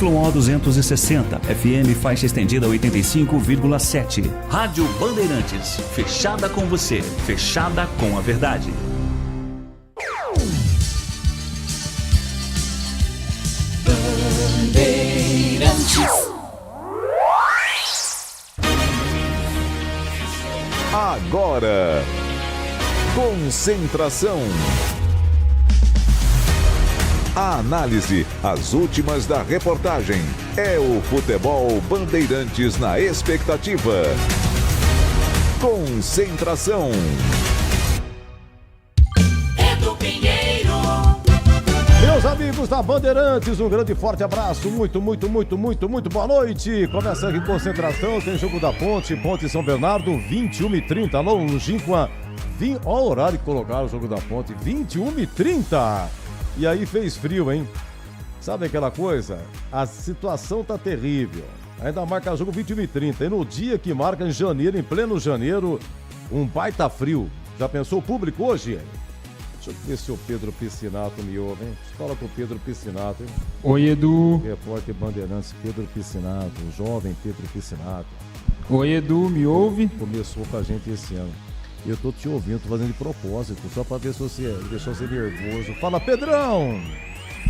ZYO 260, FM faixa estendida 85,7. Rádio Bandeirantes, fechada com você, fechada com a verdade. Bandeirantes. Agora, concentração. A análise, as últimas da reportagem. É o Futebol Bandeirantes na expectativa. Concentração. Edu Pinheiro. Meus amigos da Bandeirantes, um grande e forte abraço. Muito boa noite. Começa aqui Concentração, tem jogo da Ponte, Ponte São Bernardo, 21h30. Longínqua, ó o horário que colocaram o jogo da Ponte, 21h30. E aí fez frio, hein? Sabe aquela coisa? A situação tá terrível. Ainda marca jogo 21h30. E no dia que marca em janeiro, em pleno janeiro, um baita frio. Já pensou o público hoje? Deixa eu ver se o Pedro Piscinato me ouve, hein? Fala com o Pedro Piscinato, hein? Oi, Edu. Repórter Bandeirantes, Pedro Piscinato, o jovem Pedro Piscinato. Oi, Edu, me ouve? Começou com a gente esse ano. Eu tô te ouvindo, tô fazendo de propósito, só pra ver se você deixou você nervoso. Fala, Pedrão!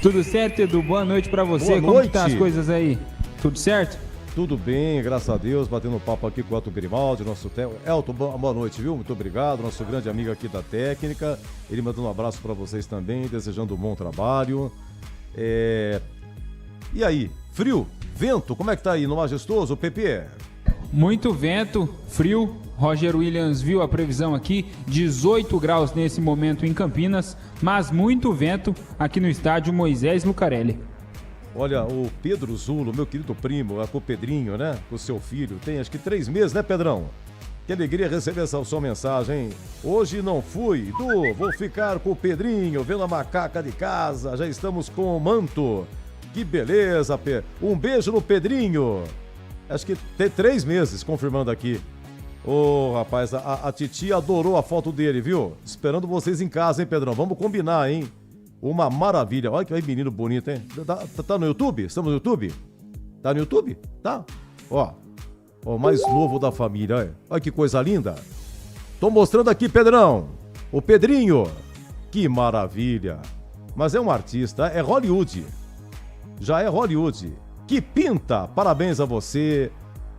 Tudo certo, Edu? Boa noite pra você. Boa Como noite. que tá as coisas aí? Tudo certo? Tudo bem, graças a Deus, batendo papo aqui com o Elton Grimaldi, nosso técnico. Elton, boa noite, viu? Muito obrigado, nosso grande amigo aqui da técnica. Ele mandando um abraço pra vocês também, desejando um bom trabalho. E aí, frio? Vento? Como é que tá aí no Majestoso, Pepe? Muito vento, frio. Roger Williams viu a previsão aqui, 18 graus nesse momento em Campinas, mas muito vento aqui no estádio Moisés Lucarelli. Olha, o Pedro Zulo, meu querido primo, com o Pedrinho, né? Com o seu filho, tem acho que 3 meses, né, Pedrão? Que alegria receber essa sua mensagem, hein? Hoje não fui, vou ficar com o Pedrinho, vendo a macaca de casa, já estamos com o manto. Que beleza, um beijo no Pedrinho. Acho que tem 3 meses, confirmando aqui. Rapaz, a titia adorou a foto dele, viu? Esperando vocês em casa, hein, Pedrão? Vamos combinar, hein? Uma maravilha. Olha que menino bonito, hein? Tá no YouTube? Estamos no YouTube? Tá no YouTube? Tá? Ó, mais novo da família, olha que coisa linda. Tô mostrando aqui, Pedrão. O Pedrinho. Que maravilha. Mas é um artista, é Hollywood. Já é Hollywood. Que pinta. Parabéns a você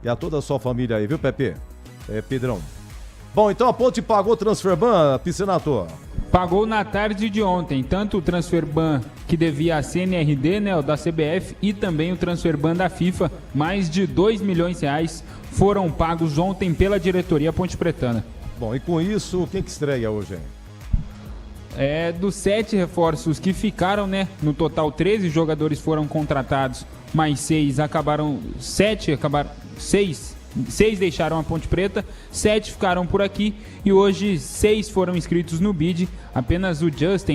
e a toda a sua família aí, viu, Pepe? Pedrão. Bom, então a Ponte pagou o Transferban, Piscinato? Pagou na tarde de ontem, tanto o Transferban que devia à CNRD, né, o da CBF, e também o Transferban da FIFA. Mais de R$2 milhões foram pagos ontem pela diretoria pontepretana. Bom, e com isso, quem que estreia hoje, hein? Dos 7 reforços que ficaram, né? No total, 13 jogadores foram contratados, mais 6 acabaram. 6 deixaram a Ponte Preta, 7 ficaram por aqui e hoje 6 foram inscritos no BID. Apenas o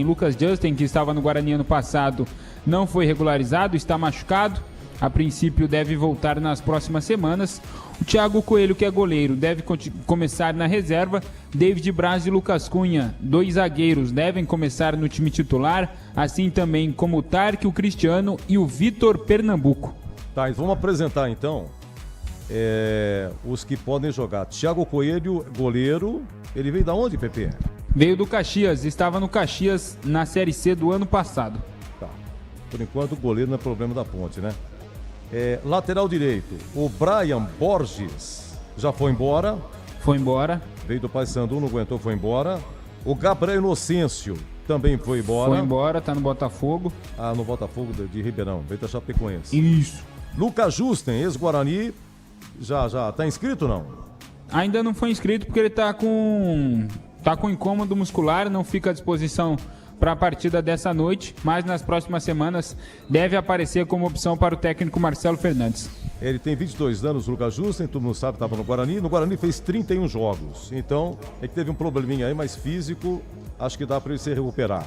Lucas Justin, que estava no Guarani ano passado, não foi regularizado, está machucado. A princípio deve voltar nas próximas semanas. O Thiago Coelho, que é goleiro, deve começar na reserva. David Braz e Lucas Cunha, 2 zagueiros, devem começar no time titular, assim também como o Tarque, o Cristiano e o Vitor Pernambuco. Tá, vamos apresentar então os que podem jogar. Thiago Coelho, goleiro, ele veio da onde, Pepe? Veio do Caxias, estava no Caxias na Série C do ano passado. Tá, por enquanto o goleiro não é problema da Ponte, né? Lateral direito, o Brian Borges já foi embora. Foi embora. Veio do Paysandu, não aguentou, foi embora. O Gabriel Inocêncio também foi embora. Foi embora, tá no Botafogo. Ah, no Botafogo de Ribeirão, veio da Chapecoense. Isso. Lucas Justen, ex-Guarani, já tá inscrito ou não? Ainda não foi inscrito porque ele tá com incômodo muscular, não fica à disposição para a partida dessa noite, mas nas próximas semanas deve aparecer como opção para o técnico Marcelo Fernandes. Ele tem 22 anos, o Lucas Justen, todo mundo sabe, estava no Guarani. No Guarani fez 31 jogos, então é que teve um probleminha aí, mas físico, acho que dá para ele se recuperar.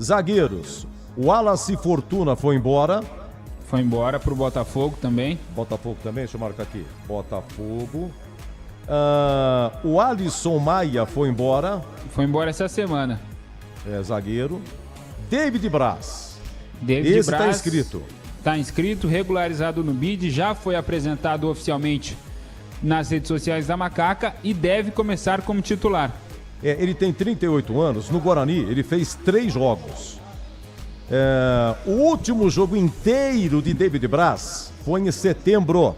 Zagueiros, o Wallace Fortuna foi embora. Foi embora pro Botafogo também. Botafogo também, deixa eu marcar aqui. Botafogo. O Alisson Maia foi embora. Foi embora essa semana. Zagueiro. David Braz. Esse Braz, tá inscrito. Está inscrito, regularizado no BID, já foi apresentado oficialmente nas redes sociais da Macaca e deve começar como titular. Ele tem 38 anos, no Guarani ele fez 3 jogos. O último jogo inteiro de David Braz foi em setembro,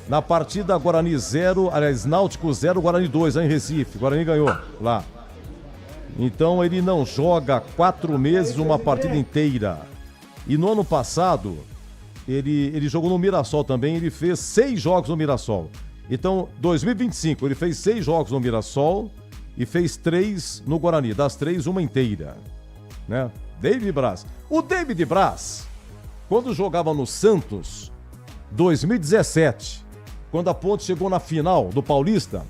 na partida Guarani 0, aliás, Náutico 0, Guarani 2, lá em Recife. Guarani ganhou lá. Então ele não joga 4 meses uma partida inteira. E no ano passado, ele jogou no Mirassol também, ele fez 6 jogos no Mirassol. Então, 2025, ele fez 6 jogos no Mirassol e fez 3 no Guarani. Das 3, uma inteira, né? David Braz. O David Braz, quando jogava no Santos, 2017, quando a Ponte chegou na final do Paulista,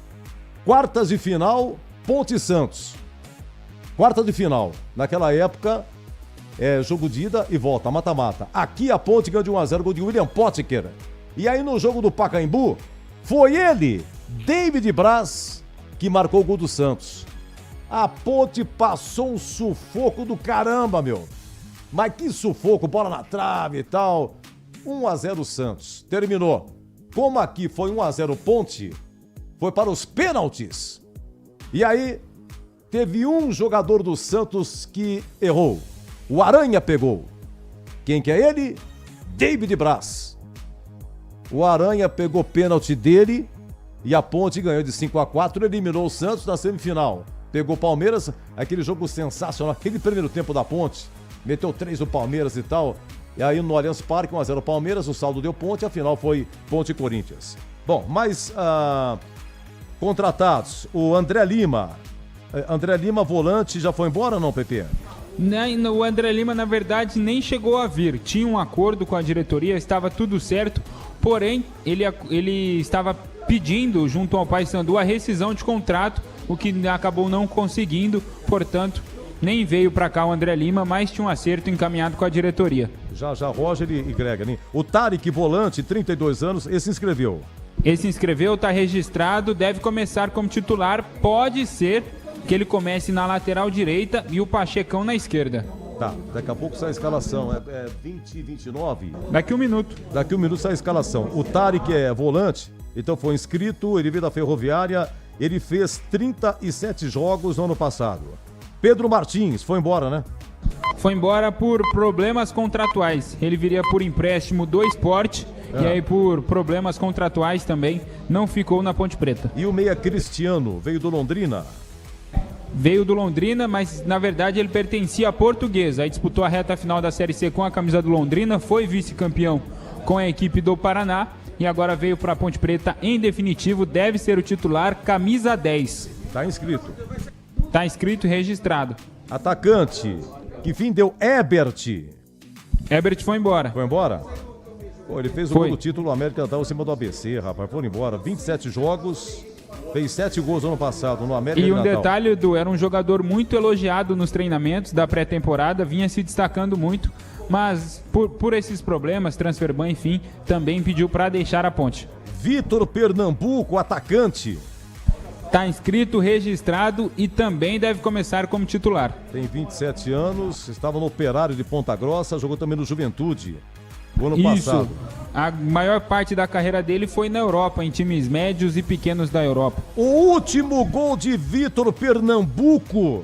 quartas de final, Ponte e Santos. Quarta de final. Naquela época, jogo de ida e volta, mata-mata. Aqui a Ponte ganhou de 1-0, gol de William Potker. E aí no jogo do Pacaembu, foi ele, David Braz, que marcou o gol do Santos. A Ponte passou um sufoco do caramba, meu. Mas que sufoco, bola na trave e tal. 1-0 Santos. Terminou. Como aqui foi 1-0 Ponte, foi para os pênaltis. E aí, teve um jogador do Santos que errou. O Aranha pegou. Quem que é ele? David Braz. O Aranha pegou pênalti dele e a Ponte ganhou de 5-4, eliminou o Santos na semifinal. Pegou o Palmeiras, aquele jogo sensacional, aquele primeiro tempo da Ponte, meteu 3 no Palmeiras e tal. E aí no Allianz Parque, 1-0 Palmeiras, o saldo deu Ponte, a final foi Ponte e Corinthians. Bom, mas contratados, o André Lima. André Lima, volante, já foi embora ou não, Pepe? O André Lima, na verdade, nem chegou a vir. Tinha um acordo com a diretoria, estava tudo certo. Porém, ele estava pedindo, junto ao Paysandu, a rescisão de contrato, o que acabou não conseguindo. Portanto, nem veio para cá o André Lima, mas tinha um acerto encaminhado com a diretoria. Já Roger e Gregory. O Tarek, volante, 32 anos, esse se inscreveu. Esse se inscreveu, está registrado, deve começar como titular. Pode ser que ele comece na lateral direita e o Pachecão na esquerda. Tá, daqui a pouco sai a escalação, 20 e 29? Daqui um minuto. Daqui um minuto sai a escalação. O Tarek é volante, então foi inscrito, ele veio da Ferroviária, ele fez 37 jogos no ano passado. Pedro Martins, foi embora, né? Foi embora por problemas contratuais. Ele viria por empréstimo do Sport e aí por problemas contratuais também não ficou na Ponte Preta. E o meia Cristiano, veio do Londrina? Veio do Londrina, mas na verdade ele pertencia à Portuguesa. Aí disputou a reta final da Série C com a camisa do Londrina, foi vice-campeão com a equipe do Paraná e agora veio para a Ponte Preta em definitivo, deve ser o titular, camisa 10. Tá inscrito. Tá inscrito e registrado. Atacante, que fim deu? Ebert. Ebert foi embora. Foi embora? Pô, ele fez o gol do título, o América estava em cima do ABC, rapaz. Foi embora. 27 jogos, fez 7 gols no ano passado no América. E um detalhe, Edu, era um jogador muito elogiado nos treinamentos da pré-temporada, vinha se destacando muito, mas por esses problemas, transferban, enfim, também pediu para deixar a Ponte. Vitor Pernambuco, atacante. Está inscrito, registrado e também deve começar como titular. Tem 27 anos, estava no Operário de Ponta Grossa, jogou também no Juventude no ano passado. A maior parte da carreira dele foi na Europa, em times médios e pequenos da Europa. O último gol de Vitor Pernambuco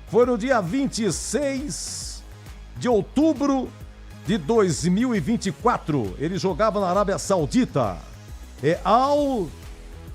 foi no dia 26 de outubro de 2024. Ele jogava na Arábia Saudita. Al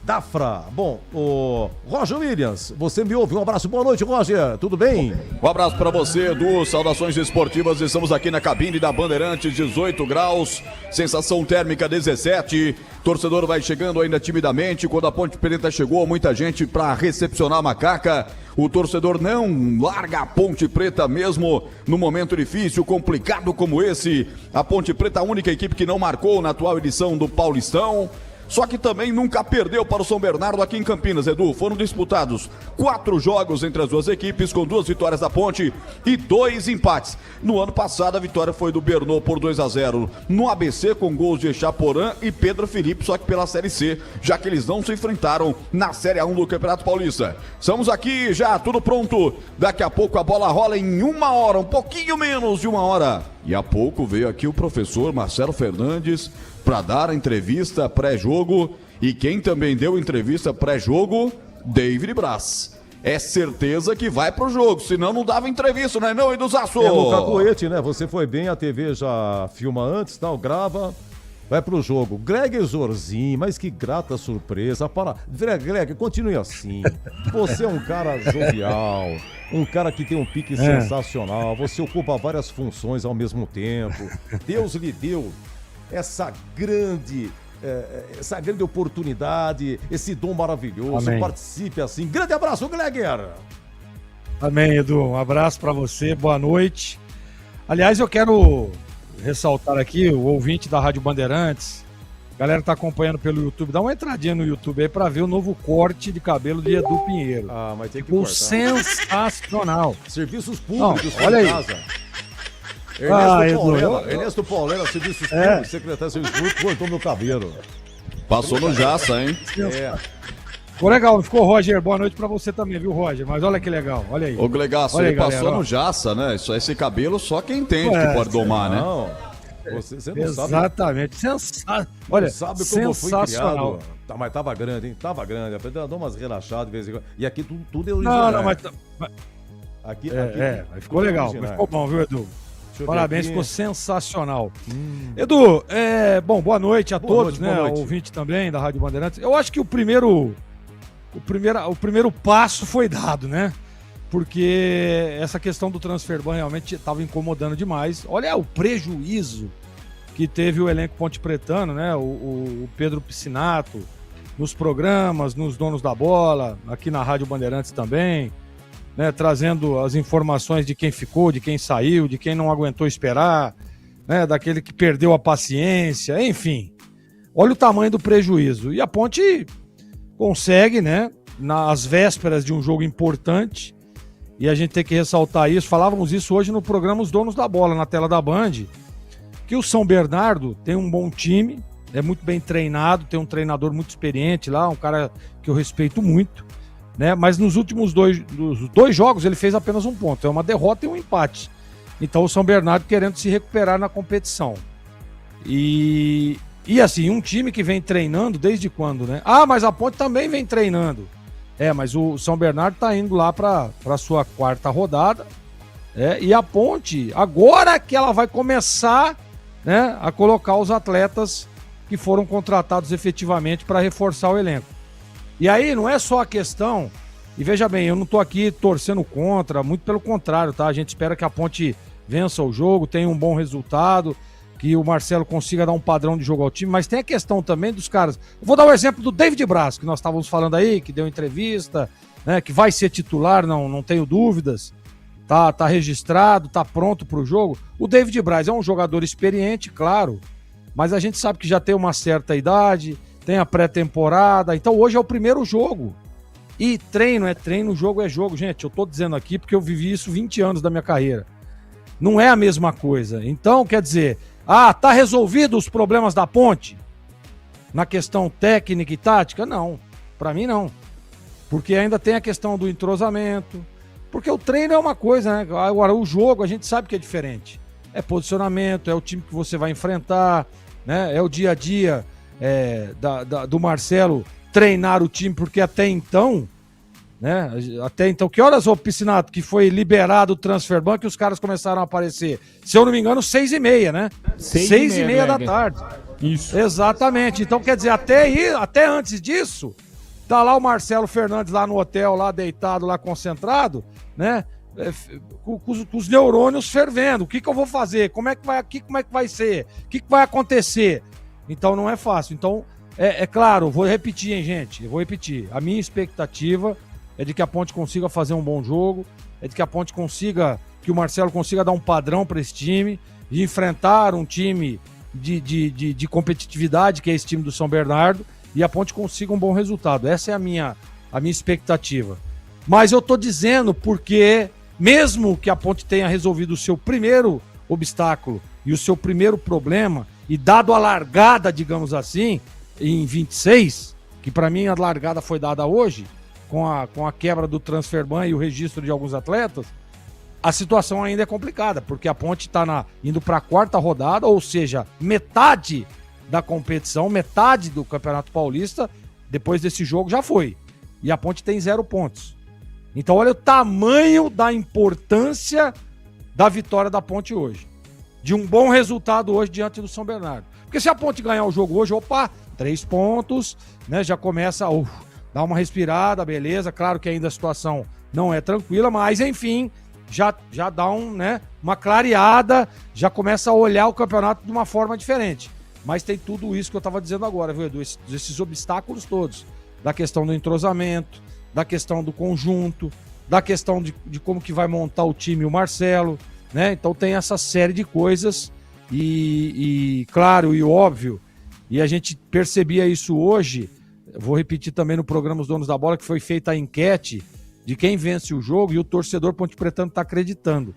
Dafra. Bom, o Roger Williams, você me ouve? Um abraço, boa noite, Roger, tudo bem? Um abraço para você, Edu, saudações esportivas, estamos aqui na cabine da Bandeirantes, 18 graus, sensação térmica 17, torcedor vai chegando ainda timidamente, quando a Ponte Preta chegou, muita gente para recepcionar a Macaca, o torcedor não larga a Ponte Preta mesmo no momento difícil, complicado como esse, a Ponte Preta, a única equipe que não marcou na atual edição do Paulistão, só que também nunca perdeu para o São Bernardo aqui em Campinas, Edu. Foram disputados 4 jogos entre as duas equipes, com 2 vitórias da Ponte e 2 empates. No ano passado, a vitória foi do Bernô por 2-0 no ABC, com gols de Chaporã e Pedro Felipe, só que pela Série C, já que eles não se enfrentaram na Série A1 do Campeonato Paulista. Estamos aqui já, tudo pronto. Daqui a pouco a bola rola em 1 hora, um pouquinho menos de 1 hora. E há pouco veio aqui o professor Marcelo Fernandes para dar a entrevista pré-jogo. E quem também deu entrevista pré-jogo? David Braz. É certeza que vai pro jogo, senão não dava entrevista, não é não, Eduzaço? É no cacoete, né? Você foi bem, a TV já filma antes, tal, grava, vai pro jogo. Greg Zorzin, mas que grata surpresa. Greg, continue assim. Você é um cara jovial, um cara que tem um pique sensacional, você ocupa várias funções ao mesmo tempo. Deus lhe deu essa grande oportunidade, esse dom maravilhoso. Amém. Participe assim. Grande abraço, Gleger! Amém, Edu. Um abraço para você, boa noite. Aliás, eu quero ressaltar aqui o ouvinte da Rádio Bandeirantes. A galera tá acompanhando pelo YouTube. Dá uma entradinha no YouTube aí para ver o novo corte de cabelo de Edu Pinheiro. Ah, mas tem que Ficou cortar. sensacional. Serviços públicos, não, olha aí. casa. Ernesto Paulera, Serviços Públicos, secretário de Serviços Públicos, cortou meu cabelo. Passou no Jaça, hein? Ficou legal, não ficou, Roger? Boa noite pra você também, viu, Roger? Mas olha que legal, olha aí. Ô, Glegaço, Olha aí, ele passou galera, no Jaça, né? Esse cabelo só quem entende que pode domar, né? Não, você não sabe. Exatamente. Olha, Não sabe como eu fui sensacional. criado. Tá, mas tava grande, hein? Tava grande. Eu dou umas relaxadas de vez em quando. E aqui tudo é original. Não, mas Aqui ficou legal, mas ficou bom, viu, Edu? Deixa eu ver Parabéns, aqui. ficou sensacional. Edu, boa noite a Boa todos, noite, né? boa noite. Ouvinte também da Rádio Bandeirantes. Eu acho que o primeiro passo foi dado, né? Porque essa questão do transferban realmente estava incomodando demais. Olha o prejuízo que teve o elenco pontepretano, né? O Pedro Piscinato, nos programas, nos Donos da Bola, aqui na Rádio Bandeirantes também, né, trazendo as informações de quem ficou, de quem saiu, de quem não aguentou esperar, né, daquele que perdeu a paciência, enfim. Olha o tamanho do prejuízo. E a Ponte consegue, né, nas vésperas de um jogo importante, e a gente tem que ressaltar isso, falávamos isso hoje no programa Os Donos da Bola, na tela da Band, que o São Bernardo tem um bom time, é muito bem treinado, tem um treinador muito experiente lá, um cara que eu respeito muito, né? Mas nos últimos dois jogos ele fez apenas um ponto, é uma derrota e um empate. Então o São Bernardo querendo se recuperar na competição. E assim, um time que vem treinando desde quando, né? Ah, mas a Ponte também vem treinando. Mas o São Bernardo tá indo lá para a sua quarta rodada, e a Ponte, agora que ela vai começar, né, a colocar os atletas que foram contratados efetivamente para reforçar o elenco. E aí não é só a questão, e veja bem, eu não tô aqui torcendo contra, muito pelo contrário, tá? A gente espera que a Ponte vença o jogo, tenha um bom resultado, que o Marcelo consiga dar um padrão de jogo ao time, mas tem a questão também dos caras. Eu vou dar o exemplo do David Braz, que nós estávamos falando aí, que deu entrevista, né, que vai ser titular, não tenho dúvidas, tá registrado, tá pronto para o jogo. O David Braz é um jogador experiente, claro, mas a gente sabe que já tem uma certa idade, tem a pré-temporada, então hoje é o primeiro jogo. E treino é treino, jogo é jogo. Gente, eu tô dizendo aqui porque eu vivi isso 20 anos da minha carreira. Não é a mesma coisa. Então, quer dizer, tá resolvido os problemas da Ponte? Na questão técnica e tática? Não, pra mim não. Porque ainda tem a questão do entrosamento. Porque o treino é uma coisa, né? Agora, o jogo a gente sabe que é diferente. É posicionamento, é o time que você vai enfrentar, né? É o dia a dia do Marcelo treinar o time, porque até então, né? Que horas, ô Piscinato, que foi liberado o transferban que os caras começaram a aparecer? Se eu não me engano, 6h30, né? 6h30 da tarde. Isso. Exatamente. Então, quer dizer, até antes disso, tá lá o Marcelo Fernandes lá no hotel, lá deitado, lá concentrado, né? Com os neurônios fervendo. O que eu vou fazer? Como é que vai ser? O que vai acontecer? Então não é fácil. Então, claro, vou repetir, hein, gente? Eu vou repetir. A minha expectativa é de que a Ponte consiga fazer um bom jogo, é de que a Ponte que o Marcelo consiga dar um padrão para esse time, de enfrentar um time de competitividade, que é esse time do São Bernardo, e a Ponte consiga um bom resultado. Essa é a minha expectativa. Mas eu tô dizendo porque, mesmo que a Ponte tenha resolvido o seu primeiro obstáculo e o seu primeiro problema, e dado a largada, digamos assim, em 26, que para mim a largada foi dada hoje, com a quebra do transferban e o registro de alguns atletas, a situação ainda é complicada, porque a Ponte está indo para a 4ª rodada, ou seja, metade da competição, metade do Campeonato Paulista, depois desse jogo já foi. E a Ponte tem 0 pontos. Então olha o tamanho da importância da vitória da Ponte hoje. De um bom resultado hoje diante do São Bernardo. Porque se a Ponte ganhar o jogo hoje, 3 pontos, né? Já começa a dar uma respirada, beleza. Claro que ainda a situação não é tranquila, mas enfim, já dá uma clareada, já começa a olhar o campeonato de uma forma diferente. Mas tem tudo isso que eu estava dizendo agora, viu, Edu? Esses obstáculos todos. Da questão do entrosamento, da questão do conjunto, da questão de como que vai montar o time o Marcelo, né? Então tem essa série de coisas e claro e óbvio, e a gente percebia isso hoje, vou repetir também no programa Os Donos da Bola, que foi feita a enquete de quem vence o jogo e o torcedor pontepretano está acreditando.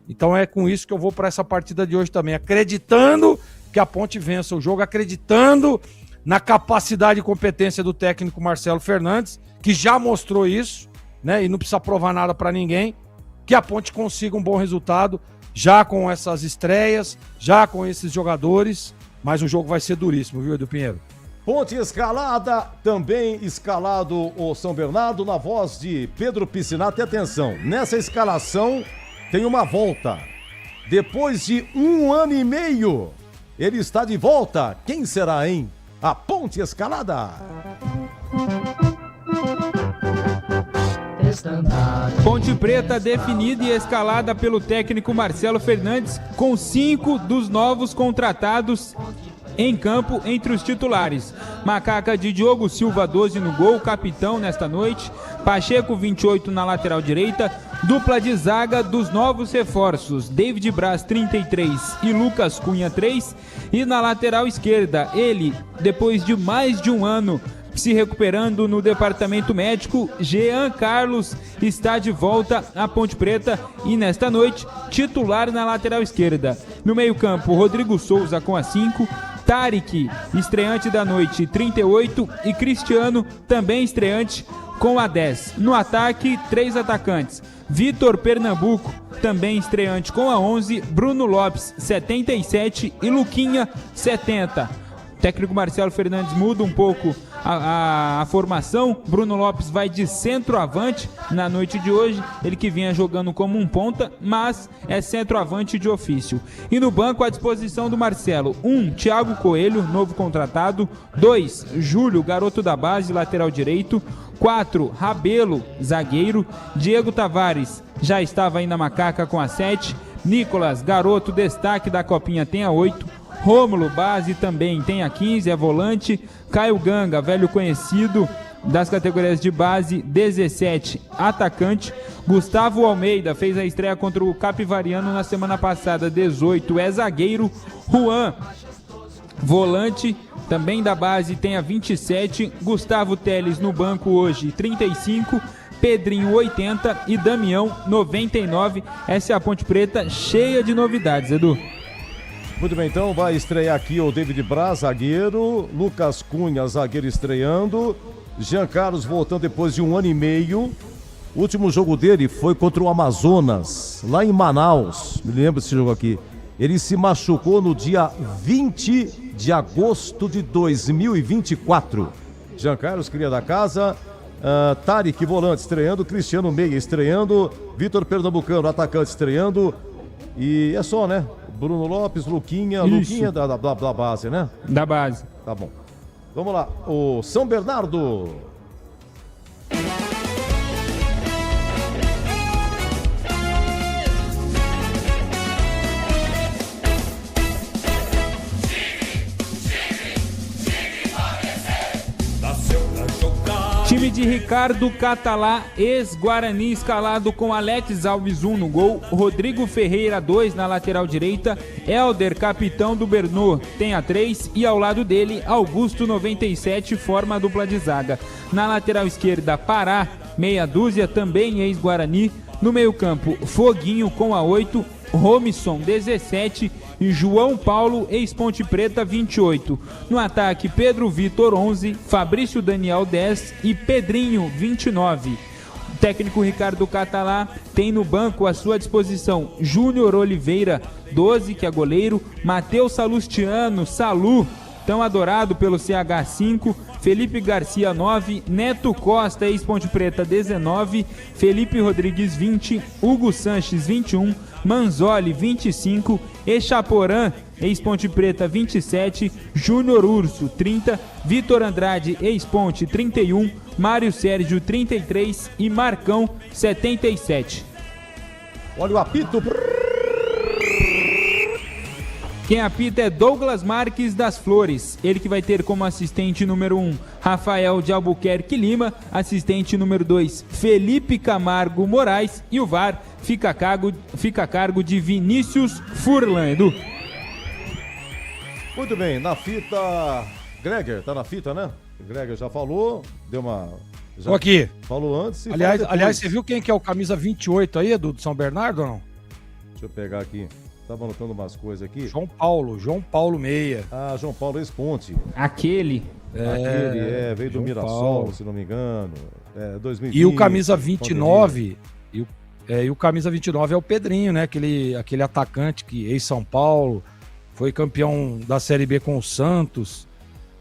Então é com isso que eu vou para essa partida de hoje também, acreditando que a Ponte vença o jogo, acreditando na capacidade e competência do técnico Marcelo Fernandes, que já mostrou isso, né? E não precisa provar nada para ninguém, que a Ponte consiga um bom resultado, já com essas estreias, já com esses jogadores, mas o jogo vai ser duríssimo, viu, Edu Pinheiro? Ponte escalada, também escalado o São Bernardo, na voz de Pedro Piscinato. E atenção, nessa escalação tem uma volta. Depois de 1 ano e meio, ele está de volta. Quem será, hein? A Ponte escalada. Ponte Preta definida e escalada pelo técnico Marcelo Fernandes, com 5 dos novos contratados em campo entre os titulares. Macaca de Diogo Silva, 12 no gol, capitão nesta noite. Pacheco, 28 na lateral direita. Dupla de zaga dos novos reforços, David Braz, 33 e Lucas Cunha, 3. E na lateral esquerda, ele, depois de mais de um ano se recuperando no departamento médico, Jean Carlos está de volta à Ponte Preta e nesta noite titular na lateral esquerda. No meio-campo, Rodrigo Souza com a 5, Tarek, estreante da noite, 38, e Cristiano, também estreante, com a 10. No ataque, 3 atacantes. Vitor Pernambuco, também estreante, com a 11, Bruno Lopes, 77 e Luquinha, 70. O técnico Marcelo Fernandes muda um pouco a formação. Bruno Lopes vai de centroavante na noite de hoje. Ele que vinha jogando como um ponta, mas é centroavante de ofício. E no banco, à disposição do Marcelo: 1, Thiago Coelho, novo contratado. 2, Júlio, garoto da base, lateral direito. 4, Rabelo, zagueiro. Diego Tavares já estava aí na Macaca com a 7. Nicolas, garoto, destaque da Copinha, tem a 8. Rômulo, base, também tem a 15, é volante. Caio Ganga, velho conhecido das categorias de base, 17, atacante. Gustavo Almeida fez a estreia contra o Capivariano na semana passada, 18, é zagueiro. Juan, volante, também da base, tem a 27. Gustavo Teles no banco hoje, 35. Pedrinho, 80 e Damião, 99. Essa é a Ponte Preta, cheia de novidades, Edu. Muito bem, então vai estrear aqui o David Braz, zagueiro. Lucas Cunha, zagueiro, estreando. Jean Carlos voltando depois de 1 ano e meio. O último jogo dele foi contra o Amazonas, lá em Manaus. Me lembro desse jogo aqui. Ele se machucou no dia 20 de agosto de 2024. Jean Carlos, cria da casa. Tarek, volante, estreando. Cristiano, meia, estreando. Vitor Pernambucano, atacante, estreando. E é só, né? Bruno Lopes, Luquinha. Isso. Luquinha da base, né? Da base. Tá bom. Vamos lá. O São Bernardo. Time de Ricardo Catalá, ex-Guarani, escalado com Alex Alves 1 no gol, Rodrigo Ferreira 2 na lateral direita, Helder, capitão do Bernô, tem a 3 e ao lado dele, Augusto 97, forma a dupla de zaga. Na lateral esquerda, Pará, meia dúzia, também ex-Guarani. No meio campo, Foguinho com a 8, Romisson 17 e João Paulo, ex-Ponte Preta, 28. No ataque, Pedro Vitor 11, Fabrício Daniel 10 e Pedrinho 29. técnico Ricardo Catalá tem no banco à sua disposição Júnior Oliveira, 12, que é goleiro, Matheus Salustiano, Salu, tão adorado pelo CH5, Felipe Garcia, 9, Neto Costa, ex-Ponte Preta, 19, Felipe Rodrigues, 20, Hugo Sanches, 21, Manzoli, 25, Echaporã, ex-Ponte Preta, 27, Júnior Urso, 30, Vitor Andrade, ex-Ponte, 31, Mário Sérgio, 33 e Marcão, 77. Olha o apito. Quem apita é Douglas Marques das Flores, ele que vai ter como assistente número 1, Rafael de Albuquerque Lima, assistente número 2, Felipe Camargo Moraes, e o VAR fica a cargo de Vinícius Furlan, Edu. Muito bem, na fita, Greger, tá na fita, né? O Greger já falou, deu uma... Tô aqui. Falou antes e Aliás, você viu quem que é o camisa 28 aí, Edu, do São Bernardo ou não? Deixa eu pegar aqui. Tava anotando umas coisas aqui. João Paulo Meia. Ah, João Paulo ex-Ponte. Aquele Veio do João Mirassol, Paulo. se não me engano. 2020. E o camisa 29, e o camisa 29 é o Pedrinho, né? Aquele atacante que ex-São Paulo, foi campeão da Série B com o Santos.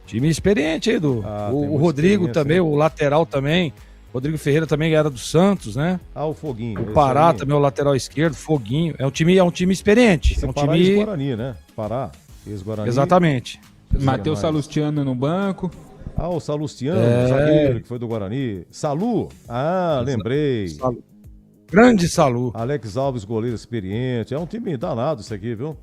Time experiente aí, Edu. O Rodrigo também, o lateral também. Rodrigo Ferreira também era do Santos, né? Ah, o Foguinho. O Pará também, o lateral esquerdo, Foguinho. É um time experiente. Esse É um Pará time... ex-Guarani, né? Pará, ex-Guarani. Exatamente. Matheus Salustiano no banco. Ah, o Salustiano, zagueiro, que foi do Guarani. Salu. Ah, lembrei. Grande Salu. Alex Alves, goleiro experiente. É um time danado isso aqui, viu?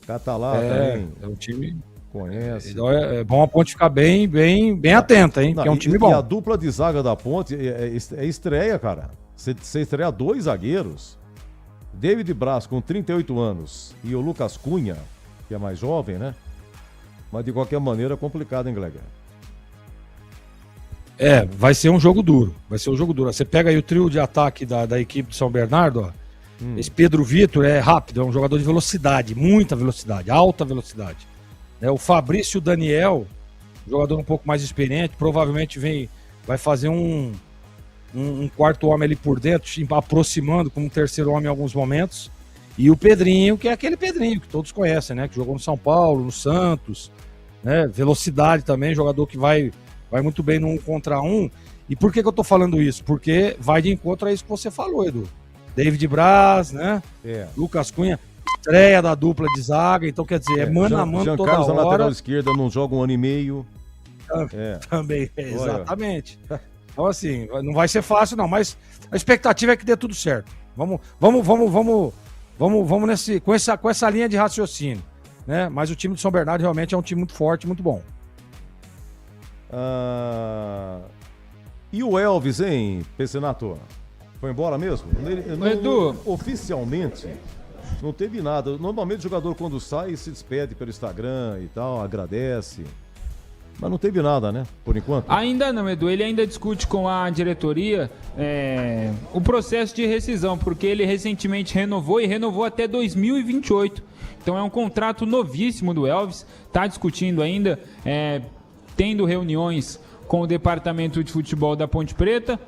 Catalá também. É um time... Conhece. Então é bom a Ponte ficar bem atenta, hein? Porque é um time bom. E a dupla de zaga da Ponte é estreia, cara. Você estreia 2 zagueiros. David Braz, com 38 anos, e o Lucas Cunha, que é mais jovem, né? Mas de qualquer maneira é complicado, hein, Gleger? Vai ser um jogo duro. Você pega aí o trio de ataque da equipe de São Bernardo, ó. Esse Pedro Vitor é rápido, é um jogador de velocidade, muita velocidade, alta velocidade. O Fabrício Daniel, jogador um pouco mais experiente, provavelmente vai fazer um quarto homem ali por dentro, aproximando como um terceiro homem em alguns momentos. E o Pedrinho, que é aquele Pedrinho que todos conhecem, né? Que jogou no São Paulo, no Santos, né? Velocidade também, jogador que vai muito bem no 1 contra 1. E por que eu tô falando isso? Porque vai de encontro a isso que você falou, Edu. David Braz, né? Lucas Cunha, estreia da dupla de zaga, então quer dizer, é mano a mano toda Carlos, hora. na lateral esquerda, não joga 1 ano e meio. Também, exatamente. Então assim, não vai ser fácil não, mas a expectativa é que dê tudo certo. Vamos com essa linha de raciocínio, né? Mas o time de São Bernardo realmente é um time muito forte, muito bom. E o Elvis, hein, Pecinato? Foi embora mesmo? Edu. Oficialmente, não teve nada. Normalmente o jogador quando sai se despede pelo Instagram e tal, agradece. Mas não teve nada, né? Por enquanto. Ainda não, Edu. Ele ainda discute com a diretoria o processo de rescisão, porque ele recentemente renovou até 2028. Então é um contrato novíssimo do Elvis. Está discutindo ainda, tendo reuniões com o departamento de futebol da Ponte Preta.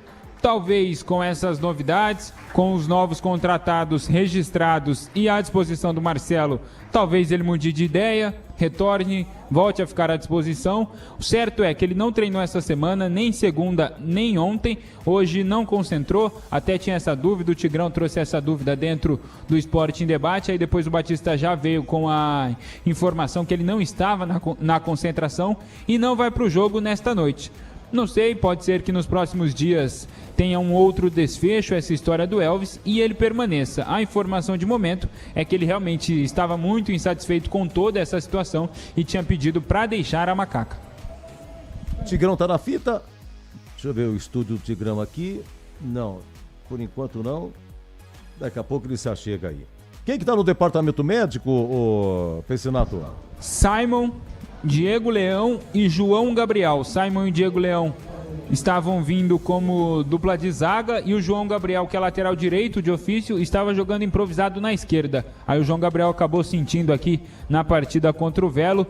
Talvez com essas novidades, com os novos contratados registrados e à disposição do Marcelo, talvez ele mude de ideia, retorne, volte a ficar à disposição. O certo é que ele não treinou essa semana, nem segunda, nem ontem. Hoje não concentrou, até tinha essa dúvida, o Tigrão trouxe essa dúvida dentro do Esporte em Debate, aí depois o Batista já veio com a informação que ele não estava na concentração e não vai para o jogo nesta noite. Não sei, pode ser que nos próximos dias tenha um outro desfecho essa história do Elvis e ele permaneça. A informação de momento é que ele realmente estava muito insatisfeito com toda essa situação e tinha pedido para deixar a Macaca. Tigrão tá na fita. Deixa eu ver o estúdio do Tigrão aqui. Não, por enquanto não. Daqui a pouco ele se achega aí. Quem que tá no departamento médico, o Pecinato? Simon, Diego Leão e João Gabriel. Simon e Diego Leão estavam vindo como dupla de zaga e o João Gabriel, que é lateral direito de ofício, estava jogando improvisado na esquerda. Aí o João Gabriel acabou sentindo aqui na partida contra o Velo,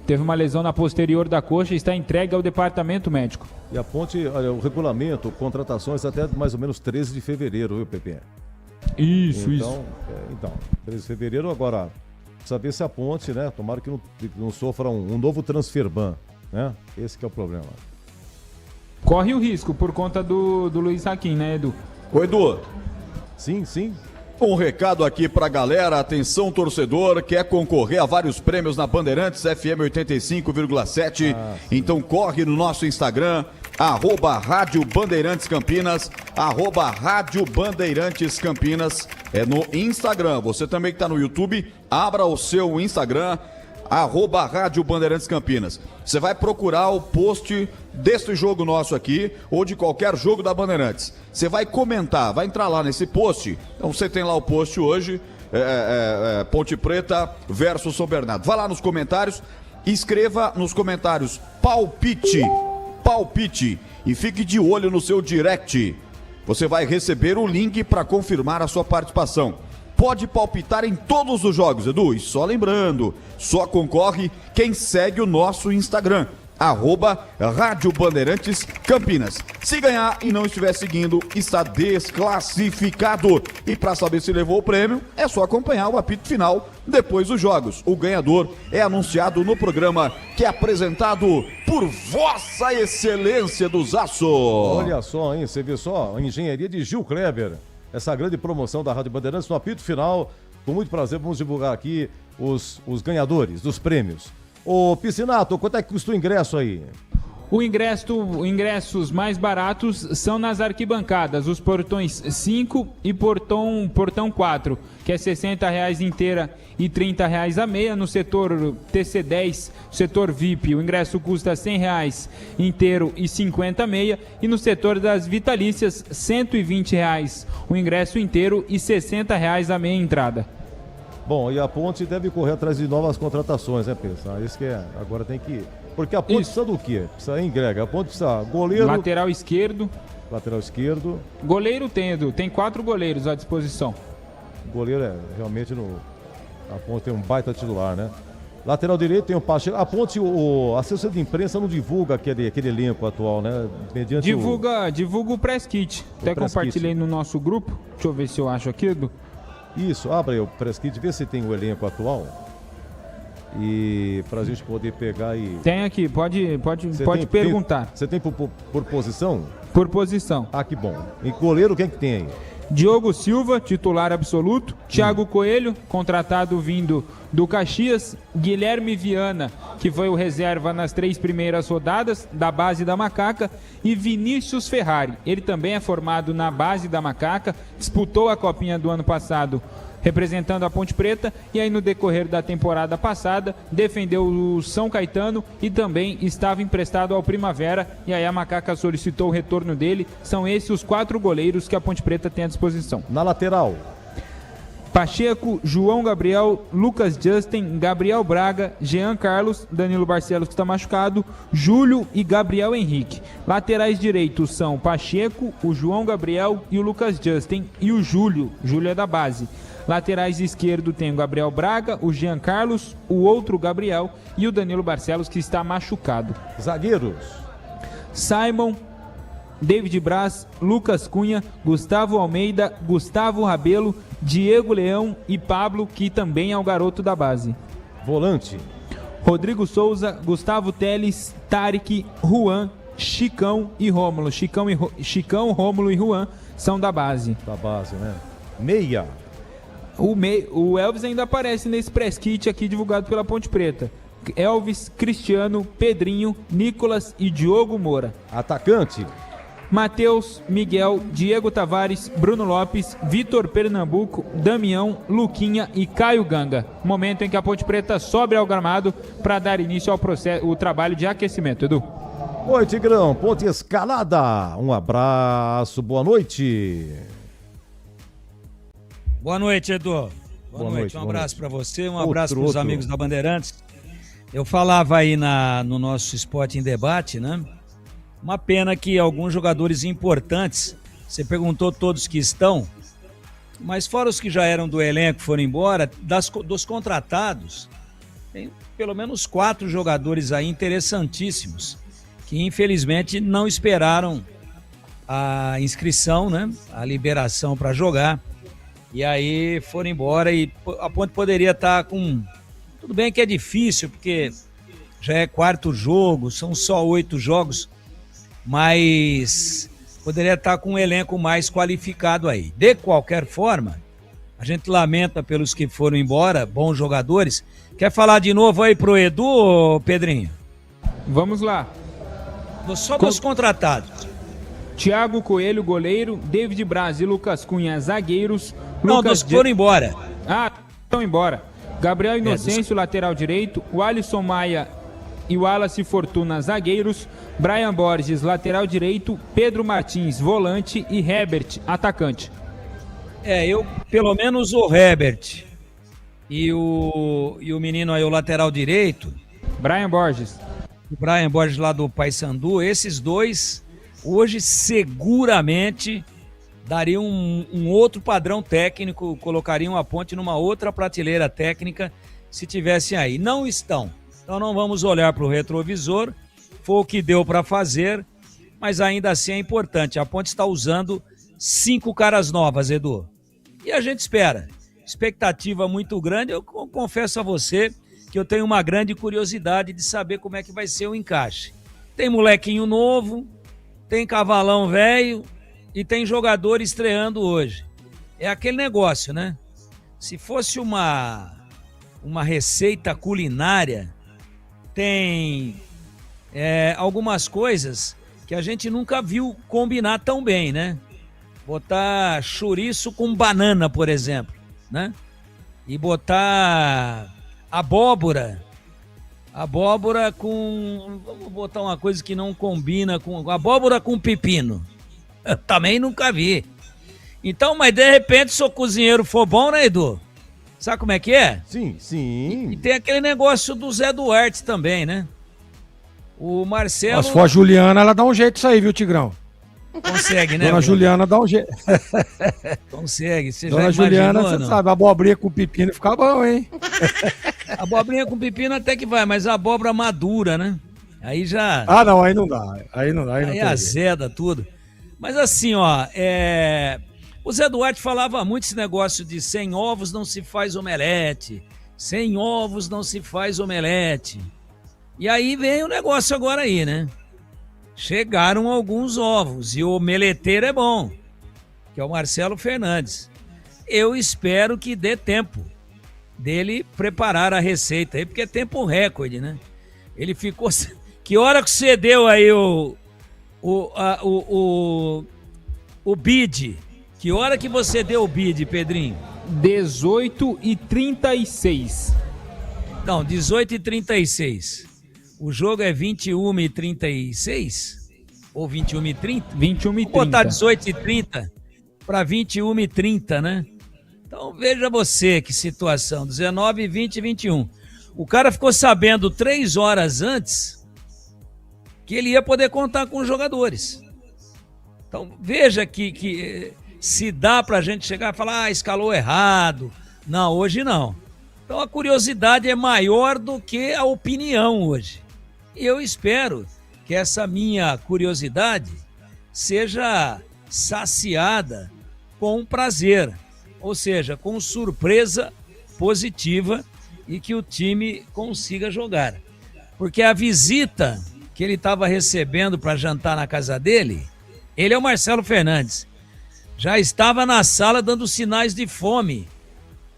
teve uma lesão na posterior da coxa e está entregue ao departamento médico. E a Ponte, olha, o regulamento, contratações até mais ou menos 13 de fevereiro, viu, Pepe? Isso. Então, 13 de fevereiro, agora, saber se a Ponte, né, tomara que não sofra um novo transfer ban, né? Esse que é o problema. Corre o risco por conta do Luiz Hakim, né, Edu? Ô, Edu. Sim. Um recado aqui pra galera, atenção torcedor, quer concorrer a vários prêmios na Bandeirantes FM 85,7, então corre no nosso Instagram, @Rádio Bandeirantes Campinas, @Rádio Bandeirantes Campinas, é no Instagram. Você também que tá no YouTube, abra o seu Instagram, @Rádio Bandeirantes Campinas. Você vai procurar o post deste jogo nosso aqui, ou de qualquer jogo da Bandeirantes. Você vai comentar, vai entrar lá nesse post. Então você tem lá o post hoje, Ponte Preta versus São Bernardo. Vai lá nos comentários, escreva nos comentários palpite, e fique de olho no seu direct. Você vai receber o link para confirmar a sua participação. Pode palpitar em todos os jogos, Edu, e só lembrando, só concorre quem segue o nosso Instagram, @Rádio Bandeirantes Campinas. Se ganhar e não estiver seguindo, está desclassificado. E para saber se levou o prêmio, é só acompanhar o apito final depois dos jogos. O ganhador é anunciado no programa que é apresentado por Vossa Excelência dos Aços. Olha só, hein, você vê só, a engenharia de Gil Kleber. Essa grande promoção da Rádio Bandeirantes no apito final. Com muito prazer, vamos divulgar aqui os ganhadores dos prêmios. Ô, Piscinato, quanto é que custa o ingresso aí? Ingressos mais baratos são nas arquibancadas, os portões 5 e portão 4, que é R$60 inteira e R$30 a meia. No setor TC10, setor VIP, o ingresso custa R$100 inteiro e R$50 a meia. E no setor das vitalícias, R$120 o ingresso inteiro e R$60 a meia entrada. Bom, e a Ponte deve correr atrás de novas contratações, né, Pedro? Isso que é, agora tem que... Porque a Ponte precisa do quê? Precisa, hein, Grega? A Ponte precisa goleiro... Lateral esquerdo. Goleiro tem, Edu. Tem 4 goleiros à disposição. Goleiro realmente a Ponte tem um baita titular, né? Lateral direito tem o Pacheco. A Ponte, a assessoria de imprensa não divulga aquele elenco atual, né? Mediante divulga o press kit. Até compartilhei no nosso grupo. Deixa eu ver se eu acho aqui, Edu. Isso, abre aí o press kit, vê se tem o elenco atual. E pra gente poder pegar e... Tem aqui, pode perguntar. Você tem por posição? Por posição. Ah, que bom. E goleiro, quem é que tem aí? Diogo Silva, titular absoluto. Thiago Coelho, contratado vindo do Caxias. Guilherme Viana, que foi o reserva nas 3 primeiras rodadas, da base da Macaca. E Vinícius Ferrari, ele também é formado na base da Macaca, disputou a Copinha do ano passado representando a Ponte Preta, e aí no decorrer da temporada passada defendeu o São Caetano e também estava emprestado ao Primavera, e aí a Macaca solicitou o retorno dele. São esses os 4 goleiros que a Ponte Preta tem à disposição. Na lateral: Pacheco, João Gabriel, Lucas Justin, Gabriel Braga, Jean Carlos, Danilo Barcelos, que está machucado, Júlio e Gabriel Henrique. Laterais direitos são Pacheco, o João Gabriel e o Lucas Justin, e o Júlio é da base. Laterais esquerdo tem o Gabriel Braga, o Jean Carlos, o outro Gabriel e o Danilo Barcelos, que está machucado. Zagueiros: Simon, David Braz, Lucas Cunha, Gustavo Almeida, Gustavo Rabelo, Diego Leão e Pablo, que também é o garoto da base. Volante: Rodrigo Souza, Gustavo Teles, Tarek, Juan, Chicão e Rômulo. Chicão, Rômulo e Juan são da base. Da base, né? Meia: O Elvis ainda aparece nesse press kit aqui divulgado pela Ponte Preta. Elvis, Cristiano, Pedrinho, Nicolas e Diogo Moura. Atacante: Matheus, Miguel, Diego Tavares, Bruno Lopes, Vitor Pernambuco, Damião, Luquinha e Caio Ganga. Momento em que a Ponte Preta sobe ao gramado para dar início ao o trabalho de aquecimento. Edu. Oi, Tigrão, Ponte escalada. Um abraço, boa noite. Boa noite, Edu. Boa noite. Um abraço para você, um abraço para os amigos da Bandeirantes. Eu falava aí no nosso Esporte em Debate, né? Uma pena que alguns jogadores importantes, você perguntou todos que estão, mas fora os que já eram do elenco, foram embora, dos contratados, tem pelo menos 4 jogadores aí interessantíssimos que infelizmente não esperaram a inscrição, né? A liberação para jogar. E aí foram embora e a Ponte poderia estar com... Tudo bem que é difícil, porque já é 4º jogo, são só 8 jogos, mas poderia estar com um elenco mais qualificado aí. De qualquer forma, a gente lamenta pelos que foram embora, bons jogadores. Quer falar de novo aí pro Edu, Pedrinho? Vamos lá. Só dos contratados. Thiago Coelho, goleiro. David Braz e Lucas Cunha, zagueiros. Não, Lucas dos que foram embora. Estão embora. Gabriel Inocêncio, lateral direito. O Alisson Maia e o Wallace Fortuna, zagueiros. Brian Borges, lateral direito. Pedro Martins, volante. E Herbert, atacante. Eu, pelo menos o Herbert e o menino aí, o lateral direito. Brian Borges. O Brian Borges lá do Paysandu, esses dois hoje seguramente dariam um outro padrão técnico, colocariam a Ponte numa outra prateleira técnica se tivessem aí. Não estão. Então não vamos olhar para o retrovisor, foi o que deu para fazer, mas ainda assim é importante. A Ponte está usando 5 caras novas, Edu. E a gente espera. Expectativa muito grande. Eu confesso a você que eu tenho uma grande curiosidade de saber como é que vai ser o encaixe. Tem molequinho novo, tem cavalão velho e tem jogador estreando hoje. É aquele negócio, né? Se fosse uma receita culinária, tem algumas coisas que a gente nunca viu combinar tão bem, né? Botar chouriço com banana, por exemplo, né? E botar abóbora com... Vamos botar uma coisa que não combina com... Abóbora com pepino. Eu também nunca vi. Então, mas de repente, se o cozinheiro for bom, né, Edu? Sabe como é que é? Sim, sim. E tem aquele negócio do Zé Duarte também, né? O Marcelo... Se for a Juliana, ela dá um jeito disso aí, viu, Tigrão? Consegue, né? Dona Juliana dá um jeito. Consegue. Você Dona já Juliana, imaginou, você não? sabe, a abobrinha com pepino fica bom, hein? A abobrinha com pepino até que vai, mas a abóbora madura, né? Aí já... Não, aí não dá. Aí não tem azeda tudo. Mas assim, ó, o Zé Duarte falava muito esse negócio de 100 ovos não se faz omelete. 100 ovos não se faz omelete. E aí vem o negócio agora aí, né? Chegaram alguns ovos e o omeleteiro é bom, que é o Marcelo Fernandes. Eu espero que dê tempo dele preparar a receita aí, porque é tempo recorde, né? Ele ficou... Que hora que você deu aí o bid? Que hora que você deu o bid, Pedrinho? 18h36. Não, 18h36. O jogo é 21h36? Ou 21h30? 21h30. Vou botar 18h30 para 21h30, né? Então veja você que situação. 19, 20 e 21. O cara ficou sabendo 3 horas antes que ele ia poder contar com os jogadores. Então veja que se dá pra gente chegar e falar, escalou errado. Não, hoje não. Então a curiosidade é maior do que a opinião hoje. E eu espero que essa minha curiosidade seja saciada com prazer, ou seja, com surpresa positiva e que o time consiga jogar. Porque a visita que ele estava recebendo para jantar na casa dele, ele é o Marcelo Fernandes, já estava na sala dando sinais de fome,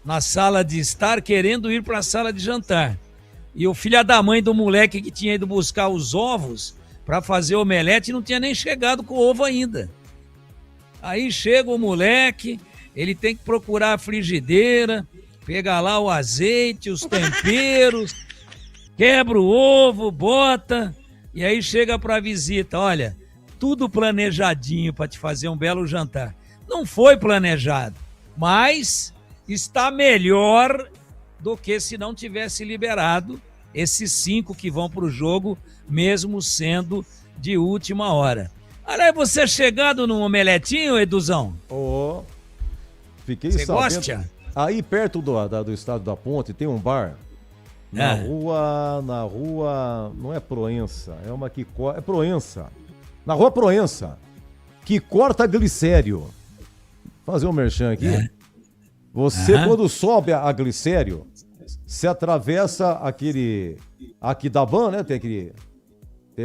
na sala de estar querendo ir para a sala de jantar. E o filho da mãe do moleque que tinha ido buscar os ovos para fazer omelete não tinha nem chegado com o ovo ainda. Aí chega o moleque, ele tem que procurar a frigideira, pegar lá o azeite, os temperos, quebra o ovo, bota, e aí chega para a visita. Olha, tudo planejadinho para te fazer um belo jantar. Não foi planejado, mas está melhor do que se não tivesse liberado esses 5 que vão para o jogo, mesmo sendo de última hora. Olha, você chegado num omeletinho, Eduzão? Fiquei Você sabendo. gosta? Aí perto do estádio da Ponte tem um bar Na rua, não é Proença, é uma que corta, é Proença. Na rua Proença, que corta Glicério. Vou fazer um merchan aqui. Você, quando sobe a Glicério, você atravessa aquele, aqui da van, né, tem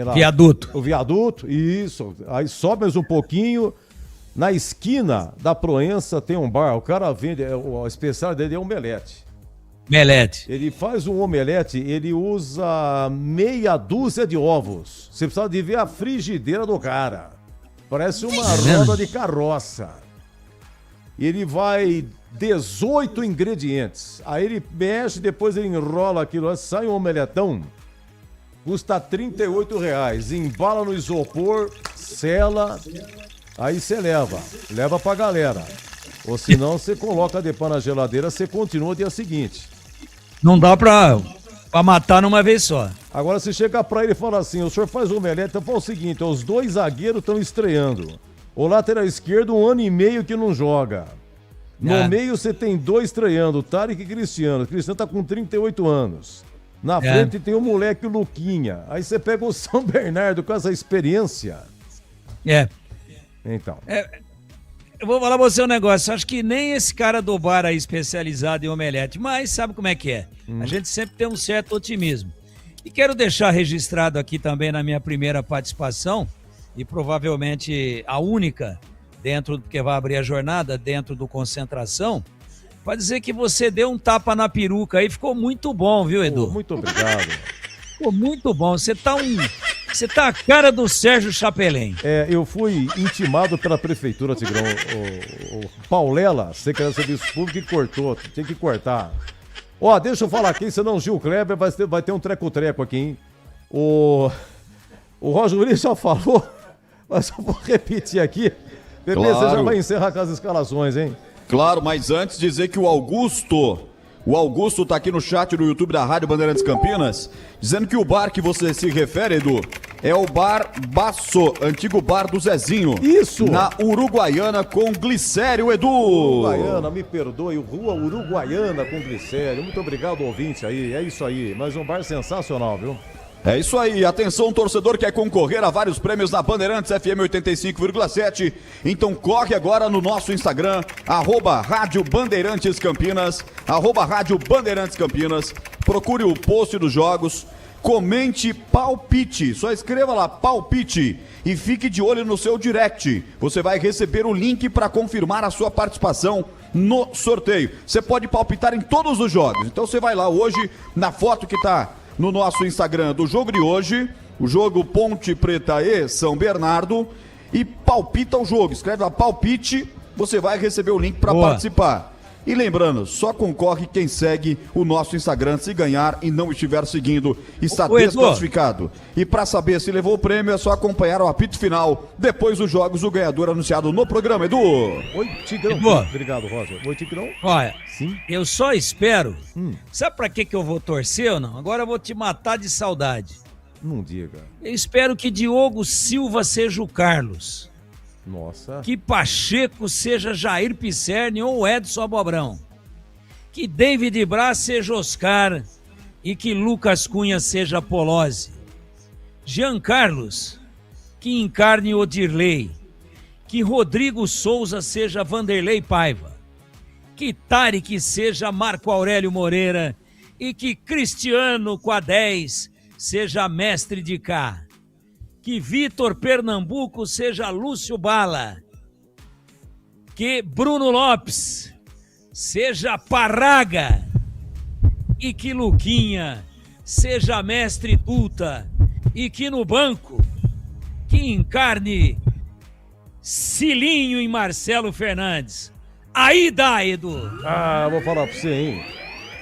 lá, Viaduto. o viaduto, isso, aí sobe mais um pouquinho, na esquina da Proença tem um bar, o cara vende, a especial dele é omelete. Melete. Ele faz um omelete, ele usa meia dúzia de ovos. Você precisa de ver a frigideira do cara. Parece uma roda de carroça. Ele vai 18 ingredientes. Aí ele mexe, depois ele enrola aquilo, sai um omeletão. Custa R$38. Embala no isopor, sela, aí você leva pra galera. Ou senão você coloca depois na geladeira, você continua o dia seguinte. Não dá pra matar numa vez só. Agora você chega pra ele e fala assim, o senhor faz omelete, então fala o seguinte, os dois zagueiros estão estreando. O lateral esquerdo, 1 ano e meio que não joga. No meio você tem 2 estreando, Tarek e Cristiano. O Cristiano tá com 38 anos. Na frente tem o moleque, o Luquinha. Aí você pega o São Bernardo com essa experiência. Então. Eu vou falar pra você um negócio, acho que nem esse cara do bar aí especializado em omelete, mas sabe como é que é? A gente sempre tem um certo otimismo. E quero deixar registrado aqui também na minha primeira participação, e provavelmente a única, porque vai abrir a jornada, dentro do Concentração, para dizer que você deu um tapa na peruca aí, ficou muito bom, viu, Edu? Muito obrigado. Ficou muito bom, você tá a cara do Sérgio Chapelin. Eu fui intimado pela prefeitura, Tigrão. O Paulela, secretário de Serviço Público, que cortou. Tem que cortar. Ó, deixa eu falar aqui, senão o Gil Kleber vai ter um treco-treco aqui, hein? O Roger Willis já falou, mas eu vou repetir aqui. Beleza, claro. Você já vai encerrar com as escalações, hein? Claro, mas antes dizer que o Augusto tá aqui no chat do YouTube da Rádio Bandeirantes Campinas, dizendo que o bar que você se refere, Edu, é o Bar Baço, antigo bar do Zezinho. Isso! Na Uruguaiana com Glicério, Edu! Uruguaiana, me perdoe, Rua Uruguaiana com Glicério. Muito obrigado, ouvinte aí, é isso aí. Mais um bar sensacional, viu? É isso aí, atenção torcedor que quer concorrer a vários prêmios na Bandeirantes FM 85,7, então corre agora no nosso Instagram, @Rádio Bandeirantes Campinas, @Rádio Bandeirantes Campinas, procure o post dos jogos, comente palpite, só escreva lá palpite e fique de olho no seu direct, você vai receber o link para confirmar a sua participação no sorteio, você pode palpitar em todos os jogos, então você vai lá hoje na foto que está no nosso Instagram do jogo de hoje, o jogo Ponte Preta e São Bernardo, e palpita o jogo, escreve lá palpite, você vai receber o link para participar. E lembrando, só concorre quem segue o nosso Instagram. Se ganhar e não estiver seguindo, está desclassificado. E para saber se levou o prêmio, é só acompanhar o apito final. Depois dos jogos, o ganhador anunciado no programa, Edu. Oi, Tigrão. Edu. Obrigado, Roger. Oi, Tigrão. Olha, sim, eu só espero. Sabe para que eu vou torcer ou não? Agora eu vou te matar de saudade. Não diga. Eu espero que Diogo Silva seja o Carlos. Nossa. Que Pacheco seja Jair Pisserni ou Edson Abobrão. Que David Braz seja Oscar e que Lucas Cunha seja Polozzi. Jean Carlos, que encarne Odirley. Que Rodrigo Souza seja Vanderlei Paiva. Que Tarek seja Marco Aurélio Moreira e que Cristiano com a 10 seja Mestre de Cá. Que Vitor Pernambuco seja Lúcio Bala. Que Bruno Lopes seja Parraga. E que Luquinha seja Mestre Tuta. E que no banco, que encarne Cilinho e Marcelo Fernandes. Aí dá, Edu. Vou falar pra você, hein?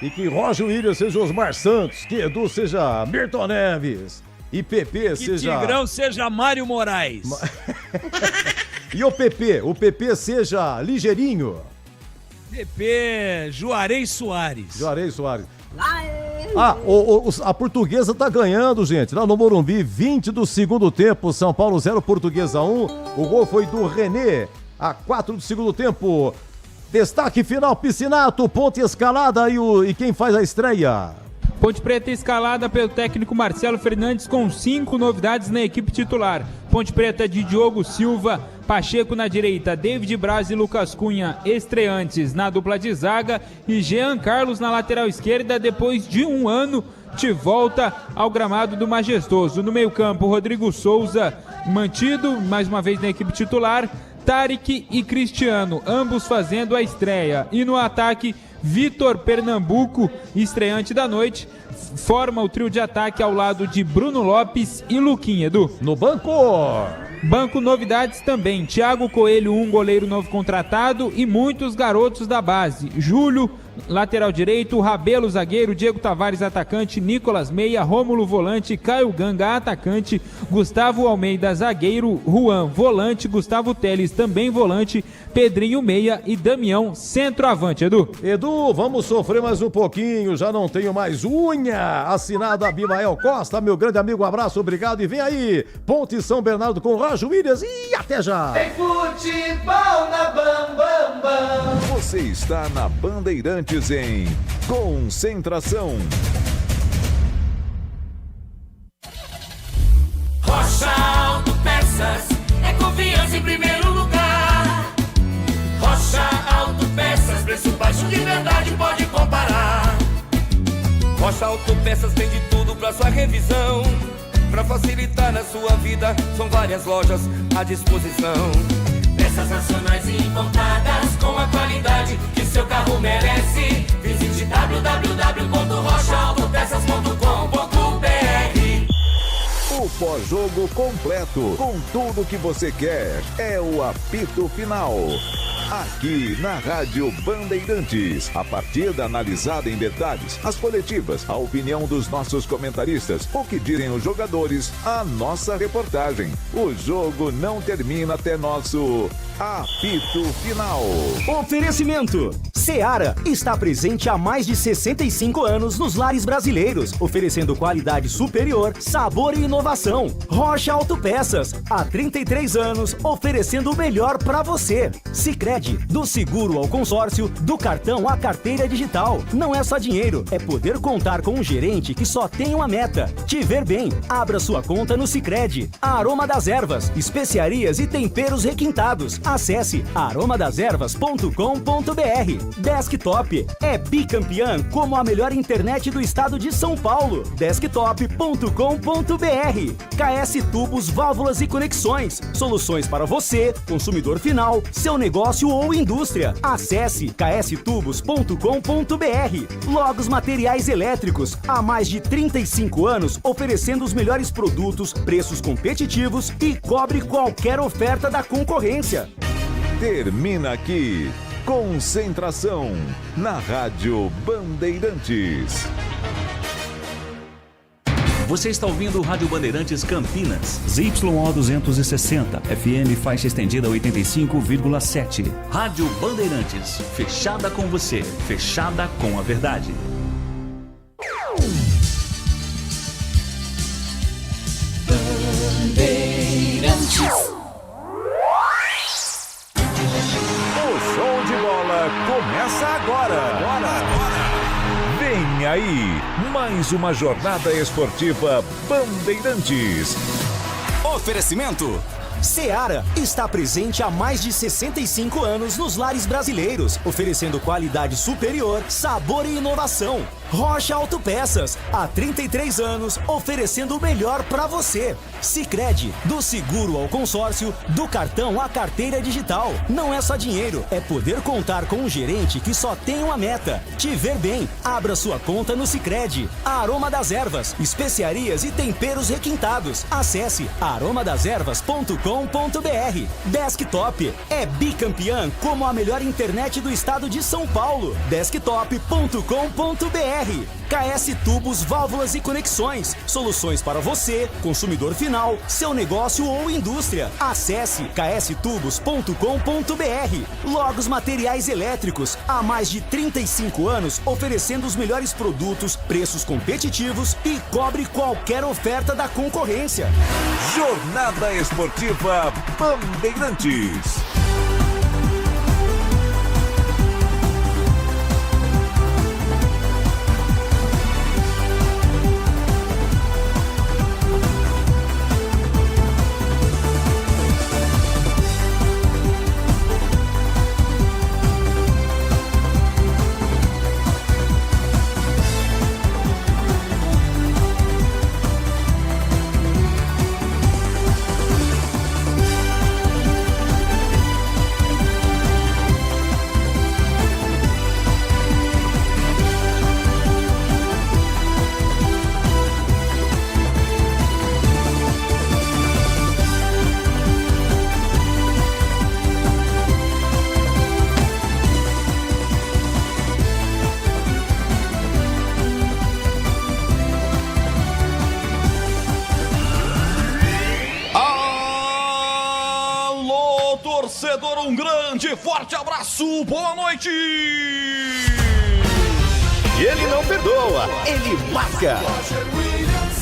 E que Roger Williams seja Osmar Santos. Que Edu seja Milton Neves. E PP que seja... Tigrão seja Mário Moraes. E o PP seja Ligeirinho. PP Juarez Soares. Juarez Soares. A Portuguesa tá ganhando, gente. Lá no Morumbi, 20 do segundo tempo. São Paulo 0, Portuguesa 1. O gol foi do René, a 4 do segundo tempo. Destaque final, Piscinato, Ponte Escalada e quem faz a estreia? Ponte Preta escalada pelo técnico Marcelo Fernandes com 5 novidades na equipe titular. Ponte Preta de Diogo Silva, Pacheco na direita, David Braz e Lucas Cunha estreantes na dupla de zaga e Jean Carlos na lateral esquerda depois de um ano de volta ao gramado do Majestoso. No meio-campo, Rodrigo Souza mantido mais uma vez na equipe titular, Tarek e Cristiano, ambos fazendo a estreia. E no ataque, Vitor Pernambuco, estreante da noite, forma o trio de ataque ao lado de Bruno Lopes e Luquinha. Edu. No banco! Banco, novidades também. Thiago Coelho, um goleiro novo contratado e muitos garotos da base. Júlio, lateral direito, Rabelo, zagueiro, Diego Tavares, atacante, Nicolas Meia, Rômulo, volante, Caio Ganga, atacante, Gustavo Almeida, zagueiro, Juan, volante, Gustavo Teles, também volante, Pedrinho, meia e Damião, centroavante. Edu. Edu, vamos sofrer mais um pouquinho, já não tenho mais unha. Assinado Abimael Costa, meu grande amigo, um abraço, obrigado. E vem aí, Ponte São Bernardo com Roger Williams e até já. Tem futebol na Bam. Você está na Bandeirantes em Concentração. Rocha Autopeças é confiança em primeiro lugar. Rocha Autopeças, preço baixo de verdade, pode comparar. Rocha Autopeças tem de tudo pra sua revisão. Pra facilitar na sua vida, são várias lojas à disposição. Peças nacionais e importadas com a qualidade que seu carro merece. Visite www.rochaautopeças.com.br. O pós-jogo completo, com tudo que você quer, é o apito final. Aqui na Rádio Bandeirantes, a partida analisada em detalhes, as coletivas, a opinião dos nossos comentaristas, o que dizem os jogadores, a nossa reportagem. O jogo não termina até nosso apito final. Oferecimento: Seara está presente há mais de 65 anos nos lares brasileiros, oferecendo qualidade superior, sabor e inovação. Rocha Autopeças, há 33 anos, oferecendo o melhor para você. Sicredi, do seguro ao consórcio, do cartão à carteira digital. Não é só dinheiro, é poder contar com um gerente que só tem uma meta: te ver bem. Abra sua conta no Sicredi. Aroma das Ervas, especiarias e temperos requintados. Acesse aromadeservas.com.br. Desktop é bicampeã como a melhor internet do estado de São Paulo. Desktop.com.br. KS Tubos, válvulas e conexões. Soluções para você, consumidor final, seu negócio ou indústria. Acesse kstubos.com.br. Logos Materiais Elétricos, há mais de 35 anos oferecendo os melhores produtos, preços competitivos e cobre qualquer oferta da concorrência. Termina aqui, Concentração, na Rádio Bandeirantes. Você está ouvindo Rádio Bandeirantes Campinas, ZYO 260, FM faixa estendida 85,7. Rádio Bandeirantes, fechada com você, fechada com a verdade. Bandeirantes. O show de bola começa agora. Vem aí, mais uma jornada esportiva Bandeirantes. Oferecimento: Seara está presente há mais de 65 anos nos lares brasileiros, oferecendo qualidade superior, sabor e inovação. Rocha Autopeças, há 33 anos, oferecendo o melhor para você. Sicredi, do seguro ao consórcio, do cartão à carteira digital. Não é só dinheiro, é poder contar com um gerente que só tem uma meta: te ver bem. Abra sua conta no Sicredi. Aroma das Ervas, especiarias e temperos requintados. Acesse aromadeservas.com.br. Desktop é bicampeã como a melhor internet do estado de São Paulo. Desktop.com.br. KS Tubos, válvulas e conexões. Soluções para você, consumidor final, seu negócio ou indústria. Acesse kstubos.com.br. Logos Materiais Elétricos, há mais de 35 anos oferecendo os melhores produtos, preços competitivos e cobre qualquer oferta da concorrência. Jornada Esportiva Bandeirantes. Torcedor, um grande, forte abraço, boa noite! Ele não perdoa, ele marca.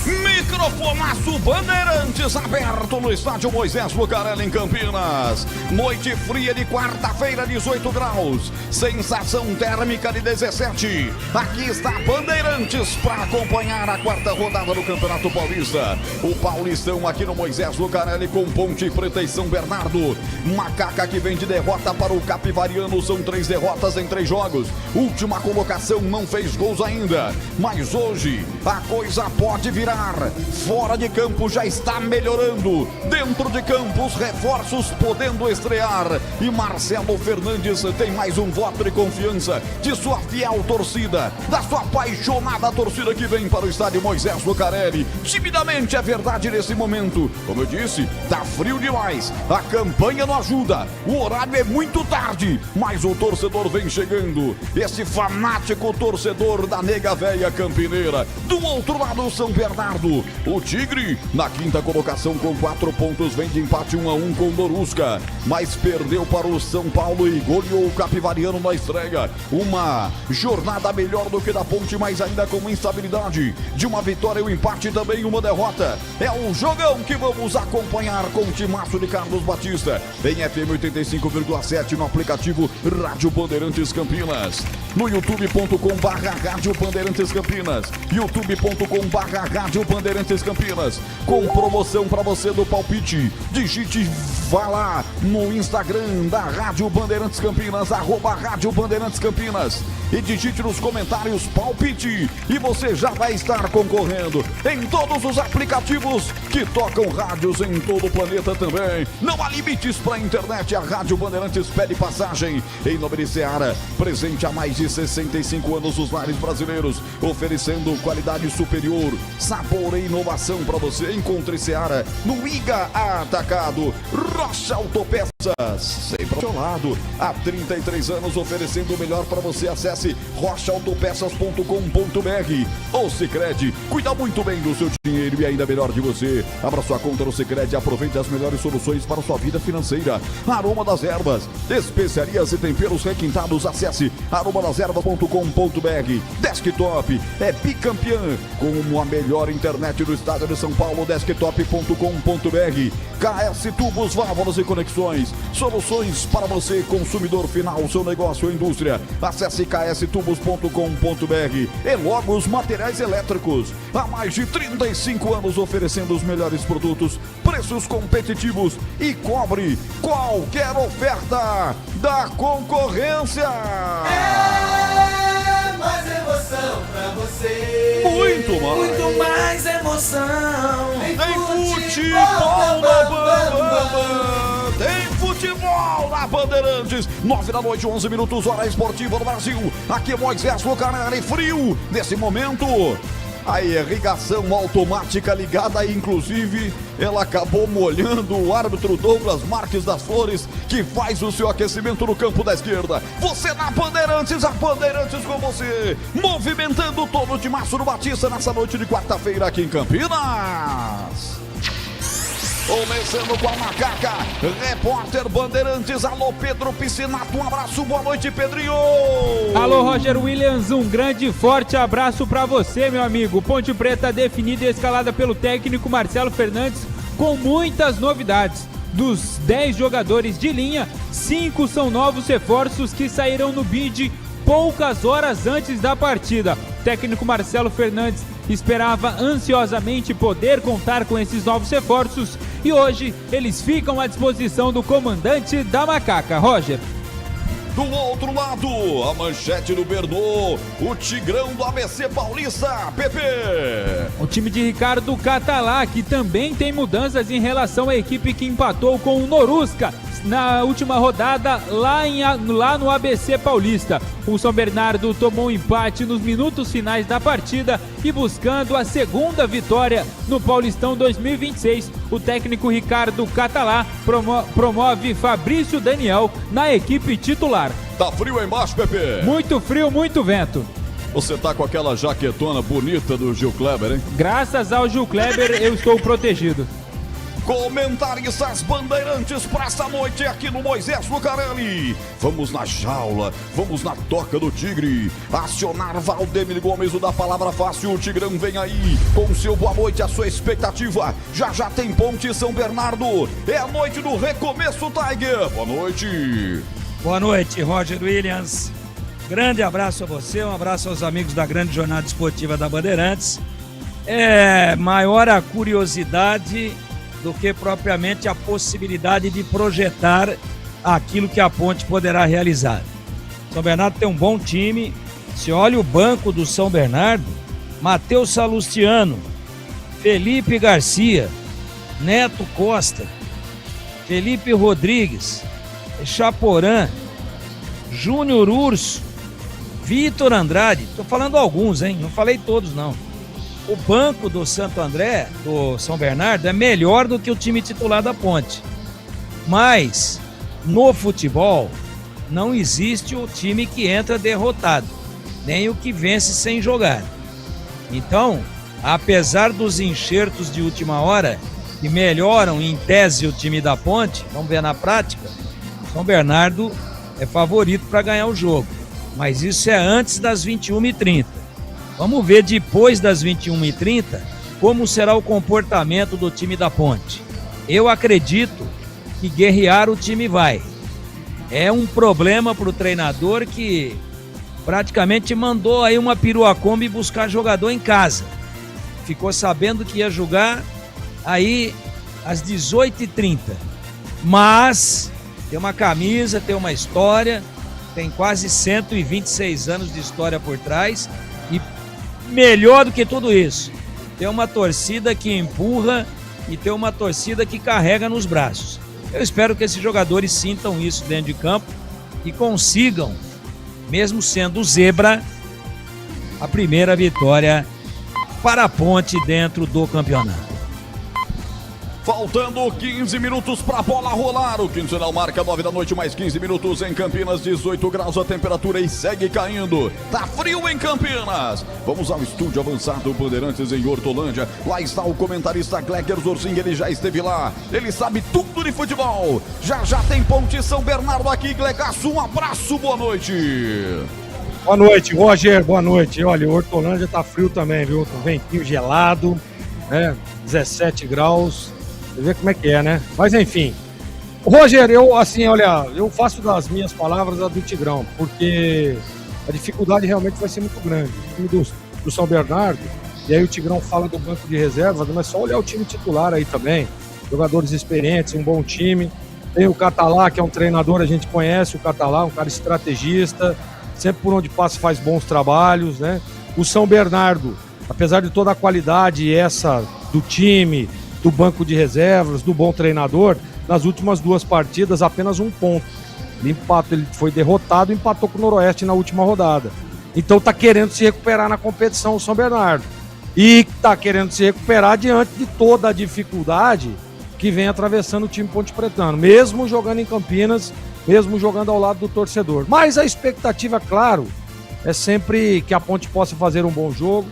Microfonaço Bandeirantes aberto no estádio Moisés Lucarelli em Campinas. Noite fria de quarta-feira, 18 graus. Sensação térmica de 17. Aqui está Bandeirantes para acompanhar a quarta rodada do Campeonato Paulista. O Paulistão aqui no Moisés Lucarelli com Ponte Preta e São Bernardo. Macaca que vem de derrota para o Capivariano. São 3 derrotas em 3 jogos. Última colocação, não fez gols ainda. Mas hoje a coisa pode virar. Fora de campo já está melhorando. Dentro de campo os reforços podendo estrear. E Marcelo Fernandes tem mais um voto de confiança de sua fiel torcida, da sua apaixonada torcida que vem para o estádio Moisés Lucarelli. Timidamente é verdade nesse momento. Como eu disse, tá frio demais. A campanha não ajuda. O horário é muito tarde. Mas o torcedor vem chegando. Esse fanático torcedor da Nega Véia Campineira. Do outro lado, São Bernardo. O Tigre, na quinta colocação com 4 pontos, vem de empate 1-1 com Norusca, mas perdeu para o São Paulo e goleou o Capivariano na estreia. Uma jornada melhor do que da Ponte, mas ainda com instabilidade. De uma vitória e um empate, também uma derrota. É um jogão que vamos acompanhar com o timaço de Carlos Batista, em FM 85,7 no aplicativo Rádio Bandeirantes Campinas. No youtube.com/Rádio Bandeirantes Campinas, youtube.com/Rádio Bandeirantes Campinas, com promoção para você do palpite. Digite, vá lá no Instagram da Rádio Bandeirantes Campinas, @Rádio Bandeirantes Campinas, e digite nos comentários palpite, e você já vai estar concorrendo em todos os aplicativos que tocam rádios em todo o planeta também. Não há limites para a internet, a Rádio Bandeirantes pede passagem. Em nome de Seara, presente há mais de 65 anos nos lares brasileiros, oferecendo qualidade superior, sabor e inovação para você. Encontre Seara no Iga Atacado. Rocha Autopeças, sempre ao seu lado, há 33 anos oferecendo o melhor para você. Acesse rochaautopeças.com.br. O Sicredi cuida muito bem do seu dinheiro e ainda melhor de você. Abra sua conta no Sicredi e aproveite as melhores soluções para a sua vida financeira. Aroma das Ervas, especiarias e temperos requintados. Acesse aromadeserva.com.br. Desktop é bicampeã como a melhor internet do estado de São Paulo. Desktop.com.br. KS Tubos, válvulas e conexões, soluções para você, consumidor final, seu negócio ou indústria. Acesse kstubos.com.br. E Logos Materiais Elétricos, há mais de 35 anos oferecendo os melhores produtos, preços competitivos e cobre qualquer oferta da concorrência. É mais emoção pra você. Muito mais. Muito mais emoção. Tem futebol na Band. Tem futebol na Bandeirantes. 9 da noite, 11 minutos, hora esportiva do Brasil. Aqui é Moisés Lucarelli, frio nesse momento. A irrigação automática ligada, inclusive, ela acabou molhando o árbitro Douglas Marques das Flores, que faz o seu aquecimento no campo da esquerda. Você na Bandeirantes, a Bandeirantes com você, movimentando todo o timaço do Batista nessa noite de quarta-feira aqui em Campinas. Começando com a Macaca, repórter Bandeirantes, alô Pedro Piscinato, um abraço, boa noite Pedrinho. Alô Roger Williams, um grande e forte abraço pra você, meu amigo. Ponte Preta definida e escalada pelo técnico Marcelo Fernandes com muitas novidades. Dos 10 jogadores de linha, 5 são novos reforços que saíram no bid poucas horas antes da partida. O técnico Marcelo Fernandes esperava ansiosamente poder contar com esses novos reforços e hoje eles ficam à disposição do comandante da Macaca, Roger. Do outro lado, a manchete do Bernô, o Tigrão do ABC Paulista, Pepe. O time de Ricardo Catalá, que também tem mudanças em relação à equipe que empatou com o Norusca na última rodada lá no ABC Paulista. O São Bernardo tomou um empate nos minutos finais da partida e buscando a segunda vitória no Paulistão 2026, o técnico Ricardo Catalá promove Fabrício Daniel na equipe titular. Tá frio aí embaixo, Pepe? Muito frio, muito vento. Você tá com aquela jaquetona bonita do Gil Kleber, hein? Graças ao Gil Kleber eu estou protegido. Comentaristas Bandeirantes para essa noite aqui no Moisés Lucarelli. Vamos na jaula, vamos na toca do Tigre. Acionar Valdemir Gomes, o da palavra fácil. O Tigrão vem aí com seu boa noite, a sua expectativa. Já tem Ponte São Bernardo. É a noite do recomeço, Tiger. Boa noite. Boa noite, Roger Williams. Grande abraço a você, um abraço aos amigos da grande jornada esportiva da Bandeirantes. É maior a curiosidade do que propriamente a possibilidade de projetar aquilo que a Ponte poderá realizar. São Bernardo tem um bom time. Se olha o banco do São Bernardo: Matheus Salustiano, Felipe Garcia, Neto Costa, Felipe Rodrigues, Chaporã, Júnior Urso, Vitor Andrade. Estou falando alguns, hein? Não falei todos, não. O banco do Santo André, do São Bernardo, é melhor do que o time titular da Ponte. Mas, no futebol, não existe o time que entra derrotado, nem o que vence sem jogar. Então, apesar dos enxertos de última hora, que melhoram em tese o time da Ponte, vamos ver na prática, São Bernardo é favorito para ganhar o jogo. Mas isso é antes das 21h30. Vamos ver depois das 21h30 como será o comportamento do time da Ponte. Eu acredito que guerrear o time vai. É um problema para o treinador que praticamente mandou aí uma peruacombi buscar jogador em casa. Ficou sabendo que ia jogar aí às 18h30. Mas tem uma camisa, tem uma história, tem quase 126 anos de história por trás e melhor do que tudo isso, tem uma torcida que empurra e tem uma torcida que carrega nos braços. Eu espero que esses jogadores sintam isso dentro de campo e consigam, mesmo sendo zebra, a primeira vitória para a Ponte dentro do campeonato. Faltando 15 minutos para a bola rolar. O quinzenal marca 9 da noite, mais 15 minutos em Campinas, 18 graus a temperatura e segue caindo. Tá frio em Campinas. Vamos ao estúdio avançado Bandeirantes em Hortolândia. Lá está o comentarista Gleger Zorzinho, ele já esteve lá. Ele sabe tudo de futebol. Já tem Ponte São Bernardo aqui, Glegaço. Um abraço, boa noite. Boa noite, Roger, boa noite. Olha, Hortolândia tá frio também, viu? Um ventinho gelado, né? 17 graus. Você vê como é que é, né? Mas enfim. Roger, eu faço das minhas palavras a do Tigrão, porque a dificuldade realmente vai ser muito grande. O time do São Bernardo, e aí o Tigrão fala do banco de reservas, mas só olhar o time titular aí também. Jogadores experientes, um bom time. Tem o Catalá, que é um treinador, a gente conhece o Catalá, um cara estrategista, sempre por onde passa faz bons trabalhos, né? O São Bernardo, apesar de toda a qualidade essa do time, do banco de reservas, do bom treinador, nas últimas 2 partidas apenas 1 ponto. Ele foi derrotado e empatou com o Noroeste na última rodada. Então tá querendo se recuperar na competição o São Bernardo. E tá querendo se recuperar diante de toda a dificuldade que vem atravessando o time Ponte Pretano, mesmo jogando em Campinas, mesmo jogando ao lado do torcedor. Mas a expectativa, claro, é sempre que a Ponte possa fazer um bom jogo.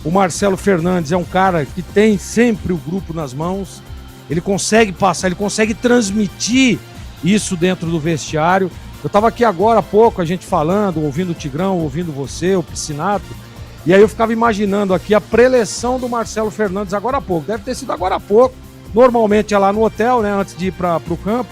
O Marcelo Fernandes é um cara que tem sempre o grupo nas mãos, ele consegue passar, ele consegue transmitir isso dentro do vestiário. Eu estava aqui agora há pouco, a gente falando, ouvindo o Tigrão, ouvindo você, o Piscinato, e aí eu ficava imaginando aqui a preleção do Marcelo Fernandes agora há pouco, deve ter sido agora há pouco, normalmente é lá no hotel, né, antes de ir para o campo,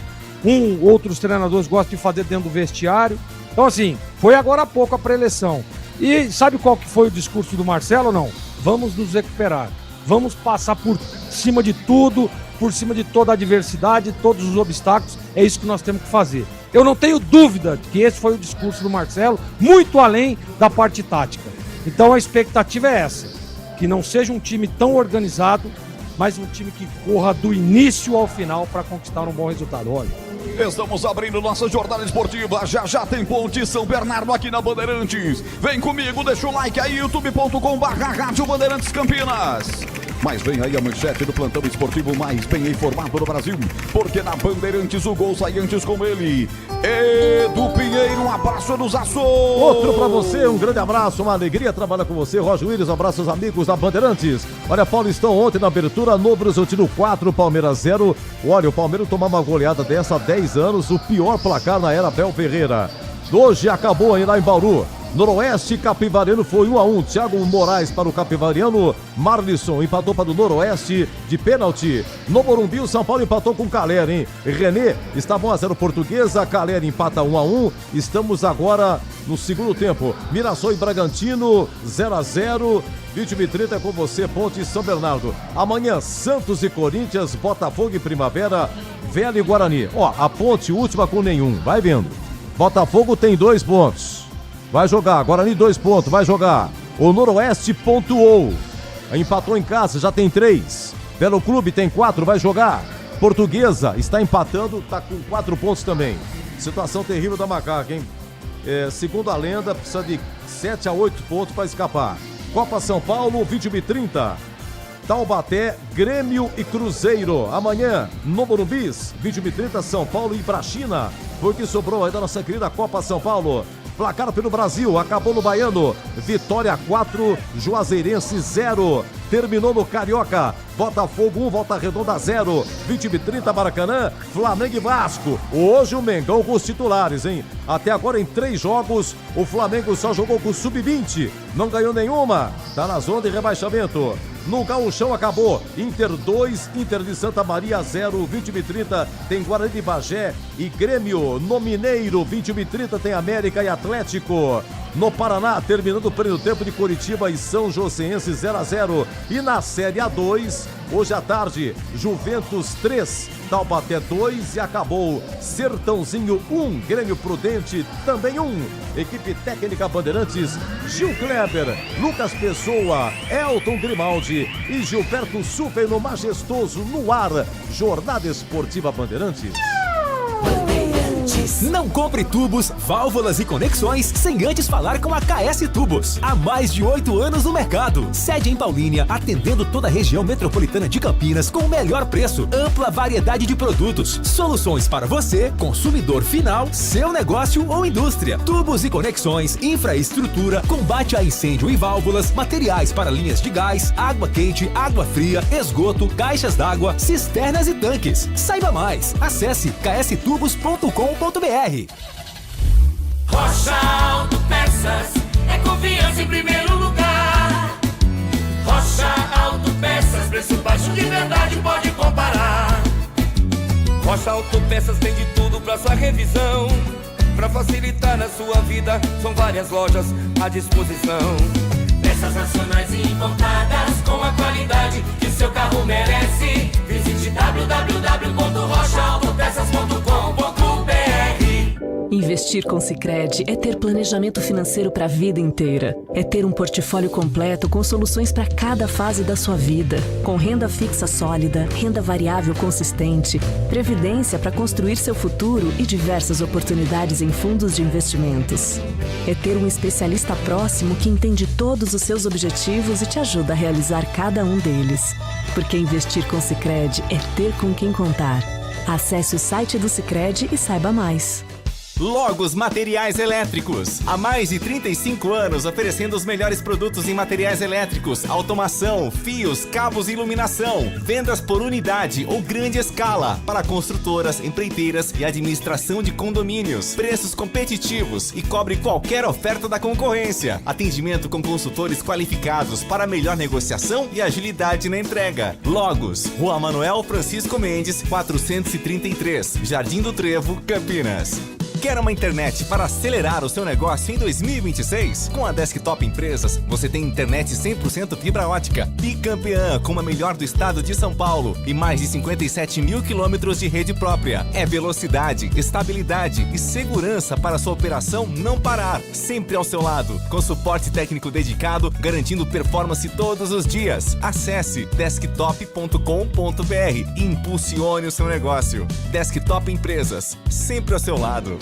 outros treinadores gostam de fazer dentro do vestiário, então assim, foi agora há pouco a preleção. E sabe qual que foi o discurso do Marcelo ou não? Vamos nos recuperar, vamos passar por cima de tudo, por cima de toda a adversidade, todos os obstáculos, é isso que nós temos que fazer. Eu não tenho dúvida de que esse foi o discurso do Marcelo, muito além da parte tática. Então a expectativa é essa, que não seja um time tão organizado, mas um time que corra do início ao final para conquistar um bom resultado. Olha. Estamos abrindo nossa jornada esportiva. Já tem Ponte São Bernardo aqui na Bandeirantes. Vem comigo, deixa o like aí, youtube.com/Rádio Bandeirantes Campinas. Mas vem aí a manchete do plantão esportivo mais bem informado do Brasil, porque na Bandeirantes o gol sai antes com ele. Edu Pinheiro, um abraço nos Açores. Outro pra você, um grande abraço, uma alegria trabalhar com você. Roger Williams, um abraço aos amigos da Bandeirantes. Olha, Paulistão ontem na abertura, Novo Horizontino 4, Palmeiras 0. Olha, o Palmeiras tomou uma goleada dessa há 10 anos, o pior placar na era Abel Ferreira. Hoje acabou aí lá em Bauru. Noroeste Capivariano foi 1-1. Thiago Moraes para o Capivariano. Marlisson empatou para o Noroeste de pênalti. No Morumbi, o São Paulo empatou com o Caleri, hein? René estava 1-0 Portuguesa. Caleri empata 1-1. Estamos agora no segundo tempo. Mirassol e Bragantino 0-0. 20h30 com você, Ponte e São Bernardo. Amanhã, Santos e Corinthians, Botafogo e Primavera, Velho e Guarani. Ó, a Ponte última com nenhum. Vai vendo. Botafogo tem 2 pontos. Vai jogar, Guarani 2 pontos, vai jogar. O Noroeste pontuou. Empatou em casa, já tem 3. Belo Clube tem 4, vai jogar. Portuguesa está empatando, está com 4 pontos também. Situação terrível da Macaca, hein? Segundo a lenda, precisa de 7 a 8 pontos para escapar. Copa São Paulo, 21h30. Taubaté, Grêmio e Cruzeiro. Amanhã, no Morumbis, 21h30, São Paulo e Ibrachina. Foi o que sobrou aí da nossa querida Copa São Paulo. Placar pelo Brasil, acabou no Baiano. Vitória 4, Juazeirense 0. Terminou no Carioca. Botafogo 1, Volta Redonda 0. 20h30, Maracanã, Flamengo e Vasco. Hoje o Mengão com os titulares, hein? Até agora em 3 jogos, o Flamengo só jogou com o Sub-20. Não ganhou nenhuma. Tá na zona de rebaixamento. No Gauchão acabou. Inter 2, Inter de Santa Maria 0. 20h30 tem Guarani de Bagé e Grêmio. No Mineiro, 21h30 tem América e Atlético. No Paraná, terminando o primeiro tempo de Curitiba e São Joséense 0-0. E na Série A2, hoje à tarde, Juventus 3, Taubaté 2 e acabou. Sertãozinho 1, Grêmio Prudente também 1. Equipe técnica Bandeirantes, Gil Kleber, Lucas Pessoa, Elton Grimaldi e Gilberto Super no majestoso no ar. Jornada Esportiva Bandeirantes. Não compre tubos, válvulas e conexões sem antes falar com a KS Tubos. Há mais de 8 anos no mercado. Sede em Paulínia, atendendo toda a região metropolitana de Campinas com o melhor preço, ampla variedade de produtos, soluções para você, consumidor final, seu negócio ou indústria. Tubos e conexões, infraestrutura, combate a incêndio e válvulas, materiais para linhas de gás, água quente, água fria, esgoto, caixas d'água, cisternas e tanques. Saiba mais. Acesse kstubos.com.br. Rocha Autopeças é confiança em primeiro lugar. Rocha Autopeças, preço baixo de verdade, pode comparar. Rocha Autopeças tem de tudo pra sua revisão. Pra facilitar na sua vida, são várias lojas à disposição. Peças nacionais e importadas com a qualidade que seu carro merece. Visite www.rochaautopeças.com.br. Investir com Sicredi é ter planejamento financeiro para a vida inteira. É ter um portfólio completo com soluções para cada fase da sua vida. Com renda fixa sólida, renda variável consistente, previdência para construir seu futuro e diversas oportunidades em fundos de investimentos. É ter um especialista próximo que entende todos os seus objetivos e te ajuda a realizar cada um deles. Porque investir com Sicredi é ter com quem contar. Acesse o site do Sicredi e saiba mais. Logos Materiais Elétricos. Há mais de 35 anos oferecendo os melhores produtos em materiais elétricos, automação, fios, cabos e iluminação. Vendas por unidade ou grande escala para construtoras, empreiteiras e administração de condomínios. Preços competitivos e cobre qualquer oferta da concorrência. Atendimento com consultores qualificados para melhor negociação e agilidade na entrega. Logos, Rua Manuel Francisco Mendes, 433, Jardim do Trevo, Campinas. Quer uma internet para acelerar o seu negócio em 2026? Com a Desktop Empresas, você tem internet 100% fibra ótica, bicampeã como a melhor do estado de São Paulo e mais de 57 mil quilômetros de rede própria. É velocidade, estabilidade e segurança para sua operação não parar, sempre ao seu lado, com suporte técnico dedicado, garantindo performance todos os dias. Acesse desktop.com.br e impulsione o seu negócio. Desktop Empresas, sempre ao seu lado.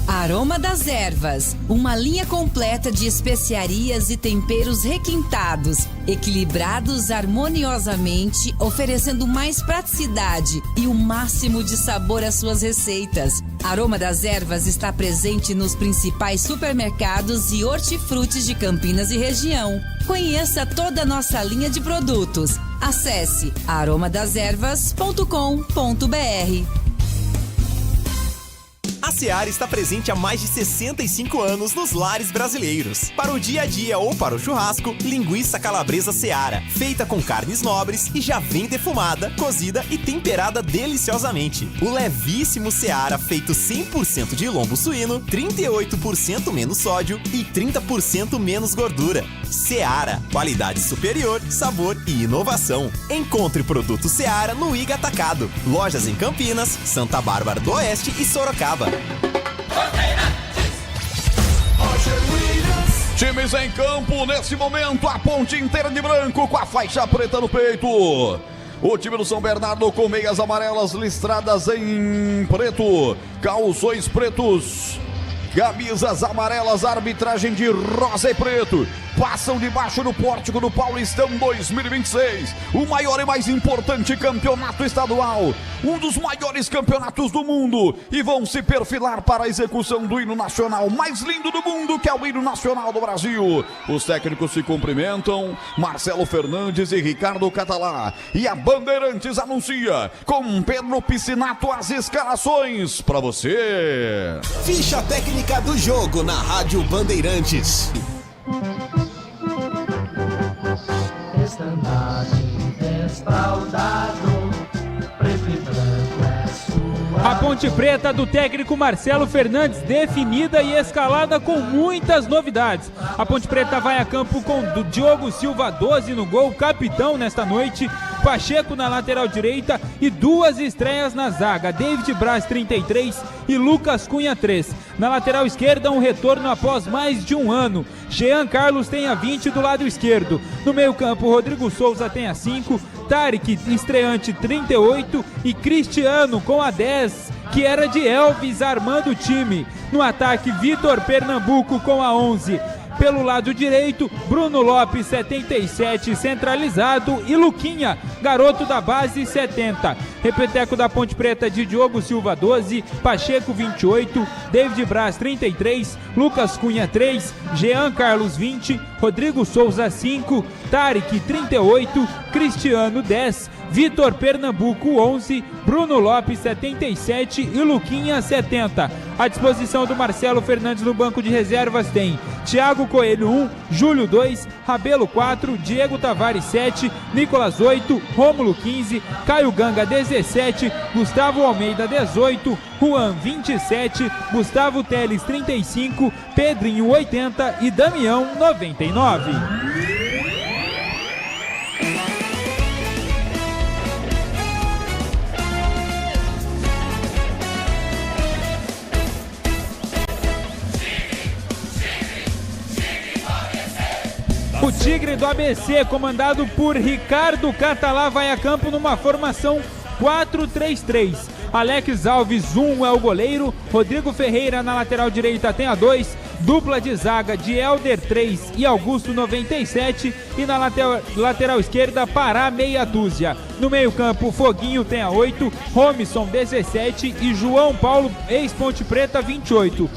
Aroma das Ervas, uma linha completa de especiarias e temperos requintados, Equilibrados harmoniosamente, oferecendo mais praticidade e o máximo de sabor às suas receitas. Aroma das Ervas está presente nos principais supermercados e hortifrutis de Campinas e região. Conheça toda a nossa linha de produtos. Acesse aromadeservas.com.br. A Seara está presente há mais de 65 anos nos lares brasileiros. Para o dia a dia ou para o churrasco, linguiça calabresa Seara, feita com carnes nobres e já vem defumada, cozida e temperada deliciosamente. O levíssimo Seara, feito 100% de lombo suíno, 38% menos sódio e 30% menos gordura. Seara, qualidade superior, sabor e inovação. Encontre produto Seara no Iga Atacado. Lojas em Campinas, Santa Bárbara do Oeste e Sorocaba. Times em campo nesse momento, a ponte inteira de branco com a faixa preta no peito. O time do São Bernardo com meias amarelas listradas em preto, calções pretos, camisas amarelas, arbitragem de rosa e preto. Passam debaixo do pórtico do Paulistão 2026, o maior e mais importante campeonato estadual, um dos maiores campeonatos do mundo, e vão se perfilar para a execução do hino nacional mais lindo do mundo, que é o hino nacional do Brasil. Os técnicos se cumprimentam, Marcelo Fernandes e Ricardo Catalá, e a Bandeirantes anuncia com Pedro Piscinato as escalações para você. Ficha técnica do jogo na Rádio Bandeirantes. A Ponte Preta do técnico Marcelo Fernandes, definida e escalada com muitas novidades. A Ponte Preta vai a campo com Diogo Silva 12 no gol, capitão nesta noite, Pacheco na lateral direita e duas estreias na zaga, David Braz 33 e Lucas Cunha 3. Na lateral esquerda, um retorno após mais de um ano, Jean Carlos tem a 20 do lado esquerdo. No meio campo, Rodrigo Souza tem a 5, Tarek, estreante 38 e Cristiano com a 10, que era de Elvis, armando o time. No ataque, Vitor Pernambuco com a 11. Pelo lado direito, Bruno Lopes 77 centralizado e Luquinha, garoto da base 70. Repeteco da Ponte Preta de Diogo Silva 12, Pacheco 28, David Braz 33, Lucas Cunha 3, Jean Carlos 20, Rodrigo Souza 5, Tarek 38, Cristiano 10, Vitor Pernambuco 11, Bruno Lopes 77 e Luquinha 70. À disposição do Marcelo Fernandes no banco de reservas tem Thiago Coelho 1, Júlio 2, Rabelo 4, Diego Tavares 7, Nicolas 8, Rômulo 15, Caio Ganga 17, Gustavo Almeida 18, Juan 27, Gustavo Teles 35, Pedrinho 80 e Damião 99. O Tigre do ABC, comandado por Ricardo Catalá, vai a campo numa formação 4-3-3. Alex Alves 1 é o goleiro, Rodrigo Ferreira na lateral direita tem a 2, dupla de zaga de Helder 3 e Augusto 97 e na lateral esquerda Pará meia dúzia. No meio campo Foguinho tem a 8, Romisson 17 e João Paulo ex-Ponte Preta 28.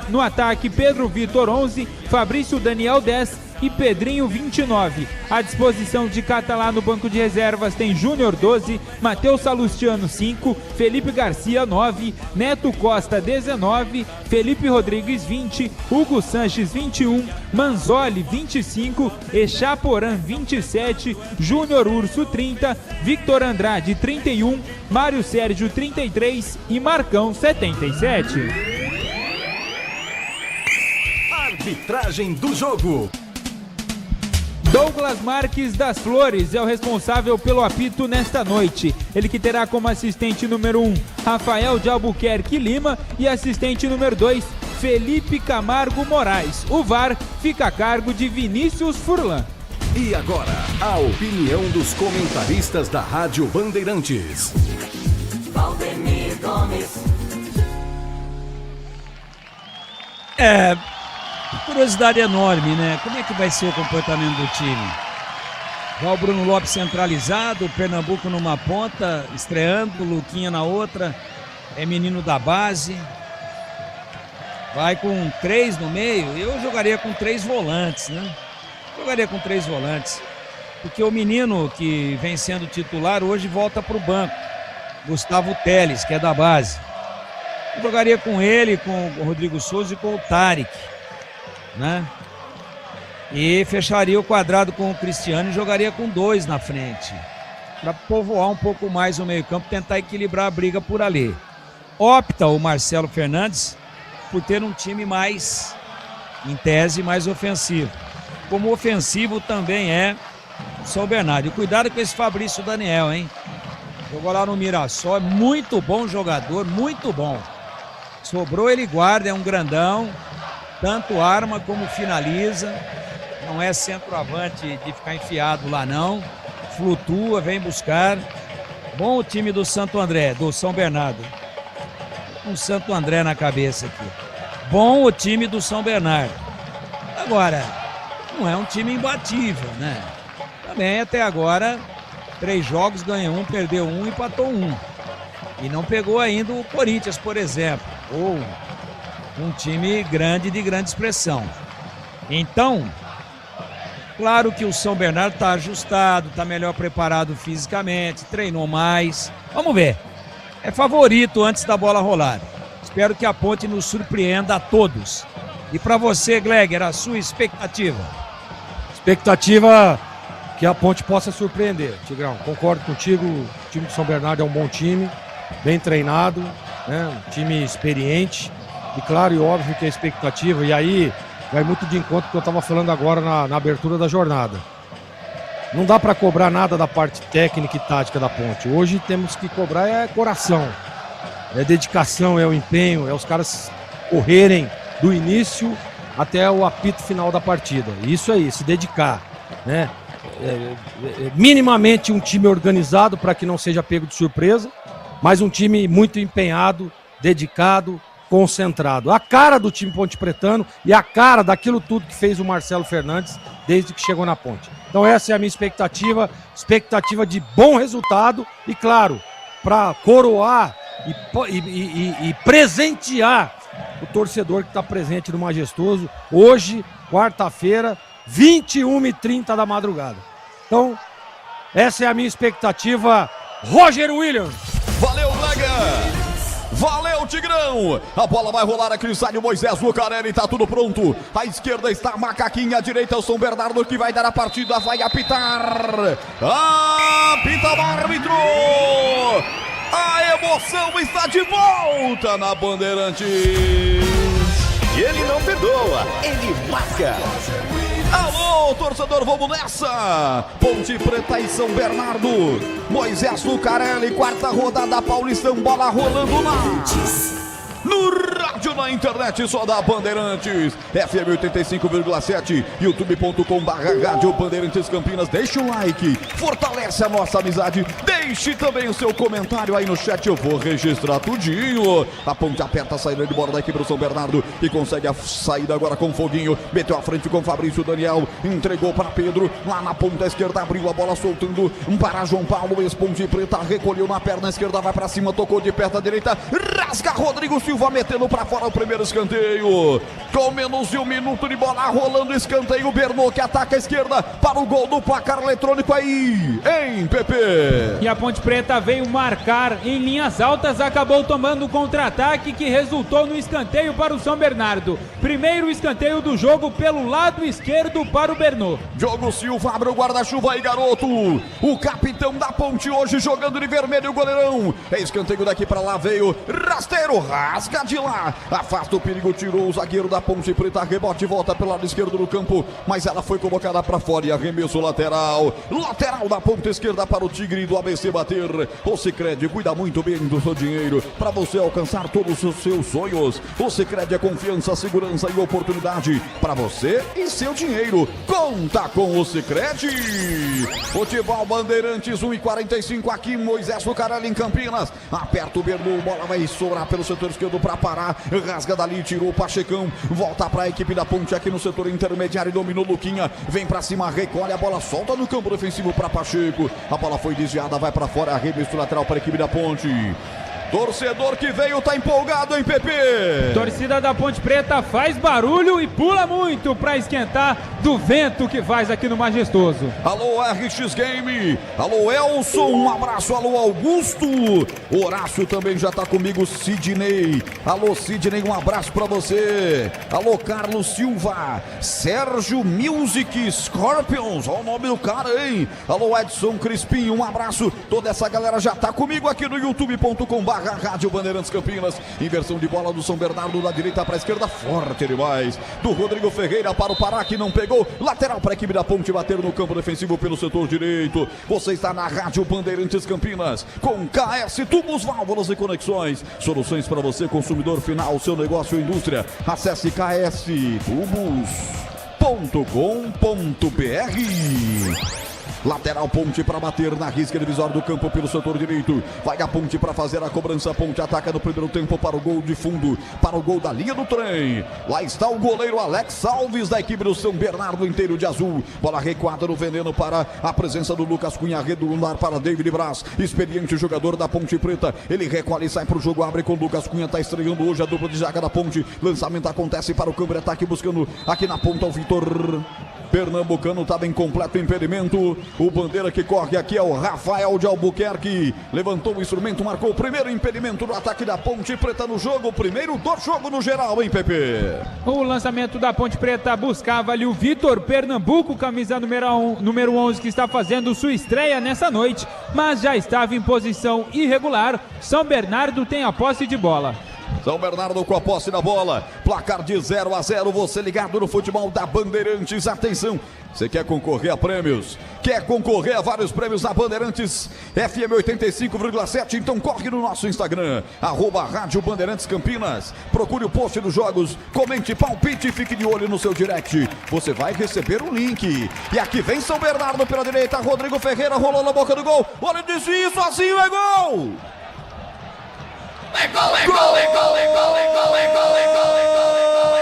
No ataque Pedro Vitor 11, Fabrício Daniel 10 e Pedrinho 29. À disposição de Catalá no banco de reservas tem Júnior 12, Matheus Salustiano 5, Felipe Garcia 9, Neto Costa 19, Felipe Rodrigues 20, Hugo Sanches 21, Manzoli 25, Echaporã 27, Júnior Urso 30, Victor Andrade 31, Mário Sérgio 33 e Marcão 77. Arbitragem do jogo. Douglas Marques das Flores é o responsável pelo apito nesta noite. Ele que terá como assistente número 1, Rafael de Albuquerque Lima e assistente número 2, Felipe Camargo Moraes. O VAR fica a cargo de Vinícius Furlan. E agora, a opinião dos comentaristas da Rádio Bandeirantes. Valdemir Gomes. Curiosidade enorme, né? Como é que vai ser o comportamento do time? Já o Bruno Lopes centralizado, o Pernambuco numa ponta, estreando, o Luquinha na outra, é menino da base. Vai com 3 no meio, eu jogaria com 3 volantes, né? Jogaria com 3 volantes, porque o menino que vem sendo titular hoje volta para o banco, Gustavo Teles, que é da base. Eu jogaria com ele, com o Rodrigo Souza e com o Tarek, né? E fecharia o quadrado com o Cristiano e jogaria com 2 na frente, para povoar um pouco mais o meio-campo, tentar equilibrar a briga por ali. Opta o Marcelo Fernandes por ter um time mais, em tese, mais ofensivo. Como ofensivo também é o São Bernardo. E cuidado com esse Fabrício Daniel, hein? Jogou lá no Mirassol, é muito bom jogador, muito bom. Sobrou, ele guarda, é um grandão, tanto arma como finaliza. Não é centroavante de ficar enfiado lá não, flutua, vem buscar. Bom o time do Santo André, do São Bernardo. Um Santo André na cabeça aqui. Bom o time do São Bernardo. Agora, não é um time imbatível, né? Também até agora, 3 jogos, ganhou 1, perdeu 1, empatou 1. E não pegou ainda o Corinthians, por exemplo, ou um time grande, de grande expressão. Então, claro que o São Bernardo está ajustado, está melhor preparado fisicamente, treinou mais. Vamos ver. É favorito antes da bola rolar. Espero que a Ponte nos surpreenda a todos. E para você, Gleger, a sua expectativa? Expectativa que a Ponte possa surpreender, Tigrão. Concordo contigo, o time do São Bernardo é um bom time, bem treinado, né? Um time experiente. E claro e óbvio que a expectativa, e aí vai muito de encontro com o que eu estava falando agora na abertura da jornada. Não dá para cobrar nada da parte técnica e tática da Ponte. Hoje temos que cobrar é coração, é dedicação, é o empenho, é os caras correrem do início até o apito final da partida. Isso aí, se dedicar, né? Minimamente um time organizado para que não seja pego de surpresa, mas um time muito empenhado, dedicado, concentrado. A cara do time pontepretano e a cara daquilo tudo que fez o Marcelo Fernandes desde que chegou na Ponte. Então essa é a minha expectativa de bom resultado e, claro, para coroar e presentear o torcedor que está presente no Majestoso, hoje, quarta-feira, 21h30 da madrugada. Então, essa é a minha expectativa. Roger Williams. Valeu, Braga! Valeu, Tigrão! A bola vai rolar aqui no estádio Moisés Lucarelli, tá tudo pronto. À esquerda está a Macaquinha, à direita é o São Bernardo que vai dar a partida, vai apitar. Apita o árbitro! A emoção está de volta na Bandeirantes. E ele não perdoa, ele marca. Alô, torcedor, vamos nessa! Ponte Preta e São Bernardo. Moisés Lucarelli, 4ª rodada Paulistão, bola rolando no rádio, na internet, só da Bandeirantes. FM 85,7, youtube.com/Rádio Bandeirantes Campinas. Deixa o like, fortalece a nossa amizade. Deixe também o seu comentário aí no chat, eu vou registrar tudinho. A Ponte aperta a saída de bola da equipe do São Bernardo e consegue a saída agora com Foguinho. Meteu à frente com Fabrício Daniel, entregou para Pedro, lá na ponta esquerda, abriu a bola soltando para João Paulo, ex-Ponte Preta, recolheu na perna esquerda, vai para cima, tocou de perto à direita, rasga Rodrigo Silva, metendo para fora o primeiro escanteio. Com menos de 1 minuto de bola rolando, escanteio, Bernô que ataca a esquerda para o gol do placar eletrônico aí, hein, Pepe? E a Ponte Preta veio marcar em linhas altas, acabou tomando o contra-ataque que resultou no escanteio para o São Bernardo. Primeiro escanteio do jogo pelo lado esquerdo para o Bernô. Diogo Silva abre o guarda-chuva aí, garoto. O capitão da Ponte hoje jogando de vermelho, o goleirão. É escanteio daqui para lá, veio Rasteiro, rasga de lá, afasta o perigo, tirou o zagueiro da Ponte Preta, rebote, volta pelo lado esquerdo do campo, mas ela foi colocada para fora e arremesso lateral da ponta esquerda para o Tigre do ABC bater. O Sicredi cuida muito bem do seu dinheiro para você alcançar todos os seus sonhos. O Sicredi é confiança, segurança e oportunidade para você e seu dinheiro. Conta com o Sicredi. Futebol Bandeirantes 1:45 aqui, Moisés Lucarelli em Campinas. Aperta o Bernô, bola vai soltar sobrar pelo setor esquerdo para parar. Rasga dali, tirou o Pachecão. Volta para a equipe da Ponte aqui no setor intermediário. Dominou Luquinha. Vem para cima, recolhe a bola, solta no campo defensivo para Pacheco. A bola foi desviada, vai para fora. Arremesso lateral para a equipe da Ponte. Torcedor que veio tá empolgado, hein, Pepe? Torcida da Ponte Preta faz barulho e pula muito pra esquentar do vento que faz aqui no Majestoso. Alô, RX Game. Alô, Elson. Um abraço. Alô, Augusto. Horácio também já tá comigo. Sidney. Alô, Sidney. Um abraço pra você. Alô, Carlos Silva. Sérgio Music Scorpions. Olha o nome do cara, hein? Alô, Edson Crispim. Um abraço. Toda essa galera já tá comigo aqui no youtube.com/. Rádio Bandeirantes Campinas, inversão de bola do São Bernardo da direita para a esquerda, forte demais, do Rodrigo Ferreira para o Pará que não pegou, lateral para a equipe da Ponte bater no campo defensivo pelo setor direito. Você está na Rádio Bandeirantes Campinas com KS Tubos, Válvulas e Conexões, soluções para você consumidor final, seu negócio ou indústria. Acesse kstubos.com.br. Lateral Ponte para bater na risca divisória do campo pelo setor direito. Vai a Ponte para fazer a cobrança. Ponte ataca no primeiro tempo para o gol de fundo, para o gol da linha do trem. Lá está o goleiro Alex Alves da equipe do São Bernardo inteiro de azul. Bola recuada no veneno para a presença do Lucas Cunha, redundar para David Braz, experiente jogador da Ponte Preta. Ele recolhe e sai para o jogo, abre com o Lucas Cunha, está estreando hoje a dupla de zaga da Ponte. Lançamento acontece para o campo de ataque, buscando aqui na ponta o Vitor Pernambucano, estava em completo impedimento. O bandeira que corre aqui é o Rafael de Albuquerque. Levantou o instrumento, marcou o primeiro impedimento do ataque da Ponte Preta no jogo. O primeiro do jogo no geral, hein, Pepe? O lançamento da Ponte Preta buscava ali o Vitor Pernambuco, camisa número 11, que está fazendo sua estreia nessa noite, mas já estava em posição irregular. São Bernardo tem a posse de bola. São Bernardo com a posse da bola, placar de 0-0, você ligado no futebol da Bandeirantes. Atenção, você quer concorrer a prêmios? Quer concorrer a vários prêmios da Bandeirantes FM 85,7? Então corre no nosso Instagram, @Rádio Bandeirantes Campinas. Procure o post dos jogos, comente, palpite e fique de olho no seu direct. Você vai receber o link. E aqui vem São Bernardo pela direita, Rodrigo Ferreira rolou na boca do gol. Olha o desvio, sozinho, é gol! É gol, é gol, é gol, é gol, é gol, é gol, é gol, é gol, é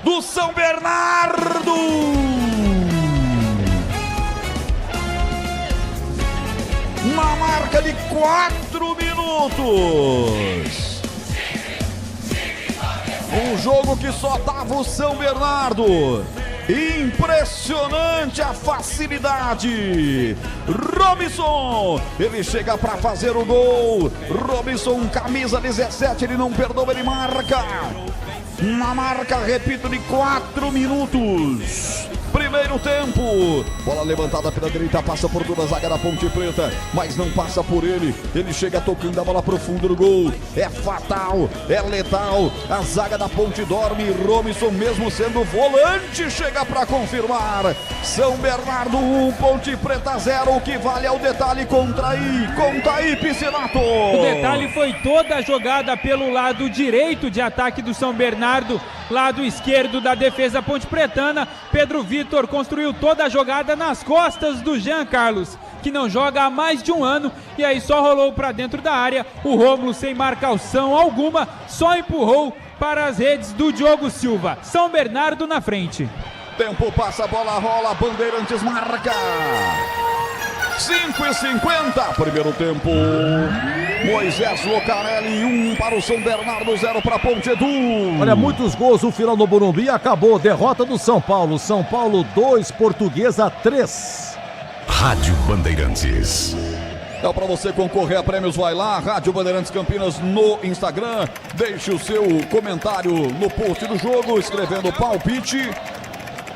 gol do São Bernardo! Na marca de 4 minutos. Um jogo que só dava o São Bernardo. Impressionante a facilidade. Robinson, ele chega para fazer o gol. Robinson, camisa 17, ele não perdoa, ele marca. Na marca, repito, de 4 minutos. Primeiro tempo, bola levantada pela direita, passa por toda a zaga da Ponte Preta, mas não passa por ele. Ele chega tocando a bola pro fundo do gol. É fatal, é letal. A zaga da Ponte dorme. Robinson, mesmo sendo volante, chega para confirmar. São Bernardo 1, Ponte Preta 0. O que vale é o detalhe. Conta aí, Piscinato. O detalhe foi toda a jogada pelo lado direito de ataque do São Bernardo, lado esquerdo da defesa ponte pretana. Pedro Vitor construiu toda a jogada nas costas do Jean Carlos, que não joga há mais de um ano, e aí só rolou para dentro da área. O Rômulo, sem marcação alguma, só empurrou para as redes do Diogo Silva. São Bernardo na frente. Tempo passa, a bola rola, Bandeirantes marca. 5:50, primeiro tempo. Moisés Locarelli, 1 para o São Bernardo, 0 para Ponte Edu. Olha, muitos gols, o final no Morumbi acabou. Derrota do São Paulo. São Paulo 2, Portuguesa 3. Rádio Bandeirantes. É para você concorrer a prêmios, vai lá, Rádio Bandeirantes Campinas no Instagram. Deixe o seu comentário no post do jogo, escrevendo palpite.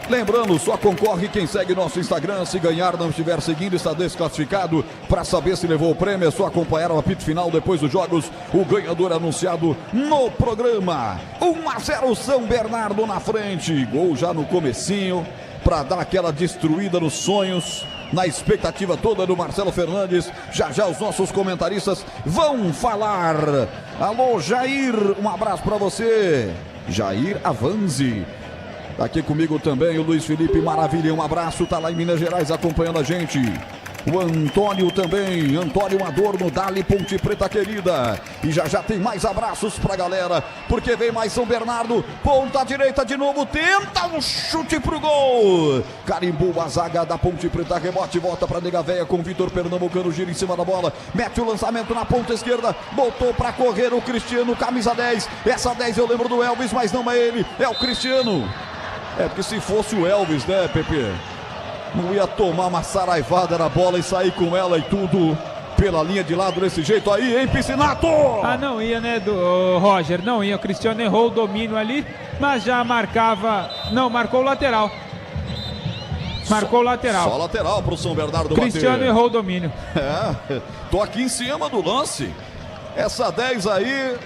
Lembrando, só concorre quem segue nosso Instagram. Se ganhar, não estiver seguindo, está desclassificado. Para saber se levou o prêmio, é só acompanhar o apito final depois dos jogos. O ganhador anunciado no programa. 1-0 São Bernardo na frente. Gol já no comecinho, para dar aquela destruída nos sonhos, na expectativa toda do Marcelo Fernandes. Já já os nossos comentaristas vão falar. Alô, Jair, um abraço para você. Jair Avanzi. Tá aqui comigo também o Luiz Felipe Maravilha, um abraço, tá lá em Minas Gerais acompanhando a gente. O Antônio também, Antônio Adorno, Dali Ponte Preta querida. E já tem mais abraços pra galera, porque vem mais São Bernardo, ponta direita de novo, tenta um chute pro gol. Carimbou a zaga da Ponte Preta, rebote, volta pra Nega Véia com Vitor Pernambucano, gira em cima da bola, mete o lançamento na ponta esquerda, botou pra correr o Cristiano, camisa 10. Essa 10 eu lembro do Elvis, mas não é ele, é o Cristiano. É porque se fosse o Elvis, né, Pepe? Não ia tomar uma saraivada na bola e sair com ela e tudo pela linha de lado desse jeito aí, hein, Piscinato? Ah, não ia, né, Roger? Não ia. O Cristiano errou o domínio ali, mas já marcava. Não, marcou o lateral. Marcou o lateral. Só lateral pro São Bernardo bater. Cristiano errou o domínio. Tô aqui em cima do lance. Essa 10 aí,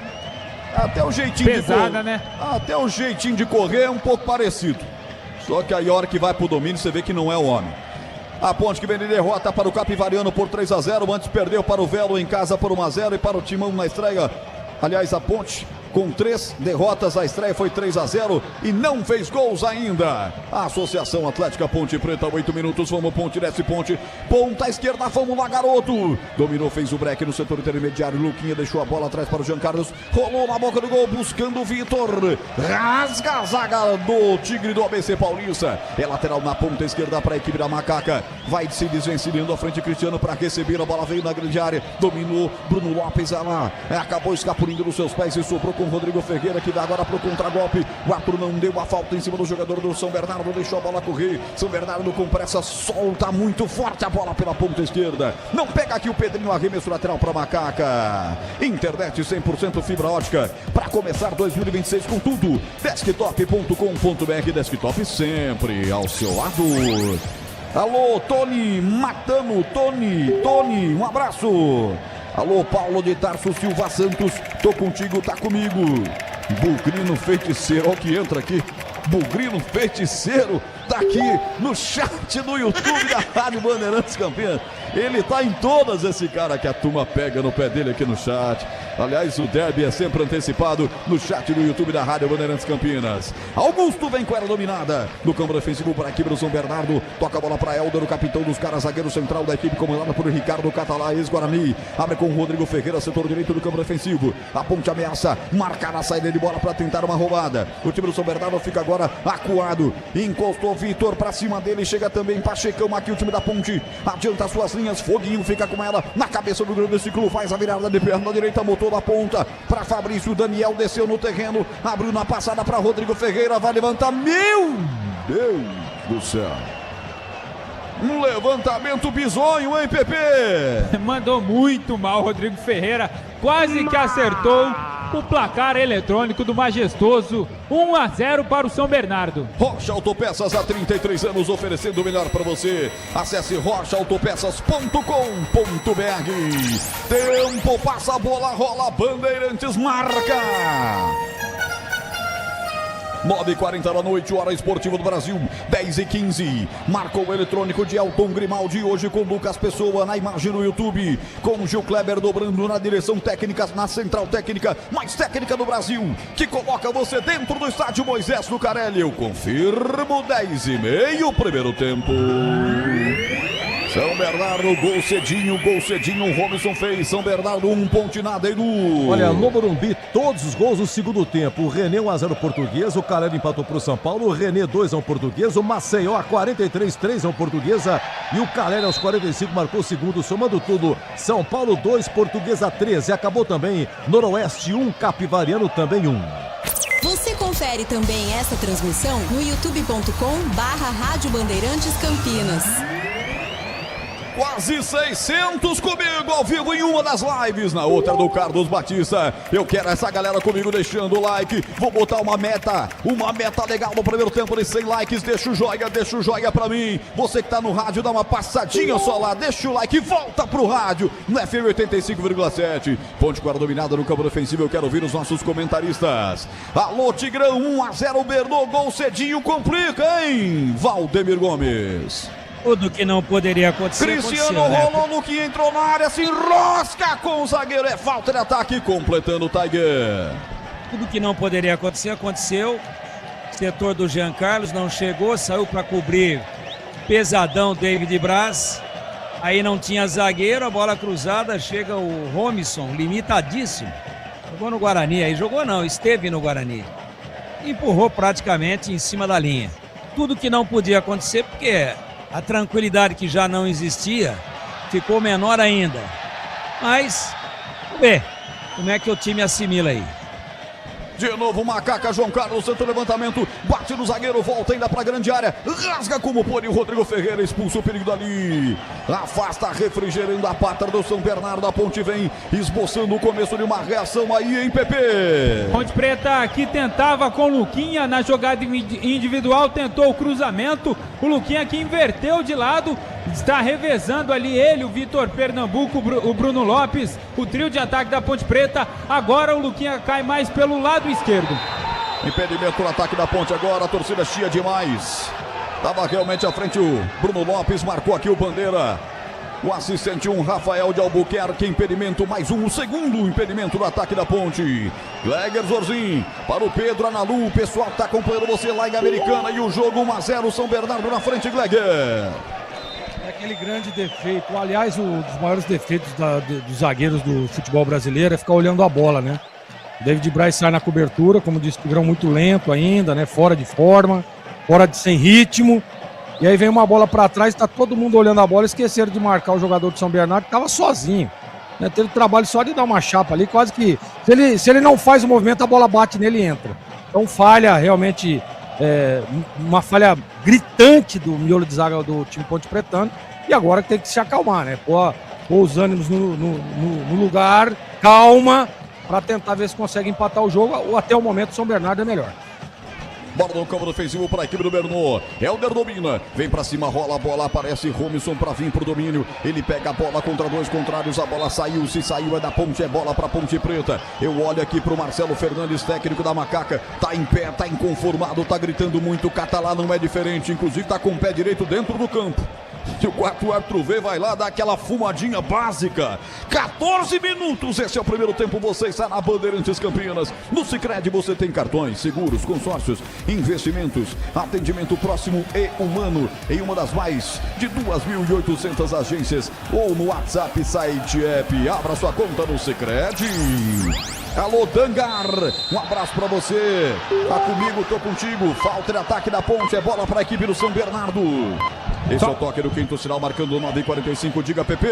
até o jeitinho pesada, né? Até o jeitinho de correr é um pouco parecido. Só que aí a hora que vai pro domínio, você vê que não é o homem. A Ponte que vem de derrota para o Capivariano por 3-0. Antes perdeu para o Velo em casa por 1-0 e para o Timão na estreia. Aliás, a Ponte com 3 derrotas, a estreia foi 3-0 e não fez gols ainda. A Associação Atlética Ponte Preta, 8 minutos, vamos Ponte, desce Ponte, ponta esquerda, vamos lá garoto. Dominou, fez o break no setor intermediário, Luquinha deixou a bola atrás para o Jean Carlos, rolou na boca do gol, buscando o Vitor, rasga a zaga do Tigre do ABC Paulista. É lateral na ponta esquerda para a equipe da Macaca, vai se desvencilhando à frente Cristiano para receber, a bola veio na grande área, dominou Bruno Lopes, ela acabou escapulindo dos seus pés e sobrou com Rodrigo Ferreira, que dá agora pro contragolpe. O Arthur não deu a falta em cima do jogador do São Bernardo, deixou a bola correr. São Bernardo com pressa, solta muito forte a bola pela ponta esquerda. Não pega aqui o Pedrinho, arremesso lateral para Macaca. Internet 100% fibra ótica para começar 2026 com tudo. Desktop.com.br, desktop sempre ao seu lado. Alô, Tony Matano, Tony, um abraço. Alô, Paulo de Tarso Silva Santos, tô contigo, tá comigo. Bugrino Feiticeiro, olha o que entra aqui. Bugrino Feiticeiro tá aqui no chat do YouTube da Rádio Bandeirantes Campinas. Ele tá em todas, esse cara que a turma pega no pé dele aqui no chat. Aliás, o derby é sempre antecipado no chat do YouTube da Rádio Bandeirantes Campinas. Augusto vem com ela dominada. No campo defensivo para a equipe do São Bernardo. Toca a bola para Helder, o capitão dos caras, zagueiro central da equipe, comandada por Ricardo Catalá, ex-Guarani. Abre com o Rodrigo Ferreira, setor direito do campo defensivo. A Ponte ameaça marcar a saída de bola para tentar uma roubada. O time do São Bernardo fica agora acuado. Encostou Vitor para cima dele. Chega também Pachecão aqui, o time da Ponte. Adianta suas linhas. Foguinho fica com ela na cabeça do grande ciclo. Faz a virada de perna direita, motor da ponta para Fabrício. Daniel desceu no terreno. Abriu na passada para Rodrigo Ferreira. Vai levantar. Meu Deus do céu. Um levantamento bizonho, hein, Pepe? Mandou muito mal Rodrigo Ferreira. Quase que acertou o placar eletrônico do majestoso 1-0 para o São Bernardo. Rocha Autopeças, há 33 anos oferecendo o melhor para você. Acesse rochaautopeças.com.br. Tempo, passa a bola, rola, Bandeirantes marca. 9h40 da noite, hora esportiva do Brasil, 10h15. Marcou o eletrônico de Elton Grimaldi, hoje com Lucas Pessoa na imagem no YouTube, com Gil Kleber dobrando na direção técnica, na central técnica, mais técnica do Brasil, que coloca você dentro do estádio Moisés Lucarelli. Eu confirmo, 10h30, primeiro tempo. São Bernardo, gol cedinho, o Robson fez. São Bernardo, 1 ponto nada, Edu. Olha, no Morumbi, todos os gols no segundo tempo. O René 1-0 Português, o Calera empatou pro São Paulo, o René 2-1 Português, o Maceió a 43, 3-1 Portuguesa e o Calera aos 45 marcou o segundo, somando tudo. São Paulo 2, Portuguesa 13. Acabou também Noroeste 1, Capivariano também 1. Você confere também essa transmissão no youtube.com/Rádio Bandeirantes Campinas. Quase 600 comigo ao vivo em uma das lives, na outra do Carlos Batista. Eu quero essa galera comigo deixando o like. Vou botar uma meta legal no primeiro tempo de 100 likes. Deixa o joinha pra mim. Você que tá no rádio, dá uma passadinha só lá, deixa o like e volta pro rádio no FM 85,7. Ponte com a dominada no campo defensivo. Eu quero ouvir os nossos comentaristas. Alô, Tigrão, 1-0 Bernô, gol cedinho, complica, hein? Valdemir Gomes. Tudo que não poderia acontecer. Cristiano rolou no que entrou na área, se enrosca com o zagueiro, é falta de ataque, completando o Tiger. Tudo que não poderia acontecer, aconteceu. Setor do Jean Carlos não chegou, saiu para cobrir pesadão David Braz. Aí não tinha zagueiro, a bola cruzada, chega o Romisson, limitadíssimo. Jogou no Guarani, aí jogou não, esteve no Guarani. Empurrou praticamente em cima da linha. Tudo que não podia acontecer, porque a tranquilidade que já não existia ficou menor ainda. Mas, vamos ver como é que o time assimila aí. De novo, Macaca, João Carlos, tenta o levantamento, bate no zagueiro, volta ainda pra grande área, rasga como pôde o Rodrigo Ferreira, expulsa o perigo dali, afasta, refrigerando a pátria do São Bernardo, a Ponte vem esboçando o começo de uma reação aí, hein, Pepe? Ponte Preta que tentava com o Luquinha na jogada individual, tentou o cruzamento, o Luquinha que inverteu de lado, está revezando ali ele, o Vitor Pernambuco, o Bruno Lopes, o trio de ataque da Ponte Preta. Agora o Luquinha cai mais pelo lado esquerdo. Impedimento no ataque da Ponte agora, a torcida chia demais. Estava realmente à frente o Bruno Lopes, marcou aqui o Bandeira. O assistente Rafael de Albuquerque, impedimento, mais um, o segundo impedimento do ataque da Ponte. Gleger Zorzin para o Pedro Analu, o pessoal está acompanhando você lá em Americana e o jogo 1-0, São Bernardo na frente, Gleger. Aquele grande defeito, aliás, um dos maiores defeitos dos zagueiros do futebol brasileiro é ficar olhando a bola, né? David Braz sai na cobertura, como disse, grão muito lento ainda, né? Fora de forma, sem ritmo. E aí vem uma bola para trás, tá todo mundo olhando a bola, esqueceram de marcar o jogador de São Bernardo, que tava sozinho, né? Teve trabalho só de dar uma chapa ali, quase que se ele não faz o movimento, a bola bate nele e entra. Então falha realmente, uma falha gritante do miolo de zaga do time Ponte Pretano. E agora tem que se acalmar, né? Pôr os ânimos no lugar, calma, para tentar ver se consegue empatar o jogo. Ou até o momento o São Bernardo é melhor. Bola no campo defensivo para a equipe do Bernou. Helder domina, vem para cima, rola a bola, aparece Romisson para vir pro domínio. Ele pega a bola contra dois contrários, a bola saiu, se saiu é da Ponte, é bola para Ponte Preta. Eu olho aqui pro Marcelo Fernandes, técnico da Macaca, tá em pé, tá inconformado, tá gritando muito, o Catalá não é diferente, inclusive tá com o pé direito dentro do campo. Se o quarto árbitro vê, vai lá dar aquela fumadinha básica. 14 minutos, esse é o primeiro tempo, você está na Bandeirantes Campinas. No Sicredi você tem cartões, seguros, consórcios, investimentos, atendimento próximo e humano em uma das mais de 2.800 agências ou no WhatsApp, site, app. Abra sua conta no Sicredi. Alô, Dangar, um abraço pra você. Tá comigo, tô contigo. Falta de ataque da Ponte, é bola pra equipe do São Bernardo. Esse é o toque do quinto sinal, marcando 9h45, diga Pepe.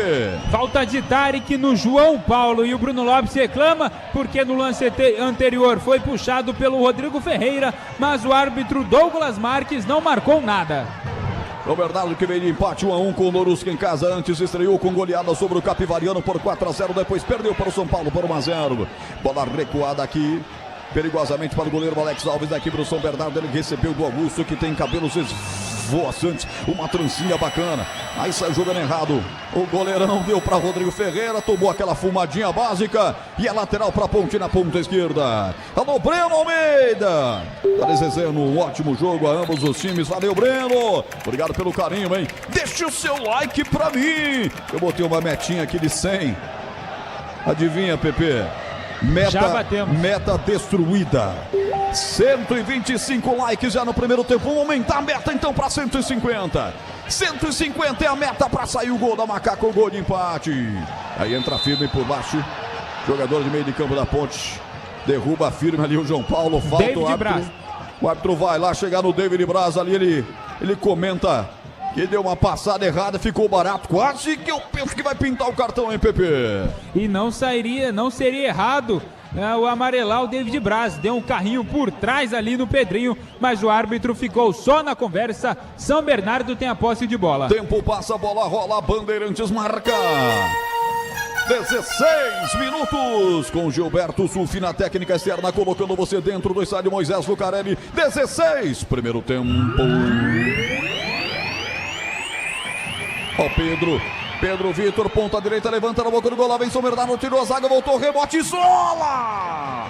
Falta de Tarek no João Paulo e o Bruno Lopes reclama porque no lance anterior foi puxado pelo Rodrigo Ferreira, mas o árbitro Douglas Marques não marcou nada. O Bernardo que veio de empate 1-1 com o Norusca em casa, antes estreou com goleada sobre o Capivariano por 4-0, depois perdeu para o São Paulo por 1-0. Bola recuada aqui, perigosamente para o goleiro Alex Alves da equipe do São Bernardo, ele recebeu do Augusto que tem cabelos esvoaçantes, uma trancinha bacana, aí sai jogando errado, o goleirão deu para Rodrigo Ferreira, tomou aquela fumadinha básica e é lateral para Ponte na ponta esquerda. Alô, Breno Almeida, tá desejando um ótimo jogo a ambos os times, valeu Breno, obrigado pelo carinho, hein, deixe o seu like pra mim, eu botei uma metinha aqui de 100, adivinha Pepe? Meta destruída. 125 likes já no primeiro tempo. Vamos aumentar a meta então para 150. 150 é a meta para sair o gol da Macaca, o gol de empate. Aí entra firme por baixo. Jogador de meio de campo da Ponte. Derruba firme ali o João Paulo. Falta o árbitro. O árbitro vai lá chegar no David Braz ali. Ele comenta que deu uma passada errada, ficou barato. Quase que eu penso que vai pintar o cartão, hein, Pepe? E não seria errado o amarelar o David Braz. Deu um carrinho por trás ali no Pedrinho, mas o árbitro ficou só na conversa. São Bernardo tem a posse de bola. Tempo passa, a bola rola, Bandeirantes marca. 16 minutos com Gilberto Sulfi na técnica externa, colocando você dentro do estádio Moisés Lucarelli. 16, primeiro tempo. Ó, Pedro Vitor, ponta direita, levanta na boca do gol, lá vem São Bernardo, tirou a zaga, voltou, rebote, isola!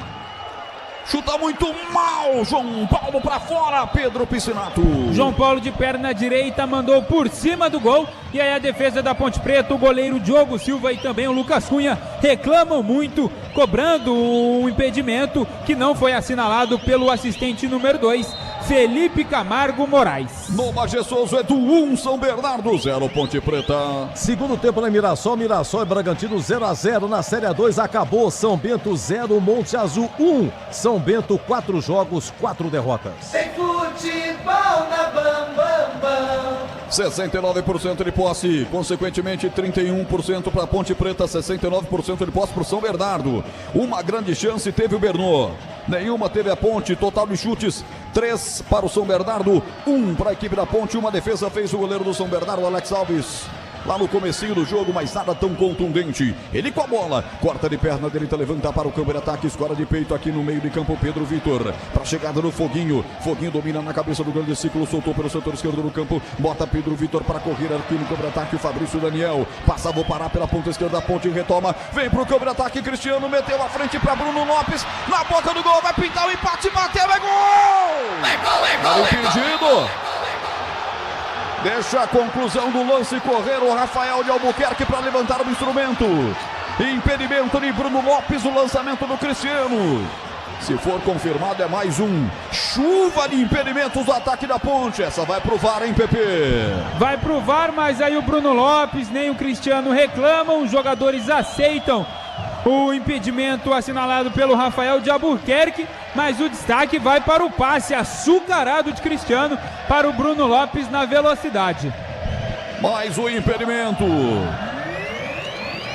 Chuta muito mal, João Paulo pra fora, Pedro Piscinato. João Paulo de perna direita mandou por cima do gol. E aí a defesa da Ponte Preta, o goleiro Diogo Silva e também o Lucas Cunha reclamam muito, cobrando um impedimento que não foi assinalado pelo assistente número 2. Felipe Camargo Moraes. No Majestoso é do 1, São Bernardo 0, Ponte Preta. Segundo tempo na Mirassol e Bragantino 0-0. Na Série A2 acabou. São Bento 0, Monte Azul 1. São Bento 4 jogos, 4 derrotas. Tem futebol na Bam Bam Bam. 69% de posse, consequentemente 31% para Ponte Preta, 69% de posse para São Bernardo. Uma grande chance teve o Bernô, nenhuma teve a Ponte. Total de chutes, 3 para o São Bernardo, 1 para a equipe da Ponte. Uma defesa fez o goleiro do São Bernardo, Alex Alves, lá no comecinho do jogo, mas nada tão contundente. Ele com a bola, corta de perna direita, levanta para o campo de ataque, escora de peito aqui no meio de campo, Pedro Vitor, para a chegada do Foguinho. Foguinho domina na cabeça do grande ciclo, soltou pelo setor esquerdo do campo, bota Pedro Vitor para correr aqui no campo de ataque, o Fabrício Daniel, passa, vou parar pela ponta esquerda, a Ponte retoma, vem para o campo de ataque, Cristiano meteu a frente para Bruno Lopes, na boca do gol, vai pintar o empate, bateu, é gol! É gol, impedido! Deixa a conclusão do lance correr o Rafael de Albuquerque para levantar o instrumento. Impedimento de Bruno Lopes, o lançamento do Cristiano. Se for confirmado é mais um. Chuva de impedimentos do ataque da Ponte. Essa vai pro VAR, hein, Pepe? Vai pro VAR, mas aí o Bruno Lopes nem o Cristiano reclamam. Os jogadores aceitam o impedimento assinalado pelo Rafael de Albuquerque, mas o destaque vai para o passe açucarado de Cristiano para o Bruno Lopes na velocidade. Mais um impedimento.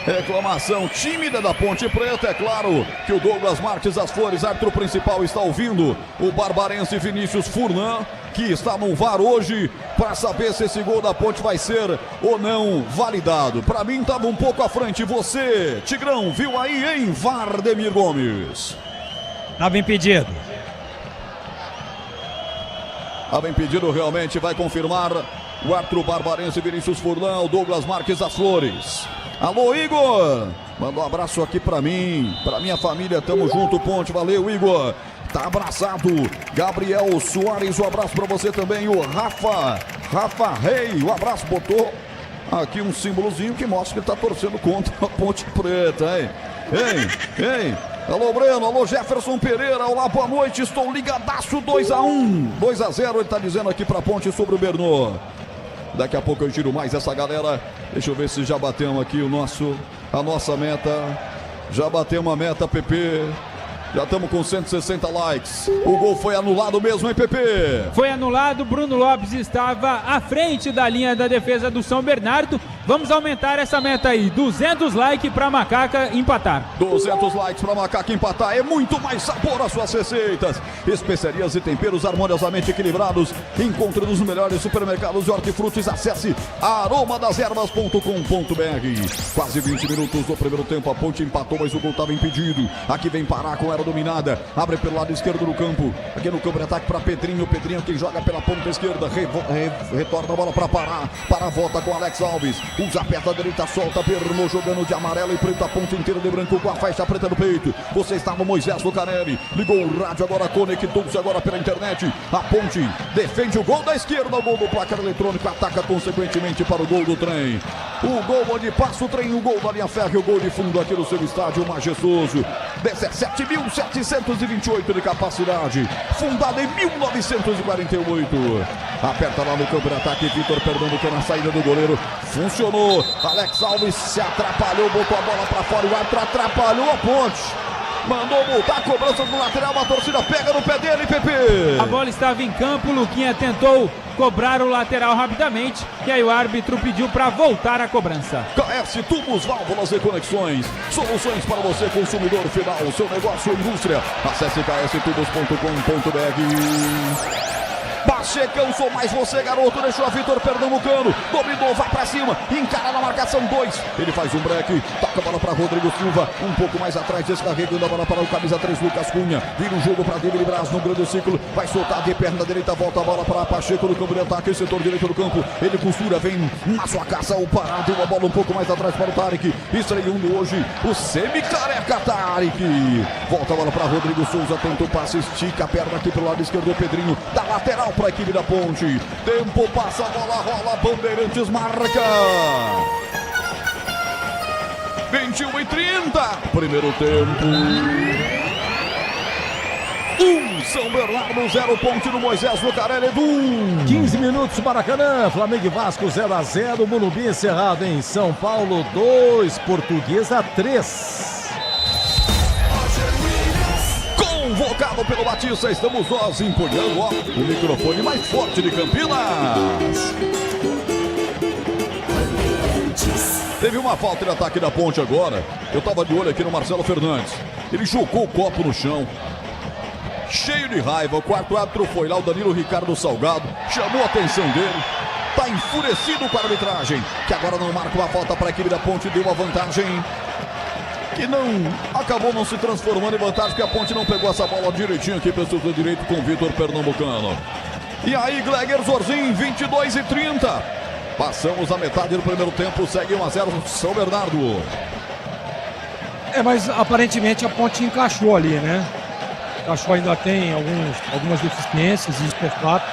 Reclamação tímida da Ponte Preta. É claro que o Douglas Marques das Flores, árbitro principal, está ouvindo o barbarense Vinícius Furlan, que está no VAR hoje para saber se esse gol da Ponte vai ser ou não validado. Para mim estava um pouco à frente. Você, Tigrão, viu aí, hein, Vardemir Gomes? Estava impedido. Estava impedido realmente, vai confirmar o árbitro barbarense Vinícius Furlan, o Douglas Marques das Flores. Alô, Igor, manda um abraço aqui pra mim, pra minha família, tamo junto, Ponte, valeu, Igor. Tá abraçado, Gabriel Soares, um abraço pra você também, o Rafa Rei, um abraço, botou aqui um símbolozinho que mostra que ele tá torcendo contra a Ponte Preta, hein? Ei, alô, Breno, alô, Jefferson Pereira, olá, boa noite, estou ligadaço, 2-1, 2-0, ele tá dizendo aqui pra Ponte sobre o Bernô. Daqui a pouco eu giro mais essa galera. Deixa eu ver se já batemos aqui a nossa meta. Já batemos a meta, PP. Já estamos com 160 likes. O gol foi anulado mesmo, hein, PP? Foi anulado, Bruno Lopes estava à frente da linha da defesa do São Bernardo. Vamos aumentar essa meta aí, 200 likes para Macaca empatar. 200 likes para Macaca empatar, é muito mais sabor às suas receitas. Especiarias e temperos harmoniosamente equilibrados. Encontre nos melhores supermercados de hortifrutis. Acesse aromadeservas.com.br. Quase 20 minutos do primeiro tempo, a Ponte empatou, mas o gol estava impedido. Aqui vem Pará com ela dominada, abre pelo lado esquerdo do campo, aqui no campo de ataque para Pedrinho, quem joga pela ponta esquerda, retorna a bola para Pará volta com Alex Alves, usa a perna direita, solta, Berlô jogando de amarelo e preto, a ponta inteira de branco com a faixa preta no peito. Você está no Moisés Lucarelli, ligou o rádio agora, conectou-se agora pela internet. A Ponte defende o gol da esquerda, o gol do placar eletrônico, ataca consequentemente para o gol do trem. O gol onde passa o trem, o gol da linha férrea, o gol de fundo aqui no seu estádio majestoso. 17.728 de capacidade, fundado em 1948. Aperta lá no campo de ataque, Vitor Pernambuco na saída do goleiro. Funcionou, Alex Alves se atrapalhou, botou a bola para fora, o árbitro atrapalhou a Ponte. Mandou voltar a cobrança do lateral, a torcida pega no pé dele, Pepe. A bola estava em campo, Luquinha tentou cobrar o lateral rapidamente e aí o árbitro pediu para voltar a cobrança. KS Tubos, válvulas e conexões, soluções para você, consumidor final, seu negócio ou indústria. Acesse kstubos.com.br. Pachecão, sou mais você, garoto, deixou a Vitor Pernambucano, dominou, vai pra cima, encara na marcação 2, ele faz um break, toca a bola pra Rodrigo Silva, um pouco mais atrás, descarregando a bola para o camisa 3, Lucas Cunha, vira o jogo pra David Braz no grande ciclo, vai soltar de perna direita, volta a bola para Pacheco no campo de ataque, setor direito do campo, ele costura, vem na sua caça, o Pará deu a bola um pouco mais atrás para o Tarek, estreando hoje o semi-careca Tarek, volta a bola para Rodrigo Souza, tenta o passe, estica a perna aqui pro lado esquerdo, o Pedrinho, da lateral para a equipe da Ponte. Tempo passa, a bola rola, Bandeirantes marca. 21:30. Primeiro tempo. São Bernardo 0, Ponte do Moisés Lucarelli, Edu. 15 minutos, Maracanã, Flamengo e Vasco 0-0, Morumbi encerrado em São Paulo 2, Portuguesa 3. Convocado pelo Batista, estamos nós empunhando o microfone mais forte de Campinas. Teve uma falta de ataque da Ponte agora. Eu tava de olho aqui no Marcelo Fernandes. Ele jogou o copo no chão, cheio de raiva. O quarto árbitro foi lá, o Danilo Ricardo Salgado, chamou a atenção dele. Tá enfurecido com a arbitragem, que agora não marca uma falta para a equipe da Ponte. Deu uma vantagem que acabou não se transformando em vantagem, porque a Ponte não pegou essa bola direitinho aqui para o seu direito com o Vitor Pernambucano. E aí, Gleger Zorzin, 22:30. Passamos a metade do primeiro tempo, segue 1-0 São Bernardo. Mas aparentemente a Ponte encaixou ali, né? Encaixou, ainda tem algumas deficiências, isso é fato.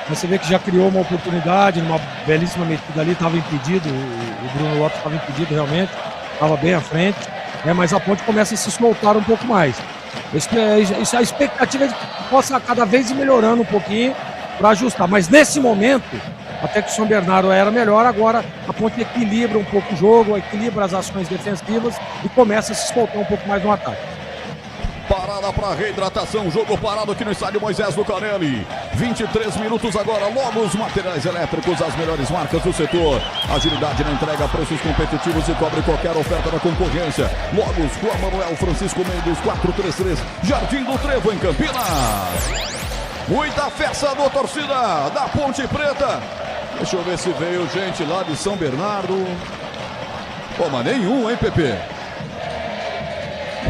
Mas você vê que já criou uma oportunidade, numa belíssima metida ali, estava impedido, o Bruno Lopes estava impedido realmente, estava bem à frente, mas a Ponte começa a se soltar um pouco mais. A expectativa é de que possa cada vez ir melhorando um pouquinho para ajustar, mas nesse momento, até que o São Bernardo era melhor, agora a Ponte equilibra um pouco o jogo, equilibra as ações defensivas e começa a se soltar um pouco mais no ataque. Parada para reidratação, jogo parado aqui no estádio Moisés Lucarelli. 23 minutos agora, logo os materiais elétricos, as melhores marcas do setor. Agilidade na entrega, preços competitivos e cobre qualquer oferta da concorrência. Logos, Rua Manuel Francisco Mendes, 433, Jardim do Trevo, em Campinas. Muita festa da torcida da Ponte Preta. Deixa eu ver se veio gente lá de São Bernardo. Pô, mas nenhum, hein, Pepe?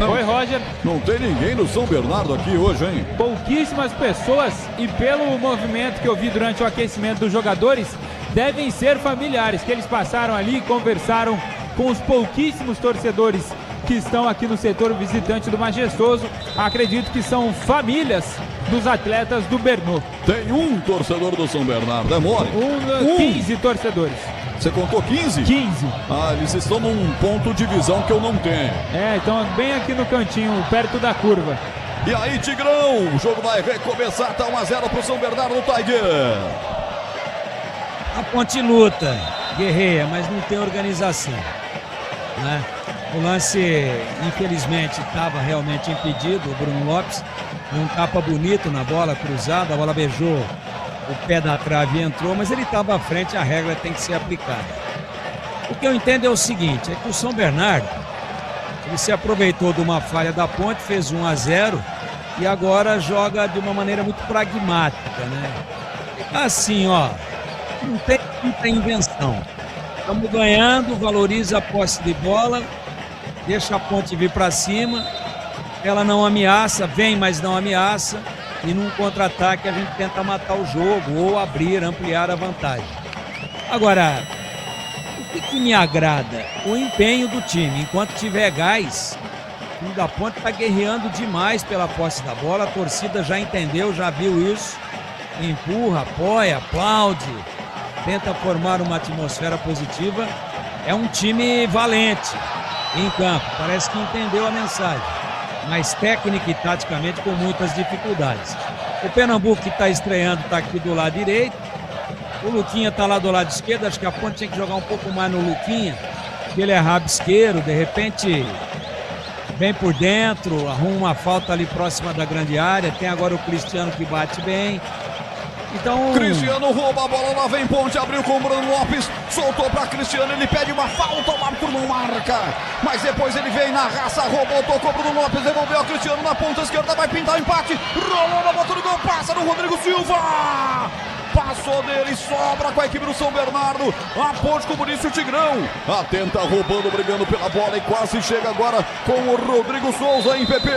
Oi, Roger. Não tem ninguém no São Bernardo aqui hoje, hein? Pouquíssimas pessoas, e pelo movimento que eu vi durante o aquecimento dos jogadores, devem ser familiares, que eles passaram ali e conversaram com os pouquíssimos torcedores que estão aqui no setor visitante do Majestoso. Acredito que são famílias dos atletas do Bernô. Tem um torcedor do São Bernardo, é mole? 15 torcedores. Você contou 15? 15. Ah, eles estão num ponto de visão que eu não tenho. Então bem aqui no cantinho, perto da curva. E aí, Tigrão, o jogo vai recomeçar, tá 1-0 pro São Bernardo no Tiger. A Ponte luta, guerreia, mas não tem organização, né? O lance, infelizmente, estava realmente impedido. O Bruno Lopes deu um tapa bonito na bola cruzada, a bola beijou o pé da trave e entrou, mas ele estava à frente, a regra tem que ser aplicada. O que eu entendo é o seguinte, é que o São Bernardo, ele se aproveitou de uma falha da Ponte, fez 1-0 e agora joga de uma maneira muito pragmática, né? Assim, ó, não tem muita invenção. Estamos ganhando, valoriza a posse de bola, deixa a Ponte vir para cima, ela não ameaça, vem, mas não ameaça, e num contra-ataque a gente tenta matar o jogo ou abrir, ampliar a vantagem. Agora, o que me agrada? O empenho do time. Enquanto tiver gás, o time da Ponte está guerreando demais pela posse da bola, a torcida já entendeu, já viu isso, empurra, apoia, aplaude, tenta formar uma atmosfera positiva. É um time valente em campo, parece que entendeu a mensagem, mas técnica e taticamente com muitas dificuldades. O Pernambuco, que está estreando, está aqui do lado direito, o Luquinha está lá do lado esquerdo. Acho que a Ponte tinha que jogar um pouco mais no Luquinha, porque ele é rabisqueiro, de repente vem por dentro, arruma uma falta ali próxima da grande área. Tem agora o Cristiano que bate bem. Então... Cristiano rouba a bola, lá vem Ponte, abriu com o Bruno Lopes, soltou para Cristiano, ele pede uma falta, o árbitro não marca, mas depois ele vem na raça, roubou, tocou Bruno Lopes, devolveu a Cristiano na ponta esquerda, vai pintar o empate, rolou na bota do gol, passa no Rodrigo Silva, passou dele, sobra com a equipe do São Bernardo. A Ponte, como disse o Tigrão, atenta, roubando, brigando pela bola e quase chega agora com o Rodrigo Souza em PP.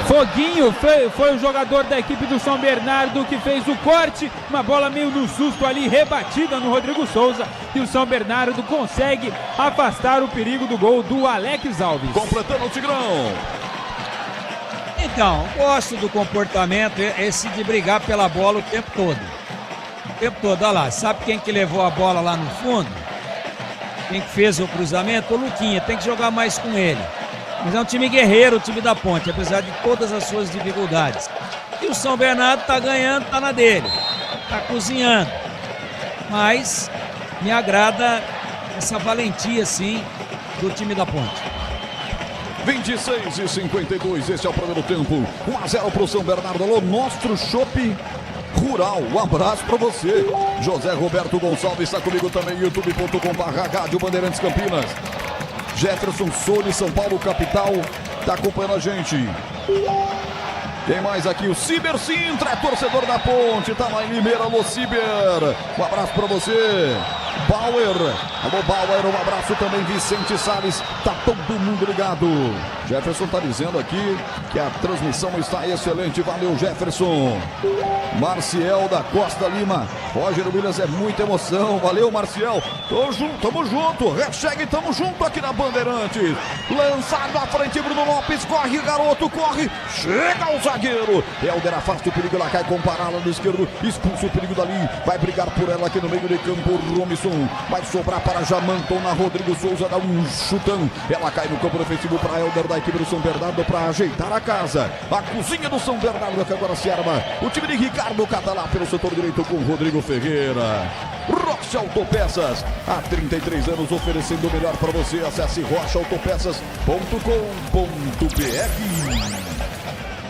Foguinho foi o jogador da equipe do São Bernardo que fez o corte, uma bola meio no susto ali, rebatida no Rodrigo Souza, e o São Bernardo consegue afastar o perigo do gol do Alex Alves. Completando o Tigrão. Então, gosto do comportamento, esse de brigar pela bola o tempo todo. O tempo todo, olha lá, sabe quem que levou a bola lá no fundo? Quem que fez o cruzamento? O Luquinha, tem que jogar mais com ele. Mas é um time guerreiro, o time da Ponte, apesar de todas as suas dificuldades. E o São Bernardo tá ganhando, tá na dele. Tá cozinhando. Mas me agrada essa valentia, sim, do time da Ponte. 26:52, esse é o primeiro tempo. 1-0 pro São Bernardo. Alô, Nostro Chopp Rural. Um abraço pra você. José Roberto Gonçalves está comigo também. youtube.com/Rádio Bandeirantes Campinas. Jefferson Soli, São Paulo, capital, tá acompanhando a gente. Tem mais aqui o Ciber Sintra, é torcedor da Ponte, tá lá em Limeira. Alô, Ciber, um abraço pra você. Bauer, alô Bauer, um abraço também. Vicente Salles, tá todo mundo ligado. Jefferson tá dizendo aqui que a transmissão está excelente, valeu Jefferson. Marciel da Costa Lima, Roger Williams, é muita emoção, valeu Marciel. Tamo junto, hashtag tamo junto aqui na Bandeirantes. Lançado à frente, Bruno Lopes, corre garoto, corre, chega o zagueiro. Helder afasta o perigo, ela cai com parada no esquerdo, expulsa o perigo dali, vai brigar por ela aqui no meio de campo. Romison vai sobrar para Jamanton, na Rodrigo Souza, dá um chutão, ela cai no campo defensivo para Helder da equipe do São Bernardo para ajeitar a casa. A cozinha do São Bernardo que agora se arma, o time de Ricardo Catalá pelo setor direito com Rodrigo Ferreira. Rocha Autopeças, há 33 anos oferecendo o melhor para você. Acesse rochaautopeças.com.br.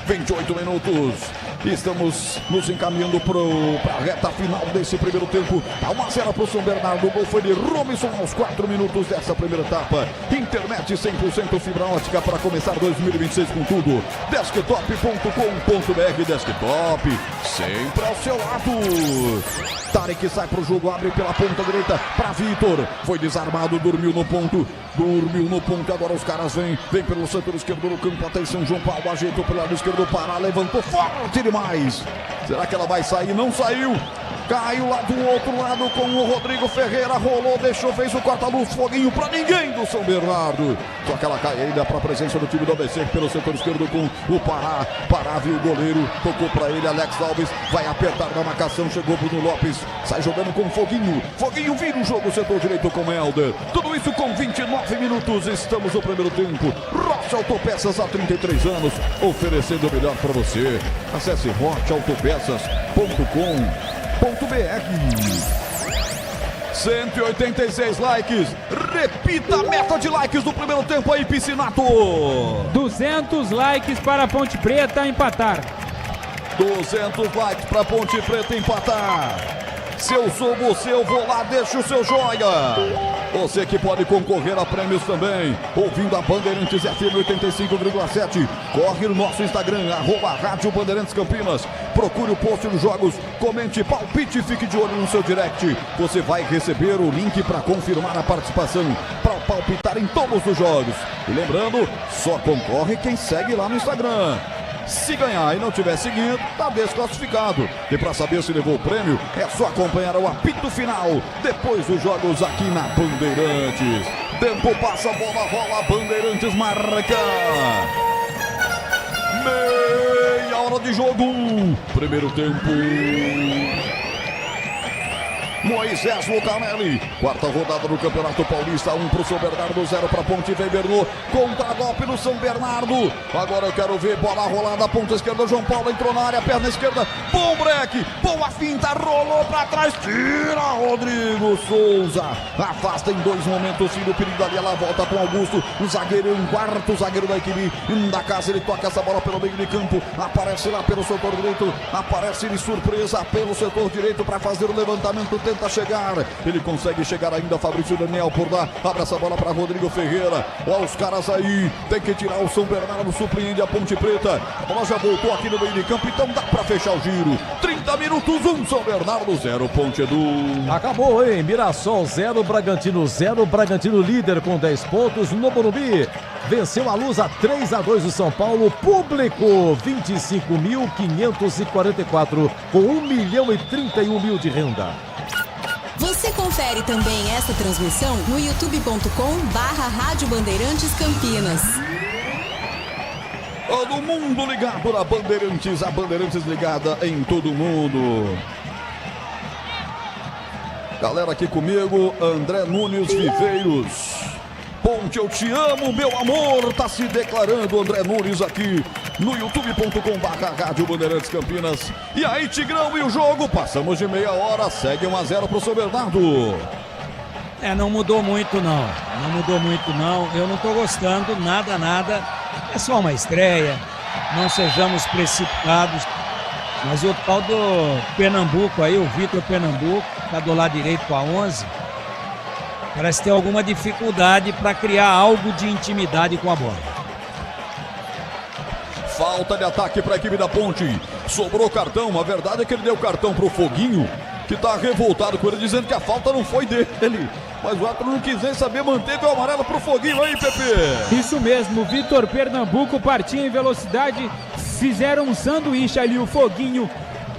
28 minutos. Estamos nos encaminhando para a reta final desse primeiro tempo. Tá 1-0 para o São Bernardo. O gol foi de Romison aos 4 minutos dessa primeira etapa. Internet 100% fibra ótica para começar 2026 com tudo. Desktop.com.br. Desktop, sempre ao seu lado. Tarek sai para o jogo, abre pela ponta direita para Vitor. Foi desarmado, dormiu no ponto. Agora os caras vêm pelo setor esquerdo do campo. Atenção, João Paulo ajeitou pelo lado esquerdo. Pará, levantou forte demais. Será que ela vai sair? Não saiu. Caiu lá do outro lado com o Rodrigo Ferreira. Rolou, deixou, fez o corta-luz. Foguinho pra ninguém do São Bernardo. Só que ela cai ainda pra presença do time do ABC pelo setor esquerdo com o Pará. Pará viu o goleiro, tocou pra ele. Alex Alves vai apertar na marcação. Chegou Bruno Lopes, sai jogando com Foguinho. Foguinho vira o jogo, setor direito com Helder. Tudo isso com 29 minutos. Estamos no primeiro tempo. Rocha Autopeças há 33 anos, oferecendo o melhor pra você. Acesse rochaautopeças.com.br. 186 likes. Repita a meta de likes do primeiro tempo aí, Piscinato. 200 likes para a Ponte Preta empatar. 200 likes para a Ponte Preta empatar. Se eu sou você, eu vou lá, deixa o seu joia. Você que pode concorrer a prêmios também, ouvindo a Bandeirantes FM 85,7. Corre no nosso Instagram, @Rádio Bandeirantes Campinas. Procure o post dos jogos, comente, palpite e fique de olho no seu direct. Você vai receber o link para confirmar a participação, para palpitar em todos os jogos. E lembrando, só concorre quem segue lá no Instagram. Se ganhar e não tiver seguindo, tá desclassificado. E para saber se levou o prêmio, é só acompanhar o apito final depois dos jogos aqui na Bandeirantes. Tempo passa, bola rola, Bandeirantes marca. Meia hora de jogo. Primeiro tempo. Moisés Lucanelli, quarta rodada do Campeonato Paulista, 1 pro São Bernardo, 0 pra Ponte. Vem Bernou, contra-golpe no São Bernardo. Agora eu quero ver bola rolada, ponta esquerda, João Paulo entrou na área, perna esquerda, bom break, boa finta, rolou pra trás, tira Rodrigo Souza, afasta em 2 momentos, fim do perigo ali, ela volta com Augusto, o zagueiro, um quarto zagueiro da equipe da casa, ele toca essa bola pelo meio de campo, aparece lá pelo setor direito, aparece de surpresa pelo setor direito para fazer o levantamento, tenta chegar, ele consegue chegar ainda, Fabrício Daniel por lá, abre essa bola para Rodrigo Ferreira, olha os caras aí, tem que tirar o São Bernardo, surpreende a Ponte Preta, a bola já voltou aqui no meio de campo, então dá para fechar o giro, 30 minutos, 1 São Bernardo, 0 Ponte Edu. Acabou, hein? Mirassol 0, Bragantino 0, Bragantino líder com 10 pontos no Morumbi. Venceu a Luz a 3-2 o São Paulo, público 25.544 com 1.031.000 de renda. Você confere também essa transmissão no youtube.com/Rádio Bandeirantes Campinas. Todo mundo ligado na Bandeirantes, a Bandeirantes ligada em todo mundo. Galera aqui comigo, André Nunes Viveiros. Bom Ponte, eu te amo, meu amor. Tá se declarando André Nunes aqui no youtube.com/Rádio Bandeirantes Campinas. E aí, Tigrão, e o jogo? Passamos de meia hora, segue 1-0 pro São Bernardo. Não mudou muito não. Não mudou muito não. Eu não tô gostando, nada. É só uma estreia. Não sejamos precipitados. Mas o tal do Pernambuco aí, o Vitor Pernambuco, tá do lado direito com a 11, parece ter alguma dificuldade para criar algo de intimidade com a bola. Falta de ataque para a equipe da Ponte. Sobrou cartão. A verdade é que ele deu cartão pro Foguinho, que tá revoltado com ele, dizendo que a falta não foi dele. Mas o árbitro não quis nem saber, manteve o amarelo pro Foguinho aí, Pepe. Isso mesmo, Vitor Pernambuco partia em velocidade, fizeram um sanduíche ali, o Foguinho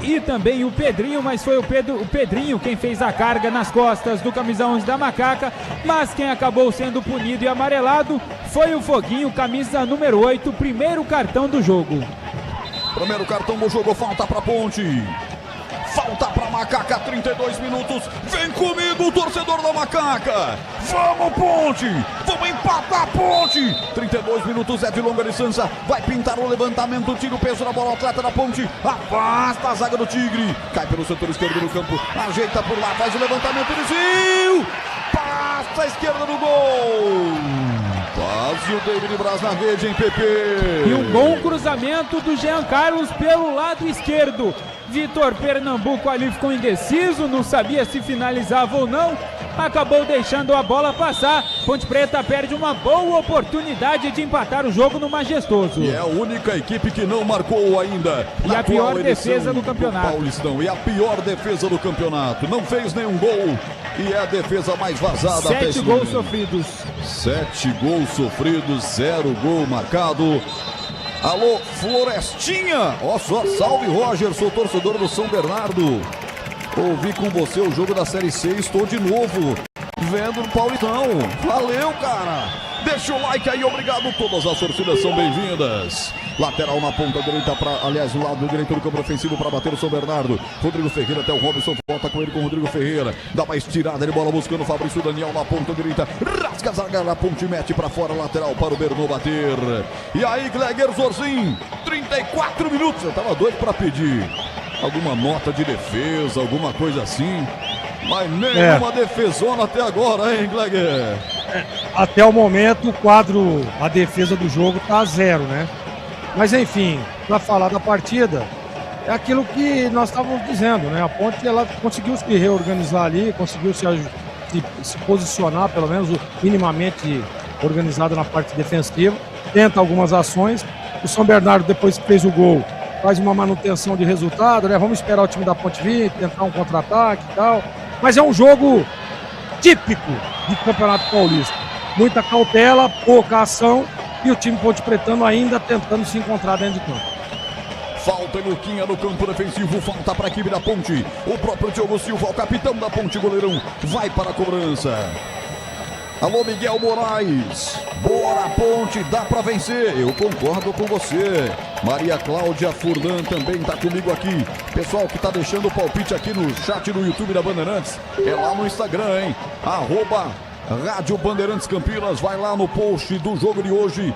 e também o Pedrinho, mas foi o Pedrinho quem fez a carga nas costas do camisa 11 da Macaca, mas quem acabou sendo punido e amarelado foi o Foguinho, camisa número 8, primeiro cartão do jogo. Primeiro cartão do jogo, falta pra Ponte. Falta pra Macaca, 32 minutos. Vem comigo, torcedor da Macaca. Vamos, Ponte. Vamos empatar, Ponte. 32 minutos, é de longa distância. Vai pintar o levantamento, tira o peso na bola, atleta da Ponte. Afasta a zaga do Tigre. Cai pelo setor esquerdo do campo. Ajeita por lá, faz o levantamento, desvio. Passa a esquerda do gol. Quase o David Braz na rede, hein, Pepe? E um bom cruzamento do Jean Carlos pelo lado esquerdo. Vitor Pernambuco ali ficou indeciso, não sabia se finalizava ou não, acabou deixando a bola passar. Ponte Preta perde uma boa oportunidade de empatar o jogo no Majestoso. E é a única equipe que não marcou ainda. E a pior defesa do campeonato. Paulistão. E a pior defesa do campeonato. Não fez nenhum gol e é a defesa mais vazada. 7 gols sofridos. 7 gols sofridos, 0 gol marcado. Alô, Florestinha! Ó só, salve Roger, sou torcedor do São Bernardo. Ouvi com você o jogo da Série C, estou de novo vendo no Paulistão. Valeu, cara! Deixa o like aí, obrigado. Todas as torcidas são bem-vindas. Lateral na ponta direita, aliás, no lado direito do campo ofensivo para bater o São Bernardo. Rodrigo Ferreira até o Robson, volta com ele com o Rodrigo Ferreira. Dá uma estirada de bola buscando o Fabrício Daniel na ponta direita. Rasga a zaga na ponte, mete para fora, lateral para o Bernou bater. E aí, Gleger Zorzin, 34 minutos. Eu tava doido para pedir alguma nota de defesa, alguma coisa assim. Mas nenhuma defesona até agora, hein, Gleger? Até o momento, o quadro, a defesa do jogo tá a 0, né? Mas enfim, para falar da partida, é aquilo que nós estávamos dizendo, né? A Ponte, ela conseguiu se reorganizar ali, conseguiu se posicionar, pelo menos minimamente organizada na parte defensiva, tenta algumas ações. O São Bernardo, depois que fez o gol, faz uma manutenção de resultado, né? Vamos esperar o time da Ponte vir, tentar um contra-ataque e tal. Mas é um jogo típico de Campeonato Paulista. Muita cautela, pouca ação e o time Ponte Pretano ainda tentando se encontrar dentro de campo. Falta Luquinha no campo defensivo, falta para a equipe da Ponte. O próprio Diogo Silva, o capitão da Ponte, goleirão, vai para a cobrança. Alô, Miguel Moraes. Bora, Ponte, dá para vencer. Eu concordo com você. Maria Cláudia Furlan também tá comigo aqui. Pessoal que tá deixando o palpite aqui no chat do YouTube da Bandeirantes, é lá no Instagram, hein? @Rádio Bandeirantes Campinas. Vai lá no post do jogo de hoje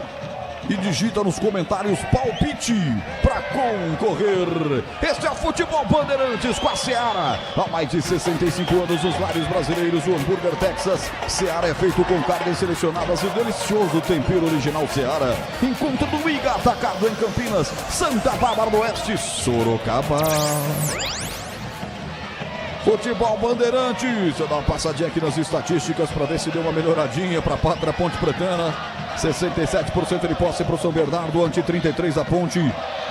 e digita nos comentários palpite para concorrer. Este é o Futebol Bandeirantes com a Seara. Há mais de 65 anos nos lares brasileiros, o hambúrguer Texas Seara é feito com carnes selecionadas e delicioso tempero original Seara. Encontro do Iga Atacado em Campinas, Santa Bárbara do Oeste, Sorocaba. Futebol Bandeirantes. Eu dar uma passadinha aqui nas estatísticas para ver se deu uma melhoradinha para a Pátria Ponte Pretana. 67% de posse para o São Bernardo, ante 33% da Ponte.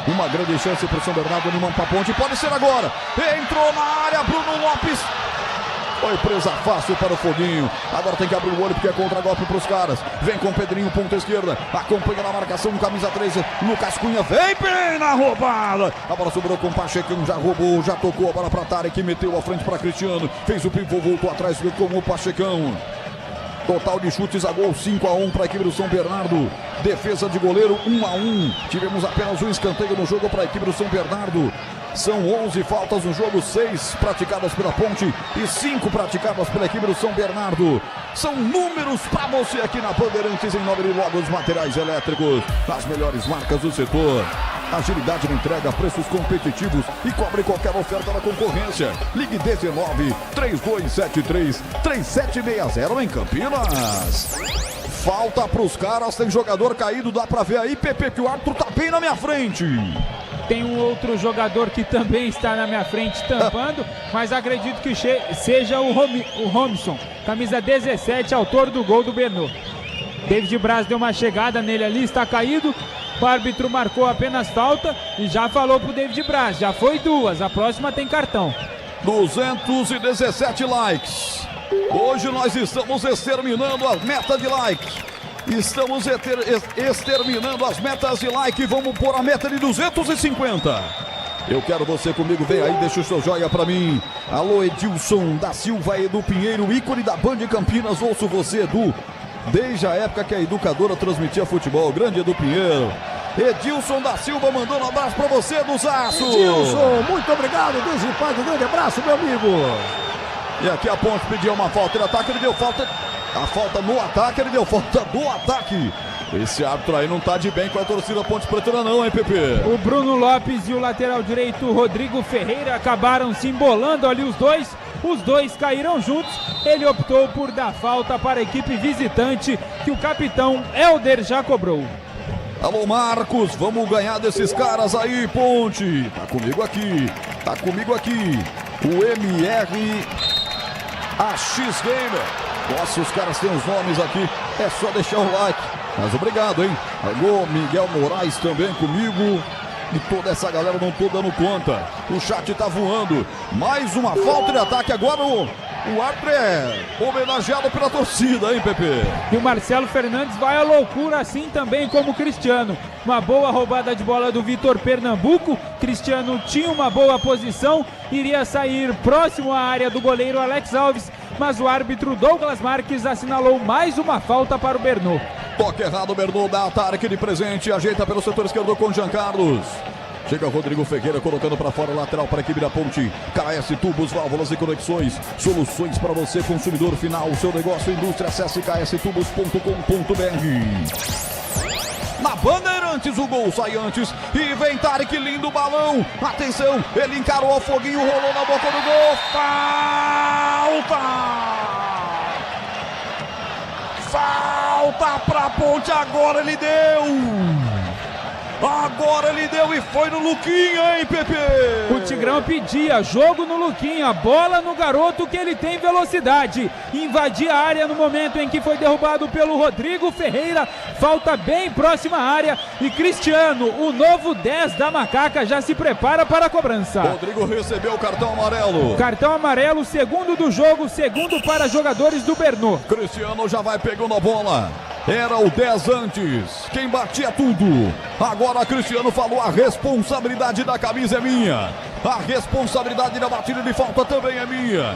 Uma grande chance para o São Bernardo, animando para a Ponte. Pode ser agora. Entrou na área, Bruno Lopes. Foi presa fácil para o Foguinho. Agora tem que abrir o olho porque é contra-golpe para os caras. Vem com o Pedrinho, ponta esquerda. Acompanha na marcação, camisa 13. Lucas Cunha vem bem na roubada. A bola sobrou com o Pachecão. Já roubou, já tocou a bola para Tarek. Meteu a frente para Cristiano. Fez o pivô, voltou atrás com o Pachecão. Total de chutes a gol, 5-1 para a equipe do São Bernardo. Defesa de goleiro, 1-1. Tivemos apenas um escanteio no jogo para a equipe do São Bernardo. São 11 faltas no jogo, 6 praticadas pela Ponte e 5 praticadas pela equipe do São Bernardo. São números para você aqui na Bandeirantes em nome de Logos Materiais Elétricos. As melhores marcas do setor. Agilidade na entrega, preços competitivos e cobre qualquer oferta da concorrência. Ligue 19-3273-3760 em Campinas. Falta pros caras, tem jogador caído, dá pra ver aí, Pepe, que o árbitro tá bem na minha frente. Tem um outro jogador que também está na minha frente tampando, mas acredito que seja o Robson, camisa 17, autor do gol do Bernô. David Braz deu uma chegada nele ali, está caído. O árbitro marcou apenas falta e já falou pro David Braz, já foi 2, a próxima tem cartão. 217 likes. Hoje nós estamos exterminando a meta de likes. Estamos exterminando as metas de like. Vamos pôr a meta de 250. Eu quero você comigo, vem aí, deixa o seu joinha pra mim. Alô, Edilson da Silva, Edu Pinheiro, ícone da Band Campinas. Ouço você, Edu, desde a época que a educadora transmitia futebol. Grande Edu Pinheiro. Edilson da Silva mandando um abraço pra você, Duzaço. Edilson, muito obrigado, Deus e Pai, um grande abraço, meu amigo. E aqui a Ponte pediu uma falta de ataque, ele deu falta. A falta no ataque, ele deu falta do ataque. Esse árbitro aí não tá de bem com a torcida Ponte Pretana não, hein, Pepe? O Bruno Lopes e o lateral direito Rodrigo Ferreira acabaram se embolando ali os dois caíram juntos. Ele optou por dar falta para a equipe visitante, que o capitão Helder já cobrou. Alô, Marcos, vamos ganhar desses caras aí, Ponte. Tá comigo aqui. O MR AX Gamer. Nossa, os caras têm os nomes aqui, é só deixar o like. Mas obrigado, hein? Alô, Miguel Moraes também comigo. E toda essa galera, não tô dando conta. O chat tá voando. Mais uma falta de ataque. Agora o árbitro é homenageado pela torcida, hein, Pepe? E o Marcelo Fernandes vai à loucura, assim também como o Cristiano. Uma boa roubada de bola do Vitor Pernambuco. Cristiano tinha uma boa posição, iria sair próximo à área do goleiro Alex Alves, mas o árbitro Douglas Marques assinalou mais uma falta para o Bernô. Toque errado, Bernô dá ataque de presente, ajeita pelo setor esquerdo com Jean Carlos. Chega Rodrigo Ferreira colocando para fora o lateral para a equipe da Ponte. KS Tubos, válvulas e conexões. Soluções para você, consumidor final. Seu negócio, indústria, acesse kstubos.com.br. Na Bandeirantes, o gol sai antes. E vem Tarek, lindo balão. Atenção, ele encarou o foguinho, rolou na boca do gol. Falta pra Ponte, agora ele deu e foi no Luquinha, hein, Pepe? O Tigrão pedia jogo no Luquinha, bola no garoto que ele tem velocidade. Invadia a área no momento em que foi derrubado pelo Rodrigo Ferreira. Falta bem próxima à área. E Cristiano, o novo 10 da Macaca, já se prepara para a cobrança. Rodrigo recebeu o cartão amarelo. Cartão amarelo, segundo do jogo, segundo para jogadores do Bernô. Cristiano já vai pegando a bola. Era o 10 antes, quem batia tudo. Agora Cristiano falou, a responsabilidade da camisa é minha. A responsabilidade da batida de falta também é minha.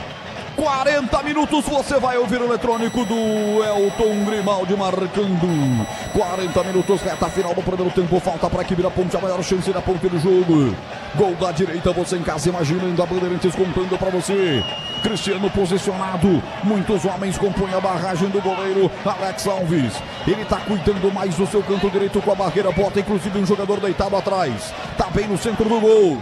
40 minutos, você vai ouvir o eletrônico do Elton Grimaldi marcando. 40 minutos, reta final do primeiro tempo. Falta para a equipe da Ponte, a maior chance da Ponte do jogo. Gol da direita, você em casa imaginando, a Bandeirantes contando para você. Cristiano posicionado, muitos homens compõem a barragem do goleiro Alex Alves. Ele tá cuidando mais do seu canto direito com a barreira, bota inclusive um jogador deitado atrás. Tá bem no centro do gol.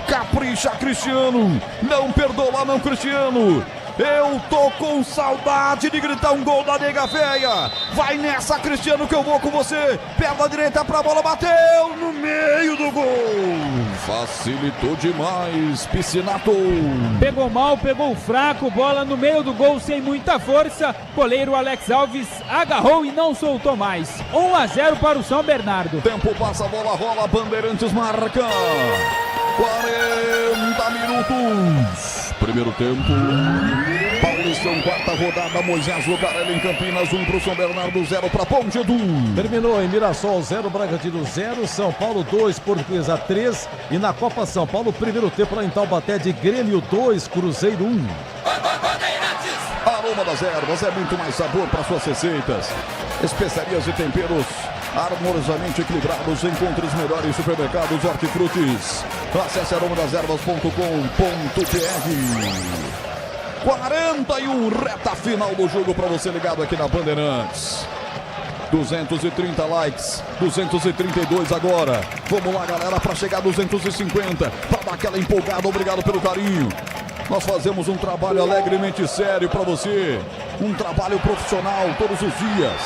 Capricha, Cristiano. Não perdoa não, Cristiano. Eu tô com saudade de gritar um gol da nega véia. Vai nessa, Cristiano, que eu vou com você. Perna direita pra bola, bateu no meio do gol. Facilitou demais, Piscinato. Pegou mal, pegou fraco, bola no meio do gol sem muita força. Goleiro Alex Alves agarrou e não soltou mais. 1-0 para o São Bernardo. Tempo passa, a bola rola, Bandeirantes marca. 40 minutos. Primeiro tempo. Paulistão, quarta rodada, Moisés Lucarelli em Campinas, 1 pro São Bernardo, 0 pra Ponte, Edu. Terminou em Mirassol 0, Bragantino 0, São Paulo 2, Portuguesa 3. E na Copa São Paulo, primeiro tempo lá em Taubaté de Grêmio 2, Cruzeiro 1. Aroma das ervas é muito mais sabor para suas receitas. Especiarias e temperos harmoniosamente equilibrados. Encontre os melhores supermercados hortifrutis. Acesse aromadeservas.com.br. 41, reta final do jogo para você ligado aqui na Bandeirantes. 230 likes, 232 agora. Vamos lá, galera, para chegar a 250, para dar aquela empolgada. Obrigado pelo carinho. Nós fazemos um trabalho alegremente sério para você, um trabalho profissional todos os dias.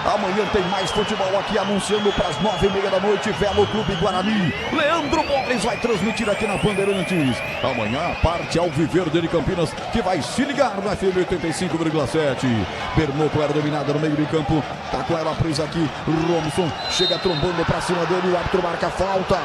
Amanhã tem mais futebol aqui, anunciando para as 9h30 da noite, Velo Clube Guarani. Leandro Borges vai transmitir aqui na Bandeirantes. Amanhã, a parte Alviverde de Campinas, que vai se ligar na FM 85,7. Bernoco era dominada no meio de campo, tá com ela presa aqui. Romson chega trombando para cima dele, o árbitro marca falta.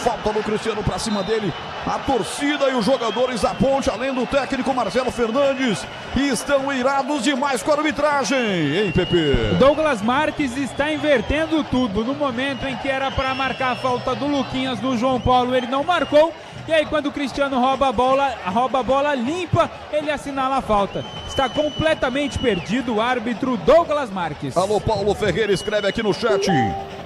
Falta do Cristiano para cima dele. A torcida e os jogadores da Ponte, além do técnico Marcelo Fernandes, estão irados demais com a arbitragem, hein, Pepe? Douglas Marques está invertendo tudo. No momento em que era para marcar a falta do Luquinhas, do João Paulo, ele não marcou. E aí quando o Cristiano rouba a bola limpa, ele assinala a falta. Está completamente perdido o árbitro Douglas Marques. Alô, Paulo Ferreira escreve aqui no chat.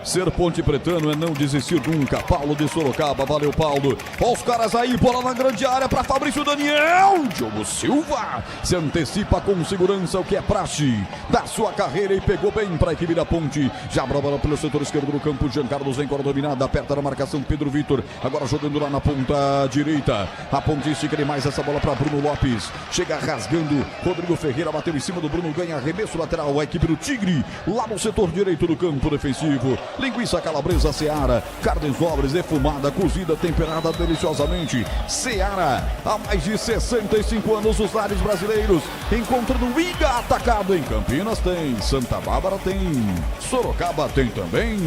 Ser ponte pretano é não desistir nunca. Paulo de Sorocaba, valeu, Paulo. Olha os caras aí, bola na grande área para Fabrício Daniel. Diogo Silva se antecipa com segurança, o que é praxe da sua carreira, e pegou bem para a equipe da Ponte. Já abre a bola pelo setor esquerdo do campo. Jean Carlos vem com a dominada, aperta na marcação Pedro Vitor. Agora jogando lá na ponta direita. A Ponte estica demais essa bola para Bruno Lopes. Chega rasgando. Rodrigo Ferreira bateu em cima do Bruno, ganha arremesso lateral. A equipe do Tigre lá no setor direito do campo defensivo. Linguiça calabresa Seara, carnes nobres, defumada, cozida, temperada deliciosamente. Seara, há mais de 65 anos os lares brasileiros. Encontra no Iga Atacado em Campinas tem, Santa Bárbara tem, Sorocaba tem também.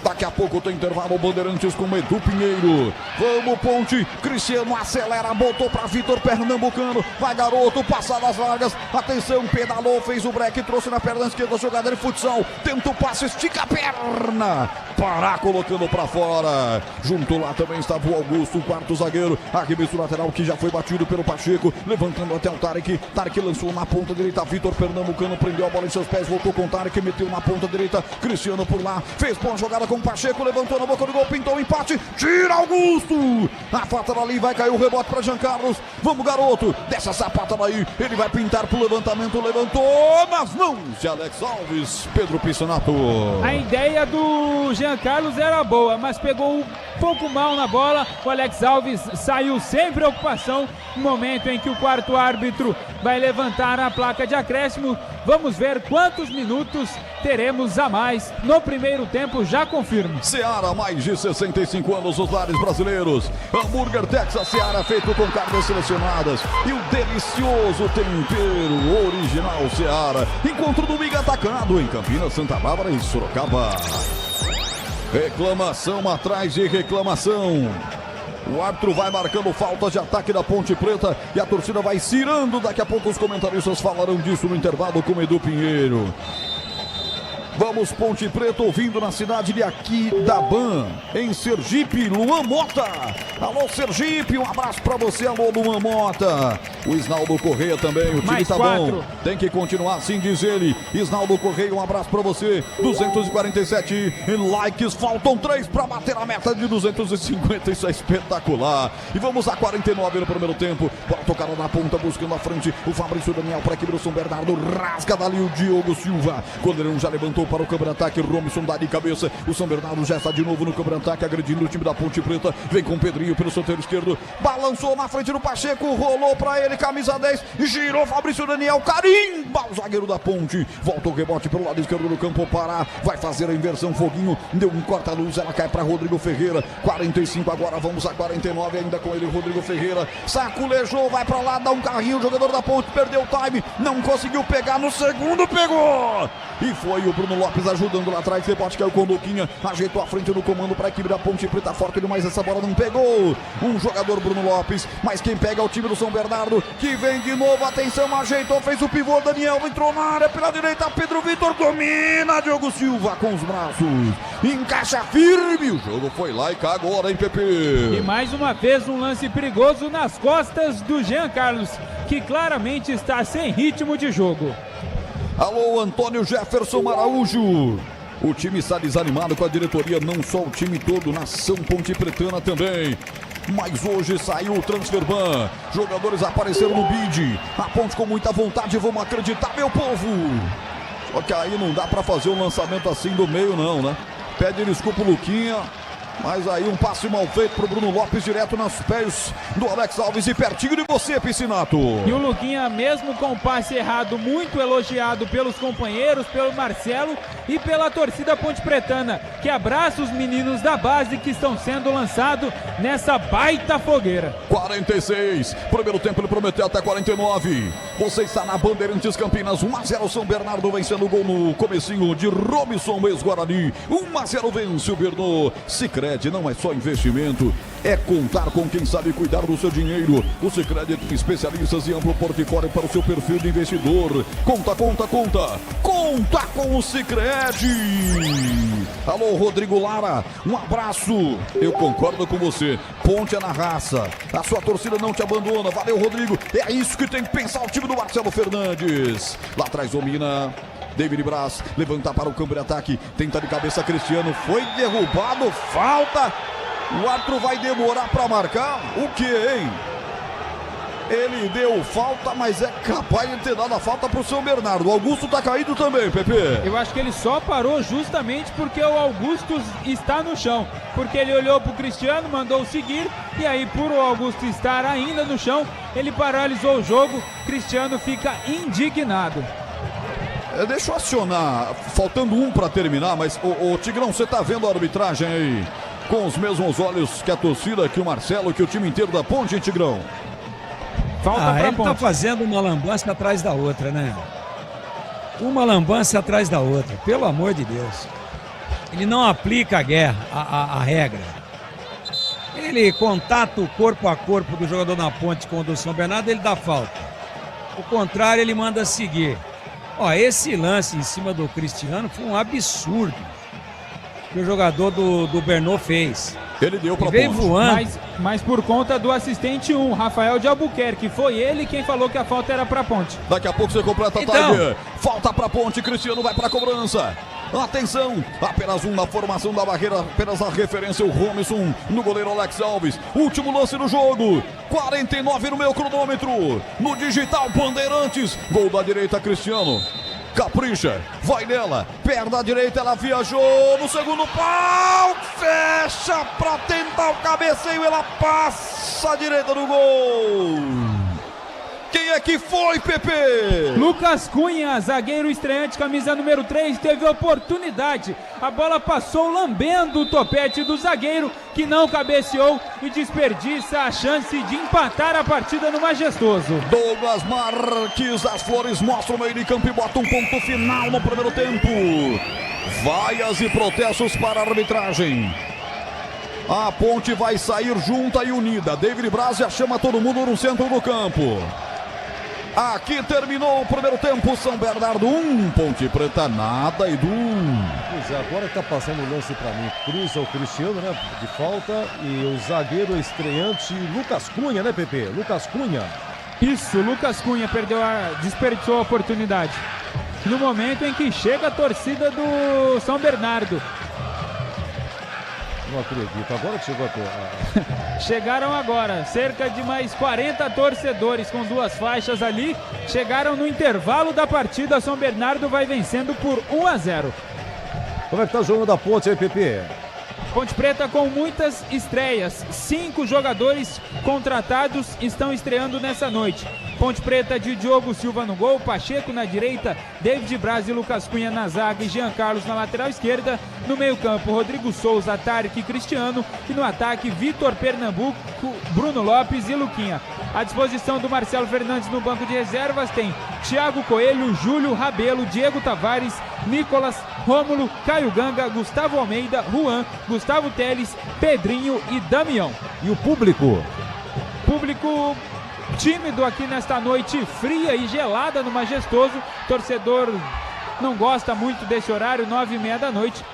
Daqui a pouco tem intervalo, Bandeirantes com Edu Pinheiro. Vamos, Ponte. Cristiano acelera, botou para Vitor Pernambucano. Vai, garoto, passar das vagas. Atenção, pedalou, fez o break, trouxe na perna esquerda, jogada de futsal. Tenta o passe, estica a perna. Pará, colocando para fora. Junto lá também estava o Augusto, o quarto zagueiro. Arremesso lateral que já foi batido pelo Pacheco. Levantando até o Tarek. Tarek lançou na ponta direita. Vitor Pernambucano prendeu a bola em seus pés. Voltou com o Tarek, meteu na ponta direita. Cristiano por lá. Fez boa jogada com o Pacheco, levantou na boca do gol, pintou o empate, tira Augusto, a falta dali, vai cair o rebote para Jean Carlos. Vamos, garoto, dessa sapata daí, ele vai pintar pro levantamento, levantou nas mãos de Alex Alves. Pedro Piscinato. A ideia do Jean Carlos era boa, mas pegou um pouco mal na bola. O Alex Alves saiu sem preocupação. No momento em que o quarto árbitro vai levantar a placa de acréscimo, vamos ver quantos minutos teremos a mais no primeiro tempo, já confirmo. Seara, mais de 65 anos, os lares brasileiros. Hambúrguer Texas Seara, feito com carnes selecionadas e o delicioso tempero original Seara. Encontro do Miga Atacado em Campinas, Santa Bárbara e Sorocaba. Reclamação atrás de reclamação. O árbitro vai marcando falta de ataque da Ponte Preta e a torcida vai cirando. Daqui a pouco os comentaristas falarão disso no intervalo com Edu Pinheiro. Vamos, Ponte Preta, ouvindo na cidade de Aquidauã, em Sergipe, Luan Mota. Alô, Sergipe, um abraço pra você, alô, Luan Mota. O Isnaldo Correia também, o time mais tá 4. bom. Tem que continuar assim, diz ele. Isnaldo Correia, um abraço pra você. 247 likes, faltam 3 pra bater a meta de 250, isso é espetacular. E vamos a 49 no primeiro tempo. Bola tocada na ponta, buscando a frente. O Fabrício Daniel para aqui do São Bernardo, rasga dali o Diogo Silva. Goleirão já levantou para o câmbio-ataque, Romson dá de cabeça, o São Bernardo já está de novo no câmbio-ataque, agredindo o time da Ponte Preta, vem com o Pedrinho pelo setor esquerdo, balançou na frente do Pacheco, rolou para ele, camisa 10, girou Fabrício Daniel, carimba o zagueiro da Ponte, volta o rebote pelo lado esquerdo do campo, Pará, vai fazer a inversão, Foguinho, deu um corta-luz, ela cai para Rodrigo Ferreira, 45 agora, vamos a 49, ainda com ele, Rodrigo Ferreira, saculejou, vai para lá, dá um carrinho, o jogador da Ponte perdeu o time, não conseguiu pegar, no segundo pegou, e foi o Bruno Lopes ajudando lá atrás, rebote caiu com o Luquinha, ajeitou a frente do comando para a equipe da Ponte Preta, forte demais, essa bola não pegou, um jogador Bruno Lopes, mas quem pega é o time do São Bernardo, que vem de novo, atenção, ajeitou, fez o pivô, Daniel entrou na área, pela direita, Pedro Vitor domina, Diogo Silva com os braços, encaixa firme, o jogo foi lá e cá agora, hein, Pepe? E mais uma vez um lance perigoso nas costas do Jean Carlos, que claramente está sem ritmo de jogo. Alô, Antônio Jefferson Araújo. O time está desanimado com a diretoria, não só o time todo, nação Ponte Pretana também. mas hoje saiu o Transferban. Jogadores apareceram no bid. A Ponte com muita vontade, vamos acreditar, meu povo. Só que aí não dá pra fazer um lançamento assim do meio não, né? Pede desculpa o Luquinha. Mas aí um passe mal feito pro Bruno Lopes, direto nos pés do Alex Alves e pertinho de você, Piscinato. E o Luquinha, mesmo com o passe errado, muito elogiado pelos companheiros, pelo Marcelo e pela torcida pontepretana, que abraça os meninos da base que estão sendo lançados nessa baita fogueira. 46, primeiro tempo ele prometeu até 49. Você está na Bandeirantes Campinas, 1-0 São Bernardo vencendo o gol no comecinho de Robson ex-Guarani. 1-0 vence o Bernô. Sicredi não é só investimento, é contar com quem sabe cuidar do seu dinheiro. O Sicredi tem especialistas e amplo portfólio para o seu perfil de investidor. Conta com o Sicredi. Alô, Rodrigo Lara, um abraço. Eu concordo com você, Ponte é na raça, a sua torcida não te abandona. Valeu, Rodrigo, é isso que tem que pensar o time do Marcelo Fernandes. Lá atrás domina David Braz, levanta para o campo de ataque, tenta de cabeça Cristiano, foi derrubado, falta. O árbitro vai demorar para marcar. O que, hein? Ele deu falta, mas é capaz de ter dado a falta para o São Bernardo. O Augusto tá caído também, Pepe. Eu acho que ele só parou justamente porque o Augusto está no chão. Porque ele olhou para o Cristiano, mandou seguir, e aí por o Augusto estar ainda no chão, ele paralisou o jogo. Cristiano fica indignado. Deixa eu acionar, faltando um para terminar, mas o Tigrão, você tá vendo a arbitragem aí com os mesmos olhos que a torcida, que o Marcelo, que o time inteiro da Ponte, hein, Tigrão? Falta pra Ponte. Tá fazendo uma lambança atrás da outra, né? Uma lambança atrás da outra, pelo amor de Deus. Ele não aplica a regra. Ele contata o corpo a corpo do jogador na Ponte com o do São Bernardo, ele dá falta. O contrário, ele manda seguir. Ó, esse lance em cima do Cristiano foi um absurdo que o jogador do Bernô fez. Ele deu pra Ponte. Voando. Mas por conta do assistente 1, Rafael de Albuquerque, foi ele quem falou que a falta era pra Ponte. Daqui a pouco você completa a Tiger. Falta pra Ponte, Cristiano vai pra cobrança. Atenção, apenas um na formação da barreira, apenas a referência, o Robson no goleiro Alex Alves. Último lance do jogo, 49 no meu cronômetro, no digital Bandeirantes. Gol da direita, Cristiano. Capricha, vai nela, perna direita, ela viajou no segundo pau, fecha pra tentar o cabeceio, ela passa a direita do gol. Quem é que foi, Pepe? Lucas Cunha, zagueiro estreante, camisa número 3, teve oportunidade. A bola passou lambendo o topete do zagueiro, que não cabeceou e desperdiça a chance de empatar a partida no Majestoso. Douglas Marques, as Flores mostra o meio de campo e bota um ponto final no primeiro tempo. Vaias e protestos para a arbitragem. A Ponte vai sair junta e unida. David Braz já chama todo mundo no centro do campo. Aqui terminou o primeiro tempo, São Bernardo 1, Ponte Preta nada, Edu. Pois é, agora tá passando o lance pra mim, cruza o Cristiano, né, de falta, e o zagueiro estreante Lucas Cunha, né, Pepe? Lucas Cunha. Isso, Lucas Cunha desperdiçou a oportunidade. No momento em que chega a torcida do São Bernardo. Não acredito, agora que chegou a Chegaram agora, cerca de mais 40 torcedores com duas faixas ali. Chegaram no intervalo da partida, São Bernardo vai vencendo por 1-0. Como é que tá o jogo da Ponte aí, Pepe? Ponte Preta com muitas estreias, 5 jogadores contratados estão estreando nessa noite. Ponte Preta de Diogo Silva no gol, Pacheco na direita, David Braz e Lucas Cunha na zaga e Jean Carlos na lateral esquerda. No meio campo, Rodrigo Souza, Tarek e Cristiano. E no ataque, Vitor Pernambuco, Bruno Lopes e Luquinha. À disposição do Marcelo Fernandes no banco de reservas tem Thiago Coelho, Júlio Rabelo, Diego Tavares, Nicolas, Rômulo, Caio Ganga, Gustavo Almeida, Juan, Gustavo Teles, Pedrinho e Damião. E o público? Público tímido aqui nesta noite fria e gelada no Majestoso. Torcedor não gosta muito desse horário, 9h30 da noite.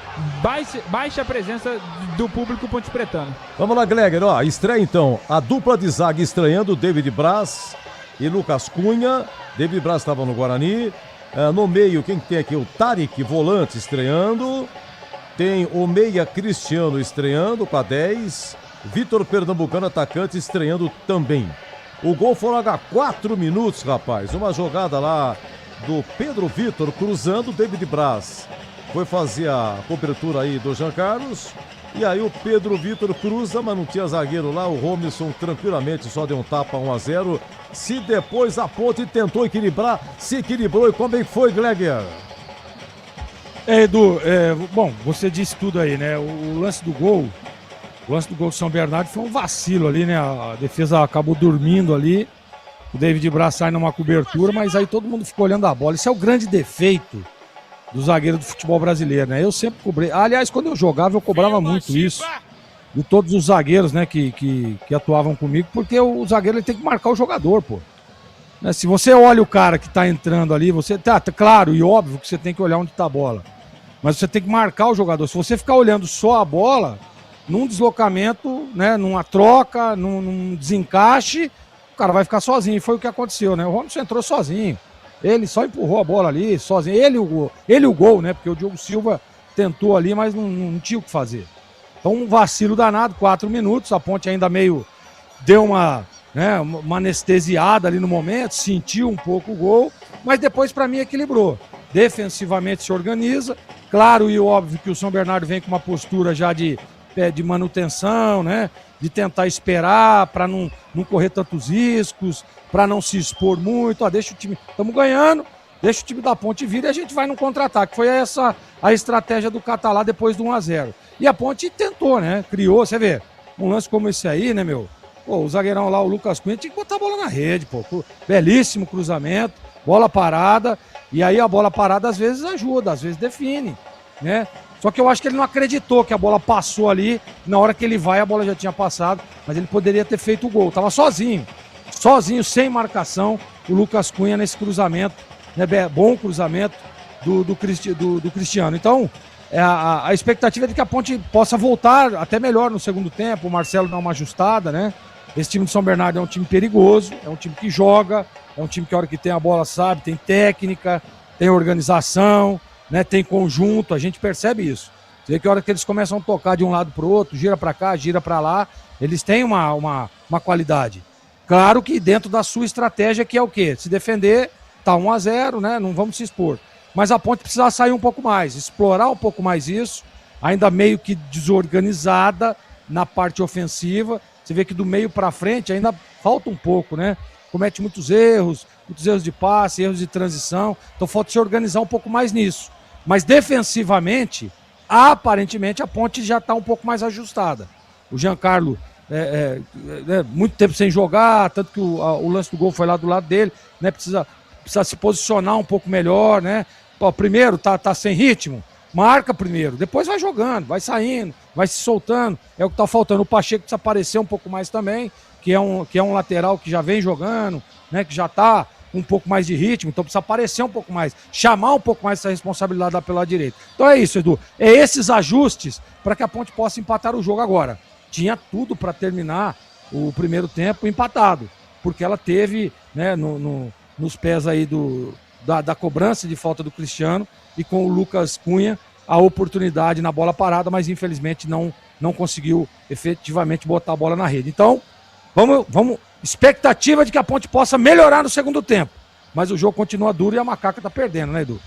Baixa presença do público pontepretano. Vamos lá, Gleger, ó, estreia então a dupla de zaga estreando, David Braz e Lucas Cunha. David Braz estava no Guarani. No meio, quem tem aqui? O Tarek, volante, estreando. Tem o meia Cristiano estreando com a 10. Vitor Pernambucano, atacante, estreando também. O gol foi logo a 4 minutos, rapaz. Uma jogada lá do Pedro Vitor, cruzando o David Braz. Foi fazer a cobertura aí do Jean Carlos. E aí o Pedro Vitor cruza, mas não tinha zagueiro lá. O Romisson tranquilamente só deu um tapa 1-0. Se depois a Ponte tentou equilibrar, se equilibrou. E como é que foi, Gleger? Edu, bom, você disse tudo aí, né? O lance do gol do São Bernardo foi um vacilo ali, né? A defesa acabou dormindo ali. O David Braz sai numa cobertura, mas aí todo mundo ficou olhando a bola. Isso é o grande defeito do zagueiro do futebol brasileiro, né? Eu sempre cobrei. Aliás, quando eu jogava, eu cobrava muito isso. De todos os zagueiros, né, que atuavam comigo, porque o zagueiro ele tem que marcar o jogador, pô. Né? Se você olha o cara que tá entrando ali, você tá claro e óbvio que você tem que olhar onde tá a bola. Mas você tem que marcar o jogador. Se você ficar olhando só a bola, num deslocamento, né, numa troca, num desencaixe, o cara vai ficar sozinho. E foi o que aconteceu, né? O Romisson entrou sozinho. Ele só empurrou a bola ali, sozinho. Ele o gol, né? Porque o Diogo Silva tentou ali, mas não tinha o que fazer. Então um vacilo danado, 4 minutos. A Ponte ainda meio deu uma anestesiada ali no momento, sentiu um pouco o gol, mas depois para mim equilibrou. Defensivamente se organiza. Claro e óbvio que o São Bernardo vem com uma postura já de manutenção, né? De tentar esperar para não correr tantos riscos, para não se expor muito. Deixa o time, estamos ganhando, deixa o time da Ponte vir e a gente vai no contra-ataque. Foi essa a estratégia do Catalá depois do 1-0. E a Ponte tentou, né? Criou, você vê, um lance como esse aí, né, meu? Pô, o zagueirão lá, o Lucas Cunha, tinha que botar a bola na rede, pô. Belíssimo cruzamento, bola parada. E aí a bola parada às vezes ajuda, às vezes define, né? Só que eu acho que ele não acreditou que a bola passou ali. Na hora que ele vai, a bola já tinha passado. Mas ele poderia ter feito o gol. Tava sozinho, sem marcação, o Lucas Cunha nesse cruzamento, né? Bom cruzamento do Cristiano. Então, a expectativa é de que a Ponte possa voltar até melhor no segundo tempo. O Marcelo dá uma ajustada, né? Esse time de São Bernardo é um time perigoso, é um time que joga, é um time que a hora que tem a bola sabe, tem técnica, tem organização, né, tem conjunto, a gente percebe isso. Você vê que a hora que eles começam a tocar de um lado para o outro, gira para cá, gira para lá, eles têm uma qualidade. Claro que dentro da sua estratégia, que é o quê? Se defender, tá 1-0, né, não vamos se expor. Mas a Ponte precisa sair um pouco mais, explorar um pouco mais isso, ainda meio que desorganizada na parte ofensiva. Você vê que do meio para frente ainda falta um pouco, né? Comete muitos erros de passe, erros de transição. Então falta se organizar um pouco mais nisso. Mas defensivamente, aparentemente a Ponte já está um pouco mais ajustada. O Giancarlo, muito tempo sem jogar, tanto que o lance do gol foi lá do lado dele, né? Precisa se posicionar um pouco melhor, né? Pô, primeiro tá sem ritmo, marca primeiro, depois vai jogando, vai saindo, vai se soltando. É o que tá faltando. O Pacheco precisa aparecer um pouco mais também, que é um lateral que já vem jogando, né? Que já tá um pouco mais de ritmo, então precisa aparecer um pouco mais, chamar um pouco mais essa responsabilidade lá pelo lado direito. Então é isso, Edu. É esses ajustes para que a Ponte possa empatar o jogo agora. Tinha tudo para terminar o primeiro tempo empatado, porque ela teve, né, nos pés aí da cobrança de falta do Cristiano e com o Lucas Cunha a oportunidade na bola parada, mas infelizmente não conseguiu efetivamente botar a bola na rede. Então, vamos expectativa de que a Ponte possa melhorar no segundo tempo, mas o jogo continua duro e a Macaca tá perdendo, né, Edu?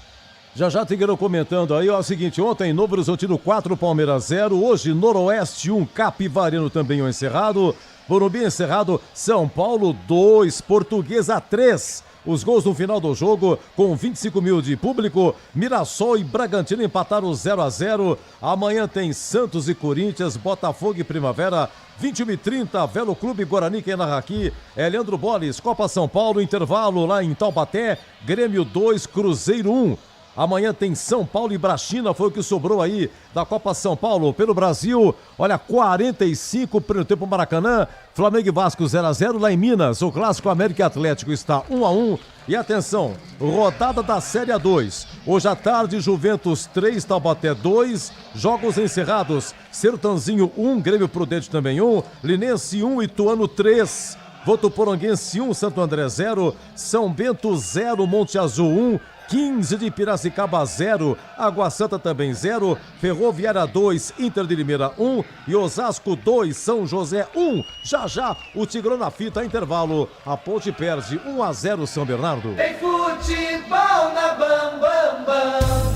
Já Tigueiro comentando aí, ó, o seguinte, ontem Novo Horizontino 4, Palmeiras 0, hoje Noroeste 1, Capivarino também 1 encerrado, Morumbi encerrado, São Paulo 2, Portuguesa 3. Os gols no final do jogo, com 25 mil de público, Mirassol e Bragantino empataram 0-0. Amanhã tem Santos e Corinthians, Botafogo e Primavera, 21h30, Velo Clube Guarani, quem narra aqui é Leandro Boles, Copa São Paulo, intervalo lá em Taubaté, Grêmio 2, Cruzeiro 1. Amanhã tem São Paulo e Brastina, foi o que sobrou aí da Copa São Paulo pelo Brasil. Olha, 45 primeiro tempo Maracanã, Flamengo e Vasco 0-0. Lá em Minas, o Clássico América e Atlético está 1-1. E atenção, rodada da Série A2. Hoje à tarde, Juventus 3, Taubaté 2. Jogos encerrados, Sertãozinho 1, Grêmio Prudente também 1. Linense 1, Ituano 3. Votuporanguense 1, Santo André 0, São Bento 0, Monte Azul 1, 15 de Piracicaba 0, Água Santa também 0, Ferroviária 2, Inter de Limeira 1 e Osasco 2, São José 1. Já o Tigrão na fita, intervalo. A Ponte perde 1-0 São Bernardo. Tem futebol na Bam Bam Bam.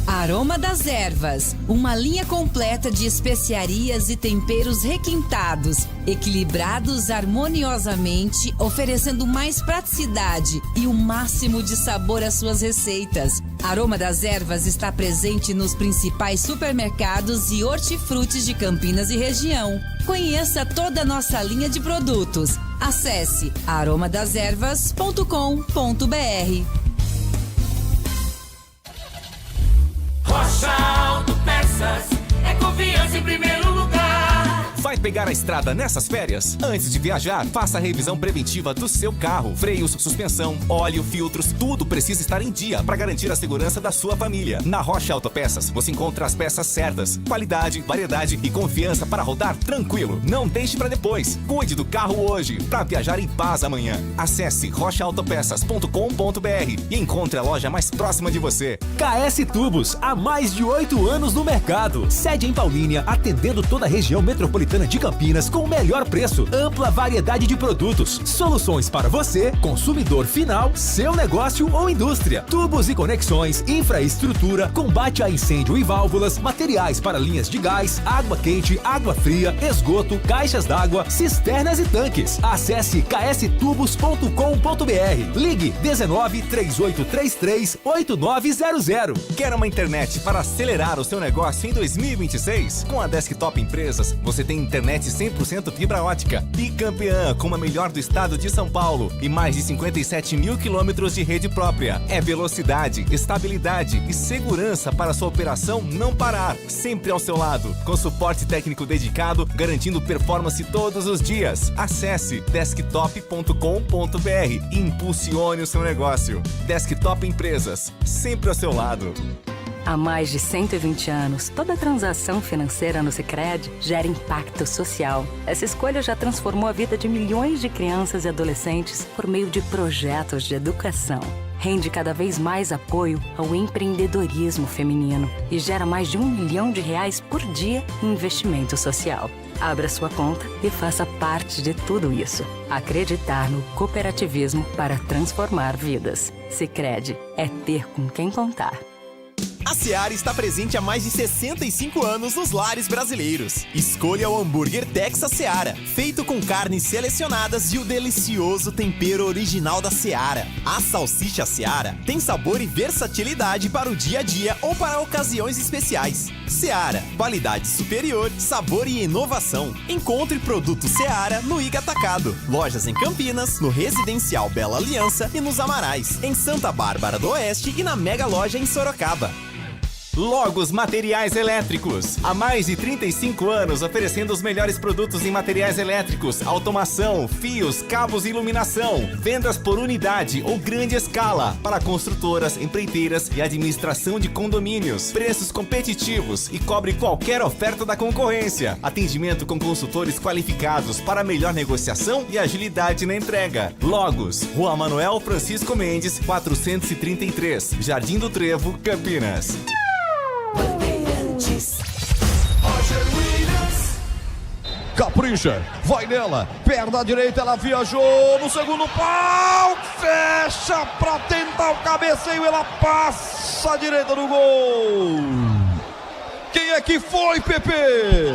Aroma das Ervas, uma linha completa de especiarias e temperos requintados, equilibrados harmoniosamente, oferecendo mais praticidade e o máximo de sabor às suas receitas. Aroma das Ervas está presente nos principais supermercados e hortifrutis de Campinas e região. Conheça toda a nossa linha de produtos. Acesse aromadeservas.com.br. Rocha Autopeças é confiança em primeiro lugar. Vai pegar a estrada nessas férias? Antes de viajar, faça a revisão preventiva do seu carro. Freios, suspensão, óleo, filtros, tudo precisa estar em dia para garantir a segurança da sua família. Na Rocha Autopeças, você encontra as peças certas, qualidade, variedade e confiança para rodar tranquilo. Não deixe para depois. Cuide do carro hoje para viajar em paz amanhã. Acesse rochaautopeças.com.br e encontre a loja mais próxima de você. KS Tubos, há mais de 8 anos no mercado. Sede em Paulínia, atendendo toda a região metropolitana de Campinas com o melhor preço, ampla variedade de produtos, soluções para você, consumidor final, seu negócio ou indústria. Tubos e conexões, infraestrutura, combate a incêndio e válvulas, materiais para linhas de gás, água quente, água fria, esgoto, caixas d'água, cisternas e tanques. Acesse kstubos.com.br. Ligue 19 3833 8900. Quer uma internet para acelerar o seu negócio em 2026? Com a Desktop Empresas, você tem internet 100% fibra ótica, bicampeã, como a melhor do estado de São Paulo e mais de 57 mil quilômetros de rede própria. É velocidade, estabilidade e segurança para sua operação não parar, sempre ao seu lado, com suporte técnico dedicado, garantindo performance todos os dias. Acesse desktop.com.br e impulsione o seu negócio. Desktop Empresas, sempre ao seu lado. Há mais de 120 anos, toda transação financeira no Sicredi gera impacto social. Essa escolha já transformou a vida de milhões de crianças e adolescentes por meio de projetos de educação. Rende cada vez mais apoio ao empreendedorismo feminino e gera mais de R$1 milhão por dia em investimento social. Abra sua conta e faça parte de tudo isso. Acreditar no cooperativismo para transformar vidas. Sicredi é ter com quem contar. A Seara está presente há mais de 65 anos nos lares brasileiros. Escolha o hambúrguer Texas Seara, feito com carnes selecionadas e o delicioso tempero original da Seara. A salsicha Seara tem sabor e versatilidade para o dia a dia ou para ocasiões especiais. Seara, qualidade superior, sabor e inovação. Encontre produto Seara no Iga Atacado. Lojas em Campinas, no Residencial Bela Aliança e nos Amarais, em Santa Bárbara do Oeste e na Mega Loja em Sorocaba. Logos Materiais Elétricos. Há mais de 35 anos oferecendo os melhores produtos em materiais elétricos, automação, fios, cabos e iluminação. Vendas por unidade ou grande escala para construtoras, empreiteiras e administração de condomínios. Preços competitivos e cobre qualquer oferta da concorrência. Atendimento com consultores qualificados para melhor negociação e agilidade na entrega. Logos, Rua Manuel Francisco Mendes, 433, Jardim do Trevo, Campinas. Capricha, vai nela, perna direita, ela viajou no segundo pau, fecha pra tentar o cabeceio, ela passa a direita do gol. Quem é que foi, Pepe?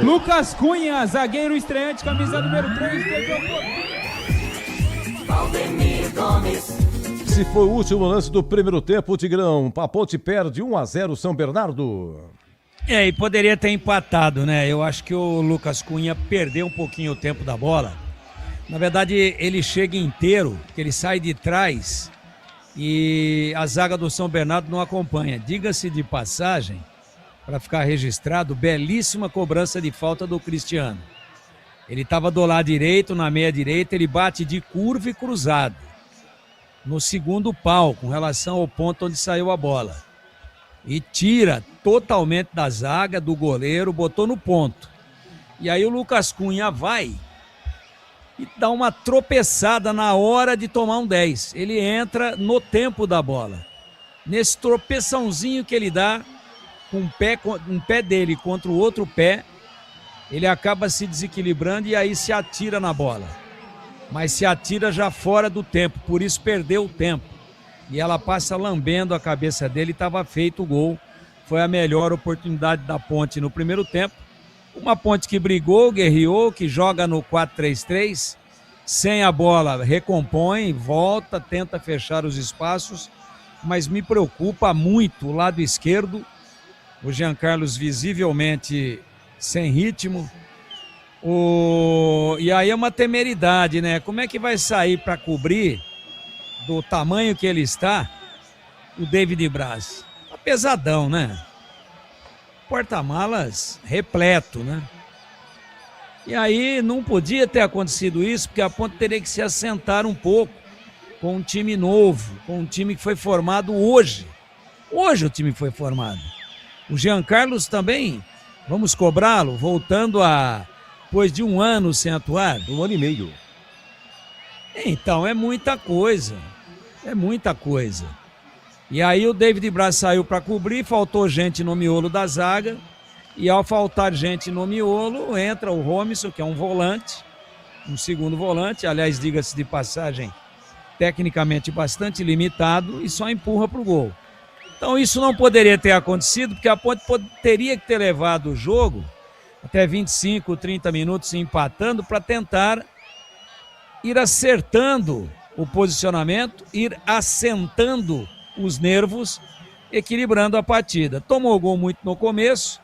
Lucas Cunha, zagueiro estreante, camisa número 3, Valdemir Gomes. Esse foi o último lance do primeiro tempo, Tigrão. A Ponte perde 1-0 São Bernardo. E poderia ter empatado, né? Eu acho que o Lucas Cunha perdeu um pouquinho o tempo da bola. Na verdade, ele chega inteiro, que ele sai de trás e a zaga do São Bernardo não acompanha. Diga-se de passagem, para ficar registrado, belíssima cobrança de falta do Cristiano. Ele estava do lado direito, na meia direita, ele bate de curva e cruzado no segundo pau, com relação ao ponto onde saiu a bola. E tira totalmente da zaga, do goleiro, botou no ponto. E aí o Lucas Cunha vai e dá uma tropeçada na hora de tomar um 10. Ele entra no tempo da bola. Nesse tropeçãozinho que ele dá, com um pé dele contra o outro pé, ele acaba se desequilibrando e aí se atira na bola. Mas se atira já fora do tempo, por isso perdeu o tempo. E ela passa lambendo a cabeça dele e estava feito o gol. Foi a melhor oportunidade da Ponte no primeiro tempo. Uma Ponte que brigou, guerreou, que joga no 4-3-3, sem a bola, recompõe, volta, tenta fechar os espaços, mas me preocupa muito o lado esquerdo, o Jean Carlos visivelmente sem ritmo, e aí é uma temeridade, né? Como é que vai sair para cobrir, do tamanho que ele está, o David Braz? Tá pesadão, né? Porta-malas repleto, né? E aí não podia ter acontecido isso, porque a Ponte teria que se assentar um pouco com um time novo, com um time que foi formado hoje. Hoje o time foi formado. O Jean Carlos também, vamos cobrá-lo, voltando depois de um ano sem atuar. 1 ano e meio. Então é muita coisa, é muita coisa. E aí o David Braz saiu para cobrir, faltou gente no miolo da zaga, e ao faltar gente no miolo, entra o Romisson, que é um volante, um segundo volante, aliás, diga-se de passagem, tecnicamente bastante limitado, e só empurra para o gol. Então isso não poderia ter acontecido, porque a Ponte teria que ter levado o jogo até 25, 30 minutos empatando para tentar ir acertando o posicionamento, ir assentando os nervos, equilibrando a partida. Tomou gol muito no começo,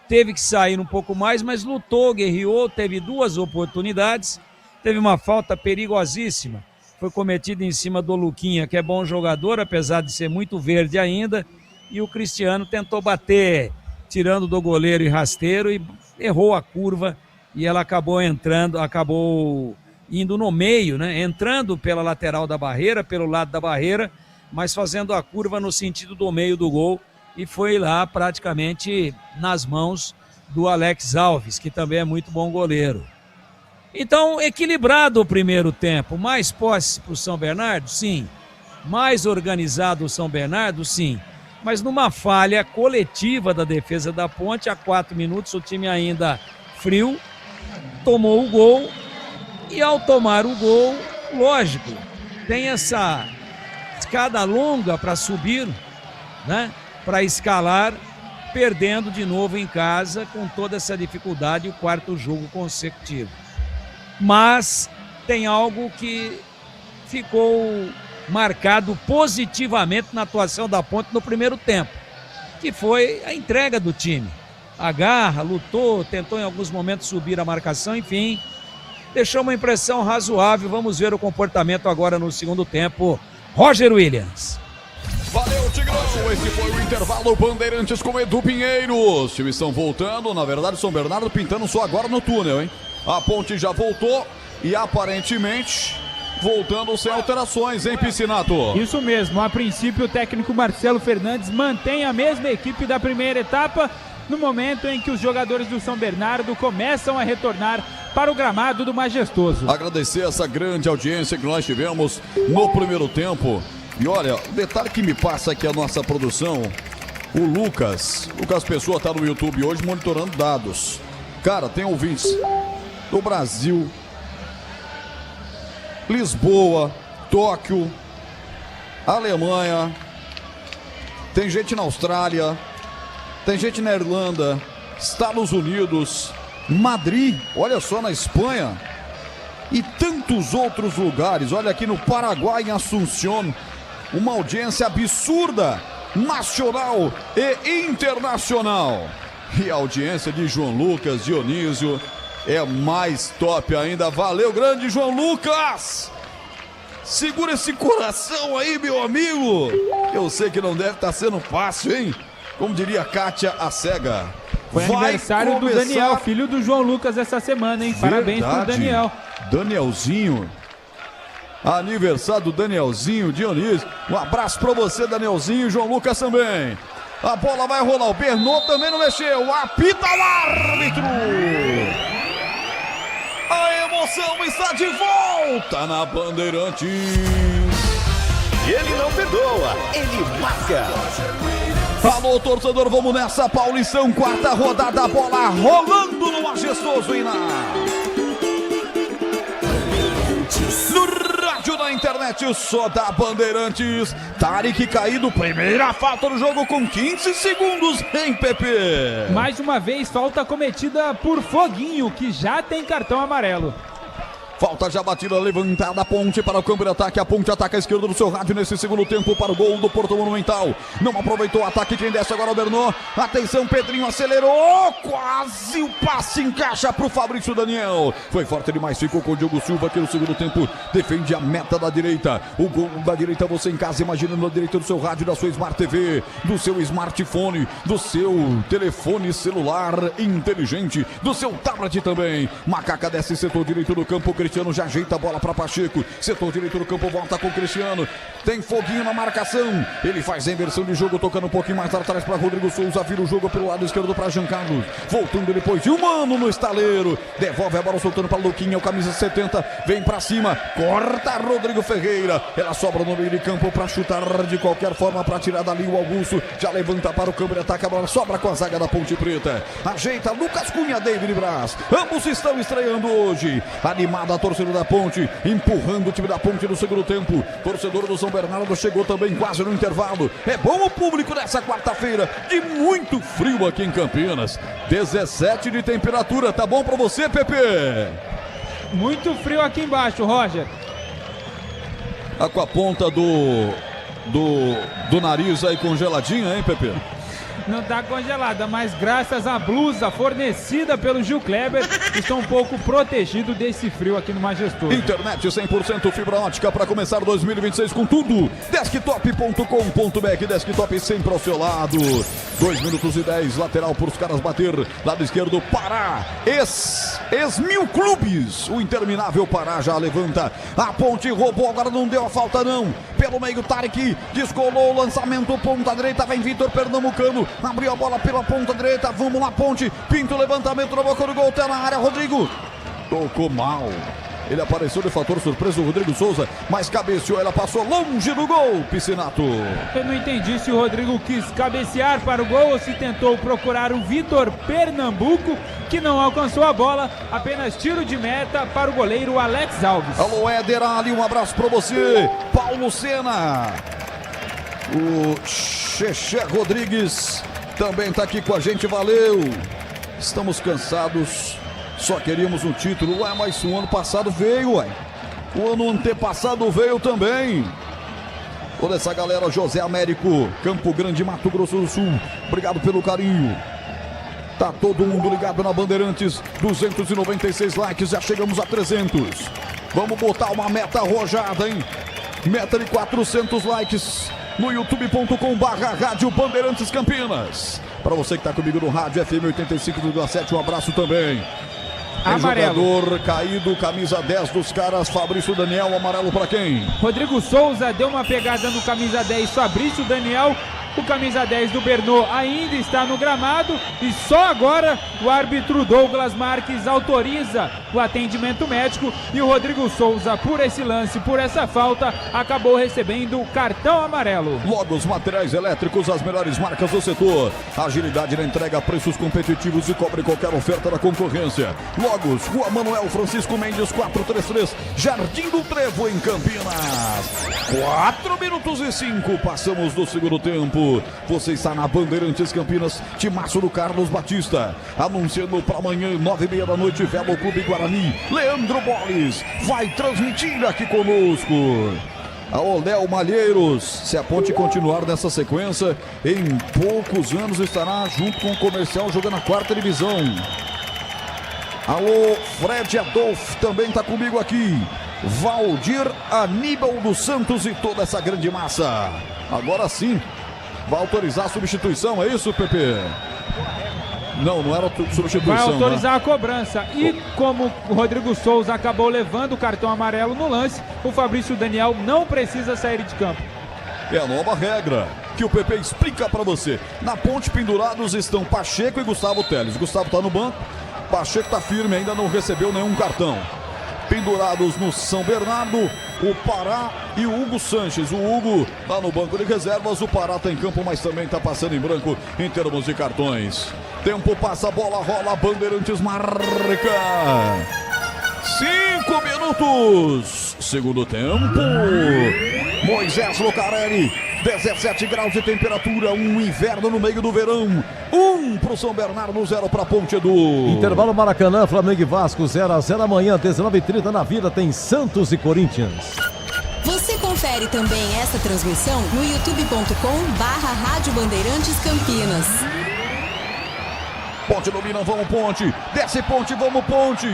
teve que sair um pouco mais, mas lutou, guerreou, teve 2 oportunidades, teve uma falta perigosíssima, foi cometida em cima do Luquinha, que é bom jogador, apesar de ser muito verde ainda, e o Cristiano tentou bater, tirando do goleiro e rasteiro, e errou a curva, e ela acabou indo no meio, né? Entrando pela lateral da barreira, pelo lado da barreira, mas fazendo a curva no sentido do meio do gol, e foi lá praticamente nas mãos do Alex Alves, que também é muito bom goleiro. Então, equilibrado o primeiro tempo, mais posse para o São Bernardo, sim. Mais organizado o São Bernardo, sim. Mas numa falha coletiva da defesa da Ponte, há 4 minutos, o time ainda frio, tomou o gol, e ao tomar o gol, lógico, tem essa escada longa para subir, né? Para escalar, perdendo de novo em casa com toda essa dificuldade, o 4º jogo consecutivo. Mas tem algo que ficou marcado positivamente na atuação da Ponte no primeiro tempo, que foi a entrega do time. Agarra, lutou, tentou em alguns momentos subir a marcação, enfim, deixou uma impressão razoável. Vamos ver o comportamento agora no segundo tempo. Roger Williams. Valeu, Tigrão! Esse foi o intervalo Bandeirantes com Edu Pinheiro. Os times estão voltando, na verdade, São Bernardo pintando só agora no túnel, hein? A Ponte já voltou e aparentemente voltando sem alterações, hein, Piscinato? Isso mesmo, a princípio o técnico Marcelo Fernandes mantém a mesma equipe da primeira etapa, no momento em que os jogadores do São Bernardo começam a retornar para o gramado do Majestoso. Agradecer essa grande audiência que nós tivemos no primeiro tempo. E olha, o detalhe que me passa aqui a nossa produção, o Lucas Pessoa está no YouTube hoje monitorando dados. Cara, tem ouvintes do Brasil, Lisboa, Tóquio, Alemanha, tem gente na Austrália, tem gente na Irlanda, Estados Unidos, Madrid, olha só, na Espanha e tantos outros lugares. Olha aqui no Paraguai, em Assunción, uma audiência absurda, nacional e internacional. E a audiência de João Lucas Dionísio é mais top ainda. Valeu, grande João Lucas! Segura esse coração aí, meu amigo! Eu sei que não deve estar sendo fácil, hein? Como diria Kátia, a cega. Foi aniversário do Daniel, filho do João Lucas, essa semana, hein? Parabéns pro Daniel. Danielzinho. Aniversário do Danielzinho, Dionísio. Um abraço pra você, Danielzinho, e João Lucas também. A bola vai rolar, o Bernot também não mexeu. Apita o árbitro. A emoção está de volta na Bandeirantes. E ele não perdoa, ele marca. Alô, torcedor, vamos nessa, Paulistão, quarta rodada, bola rolando no Majestoso Iná. No rádio, na internet, só da Bandeirantes. Tarek caído, primeira falta do jogo com 15 segundos, hein, Pepe? Mais uma vez, falta cometida por Foguinho, que já tem cartão amarelo. Falta já batida, levantada a Ponte para o campo de ataque. A Ponte ataca a esquerda do seu rádio nesse segundo tempo para o gol do Porto Monumental. Não aproveitou o ataque, quem desce agora é o Bernô. Atenção, Pedrinho acelerou, quase o passe encaixa para o Fabrício Daniel. Foi forte demais, ficou com o Diogo Silva aqui no segundo tempo. Defende a meta da direita. O gol da direita, você em casa imaginando a direita do seu rádio, da sua Smart TV, do seu smartphone, do seu telefone celular inteligente, do seu tablet também. Macaca desce setor direito do campo. Cristiano já ajeita a bola para Pacheco. Setor direito do campo, volta com o Cristiano. Tem Foguinho na marcação. Ele faz a inversão de jogo, tocando um pouquinho mais atrás para Rodrigo Souza. Vira o jogo pelo lado esquerdo para Jean Carlos. Voltando depois de um ano no estaleiro. Devolve a bola soltando para Luquinha, o camisa 70. Vem para cima. Corta Rodrigo Ferreira. Ela sobra no meio de campo para chutar de qualquer forma, para tirar dali o Augusto. Já levanta para o campo de ataque. A bola sobra com a zaga da Ponte Preta. Ajeita Lucas Cunha, David Braz. Ambos estão estreando hoje. Animada a torcedor da Ponte, empurrando o time da Ponte no segundo tempo. Torcedor do São Bernardo chegou também quase no intervalo. É bom o público nessa quarta-feira, de muito frio aqui em Campinas. 17 de temperatura, tá bom pra você, Pepe? Muito frio aqui embaixo, Roger. Tá com a ponta do nariz aí congeladinha, hein, Pepe? Não tá congelada, mas graças à blusa fornecida pelo Gil Kleber, estou um pouco protegido desse frio aqui no Majestoso. Internet 100% fibra ótica para começar 2026 com tudo. Desktop.com.br, desktop sempre ao seu lado. 2 minutos e 10, lateral para os caras bater. Lado esquerdo, Pará. Ex-Mil Clubes. O interminável Pará já levanta. A Ponte roubou, agora não deu a falta não. Pelo meio, Tarek descolou o lançamento, ponta direita, vem Vitor Pernambucano. Abriu a bola pela ponta direita, vamos lá, Ponte. Pinta o levantamento na boca do gol, tá na área, Rodrigo. Tocou mal. Ele apareceu de fator surpresa, o Rodrigo Souza, mas cabeceou, ela passou longe do gol, Piscinato. Eu não entendi se o Rodrigo quis cabecear para o gol ou se tentou procurar o Vitor Pernambuco, que não alcançou a bola, apenas tiro de meta para o goleiro Alex Alves. Alô, Éder Ali, um abraço para você. Paulo Sena. O Xexé Rodrigues também tá aqui com a gente, valeu. Estamos cansados. Só queríamos um título, mas o ano passado veio, o ano antepassado veio também. Toda essa galera, José Américo, Campo Grande, Mato Grosso do Sul, obrigado pelo carinho. Tá todo mundo ligado na Bandeirantes, 296 likes, já chegamos a 300. Vamos botar uma meta arrojada, hein? Meta de 400 likes no youtube.com/Rádio Bandeirantes Campinas. Para você que tá comigo no rádio FM 85,7, um abraço também. Amarelo. Jogador caído, camisa 10 dos caras, Fabrício Daniel, amarelo para quem? Rodrigo Souza deu uma pegada no camisa 10, Fabrício Daniel. O camisa 10 do Bernô ainda está no gramado e só agora o árbitro Douglas Marques autoriza o atendimento médico e o Rodrigo Souza, por esse lance, por essa falta, acabou recebendo o cartão amarelo. Logos Materiais Elétricos, as melhores marcas do setor. Agilidade na entrega, preços competitivos e cobre qualquer oferta da concorrência. Logos, Rua Manuel Francisco Mendes 433, Jardim do Trevo, em Campinas. 4 minutos e 5, passamos do segundo tempo. Você está na Bandeirantes Campinas, timaço do Carlos Batista. Anunciando para amanhã, 9h30 da noite, Velo Clube Guarani. Leandro Boles vai transmitir aqui conosco. Alô, Léo Malheiros, se a Ponte continuar nessa sequência, em poucos anos estará junto com o Comercial jogando a 4ª divisão. Alô, Fred Adolfo também está comigo aqui. Valdir Aníbal dos Santos e toda essa grande massa. Agora sim, vai autorizar a substituição, é isso, Pepe? Não era substituição. Vai autorizar, né? A cobrança. E como o Rodrigo Souza acabou levando o cartão amarelo no lance, o Fabrício Daniel não precisa sair de campo. É a nova regra que o Pepe explica para você. Na Ponte pendurados estão Pacheco e Gustavo Teles. Gustavo está no banco, Pacheco está firme, ainda não recebeu nenhum cartão. pendurados no São Bernardo, o Pará e o Hugo Sanches. O Hugo tá no banco de reservas, o Pará tá em campo, mas também tá passando em branco em termos de cartões. Tempo passa, a bola rola, Bandeirantes marca. 5 minutos, segundo tempo. Moisés Lucarelli, 17 graus de temperatura, um inverno no meio do verão. 1 pro São Bernardo, 0 pra Ponte Edu. Intervalo Maracanã, Flamengo e Vasco, 0-0 amanhã, 19h30 na Vila, tem Santos e Corinthians. Você confere também esta transmissão no youtube.com/Rádio Bandeirantes Campinas. Ponte domina, vamos Ponte, desce Ponte, vamos Ponte.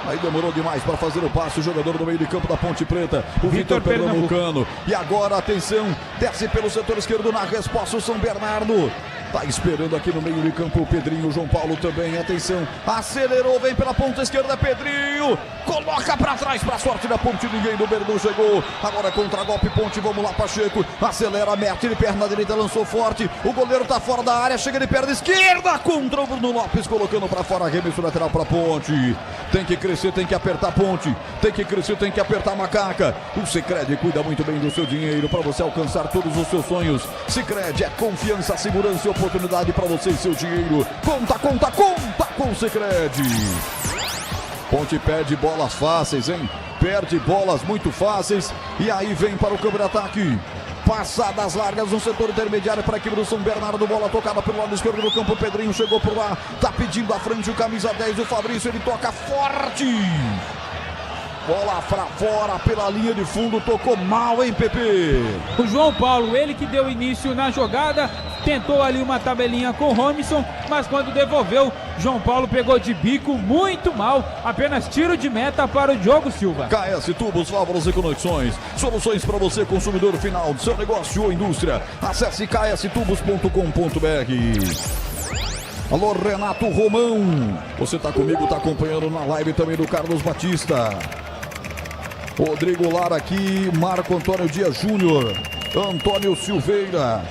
Aí demorou demais para fazer o passe, o jogador do meio de campo da Ponte Preta, o Vitor Pernambucano. E agora, atenção, desce pelo setor esquerdo na resposta o São Bernardo. Tá esperando aqui no meio de campo o Pedrinho, o João Paulo também, atenção, acelerou, vem pela ponta esquerda, Pedrinho, coloca pra trás, pra sorte da Ponte, ninguém do Verdão chegou, agora contra-golpe Ponte, vamos lá, Pacheco, acelera, mete de perna direita, lançou forte, o goleiro tá fora da área, chega de perna esquerda, contra o Bruno Lopes, colocando pra fora, arremesso lateral pra Ponte, tem que crescer, tem que apertar Ponte, tem que crescer, tem que apertar Macaca, o Sicredi cuida muito bem do seu dinheiro, pra você alcançar todos os seus sonhos, Sicredi é confiança, segurança e oportunidade para você e seu dinheiro. Conta com o Sicredi. Ponte perde bolas fáceis, hein? Perde bolas muito fáceis. E aí vem para o campo de ataque. Passadas largas no setor intermediário para a equipe do São Bernardo. Bola tocada pelo lado esquerdo do campo. O Pedrinho chegou por lá. Tá pedindo à frente o camisa 10, o Fabrício. Ele toca forte. Bola pra fora pela linha de fundo, tocou mal, hein, Pepe? O João Paulo, ele que deu início na jogada, tentou ali uma tabelinha com o Robinson, mas quando devolveu, João Paulo pegou de bico muito mal, apenas tiro de meta para o Diogo Silva. KS Tubos, válvulas e conexões, soluções para você, consumidor final do seu negócio ou indústria. Acesse kstubos.com.br. Alô, Renato Romão, você tá comigo, tá acompanhando na live também do Carlos Batista. Rodrigo Lara aqui, Marco Antônio Dias Júnior, Antônio Silveira.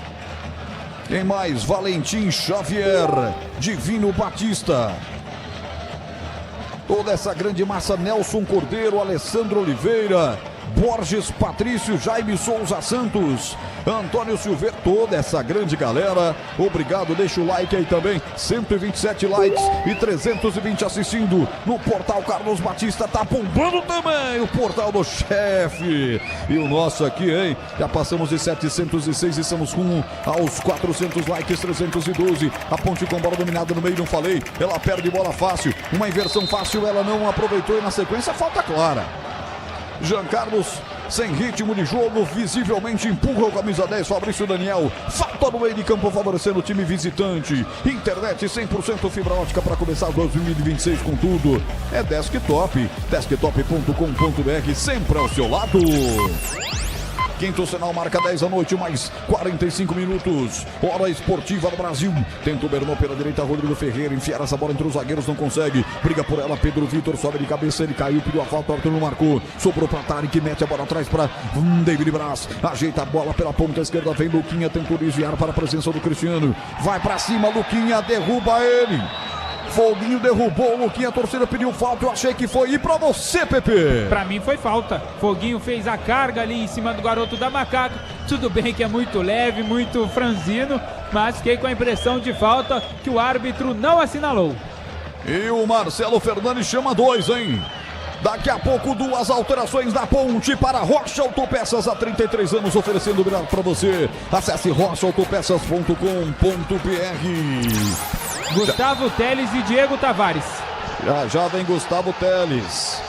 Quem mais? Valentim Xavier, Divino Batista. Toda essa grande massa, Nelson Cordeiro, Alessandro Oliveira, Borges Patrício, Jaime Souza Santos, Antônio Silveira, toda essa grande galera, obrigado, deixa o like aí também, 127 likes e 320 assistindo no portal Carlos Batista, tá bombando também o portal do chefe, e o nosso aqui, hein, já passamos de 706 e estamos rumo aos 400 likes, 312, a Ponte com bola dominada no meio, não falei, ela perde bola fácil, uma inversão fácil, ela não aproveitou e na sequência falta clara. Jean Carlos, sem ritmo de jogo, visivelmente empurra o camisa 10, Fabrício Daniel. Falta no meio de campo, favorecendo o time visitante. Internet 100% fibra ótica para começar 2026 com tudo. É Desktop, desktop.com.br, sempre ao seu lado. Quinto sinal marca 10 da noite, mais 45 minutos. Hora esportiva do Brasil. Tenta o Bernô pela direita, Rodrigo Ferreira. Enfiar essa bola entre os zagueiros, não consegue. Briga por ela, Pedro Vitor sobe de cabeça. Ele caiu, pediu a falta, Arthur não marcou. Sobrou para Tarek, mete a bola atrás para David Braz. Ajeita a bola pela ponta esquerda. Vem Luquinha, tentou desviar para a presença do Cristiano. Vai para cima, Luquinha, derruba ele. Foguinho derrubou o Luquinha, a torcida pediu falta, eu achei que foi. E pra você, Pepe? Pra mim foi falta. Foguinho fez a carga ali em cima do garoto da Macaca. Tudo bem que é muito leve, muito franzino, mas fiquei com a impressão de falta que o árbitro não assinalou. E o Marcelo Fernandes chama 2, hein? Daqui a pouco, 2 alterações da Ponte para Rocha Autopeças, há 33 anos oferecendo o melhor para você. Acesse rochaautopeças.com.br. Gustavo Teles e Diego Tavares. Já vem Gustavo Teles.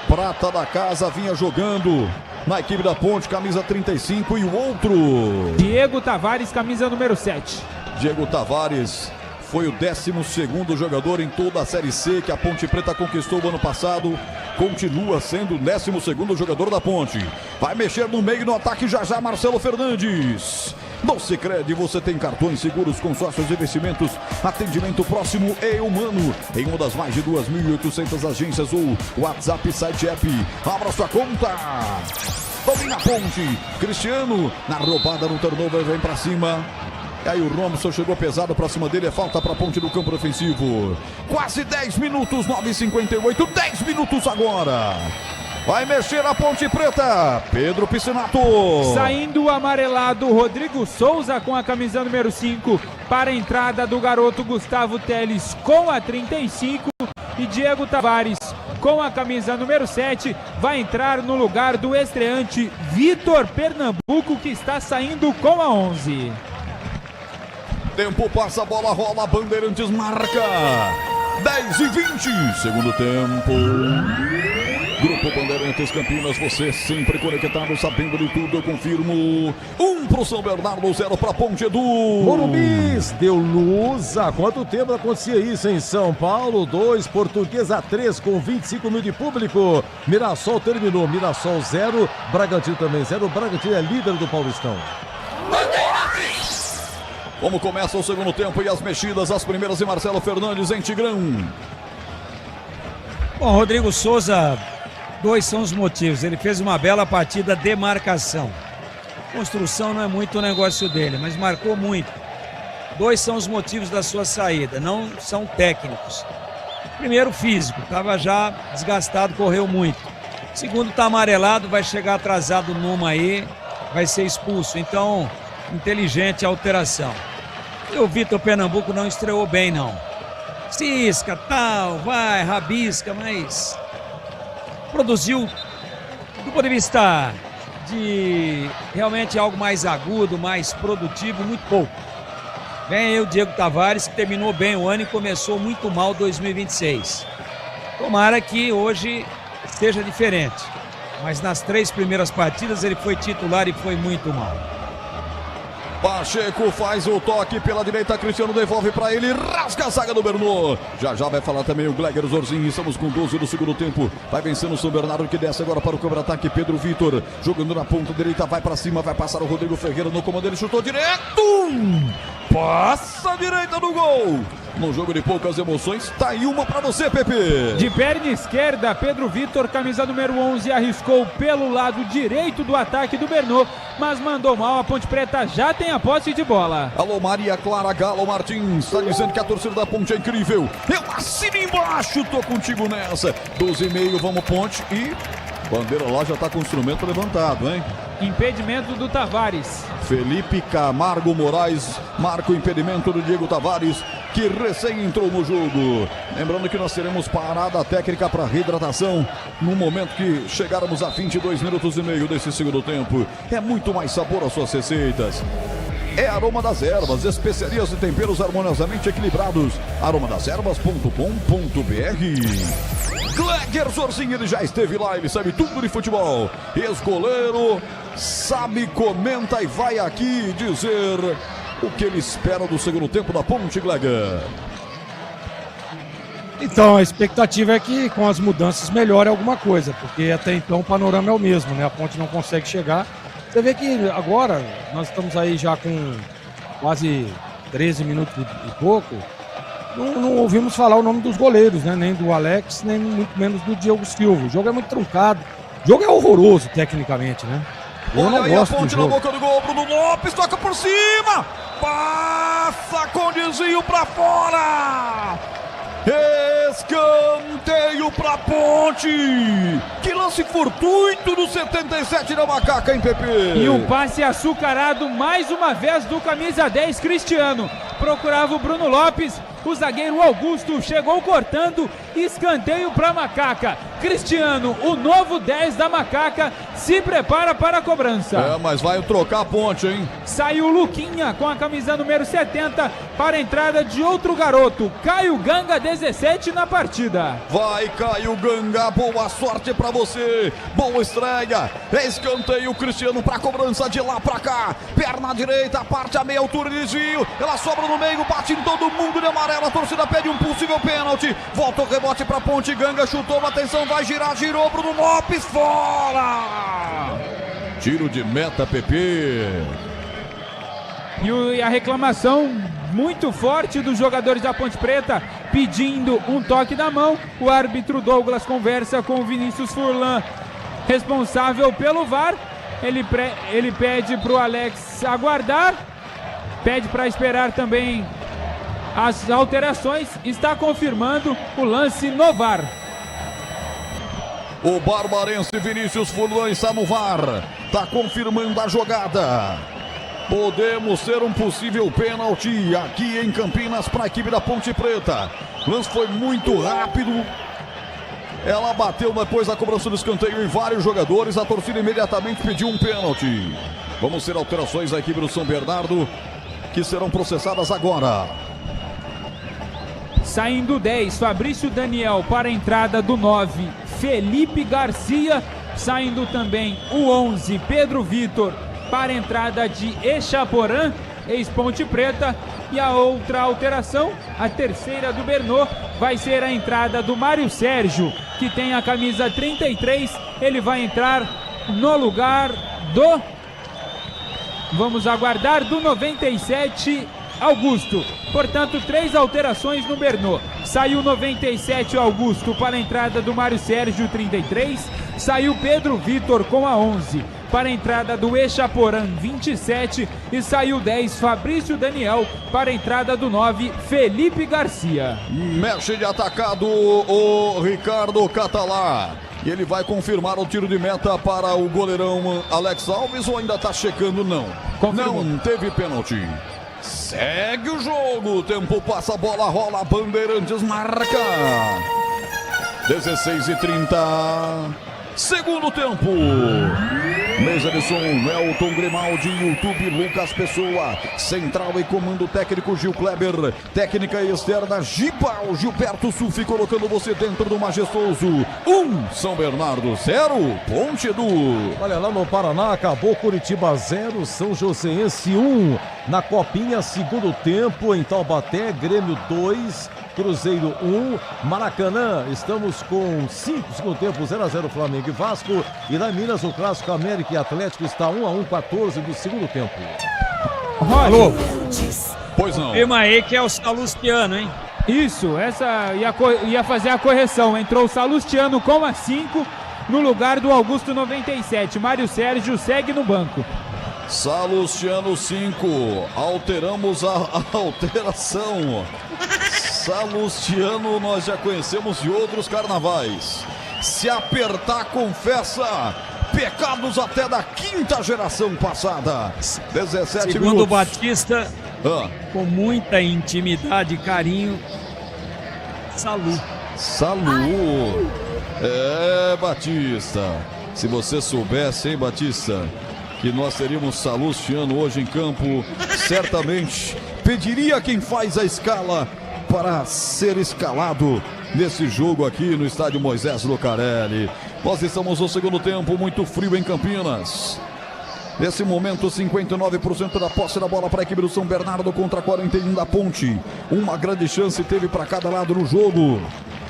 Prata da casa vinha jogando na equipe da Ponte, camisa 35, e o outro? Diego Tavares, camisa número 7. Diego Tavares foi o 12º jogador em toda a Série C que a Ponte Preta conquistou o ano passado. Continua sendo o 12º jogador da Ponte. Vai mexer no meio no ataque já Marcelo Fernandes. No Sicredi você tem cartões, seguros, consórcios e investimentos, atendimento próximo e humano em uma das mais de 2.800 agências ou WhatsApp, site, app. Abra sua conta. Domina a Ponte. Cristiano na roubada, no turnover, vem pra cima. E aí o Robson chegou pesado pra cima dele, é falta pra Ponte do campo defensivo. Quase 10 minutos, 9h58, 10 minutos agora. Vai mexer a Ponte Preta, Pedro Piscinato. Saindo o amarelado, Rodrigo Souza com a camisa número 5 para a entrada do garoto Gustavo Teles com a 35 e Diego Tavares com a camisa número 7 vai entrar no lugar do estreante Vitor Pernambuco, que está saindo com a 11. Tempo passa, a bola rola, Bandeirantes marca 10h20, segundo tempo. Grupo Bandeirantes Campinas, você sempre conectado, sabendo de tudo, eu confirmo. 1 pro São Bernardo, 0 pra Ponte Edu. Morumbis deu luz. Há quanto tempo acontecia isso em São Paulo? 2, Portuguesa 3, com 25 mil de público. Mirassol terminou, Mirassol 0, Bragantino também 0. Bragantino é líder do Paulistão. Como começa o segundo tempo e as mexidas, as primeiras de Marcelo Fernandes em Tigrão. Bom, Rodrigo Souza, 2 são os motivos. Ele fez uma bela partida de marcação. Construção não é muito o negócio dele, mas marcou muito. 2 são os motivos da sua saída, não são técnicos. Primeiro, físico, estava já desgastado, correu muito. Segundo, está amarelado, vai chegar atrasado numa aí, vai ser expulso. Então, inteligente a alteração. E o Vitor Pernambuco não estreou bem, não. Cisca, tal, vai, rabisca, mas produziu, do ponto de vista de realmente algo mais agudo, mais produtivo, muito pouco. Vem aí o Diego Tavares, que terminou bem o ano e começou muito mal 2026. Tomara que hoje seja diferente, mas nas 3 primeiras partidas ele foi titular e foi muito mal. Pacheco faz o toque pela direita, Cristiano devolve para ele, rasga a zaga do Bernô. Já vai falar também o Gleger Zorzinho, estamos com 12 do segundo tempo. Vai vencendo o São Bernardo, que desce agora para o contra-ataque. Pedro Vitor jogando na ponta direita, vai para cima, vai passar o Rodrigo Ferreira no comando, ele chutou direto. Passa a direita do gol. No jogo de poucas emoções, tá aí uma pra você, Pepe. De perna esquerda, Pedro Vitor, camisa número 11, arriscou pelo lado direito do ataque do Bernô, mas mandou mal. A Ponte Preta já tem a posse de bola. Alô, Maria Clara Galo Martins, está dizendo que a torcida da Ponte é incrível. Eu assino embaixo, tô contigo nessa. 12,5, vamos Ponte e... bandeira lá já tá com o instrumento levantado, hein? Impedimento do Tavares. Felipe Camargo Moraes marca o impedimento do Diego Tavares, que recém entrou no jogo. Lembrando que nós teremos parada técnica para reidratação no momento que chegarmos a 22 minutos e meio desse segundo tempo. É muito mais sabor às suas receitas. É Aroma das Ervas, especiarias e temperos harmoniosamente equilibrados. aromadas-ervas.com.br. Gleger Zorzinho, ele já esteve lá, ele sabe tudo de futebol. Ex-goleiro, sabe, comenta e vai aqui dizer o que ele espera do segundo tempo da Ponte, Gleger. Então, a expectativa é que com as mudanças melhore alguma coisa, porque até então o panorama é o mesmo, né? A Ponte não consegue chegar. Você vê que agora nós estamos aí já com quase 13 minutos e pouco. Não ouvimos falar o nome dos goleiros, né? Nem do Alex, nem muito menos do Diego Silva. O jogo é muito truncado. O jogo é horroroso tecnicamente, né? Eu não gosto do jogo. Na boca do gol, Bruno Lopes toca por cima. Passa com desvio pra fora. Escanteio pra Ponte. Que lance fortuito do 77 da Macaca, hein, Pepe? E um passe açucarado mais uma vez do camisa 10, Cristiano. Procurava o Bruno Lopes, o zagueiro Augusto chegou cortando, escanteio para Macaca. Cristiano, o novo 10 da Macaca, se prepara para a cobrança. É, mas vai trocar a Ponte, hein? Saiu o Luquinha com a camisa número 70 para a entrada de outro garoto, Caio Ganga, 17 na partida. Vai, Caio Ganga, boa sorte para você, boa estreia. Escanteio, Cristiano para a cobrança de lá para cá. Perna direita, parte a meia altura, desvio, ela sobra no meio, bate em todo mundo de amarelo. A torcida pede um possível pênalti. Volta o rebote para Ponte. Ganga chutou, atenção, vai girar, girou. Bruno Lopes fora. Tiro de meta, Pepe. E a reclamação muito forte dos jogadores da Ponte Preta, pedindo um toque da mão. O árbitro Douglas conversa com o Vinícius Furlan, responsável pelo VAR. Ele pede para o Alex aguardar. pede para esperar também as alterações, está confirmando o lance no VAR. O barbarense Vinícius Furlan está no VAR, está confirmando a jogada. Podemos ter um possível pênalti aqui em Campinas para a equipe da Ponte Preta. O lance foi muito rápido. Ela bateu depois da cobrança do escanteio em vários jogadores. A torcida imediatamente pediu um pênalti. Vamos ter alterações da equipe do São Bernardo que serão processadas agora. Saindo 10, Fabrício Daniel para a entrada do 9, Felipe Garcia. Saindo também o 11, Pedro Vitor para a entrada de Echaporã, ex-Ponte Preta. E a outra alteração, a terceira do Bernô, vai ser a entrada do Mário Sérgio, que tem a camisa 33. Ele vai entrar no lugar do... Vamos aguardar, do 97, Augusto. Portanto, 3 alterações no Bernô. Saiu 97 Augusto para a entrada do Mário Sérgio, 33. Saiu Pedro Vitor com a 11 para a entrada do Echaporã, 27. E saiu 10 Fabrício Daniel para a entrada do 9 Felipe Garcia. Mexe de atacado o Ricardo Catalá. E ele vai confirmar o tiro de meta para o goleirão Alex Alves, ou ainda está checando? Não. Confirmou. Não teve pênalti. Segue o jogo, o tempo passa, a bola rola, Bandeirantes marca. 16h30, segundo tempo. Mesa de som, Elton Grimaldi, YouTube, Lucas Pessoa, central e comando técnico Gil Kleber, técnica externa Gibal, Gilberto Sufi, colocando você dentro do majestoso. 1, São Bernardo 0, Ponte Edu. Olha, lá no Paraná acabou Curitiba 0, São Joséense 1, na Copinha, segundo tempo, em Taubaté, Grêmio 2, Cruzeiro 1, Maracanã, estamos com 5, segundo tempo, 0-0 Flamengo e Vasco, e lá em Minas o Clássico América e Atlético está 1-1, 14 do segundo tempo. Alô? Pois não. Firma aí que é o Salustiano, hein? Isso, essa ia fazer a correção, entrou o Salustiano com a 5 no lugar do Augusto 97, Mário Sérgio segue no banco. Salustiano 5, alteramos a alteração. Salustiano nós já conhecemos de outros carnavais. Se apertar, confessa. Pecados até da quinta geração passada. 17 Segundo minutos. Batista, com muita intimidade e carinho, Salu. É, Batista. Se você soubesse, hein, Batista, que nós teríamos Salustiano hoje em campo, certamente pediria quem faz a escala para ser escalado nesse jogo aqui no estádio Moisés Lucarelli. Nós estamos no segundo tempo, muito frio em Campinas. Nesse momento, 59% da posse da bola para a equipe do São Bernardo contra 41% da Ponte. Uma grande chance teve para cada lado no jogo.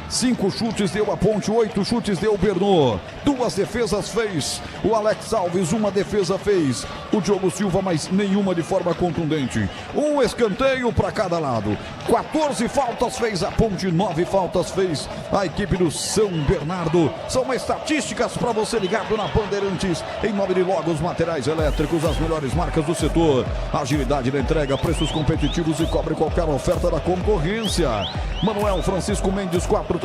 5 chutes deu a Ponte, 8 chutes deu o Bernô. 2 defesas fez o Alex Alves, 1 defesa fez o Diogo Silva, mas nenhuma de forma contundente. 1 escanteio para cada lado. 14 faltas fez a Ponte, 9 faltas fez a equipe do São Bernardo. São estatísticas para você ligado na Bandeirantes. Em nome de Logos Materiais Elétricos, as melhores marcas do setor. Agilidade da entrega, preços competitivos e cobre qualquer oferta da concorrência. Manuel Francisco Mendes, 433,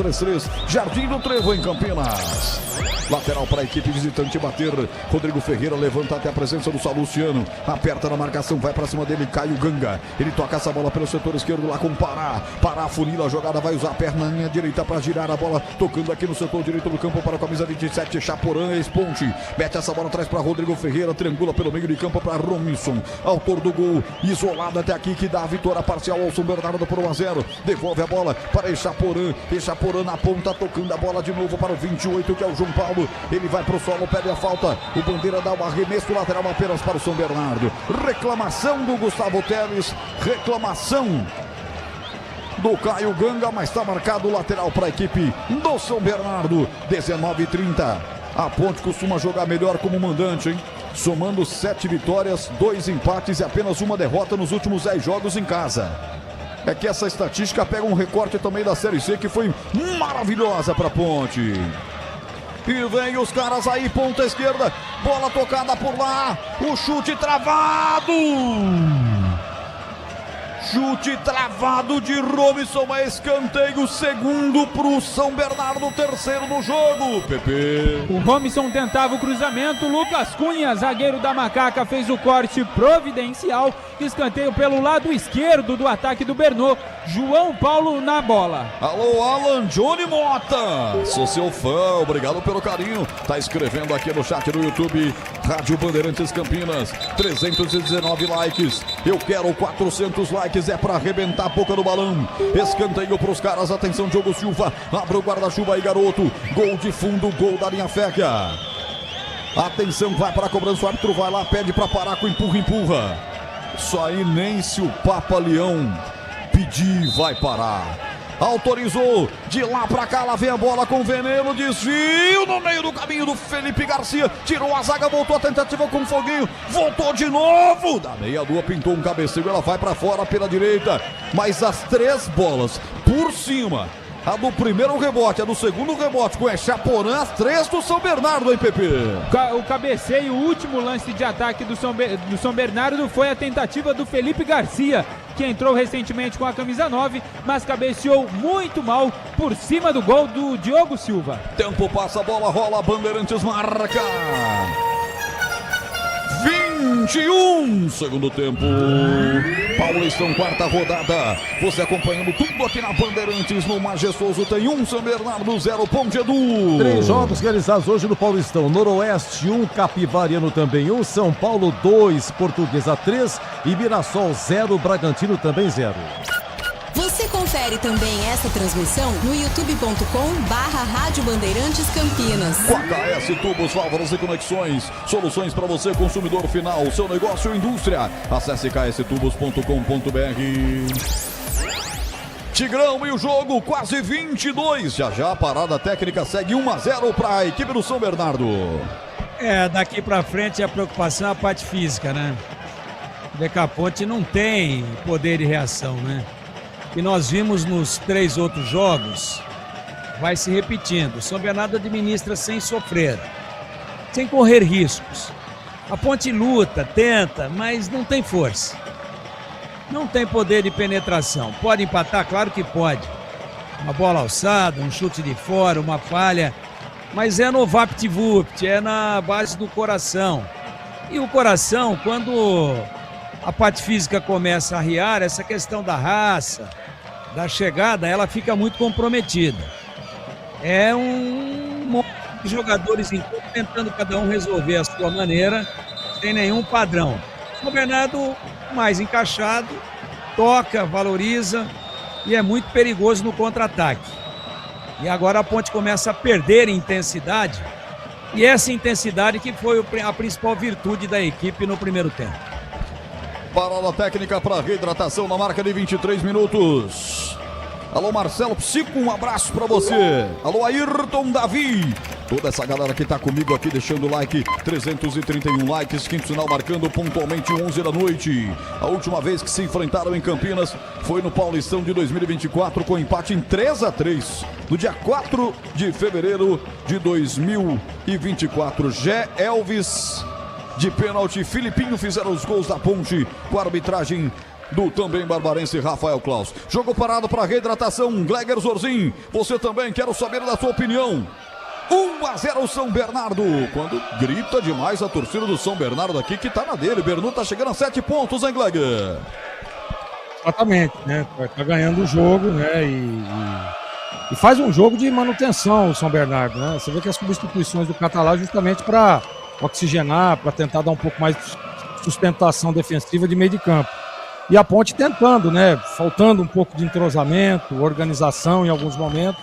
Jardim do Trevo, em Campinas. Lateral para a equipe visitante bater. Rodrigo Ferreira levanta até a presença do Salustiano. Aperta na marcação, vai para cima dele, Caio Ganga. Ele toca essa bola pelo setor esquerdo lá com Pará. Pará funila a jogada, vai usar a perna direita para girar a bola. Tocando aqui no setor direito do campo para a camisa 27, Chaporã, ex-Ponte. Mete essa bola atrás para Rodrigo Ferreira. Triangula pelo meio de campo para Romilson. Autor do gol, isolado até aqui, que dá a vitória parcial ao São Bernardo por 1-0. Devolve a bola para Echaporã. Echaporã na ponta, tocando a bola de novo para o 28, que é o João Paulo. Ele vai para o solo, pede a falta. O Bandeira dá o arremesso lateral apenas para o São Bernardo. Reclamação do Gustavo Teles. Reclamação do Caio Ganga, mas está marcado o lateral para a equipe do São Bernardo. 19h30. A Ponte costuma jogar melhor como mandante, hein? Somando 7 vitórias, 2 empates e apenas 1 derrota nos últimos 10 jogos em casa. É que essa estatística pega um recorte também da Série C, que foi maravilhosa para a Ponte. E vem os caras aí, ponta esquerda, bola tocada por lá, o chute travado. Chute travado de Robson, é escanteio, segundo pro São Bernardo, terceiro no jogo, Pepe. O Robson tentava o cruzamento, Lucas Cunha, zagueiro da Macaca, fez o corte providencial, escanteio pelo lado esquerdo do ataque do Bernô, João Paulo na bola. Alô, Alan Johnny Mota, sou seu fã, obrigado pelo carinho, tá escrevendo aqui no chat do YouTube, Rádio Bandeirantes Campinas, 319 likes, eu quero 400 likes, é pra arrebentar a boca do balão, escanteio pros caras, atenção Diogo Silva, abre o guarda-chuva aí garoto, gol de fundo, gol da linha Féquia, atenção, vai para a cobrança, o árbitro vai lá, pede pra parar com empurra, isso aí nem se o Papa Leão pedir vai parar. Autorizou, de lá pra cá, lá vem a bola com veneno, desvio no meio do caminho do Felipe Garcia, tirou a zaga, voltou a tentativa com o Foguinho, voltou de novo, da meia-lua pintou um cabeceio, ela vai pra fora pela direita, mas as 3 bolas por cima, a do primeiro rebote, a do segundo rebote com Echaporã, as 3 do São Bernardo, hein, Pepe? O cabeceio, o último lance de ataque do São Bernardo foi a tentativa do Felipe Garcia, que entrou recentemente com a camisa 9, mas cabeceou muito mal por cima do gol do Diogo Silva. Tempo passa, a bola rola, Bandeirantes marca. 21, segundo tempo. Paulistão, quarta rodada. Você acompanhando tudo aqui na Bandeirantes, no Majestoso. Tem 1 São Bernardo, 0 Ponte Edu. 3 jogos realizados hoje no Paulistão. Noroeste 1, Capivariano também 1, São Paulo 2, Portuguesa 3 e Mirassol 0, Bragantino também 0. Você confere também essa transmissão no youtube.com/Rádio Bandeirantes Campinas. Com HS Tubos, válvulas e conexões, soluções para você, consumidor final, seu negócio ou indústria. Acesse kstubos.com.br. Tigrão e o jogo, quase 22. Já a parada técnica segue 1-0 para a equipe do São Bernardo. Daqui para frente a preocupação é a parte física, né? O DK Ponte não tem poder de reação, né? Que nós vimos nos 3 outros jogos, vai se repetindo. O São Bernardo administra sem sofrer, sem correr riscos. A Ponte luta, tenta, mas não tem força. Não tem poder de penetração. Pode empatar? Claro que pode. Uma bola alçada, um chute de fora, uma falha. Mas é no vapt-vupt, é na base do coração. E o coração, quando a parte física começa a arriar, essa questão da raça, da chegada, ela fica muito comprometida. É um monte de jogadores tentando cada um resolver a sua maneira, sem nenhum padrão. O Bernardo mais encaixado, toca, valoriza e é muito perigoso no contra-ataque. E agora a Ponte começa a perder intensidade, e essa intensidade que foi a principal virtude da equipe no primeiro tempo. Parada técnica para reidratação na marca de 23 minutos. Alô, Marcelo Psico, um abraço para você. Alô, Ayrton Davi. Toda essa galera que tá comigo aqui deixando o like, 331 likes, quinto sinal marcando pontualmente 11 da noite. A última vez que se enfrentaram em Campinas foi no Paulistão de 2024 com empate em 3-3, no dia 4 de fevereiro de 2024. Gé Elvis de pênalti, Filipinho fizeram os gols da Ponte com a arbitragem do também barbarense Rafael Claus. Jogo parado para reidratação, Gleger Zorzin. Você também, quero saber da sua opinião. 1-0 São Bernardo. Quando grita demais a torcida do São Bernardo aqui, que tá na dele. Bernu tá chegando a 7 pontos, hein, Gleger? Exatamente, né? Tá ganhando o jogo, né? E faz um jogo de manutenção o São Bernardo, né? Você vê que as substituições do Catalá justamente para oxigenar, para tentar dar um pouco mais de sustentação defensiva de meio de campo. E a Ponte tentando, né? Faltando um pouco de entrosamento, organização em alguns momentos.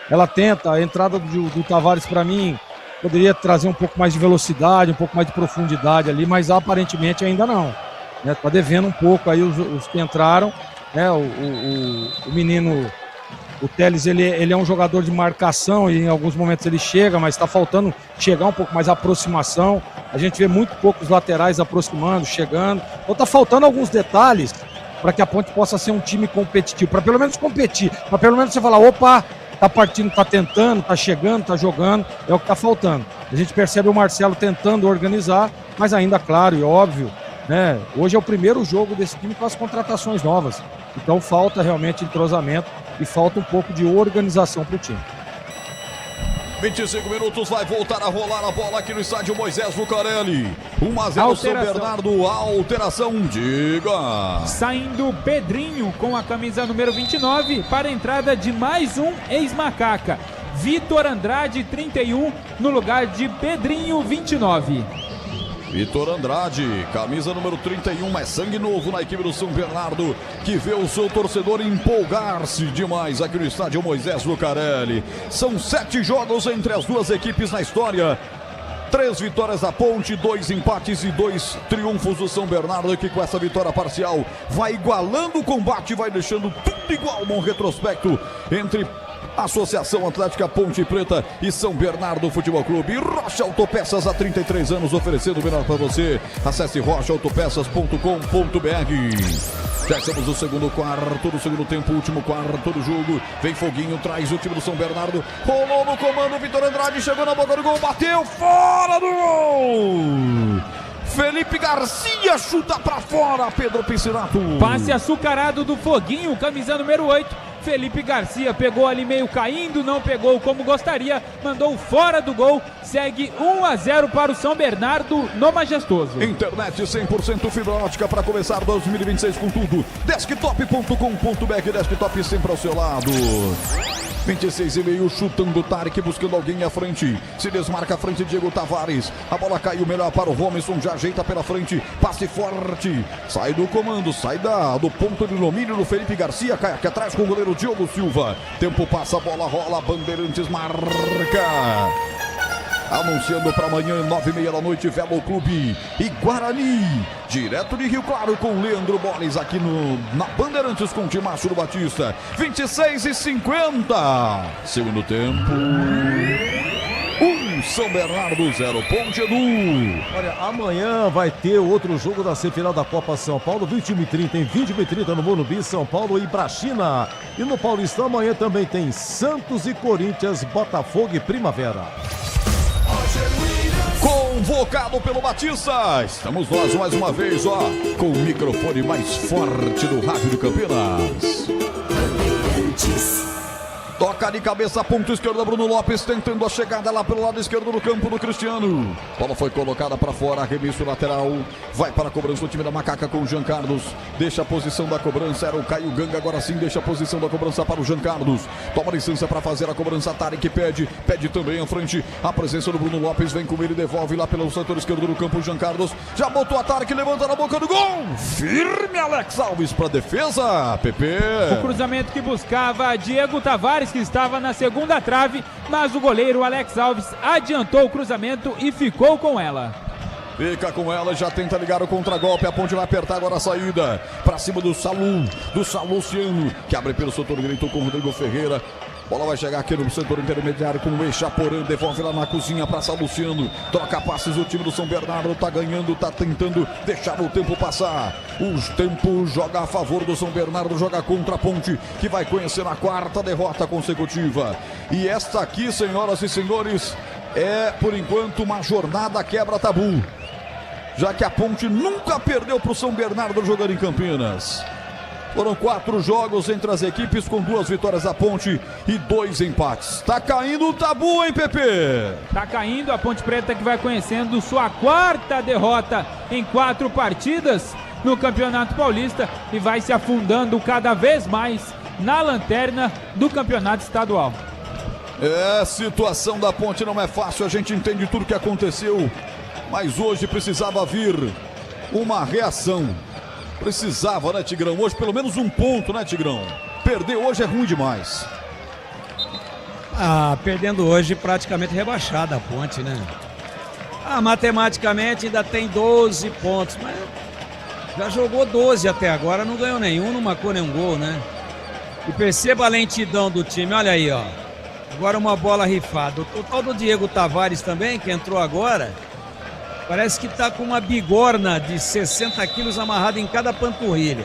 Ela tenta, a entrada do Tavares para mim poderia trazer um pouco mais de velocidade, um pouco mais de profundidade ali, mas aparentemente ainda não. Né? Tá devendo um pouco aí os que entraram, né? O menino, o Teles, ele é um jogador de marcação e em alguns momentos ele chega, mas está faltando chegar um pouco mais a aproximação. A gente vê muito poucos laterais aproximando, chegando. Então tá faltando alguns detalhes para que a Ponte possa ser um time competitivo, para pelo menos competir, para pelo menos você falar, opa, tá partindo, tá tentando, tá chegando, tá jogando, é o que tá faltando. A gente percebe o Marcelo tentando organizar, mas ainda, claro e óbvio, né? Hoje é o primeiro jogo desse time com as contratações novas. Então falta realmente entrosamento e falta um pouco de organização para o time. 25 minutos, vai voltar a rolar a bola aqui no estádio Moisés Lucarelli. 1-0 São Bernardo, alteração, diga. Saindo Pedrinho com a camisa número 29 para a entrada de mais um ex-macaca. Vitor Andrade, 31, no lugar de Pedrinho, 29. Vitor Andrade, camisa número 31, é sangue novo na equipe do São Bernardo, que vê o seu torcedor empolgar-se demais aqui no estádio Moisés Lucarelli. São 7 jogos entre as duas equipes na história. 3 vitórias da Ponte, 2 empates e 2 triunfos do São Bernardo, que com essa vitória parcial vai igualando o combate, vai deixando tudo igual num retrospecto entre Associação Atlética Ponte Preta e São Bernardo Futebol Clube. Rocha Autopeças, há 33 anos, oferecendo o melhor para você. Acesse rochaautopeças.com.br. Já estamos no segundo quarto, do segundo tempo, último quarto do jogo. Vem Foguinho, traz o time do São Bernardo. Rolou no comando, Vitor Andrade chegou na boca do gol, bateu fora do gol. Felipe Garcia chuta pra fora, Pedro Piscinato. Passe açucarado do Foguinho, camisa número 8. Felipe Garcia pegou ali meio caindo, não pegou como gostaria, mandou fora do gol, segue 1-0 para o São Bernardo no Majestoso. Internet 100% fibra ótica para começar 2026 com tudo. Desktop.com.br, desktop sempre ao seu lado. 26,5, chutando o Tarek, buscando alguém à frente. Se desmarca a frente, Diego Tavares. A bola caiu melhor para o Romerson, já ajeita pela frente. Passe forte. Sai do comando, sai do ponto de domínio do Felipe Garcia. Cai aqui atrás com o goleiro Diogo Silva. Tempo passa, a bola rola. Bandeirantes marca. Anunciando para amanhã, 9h30 da noite, Velo Clube e Guarani. Direto de Rio Claro com Leandro Boles aqui na Bandeirantes com o Timácio do Batista. 26h50. Segundo tempo. 1 São Bernardo, 0 Ponte Edu. Olha, amanhã vai ter outro jogo da semifinal da Copa São Paulo, 21h30, em 21h30 no Morumbi, São Paulo e Ibrachina. E no Paulistão amanhã também tem Santos e Corinthians, Botafogo e Primavera. Convocado pelo Batista, estamos nós mais uma vez, com o microfone mais forte do rádio de Campinas. Toca de cabeça, ponto esquerda, Bruno Lopes tentando a chegada lá pelo lado esquerdo do campo do Cristiano. Bola foi colocada para fora, arremesso lateral. Vai para a cobrança o time da Macaca com o Jean Carlos. Deixa a posição da cobrança, era o Caio Ganga, agora sim deixa a posição da cobrança para o Jean Carlos. Toma licença para fazer a cobrança, Tarek pede também à frente. A presença do Bruno Lopes, vem com ele, devolve lá pelo setor esquerdo do campo o Jean Carlos. Já botou a Tarek, levanta na boca do gol. Firme Alex Alves para defesa, Pepe. O cruzamento que buscava Diego Tavares, que estava na segunda trave, mas o goleiro Alex Alves adiantou o cruzamento e ficou com ela. Fica com ela, já tenta ligar o contragolpe, a Ponte vai apertar agora a saída, para cima do Saluciano, que abre pelo setor direito com o Rodrigo Ferreira. Bola vai chegar aqui no setor intermediário com o Echaporã, devolve lá na cozinha para Saluciano. Troca passes, o time do São Bernardo tá ganhando, tá tentando deixar o tempo passar. O tempo joga a favor do São Bernardo, joga contra a Ponte, que vai conhecer a 4ª derrota consecutiva. E esta aqui, senhoras e senhores, é por enquanto uma jornada quebra-tabu, já que a Ponte nunca perdeu para o São Bernardo jogando em Campinas. Foram 4 jogos entre as equipes com 2 vitórias da Ponte e 2 empates. Tá caindo o tabu, hein, Pepe? Tá caindo, a Ponte Preta que vai conhecendo sua 4ª derrota em 4 partidas no Campeonato Paulista e vai se afundando cada vez mais na lanterna do Campeonato Estadual. A situação da Ponte não é fácil, a gente entende tudo que aconteceu, mas hoje precisava vir uma reação. Precisava, né, Tigrão? Hoje pelo menos um ponto, né, Tigrão? Perder hoje é ruim demais. Perdendo hoje praticamente rebaixada a Ponte, né? Matematicamente ainda tem 12 pontos, mas já jogou 12 até agora, não ganhou nenhum, não marcou nenhum gol, né? E perceba a lentidão do time, olha aí, Agora uma bola rifada. O total do Diego Tavares também, que entrou agora, parece que tá com uma bigorna de 60 quilos amarrada em cada panturrilha.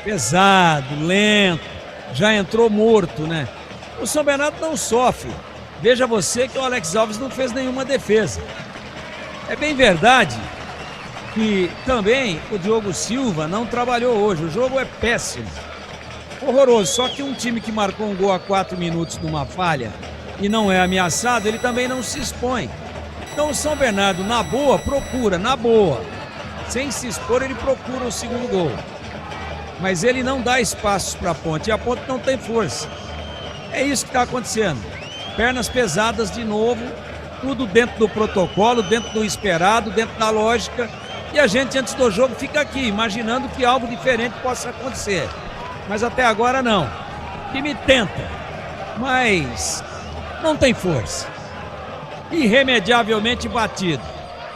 Pesado, lento, já entrou morto, né? O São Bernardo não sofre. Veja você que o Alex Alves não fez nenhuma defesa. É bem verdade que também o Diogo Silva não trabalhou hoje. O jogo é péssimo. Horroroso. Só que um time que marcou um gol a 4 minutos numa falha e não é ameaçado, ele também não se expõe. Então o São Bernardo, na boa, procura, na boa. Sem se expor, ele procura o segundo gol. Mas ele não dá espaços para a Ponte. E a Ponte não tem força. É isso que está acontecendo. Pernas pesadas de novo. Tudo dentro do protocolo, dentro do esperado, dentro da lógica. E a gente, antes do jogo, fica aqui, imaginando que algo diferente possa acontecer. Mas até agora não. O time tenta, mas não tem força. Irremediavelmente batido.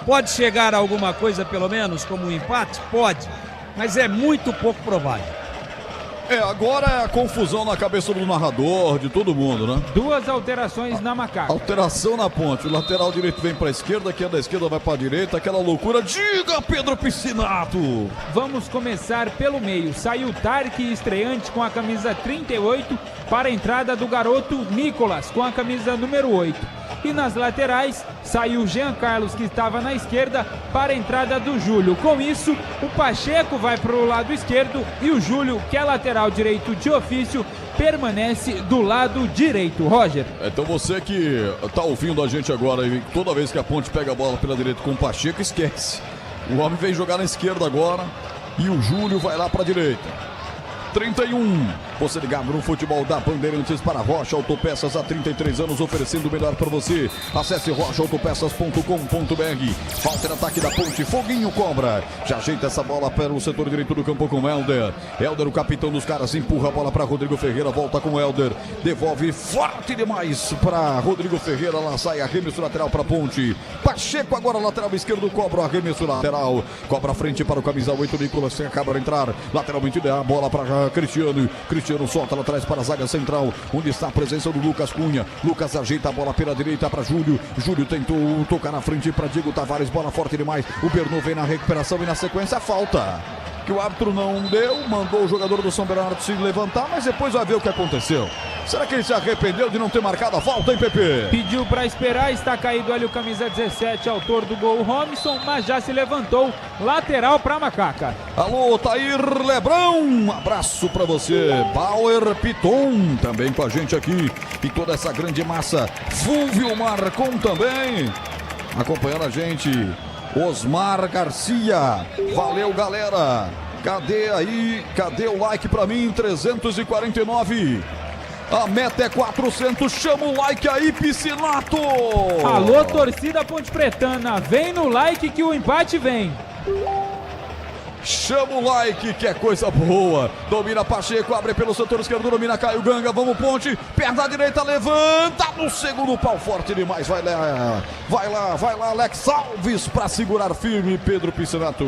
Pode chegar a alguma coisa, pelo menos, como um empate? Pode. Mas é muito pouco provável. Agora é a confusão na cabeça do narrador, de todo mundo, né? 2 alterações na Macaca. Alteração na Ponte. O lateral direito vem pra esquerda, que é da esquerda vai pra direita. Aquela loucura. Diga, Pedro Piscinato! Vamos começar pelo meio. Saiu Tarque, estreante, com a camisa 38, para a entrada do garoto Nicolas, com a camisa número 8. E nas laterais, saiu Jean Carlos, que estava na esquerda, para a entrada do Júlio. Com isso, o Pacheco vai para o lado esquerdo e o Júlio, que é lateral direito de ofício, permanece do lado direito. Roger. Então você que tá ouvindo a gente agora e toda vez que a Ponte pega a bola pela direita com o Pacheco, esquece. O homem vem jogar na esquerda agora e o Júlio vai lá para a direita. 31. Você ligado no futebol da Bandeirantes para Rocha Autopeças há 33 anos, oferecendo o melhor para você. Acesse rochaautopeças.com.br. Falta ataque da Ponte, Foguinho cobra. Já ajeita essa bola para o setor direito do campo com Helder. Helder, o capitão dos caras, empurra a bola para Rodrigo Ferreira, volta com Helder. Devolve forte demais para Rodrigo Ferreira, lá sai arremesso lateral para Ponte. Pacheco agora lateral esquerdo, cobra o arremesso lateral. Cobra a frente para o camisa 8, Nicolas, que acaba de entrar. Lateralmente dá a bola para Cristiano. Cristiano solta lá atrás para a zaga central, onde está a presença do Lucas Cunha. Lucas ajeita a bola pela direita para Júlio. Júlio tentou tocar na frente para Diego Tavares, bola forte demais. O Bernou vem na recuperação e na sequência falta. Que o árbitro não deu, mandou o jogador do São Bernardo se levantar, mas depois vai ver o que aconteceu. Será que ele se arrependeu de não ter marcado a falta, hein, Pepe? Pediu para esperar, está caído ali o camisa 17, autor do gol, Robson, mas já se levantou, lateral para Macaca. Alô, Tair Lebrão, um abraço para você. Bauer Piton, também com a gente aqui, e toda essa grande massa. Fulvio Marcon também, acompanhando a gente. Osmar Garcia, valeu galera, cadê aí, cadê o like pra mim? 349, a meta é 400, chama o like aí, Piscinato! Alô, torcida Ponte Pretana, vem no like que o empate vem. Chama o like, que é coisa boa. Domina Pacheco, abre pelo setor esquerdo, domina Caio Ganga, vamos Ponte, perna direita, levanta no segundo pau, forte demais, vai lá, Alex Alves para segurar firme, Pedro Piscinato.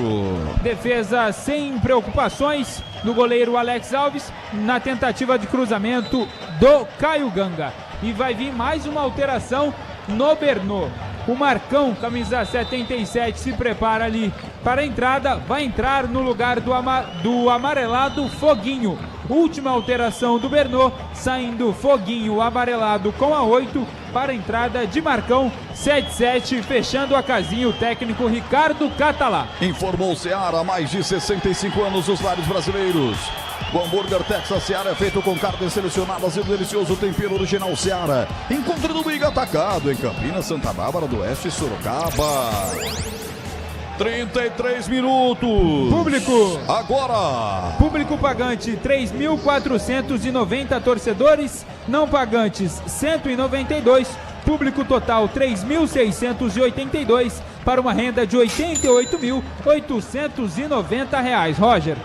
Defesa sem preocupações do goleiro Alex Alves, na tentativa de cruzamento do Caio Ganga. E vai vir mais uma alteração no Bernou. O Marcão, camisa 77, se prepara ali para a entrada. Vai entrar no lugar do amarelado Foguinho. Última alteração do Bernou, saindo Foguinho amarelado com a 8 para a entrada de Marcão 77, fechando a casinha o técnico Ricardo Catalá. Informou o Ceará, mais de 65 anos os lares brasileiros. O hambúrguer Texas Seara é feito com carnes selecionadas e o delicioso tempero original Seara. Encontre no Big Atacado, em Campinas, Santa Bárbara do Oeste e Sorocaba. 33 minutos. Público. Agora. Público pagante, 3.490 torcedores. Não pagantes, 192. Público total, 3.682. Para uma renda de R$ 88.890. Roger.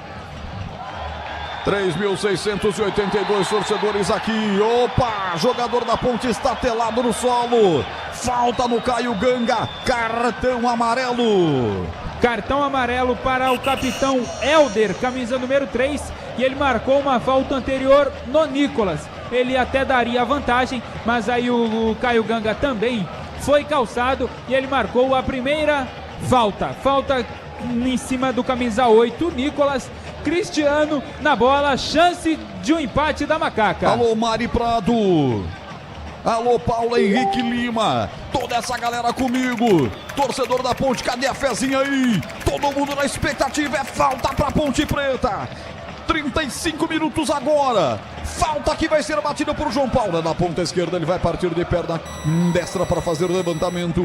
3.682 torcedores aqui. Opa, jogador da Ponte está telado no solo. Falta no Caio Ganga. Cartão amarelo. Cartão amarelo para o capitão Helder, camisa número 3. E ele marcou uma falta anterior no Nicolas. Ele até daria a vantagem, mas aí o Caio Ganga também foi calçado e ele marcou a primeira falta. Falta em cima do camisa 8, Nicolas. Cristiano na bola, chance de um empate da Macaca. Alô, Mari Prado. Alô, Paulo Henrique Lima. Toda essa galera comigo. Torcedor da Ponte, cadê a fezinha aí? Todo mundo na expectativa, é falta pra Ponte Preta. 35 minutos agora. Falta que vai ser batida por João Paulo. Na ponta esquerda ele vai partir de perna destra para fazer o levantamento.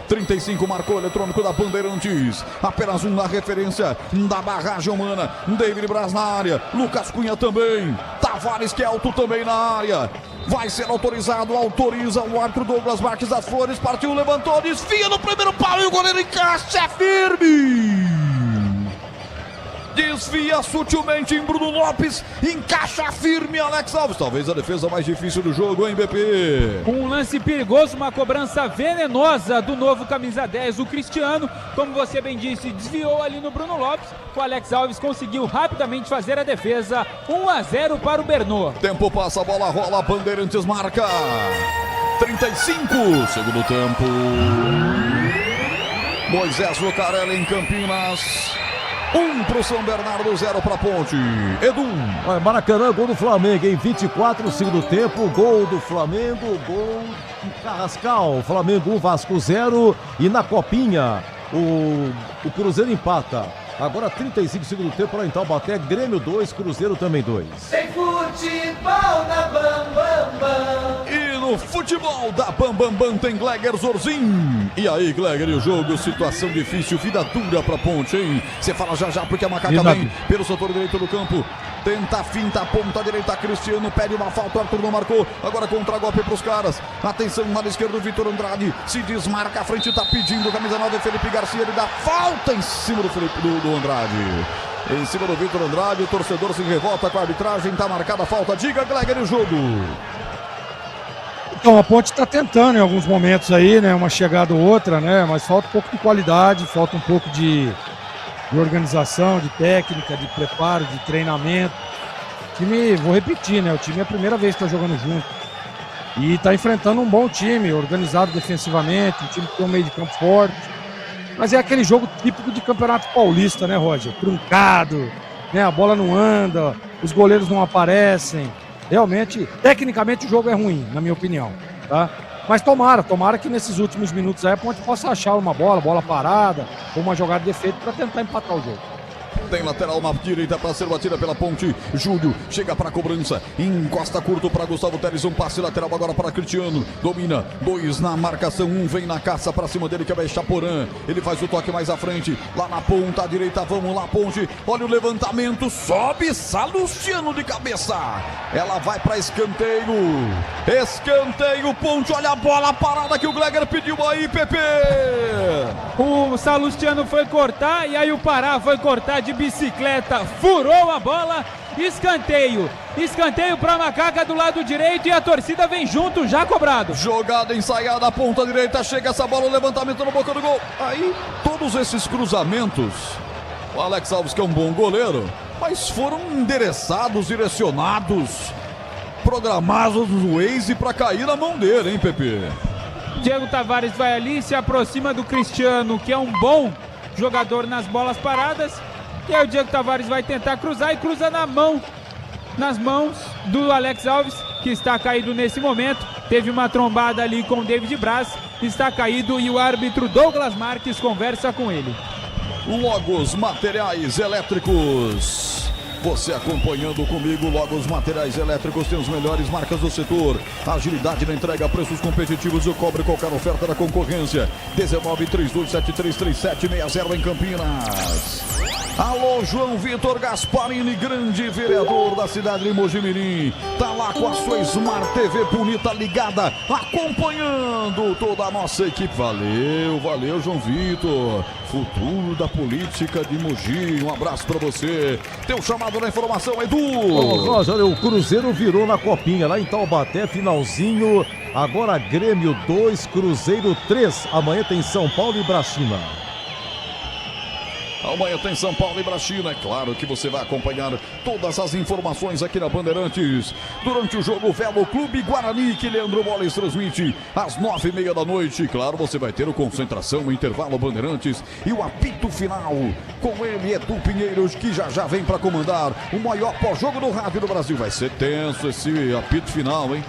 35 marcou o eletrônico da Bandeirantes. Apenas um na referência da barragem humana. David Braz na área. Lucas Cunha também. Tavares que é alto também na área. Vai ser autorizado, autoriza o árbitro Douglas Marques das Flores. Partiu, levantou, desvia no primeiro pau e o goleiro encaixa, é firme. Desvia sutilmente em Bruno Lopes, encaixa firme Alex Alves. Talvez a defesa mais difícil do jogo, hein, BP? Um lance perigoso, uma cobrança venenosa do novo camisa 10, o Cristiano. Como você bem disse, desviou ali no Bruno Lopes. O Alex Alves conseguiu rapidamente fazer a defesa. 1-0 para o Bernô. Tempo passa, a bola rola, Bandeirantes marca. 35, segundo tempo. Moisés Lucarelli em Campinas. 1 pro São Bernardo, 0 pra Ponte. Edu. Maracanã, gol do Flamengo em 24, segundo tempo. Gol do Flamengo, gol de Carrascal. Flamengo 1, Vasco 0. E na Copinha, o Cruzeiro empata. Agora 35 segundo tempo lá em Taubaté. Grêmio 2, Cruzeiro também 2. Tem futebol na Bam. E no futebol da Bam tem Gleger Zorzin. E aí, Gleger, e o jogo? Situação difícil, vida dura pra Ponte, hein? Você fala já porque a Macaca vem pelo setor direito do campo. Tenta a finta, ponta direita, Cristiano pede uma falta, o Arthur não marcou. Agora contra-golpe pros caras. Atenção, lado esquerdo, Vitor Andrade se desmarca, a frente tá pedindo, camisa 9, Felipe Garcia, ele dá falta em cima do Andrade. Em cima do Vitor Andrade, o torcedor se revolta com a arbitragem, tá marcada a falta. Diga, Gleger, o jogo. Então, a Ponte está tentando em alguns momentos aí, né? Uma chegada ou outra, né? Mas falta um pouco de qualidade, falta um pouco de organização, de técnica, de preparo, de treinamento. O time, vou repetir, né? O time é a primeira vez que está jogando junto. E está enfrentando um bom time, organizado defensivamente, um time que tem um meio de campo forte. Mas é aquele jogo típico de Campeonato Paulista, né, Roger? Truncado, né? A bola não anda, os goleiros não aparecem. Realmente, tecnicamente o jogo é ruim, na minha opinião, tá? Mas tomara que nesses últimos minutos aí a Ponte possa achar uma bola parada, ou uma jogada de efeito para tentar empatar o jogo. Tem lateral na direita para ser batida pela Ponte. Júlio chega para a cobrança. Encosta curto para Gustavo Teres. Um passe lateral agora para Cristiano. Domina. 2 na marcação. 1 vem na caça para cima dele, que é o Chaporã. Ele faz o toque mais à frente. Lá na ponta à direita. Vamos lá, Ponte. Olha o levantamento. Sobe Salustiano de cabeça. Ela vai para escanteio. Escanteio, Ponte. Olha a bola parada que o Gleger pediu aí, Pepe. O Salustiano foi cortar e aí o Pará foi cortar de bicicleta, furou a bola, escanteio para Macaca do lado direito e a torcida vem junto, já cobrado. Jogada ensaiada, ponta direita, chega essa bola, o levantamento no boca do gol. Aí, todos esses cruzamentos, o Alex Alves, que é um bom goleiro, mas foram endereçados, direcionados, programados no Waze para cair na mão dele, hein, Pepe? Diego Tavares vai ali, se aproxima do Cristiano, que é um bom jogador nas bolas paradas. E aí o Diego Tavares vai tentar cruzar e cruza nas mãos do Alex Alves, que está caído nesse momento. Teve uma trombada ali com o David Braz, está caído e o árbitro Douglas Marques conversa com ele. Logos Materiais Elétricos. Você acompanhando comigo, Logos Materiais Elétricos tem as melhores marcas do setor. Agilidade na entrega, preços competitivos e cobre qualquer oferta da concorrência. 1932733760 em Campinas. Alô, João Vitor Gasparini, grande vereador da cidade de Mojimirim. Tá lá com a sua Smart TV bonita ligada, acompanhando toda a nossa equipe. Valeu, João Vitor. Futuro da política de Mogi. Um abraço pra você. Teu chamado na informação, Edu. Roger, o Cruzeiro virou na Copinha lá em Taubaté, finalzinho. Agora Grêmio 2, Cruzeiro 3. Amanhã tem São Paulo e Brasília. Amanhã tem São Paulo e Brasília. É claro que você vai acompanhar todas as informações aqui na Bandeirantes. Durante o jogo, o Velo Clube Guarani, que Leandro Moles transmite às 9h30 da noite. Claro, você vai ter o Concentração, o Intervalo Bandeirantes e o apito final. Com ele, Edu Pinheiros, que já vem para comandar o maior pós-jogo do rádio do Brasil. Vai ser tenso esse apito final, hein?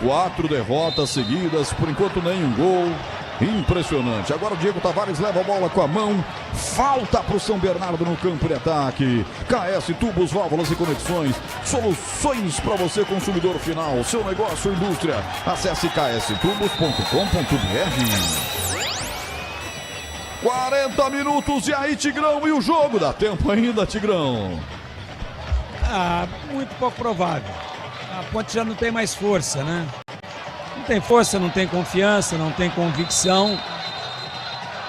4 derrotas seguidas, por enquanto nenhum gol. Impressionante. Agora o Diego Tavares leva a bola com a mão. Falta para o São Bernardo no campo de ataque. KS Tubos, válvulas e conexões. Soluções para você, consumidor final. Seu negócio, indústria. Acesse kstubos.com.br. 40 minutos e aí, Tigrão, e o jogo? Dá tempo ainda, Tigrão? Muito pouco provável. A Ponte já não tem mais força, né? Não tem força, não tem confiança, não tem convicção,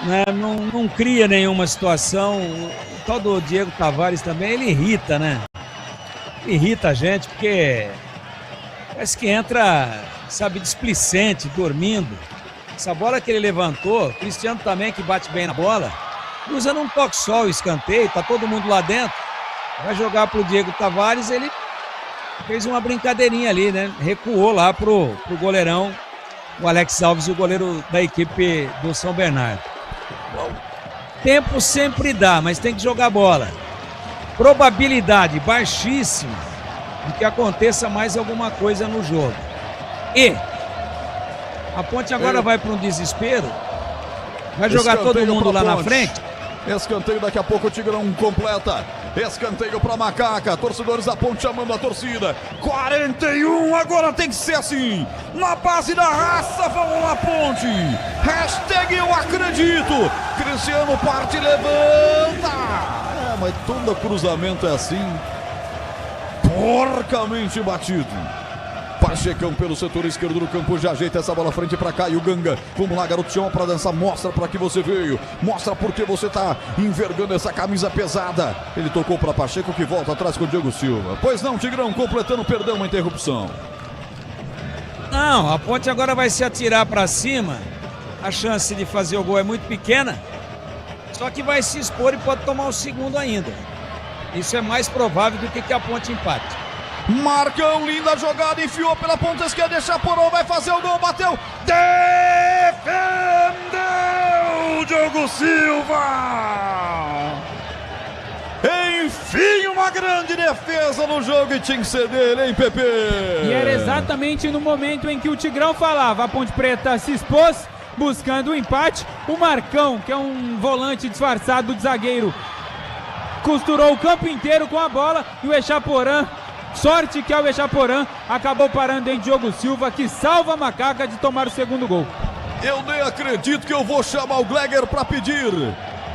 né? Não cria nenhuma situação. O tal do Diego Tavares também, ele irrita, né? Irrita a gente porque parece que entra, sabe, displicente, dormindo. Essa bola que ele levantou, Cristiano também, que bate bem na bola, usa num toque só o escanteio, tá todo mundo lá dentro. Vai jogar pro Diego Tavares, ele fez uma brincadeirinha ali, né? Recuou lá pro goleirão, o Alex Alves, o goleiro da equipe do São Bernardo. Bom, tempo sempre dá, mas tem que jogar bola. Probabilidade baixíssima de que aconteça mais alguma coisa no jogo. E a Ponte agora vai para um desespero. Vai jogar todo mundo lá na frente. Escanteio, daqui a pouco o Tigrão completa. Escanteio para Macaca. Torcedores da Ponte chamando a torcida. 41, agora tem que ser assim. Na base da raça, vamos lá, Ponte. Hashtag eu acredito. Cristiano parte e levanta. Mas todo cruzamento é assim. Porcamente batido. Pachecão pelo setor esquerdo do campo, já ajeita essa bola frente pra cá e o Ganga. Vamos lá, garoto, chama pra dançar, mostra pra que você veio, mostra porque você tá envergando essa camisa pesada. Ele tocou pra Pacheco, que volta atrás com o Diego Silva. Pois não, Tigrão, completando, perdão, uma interrupção. Não, a Ponte agora vai se atirar pra cima. A chance de fazer o gol é muito pequena, só que vai se expor e pode tomar o segundo ainda. Isso é mais provável do que a Ponte empate. Marcão, linda jogada, enfiou pela ponta esquerda, Chaporão vai fazer o gol, bateu, defendeu, Diogo Silva! Enfim, uma grande defesa no jogo e tinha que ser dele, hein, Pepe? E era exatamente no momento em que o Tigrão falava, a Ponte Preta se expôs, buscando o empate, o Marcão, que é um volante disfarçado de zagueiro, costurou o campo inteiro com a bola e o Echaporã, sorte que é o Echaporã, acabou parando em Diogo Silva, que salva a Macaca de tomar o segundo gol. Eu nem acredito que eu vou chamar o Gleger para pedir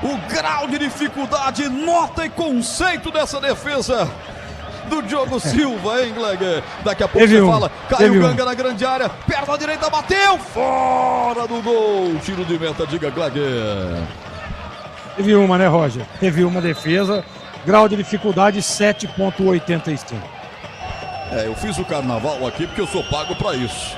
o grau de dificuldade, nota e conceito dessa defesa do Diogo Silva, hein, Gleger? Daqui a pouco você fala, caiu o Ganga na grande área, perna direita, bateu, fora do gol, tiro de meta, diga, Gleger. Teve uma, né, Roger? Teve uma defesa, grau de dificuldade 7,85. Eu fiz o carnaval aqui porque eu sou pago pra isso.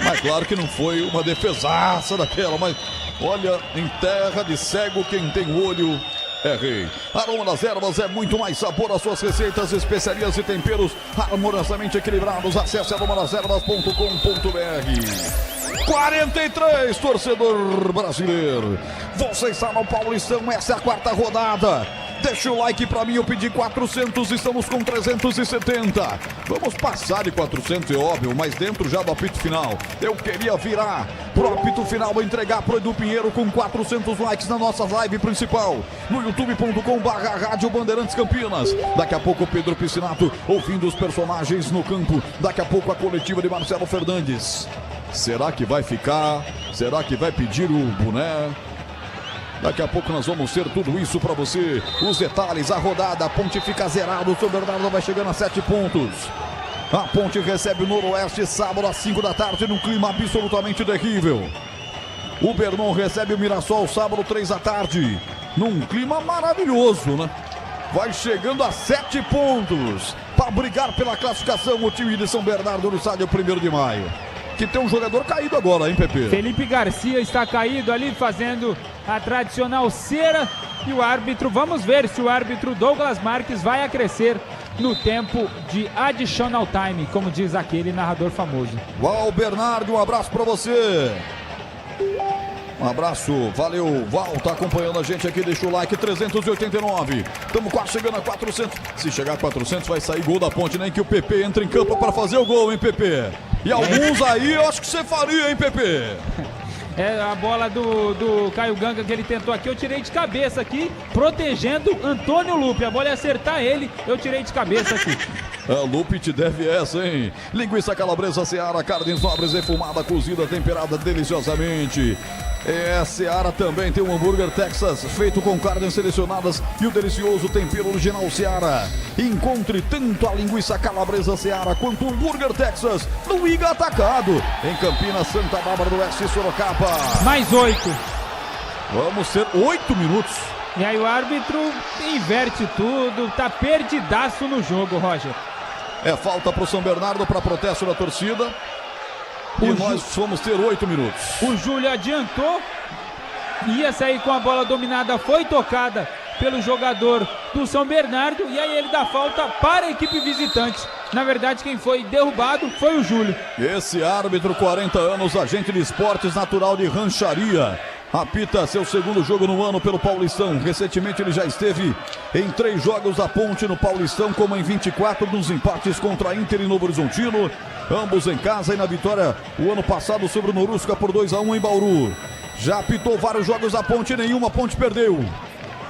Mas claro que não foi uma defesaça daquela, mas olha, em terra de cego quem tem olho é rei. Aroma das Ervas é muito mais sabor às suas receitas, especiarias e temperos harmoniosamente equilibrados. Acesse aromadazervas.com.br. 43, torcedor brasileiro. Você está no Paulistão, essa é a 4ª rodada. Deixa o like pra mim, eu pedi 400, estamos com 370. Vamos passar de 400, é óbvio, mas dentro já do apito final. Eu queria virar pro apito final, entregar pro Edu Pinheiro com 400 likes na nossa live principal. No youtube.com/Rádio Bandeirantes Campinas. Daqui a pouco o Pedro Piscinato ouvindo os personagens no campo. Daqui a pouco a coletiva de Marcelo Fernandes. Será que vai ficar? Será que vai pedir o boné? Daqui a pouco nós vamos ter tudo isso para você. Os detalhes, a rodada, a Ponte fica zerada, o São Bernardo vai chegando a 7 pontos. A Ponte recebe o Noroeste sábado às 5 da tarde num clima absolutamente terrível. O Bernon recebe o Mirassol sábado 3 da tarde num clima maravilhoso, né? Vai chegando a 7 pontos para brigar pela classificação o time de São Bernardo no estádio 1º de maio. Que tem um jogador caído agora, hein, Pepe? Felipe Garcia está caído ali, fazendo a tradicional cera. E o árbitro, vamos ver se o árbitro Douglas Marques vai acrescer no tempo de additional time, como diz aquele narrador famoso. Uau, Bernardo, um abraço para você. Um abraço, valeu, Val, tá acompanhando a gente aqui, deixa o like, 389, estamos quase chegando a 400, se chegar a 400 vai sair gol da Ponte, nem que o PP entre em campo para fazer o gol, hein, PP? E alguns aí eu acho que você faria, hein, PP? É a bola do Caio Ganga que ele tentou aqui, eu tirei de cabeça aqui, protegendo Antônio Lupe, a bola ia acertar ele, eu tirei de cabeça aqui. A Lupe te deve essa, hein? Linguiça calabresa Seara, carnes nobres, defumada, cozida, temperada deliciosamente. Seara também tem um hambúrguer Texas, feito com carnes selecionadas e o delicioso tempero original Seara. Encontre tanto a linguiça calabresa Seara quanto o hambúrguer Texas no Iga Atacado, em Campinas, Santa Bárbara do Oeste, Sorocaba. Mais 8. Vamos ter 8 minutos. E aí o árbitro inverte tudo, tá perdidaço no jogo, Roger. É falta pro São Bernardo para protesto da torcida. E nós vamos ter 8 minutos. O Júlio adiantou, ia sair com a bola dominada, foi tocada pelo jogador do São Bernardo e aí ele dá falta para a equipe visitante. Na verdade, quem foi derrubado foi o Júlio. Esse árbitro, 40 anos, agente de esportes, natural de Rancharia. Apita seu segundo jogo no ano pelo Paulistão. Recentemente ele já esteve em 3 jogos da Ponte no Paulistão, como em 24 nos empates contra Inter e Novo Horizontino, ambos em casa, e na vitória o ano passado sobre o Norusca por 2-1 em Bauru. Já apitou vários jogos da Ponte, nenhuma Ponte perdeu.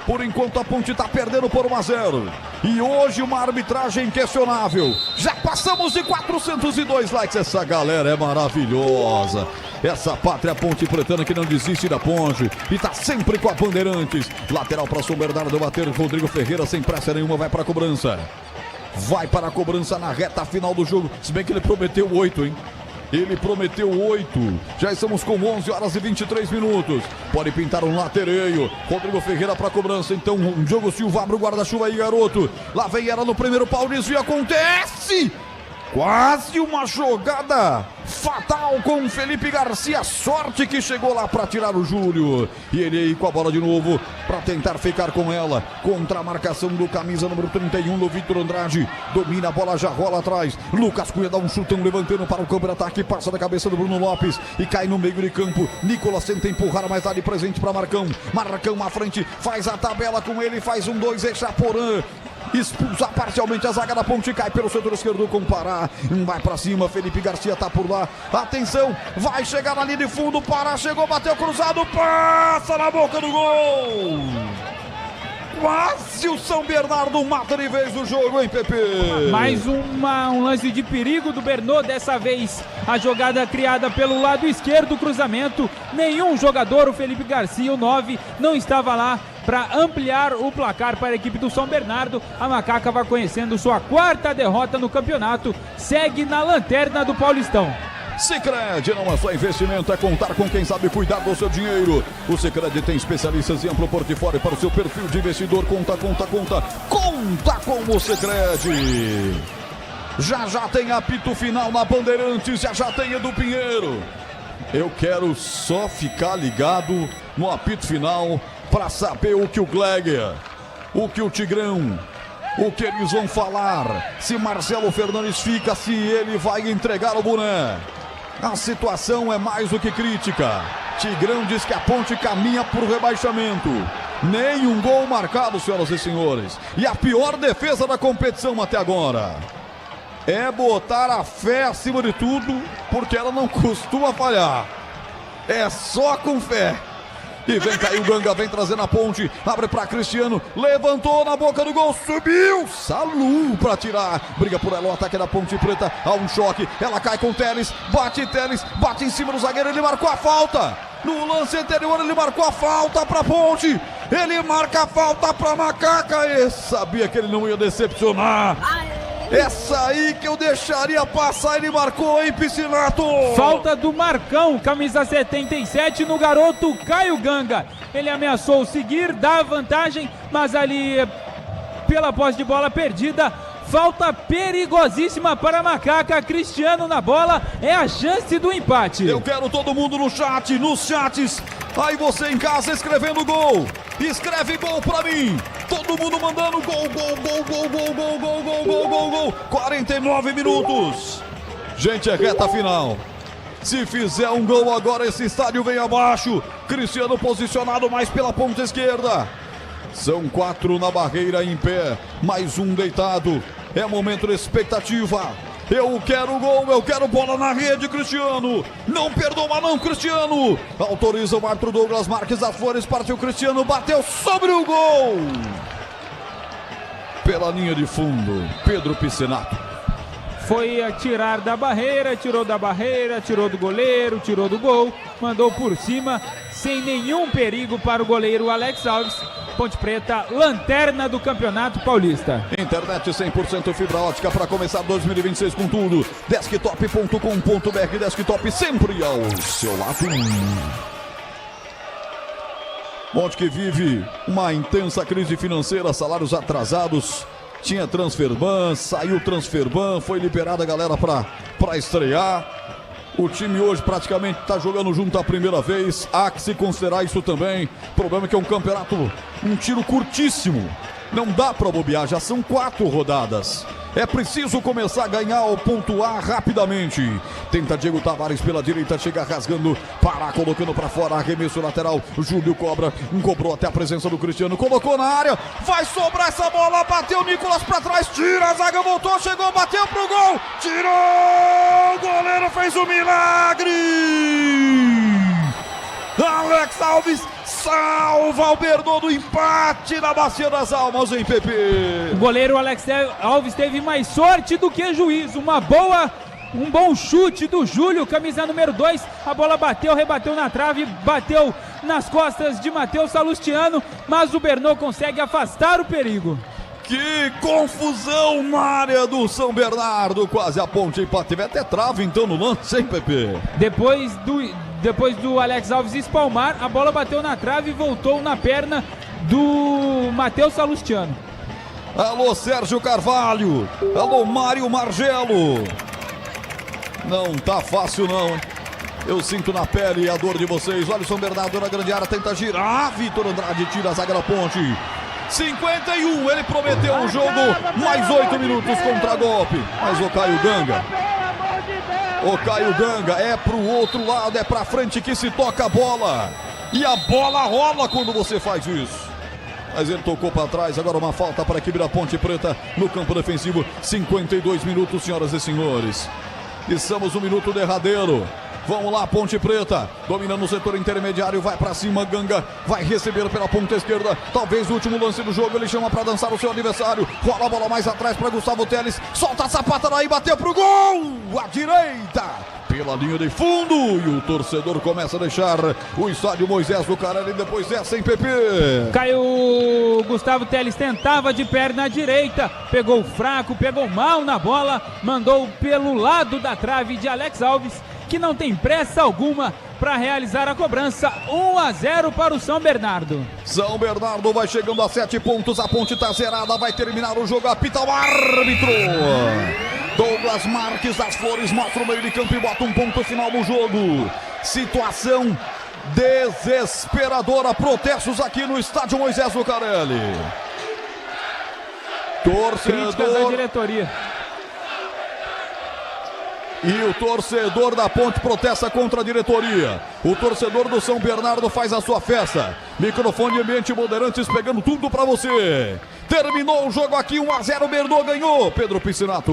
Por enquanto a Ponte está perdendo por 1-0. E hoje uma arbitragem inquestionável. Já passamos de 402 likes. Essa galera é maravilhosa. Essa pátria Ponte Pretana que não desiste da Ponte. E está sempre com a Bandeirantes. Lateral para São Bernardo bater. Rodrigo Ferreira sem pressa nenhuma vai para a cobrança. Vai para a cobrança na reta final do jogo. Se bem que ele prometeu 8, hein? Ele prometeu 8. Já estamos com 11 horas e 23 minutos. Pode pintar um latereio. Rodrigo Ferreira para a cobrança. Então, um Diogo Silva abre o guarda-chuva aí, garoto. Lá vem ela no primeiro pau. Desvio acontece. Quase uma jogada fatal com o Felipe Garcia. Sorte que chegou lá para tirar o Júlio. E ele aí com a bola de novo para tentar ficar com ela. Contra a marcação do camisa número 31 do Vitor Andrade. Domina a bola, já rola atrás. Lucas Cunha dá um chutão levantando para o campo de ataque. Passa da cabeça do Bruno Lopes e cai no meio de campo. Nicolas tenta empurrar, mas dá de presente para Marcão. Marcão à frente, faz a tabela com ele. Faz 1-2, é Chaporã. Expulsa parcialmente a zaga da Ponte, cai pelo setor esquerdo com Pará, vai pra cima, Felipe Garcia tá por lá, atenção, vai chegar na linha de fundo, Pará chegou, bateu cruzado, passa na boca do gol. Quase o São Bernardo mata de vez o jogo, hein, Pepe? Mais um lance de perigo do Bernô, dessa vez a jogada criada pelo lado esquerdo, cruzamento, nenhum jogador, o Felipe Garcia, o 9, não estava lá para ampliar o placar para a equipe do São Bernardo. A Macaca vai conhecendo sua 4ª derrota no campeonato, segue na lanterna do Paulistão. Sicredi não é só investimento, é contar com quem sabe cuidar do seu dinheiro. O Sicredi tem especialistas em amplo portfólio para o seu perfil de investidor. Conta com o Sicredi. Já tem apito final na Bandeirantes, já tem Edu Pinheiro. Eu quero só ficar ligado no apito final para saber o que o Gleger, o que o Tigrão, o que eles vão falar. Se Marcelo Fernandes fica, se ele vai entregar o boné. A situação é mais do que crítica. Tigrão diz que a Ponte caminha para o rebaixamento. Nenhum gol marcado, senhoras e senhores. E a pior defesa da competição até agora. É botar a fé acima de tudo, porque ela não costuma falhar. É só com fé. E vem cair o Ganga, vem trazendo a Ponte, abre para Cristiano, levantou na boca do gol, subiu, Salu para tirar, briga por ela, o ataque da Ponte Preta, há um choque, ela cai com Teles, bate em cima do zagueiro, ele marcou a falta, no lance anterior ele marcou a falta para Ponte, ele marca a falta para Macaca, e sabia que ele não ia decepcionar. Essa aí que eu deixaria passar, ele marcou, hein, Piscinato? Falta do Marcão, camisa 77 no garoto Caio Ganga. Ele ameaçou seguir, dar vantagem, mas ali, pela posse de bola perdida, falta perigosíssima para a Macaca. Cristiano na bola, é a chance do empate. Eu quero todo mundo no chat, nos chats. Aí você em casa escrevendo gol. Escreve gol pra mim. Todo mundo mandando gol. 49 minutos. Gente, é reta final. Se fizer um gol agora, esse estádio vem abaixo. Cristiano posicionado mais pela ponta esquerda. São 4 na barreira em pé, mais um deitado. É momento de expectativa. Eu quero gol, eu quero bola na rede, Cristiano. Não perdoa não, Cristiano. Autoriza o árbitro Douglas Marques das Flores, partiu Cristiano, bateu sobre o gol. Pela linha de fundo, Pedro Piscinato. Foi atirar da barreira, tirou da barreira, tirou do goleiro, tirou do gol, mandou por cima, sem nenhum perigo para o goleiro Alex Alves. Ponte Preta, lanterna do Campeonato Paulista. Internet 100% fibra ótica para começar 2026 com tudo. Desktop.com.br, Desktop sempre ao seu lado. Ponte que vive uma intensa crise financeira, salários atrasados. Tinha Transferban, saiu Transferban, foi liberada a galera para estrear. O time hoje praticamente está jogando junto a primeira vez. Há que se considerar isso também. O problema é que é um campeonato, um tiro curtíssimo. Não dá para bobear, já são 4 rodadas. É preciso começar a ganhar ou pontuar rapidamente. Tenta Diego Tavares pela direita, chega rasgando, para, colocando para fora, arremesso lateral. O Júlio cobra, cobrou até a presença do Cristiano, colocou na área, vai sobrar essa bola, bateu o Nicolas para trás, tira, a zaga voltou, chegou, bateu pro gol, tirou, o goleiro fez o milagre. Alex Alves salva o Bernô do empate na Bacia das Almas, hein, Pepe? O goleiro Alex Alves teve mais sorte do que juízo. Um bom chute do Júlio, camisa número 2. A bola bateu, rebateu na trave, bateu nas costas de Matheus Salustiano, mas o Bernô consegue afastar o perigo. Que confusão na área do São Bernardo, quase a ponte empate. Teve até trave então no lance, hein, Pepe? Depois do Alex Alves espalmar, a bola bateu na trave e voltou na perna do Matheus Salustiano. Alô, Sérgio Carvalho. Alô, Mário Margelo. Não tá fácil não, hein? Eu sinto na pele a dor de vocês. Olha o São Bernardo na grande área, tenta girar. Vitor Andrade tira a zaga da ponte. 51, ele prometeu um jogo, mais 8 minutos contra golpe. Mas o Caio Ganga é pro outro lado, é pra frente que se toca a bola. E a bola rola quando você faz isso. Mas ele tocou para trás, agora uma falta para a equipe da Ponte Preta no campo defensivo. 52 minutos, senhoras e senhores. Estamos no minuto derradeiro. Vamos lá, Ponte Preta, dominando o setor intermediário, vai pra cima, Ganga, vai receber pela ponta esquerda, talvez o último lance do jogo, ele chama pra dançar o seu adversário, rola a bola mais atrás pra Gustavo Teles, solta a sapata daí, bateu pro gol, à direita, pela linha de fundo, e o torcedor começa a deixar o estádio Moisés Lucarelli, depois dessa em PP. Caiu, Gustavo Teles tentava de perna direita, pegou fraco, pegou mal na bola, mandou pelo lado da trave de Alex Alves, que não tem pressa alguma para realizar a cobrança. 1-0 para o São Bernardo. São Bernardo vai chegando a 7 pontos, a ponte tá zerada, vai terminar o jogo, apita o árbitro. Douglas Marques das Flores mostra o meio de campo e bota um ponto final no jogo. Situação desesperadora, protestos aqui no estádio Moisés Lucarelli. Críticas da diretoria. E o torcedor da Ponte protesta contra a diretoria. O torcedor do São Bernardo faz a sua festa. Microfone Ambiente Bandeirantes pegando tudo pra você. Terminou o jogo aqui, 1-0, Bernô ganhou, Pedro Piscinato.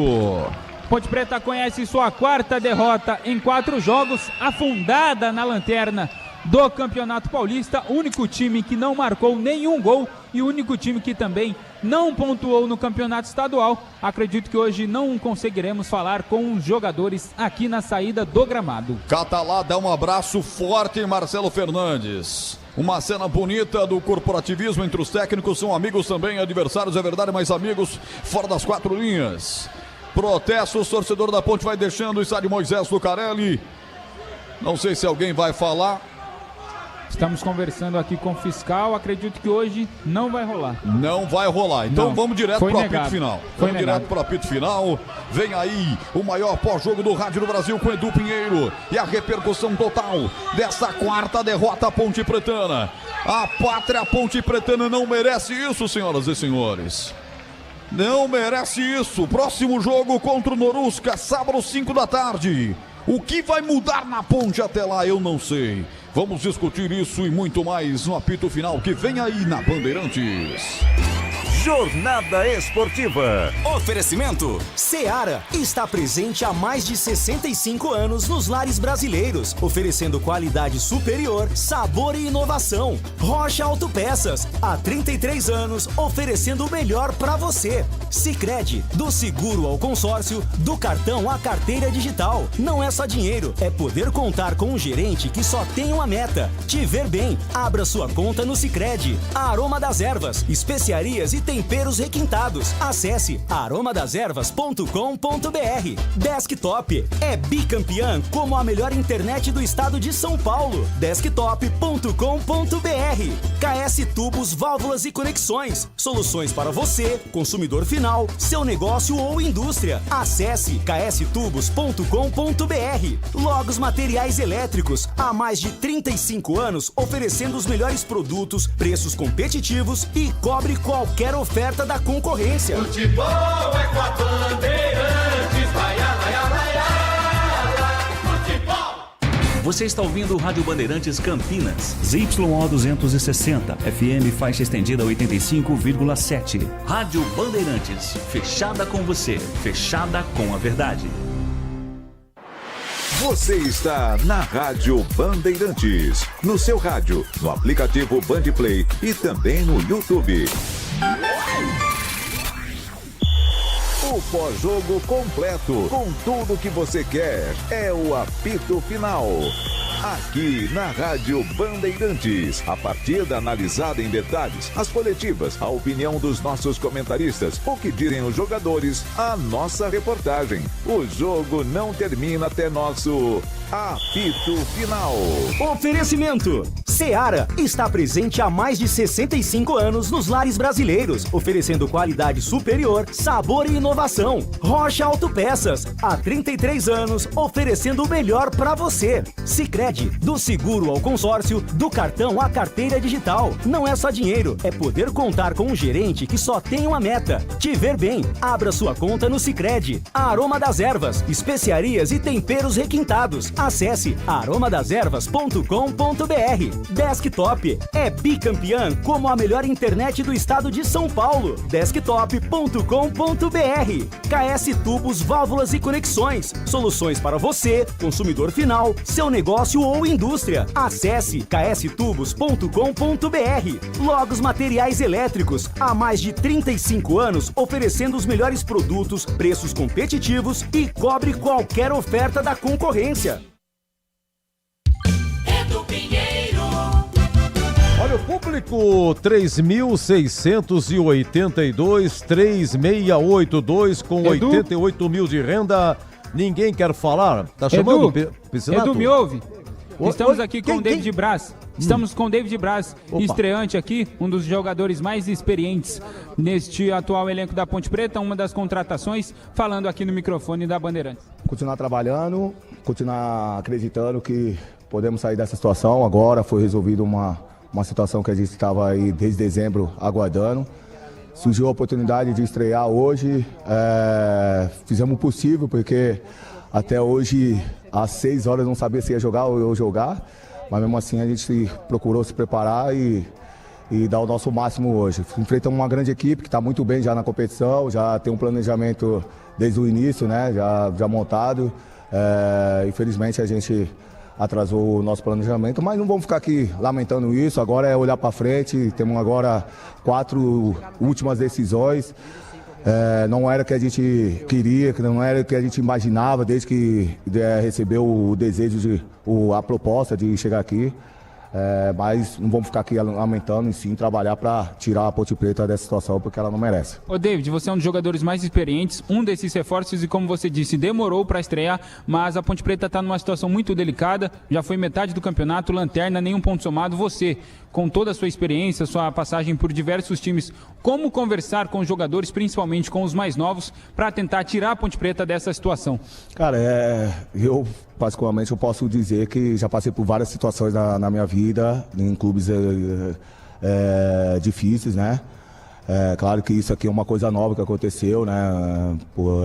Ponte Preta conhece sua 4ª derrota em 4 jogos, afundada na lanterna do Campeonato Paulista, único time que não marcou nenhum gol e o único time que também não pontuou no Campeonato Estadual. Acredito que hoje não conseguiremos falar com os jogadores aqui na saída do gramado. Catalá dá um abraço forte em Marcelo Fernandes. Uma cena bonita do corporativismo entre os técnicos, são amigos também, adversários, é verdade, mas amigos fora das 4 linhas. Protestos, torcedor da Ponte vai deixando o estádio Moisés Lucarelli. Não sei se alguém vai falar. Estamos conversando aqui com o fiscal, acredito que hoje não vai rolar. Não vai rolar, então não. Vamos direto para o apito final. Vamos direto para o apito final. Vem aí o maior pós-jogo do rádio do Brasil com Edu Pinheiro. E a repercussão total dessa 4ª derrota ponte pretana. A pátria ponte pretana não merece isso, senhoras e senhores. Não merece isso. Próximo jogo contra o Norusca, sábado 5 da tarde. O que vai mudar na Ponte até lá, eu não sei. Vamos discutir isso e muito mais no apito final que vem aí na Bandeirantes. Jornada Esportiva. Oferecimento. Seara está presente há mais de 65 anos nos lares brasileiros, oferecendo qualidade superior, sabor e inovação. Rocha Autopeças, há 33 anos, oferecendo o melhor para você. Sicredi, do seguro ao consórcio, do cartão à carteira digital. Não é só dinheiro, é poder contar com um gerente que só tem uma meta: te ver bem. Abra sua conta no Sicredi. Aroma das Ervas, especiarias e temperos requintados. Acesse aromadeservas.com.br. Desktop é bicampeã como a melhor internet do estado de São Paulo. Desktop.com.br. KS Tubos, Válvulas e Conexões. Soluções para você, consumidor final, seu negócio ou indústria. Acesse kstubos.com.br. Logos Materiais Elétricos, há mais de 35 anos oferecendo os melhores produtos, preços competitivos e cobre qualquer oferta da concorrência. Futebol é com a Bandeirantes, vai, vai, vai, futebol. Você está ouvindo o Rádio Bandeirantes Campinas, ZYO 260, FM faixa estendida 85,7. Rádio Bandeirantes, fechada com você, fechada com a verdade. Você está na Rádio Bandeirantes, no seu rádio, no aplicativo Bandplay e também no YouTube. O pós-jogo completo, com tudo que você quer, é o apito final. Aqui na Rádio Bandeirantes, a partida analisada em detalhes, as coletivas, a opinião dos nossos comentaristas, o que dizem os jogadores, a nossa reportagem. O jogo não termina até nosso apito final. Oferecimento. Seara está presente há mais de 65 anos nos lares brasileiros, oferecendo qualidade superior, sabor e inovação. Rocha Autopeças, há 33 anos, oferecendo o melhor para você. Sicredi, do seguro ao consórcio, do cartão à carteira digital. Não é só dinheiro, é poder contar com um gerente que só tem uma meta: te ver bem. Abra sua conta no Sicredi. Aroma das Ervas, especiarias e temperos requintados. Acesse aromadeservas.com.br. Desktop é bicampeã como a melhor internet do estado de São Paulo. Desktop.com.br. KS Tubos, Válvulas e Conexões. Soluções para você, consumidor final, seu negócio ou indústria. Acesse kstubos.com.br. Logos Materiais Elétricos, há mais de 35 anos oferecendo os melhores produtos, preços competitivos e cobre qualquer oferta da concorrência. Olha, o público 3.682, 3682 com Edu? 88 mil de renda. Ninguém quer falar? Tá chamando? Edu, me ouve? Estamos aqui com o David Braz. Estamos com o David Braz, estreante aqui, um dos jogadores mais experientes neste atual elenco da Ponte Preta, uma das contratações, falando aqui no microfone da Bandeirantes. Continuar trabalhando, continuar acreditando que podemos sair dessa situação. Agora foi resolvida uma situação que a gente estava aí desde dezembro aguardando. Surgiu a oportunidade de estrear hoje, fizemos o possível, porque até hoje, às 6 horas, não sabia se ia jogar ou eu jogar, mas mesmo assim a gente procurou se preparar e dar o nosso máximo hoje. Enfrentamos uma grande equipe que está muito bem já na competição, já tem um planejamento desde o início, né, já montado. Infelizmente a gente atrasou o nosso planejamento, mas não vamos ficar aqui lamentando isso. Agora é olhar para frente. Temos agora 4 últimas decisões. Não era o que a gente queria, não era o que a gente imaginava desde que recebeu o desejo a proposta de chegar aqui. Mas não vamos ficar aqui lamentando, e sim trabalhar para tirar a Ponte Preta dessa situação, porque ela não merece. Ô David, você é um dos jogadores mais experientes, um desses reforços, e como você disse, demorou para estrear, mas a Ponte Preta está numa situação muito delicada, já foi metade do campeonato, lanterna, nenhum ponto somado. Você, com toda a sua experiência, sua passagem por diversos times, como conversar com os jogadores, principalmente com os mais novos, para tentar tirar a Ponte Preta dessa situação? Cara, eu particularmente eu posso dizer que já passei por várias situações na minha vida, em clubes difíceis, né? Claro que isso aqui é uma coisa nova que aconteceu, né? Por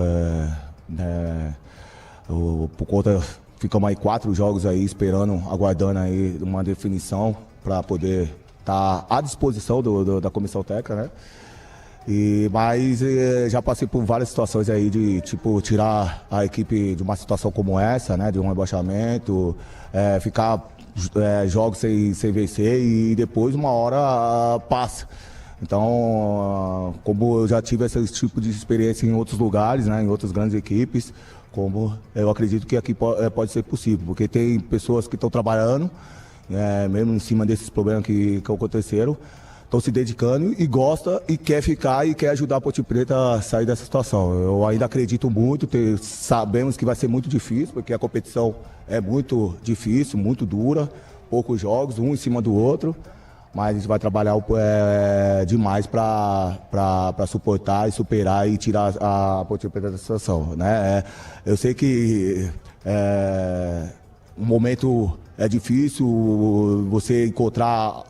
conta ficamos aí 4 jogos aí esperando, aguardando aí uma definição para poder estar à disposição da comissão técnica, né? Mas já passei por várias situações aí de, tipo, tirar a equipe de uma situação como essa, né? De um rebaixamento, ficar jogos sem vencer e depois uma hora passa. Então, como eu já tive esse tipo de experiência em outros lugares, né? Em outras grandes equipes, como eu acredito que aqui pode ser possível, porque tem pessoas que estão trabalhando, mesmo em cima desses problemas que aconteceram, estão se dedicando e gosta e quer ficar e quer ajudar a Ponte Preta a sair dessa situação. Eu ainda acredito muito, sabemos que vai ser muito difícil, porque a competição é muito difícil, muito dura, poucos jogos, um em cima do outro, mas a gente vai trabalhar demais para suportar e superar e tirar a Ponte Preta da situação, né? Eu sei que o momento é difícil, você encontrar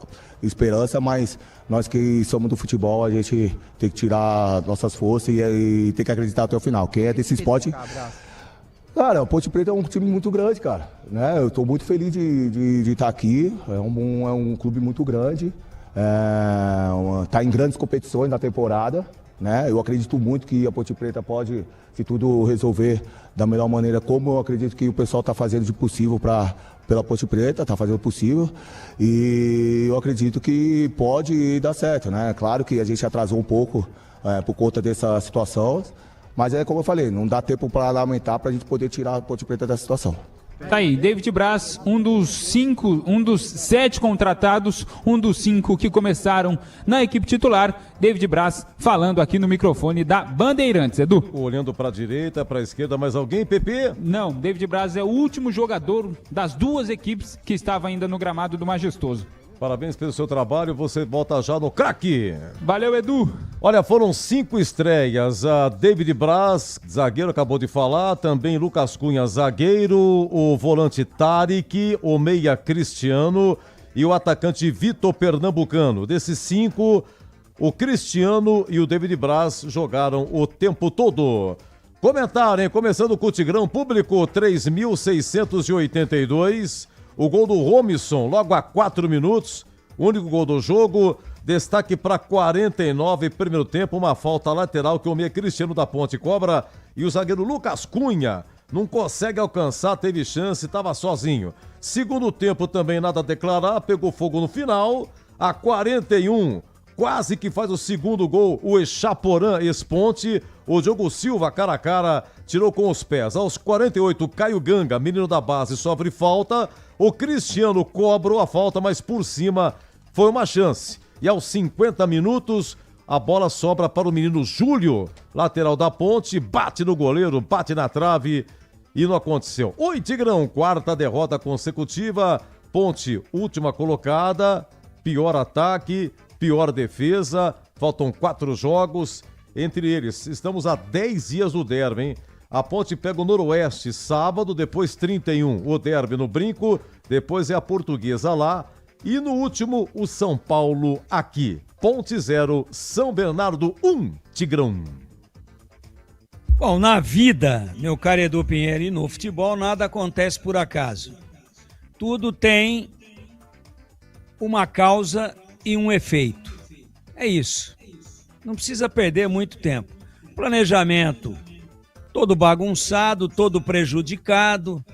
esperança, mas nós que somos do futebol, a gente tem que tirar nossas forças e tem que acreditar até o final. Quem é desse esporte... Cara, o Ponte Preta é um time muito grande, cara. Né? Eu estou muito feliz de estar aqui. É um clube muito grande. Está em grandes competições na temporada. Né? Eu acredito muito que a Ponte Preta pode, se tudo resolver da melhor maneira, como eu acredito que o pessoal está fazendo de possível pela Ponte Preta, está fazendo o possível, e eu acredito que pode dar certo, né? Claro que a gente atrasou um pouco por conta dessa situação, mas como eu falei, não dá tempo para lamentar para a gente poder tirar a Ponte Preta dessa situação. Tá aí, David Braz, um dos 7 contratados, um dos 5 que começaram na equipe titular. David Braz falando aqui no microfone da Bandeirantes, Edu. Olhando para a direita, para a esquerda, mais alguém, Pepe? Não, David Braz é o último jogador das 2 equipes que estava ainda no gramado do Majestoso. Parabéns pelo seu trabalho, você volta já no craque. Valeu, Edu. Olha, foram 5 estreias. A David Braz, zagueiro, acabou de falar. Também Lucas Cunha, zagueiro. O volante Tarik, o meia Cristiano e o atacante Vitor Pernambucano. Desses 5, o Cristiano e o David Braz jogaram o tempo todo. Comentário, hein? Começando com o Tigrão, público 3.682. O gol do Romisson, logo a 4 minutos, único gol do jogo. Destaque para 49, primeiro tempo, uma falta lateral que o meia Cristiano da Ponte cobra. E o zagueiro Lucas Cunha não consegue alcançar, teve chance, estava sozinho. Segundo tempo também nada a declarar, pegou fogo no final. A 41, quase que faz o segundo gol, o Echaporã ex-Ponte. O Diogo Silva, cara a cara, tirou com os pés. Aos 48, Caio Ganga, menino da base, sofre falta. O Cristiano cobrou a falta, mas por cima foi uma chance. E aos 50 minutos, a bola sobra para o menino Júlio, lateral da Ponte, bate no goleiro, bate na trave e não aconteceu. Oi, Tigrão, 4ª derrota consecutiva. Ponte, última colocada, pior ataque, pior defesa. Faltam 4 jogos. Entre eles, estamos a 10 dias do derby, hein? A Ponte pega o Noroeste sábado, depois 31, o derby no Brinco, depois é a Portuguesa lá e no último o São Paulo aqui. Ponte 0, São Bernardo 1, Tigrão. Bom, na vida, meu caro Edu Pinheiro, e no futebol nada acontece por acaso. Tudo tem uma causa e um efeito. É isso. Não precisa perder muito tempo. Planejamento todo bagunçado, todo prejudicado,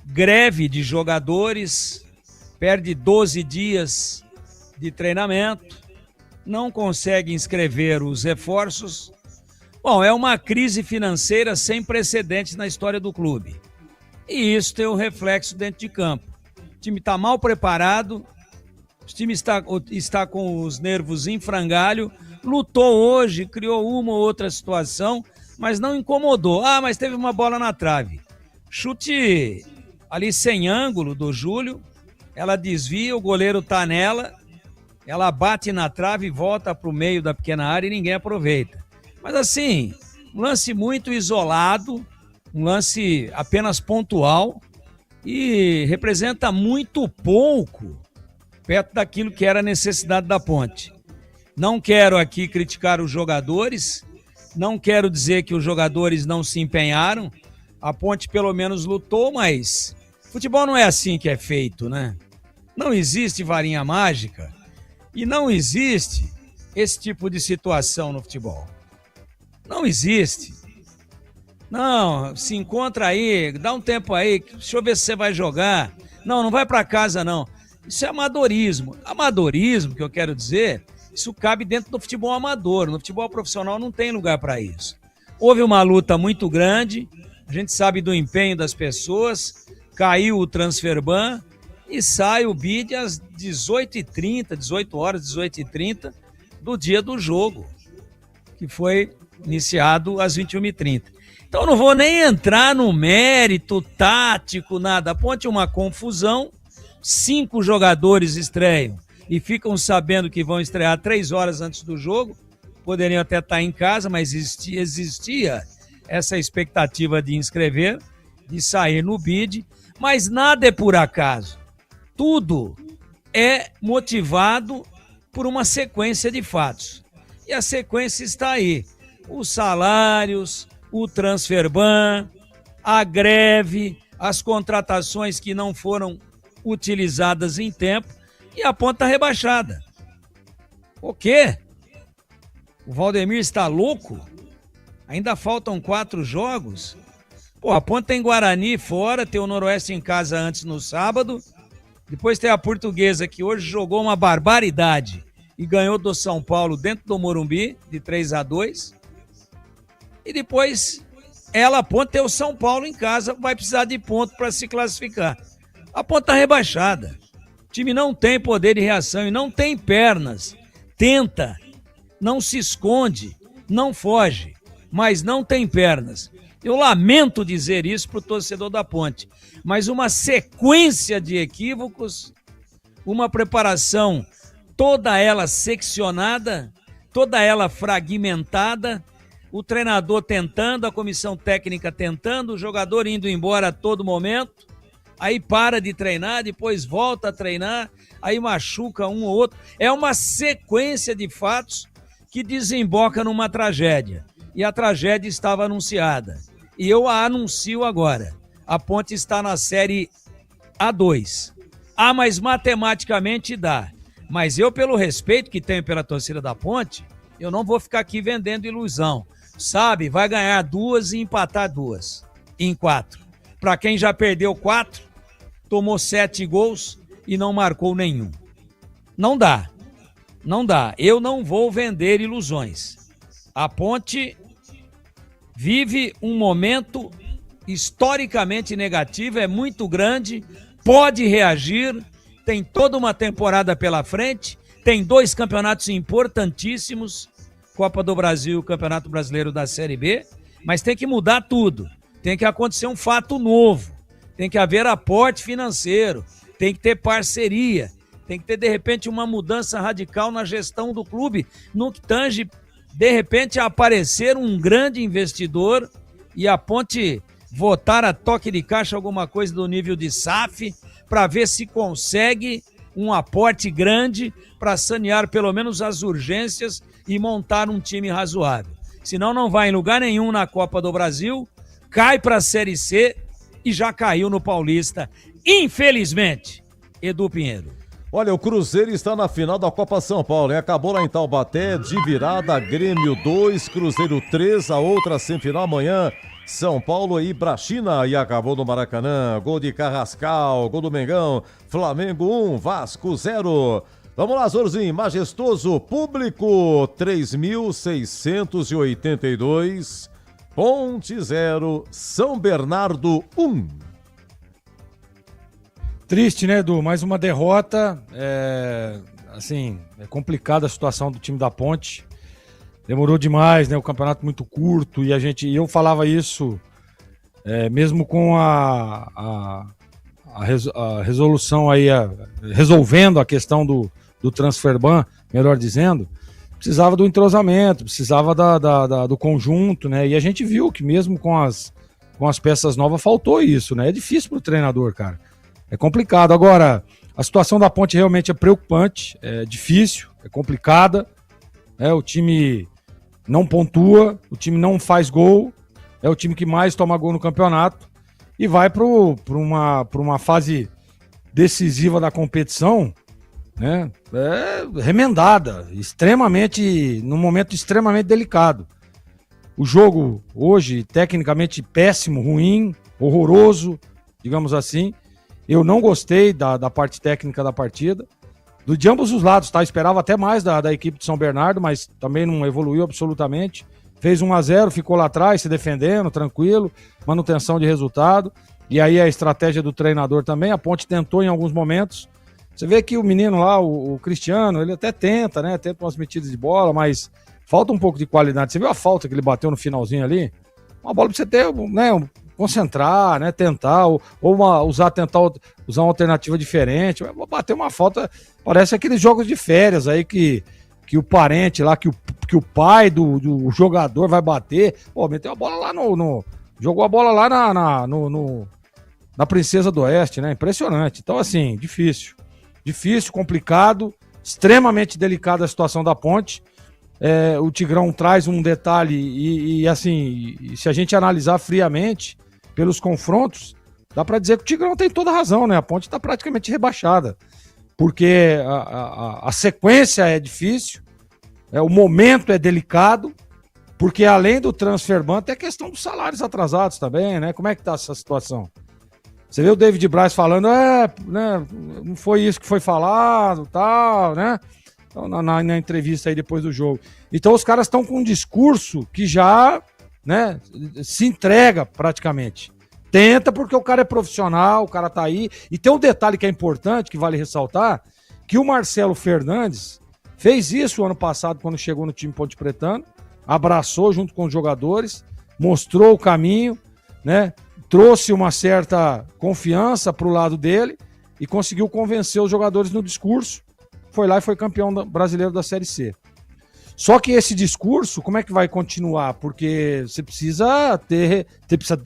greve de jogadores, perde 12 dias de treinamento, não consegue inscrever os reforços. Bom, é uma crise financeira sem precedentes na história do clube. E isso tem um reflexo dentro de campo. O time está mal preparado, o time está com os nervos em frangalho, lutou hoje, criou uma ou outra situação, mas não incomodou. Ah, mas teve uma bola na trave. Chute ali sem ângulo do Júlio, ela desvia, o goleiro tá nela, ela bate na trave e volta para o meio da pequena área e ninguém aproveita. Mas assim, um lance muito isolado, um lance apenas pontual e representa muito pouco perto daquilo que era a necessidade da Ponte. Não quero aqui criticar os jogadores, não quero dizer que os jogadores não se empenharam, a Ponte pelo menos lutou, mas Futebol não é assim que é feito, né? Não existe varinha mágica e não existe esse tipo de situação no futebol. Não existe. Não, se encontra aí, dá um tempo aí, deixa eu ver se você vai jogar. Não vai pra casa não. Isso é amadorismo. Amadorismo, que eu quero dizer, isso cabe dentro do futebol amador. No futebol profissional não tem lugar para isso. Houve uma luta muito grande, a gente sabe do empenho das pessoas, caiu o Transferban e sai o bid às 18h30, 18h30 do dia do jogo, que foi iniciado às 21h30. Então eu não vou nem entrar no mérito tático, nada. A Ponte é uma confusão, 5 jogadores estreiam e ficam sabendo que vão estrear 3 horas antes do jogo, poderiam até estar em casa, mas existia essa expectativa de inscrever, de sair no bid, mas nada é por acaso. Tudo é motivado por uma sequência de fatos. E a sequência está aí. Os salários, o Transferban, a greve, as contratações que não foram utilizadas em tempo e a Ponte rebaixada. O quê? O Valdemir está louco? Ainda faltam 4 jogos? Pô, a Ponte tem Guarani fora, tem o Noroeste em casa antes no sábado, depois tem a Portuguesa que hoje jogou uma barbaridade e ganhou do São Paulo dentro do Morumbi de 3-2. E depois a Ponte tem o São Paulo em casa, vai precisar de ponto para se classificar. A Ponte está rebaixada. O time não tem poder de reação e não tem pernas. Tenta, não se esconde, não foge, mas não tem pernas. Eu lamento dizer isso para o torcedor da Ponte, mas uma sequência de equívocos, uma preparação toda ela seccionada, toda ela fragmentada, o treinador tentando, a comissão técnica tentando, o jogador indo embora a todo momento, aí para de treinar, depois volta a treinar, aí machuca um ou outro. É uma sequência de fatos que desemboca numa tragédia. E a tragédia estava anunciada. E eu a anuncio agora. A Ponte está na Série A2. Mas matematicamente dá. Mas eu, pelo respeito que tenho pela torcida da Ponte, eu não vou ficar aqui vendendo ilusão. Sabe, vai ganhar 2 e empatar 2 em 4. Para quem já perdeu 4, tomou 7 gols e não marcou nenhum. Não dá. Não dá. Eu não vou vender ilusões. A Ponte vive um momento historicamente negativo, é muito grande, pode reagir, tem toda uma temporada pela frente, tem 2 campeonatos importantíssimos, Copa do Brasil e o Campeonato Brasileiro da Série B, mas tem que mudar tudo, tem que acontecer um fato novo, tem que haver aporte financeiro, tem que ter parceria, tem que ter, de repente, uma mudança radical na gestão do clube, no que tange, de repente, a aparecer um grande investidor e a Ponte votar a toque de caixa alguma coisa do nível de SAF para ver se consegue um aporte grande para sanear pelo menos as urgências e montar um time razoável. Senão não vai em lugar nenhum na Copa do Brasil, cai para a Série C e já caiu no Paulista, infelizmente. Edu Pinheiro. Olha, o Cruzeiro está na final da Copa São Paulo, hein? Acabou lá em Taubaté, de virada, Grêmio 2, Cruzeiro 3, a outra semifinal amanhã, São Paulo e Brachina, e acabou no Maracanã, gol de Carrascal, gol do Mengão, Flamengo 1, Vasco 0. Vamos lá, Zorzinho, majestoso público, 3.682, Ponte 0, São Bernardo 1. Triste, né, Edu? Mais uma derrota. É complicada a situação do time da Ponte. Demorou demais, né? O campeonato muito curto e eu falava isso mesmo com a resolução aí, resolvendo a questão do Transferban, melhor dizendo, precisava do entrosamento, precisava do conjunto, né? E a gente viu que mesmo com as peças novas faltou isso, né? É difícil pro treinador, cara. É complicado. Agora, a situação da Ponte realmente é preocupante, é difícil, é complicada. O time não pontua, o time não faz gol, é o time que mais toma gol no campeonato. e vai para uma fase decisiva da competição, né? Remendada, num momento extremamente delicado. O jogo hoje, tecnicamente péssimo, ruim, horroroso, digamos assim. Eu não gostei da parte técnica da partida. De ambos os lados, tá? Esperava até mais da equipe de São Bernardo, mas também não evoluiu absolutamente. Fez 1-0, ficou lá atrás, se defendendo, tranquilo, manutenção de resultado. E aí a estratégia do treinador também. A Ponte tentou em alguns momentos. Você vê que o menino lá, o Cristiano, ele até tenta, né? Tenta umas metidas de bola, mas falta um pouco de qualidade. Você viu a falta que ele bateu no finalzinho ali? Uma bola pra você ter, né? Concentrar, né? Tentar, tentar usar uma alternativa diferente. Bater uma falta, parece aqueles jogos de férias aí que o parente lá, que o pai do jogador vai bater. Pô, meteu a bola lá jogou a bola lá na Princesa do Oeste, né? Impressionante. Então, assim, difícil, complicado, extremamente delicada a situação da Ponte. O Tigrão traz um detalhe e assim, se a gente analisar friamente pelos confrontos, dá para dizer que o Tigrão tem toda a razão, né? A Ponte está praticamente rebaixada, porque a sequência é difícil, o momento é delicado, porque além do transfer ban, tem a questão dos salários atrasados também, né? Como é que tá essa situação? Você vê o David Braz falando, né, não foi isso que foi falado, tal, né? Então, na entrevista aí depois do jogo. Então os caras estão com um discurso que já, né, se entrega praticamente. Tenta porque o cara é profissional, o cara tá aí. E tem um detalhe que é importante, que vale ressaltar, que o Marcelo Fernandes fez isso o ano passado quando chegou no time Ponte Pretano, abraçou junto com os jogadores, mostrou o caminho, né? Trouxe uma certa confiança pro lado dele e conseguiu convencer os jogadores no discurso. Foi lá e foi campeão brasileiro da Série C. Só que esse discurso, como é que vai continuar? Porque você precisa ter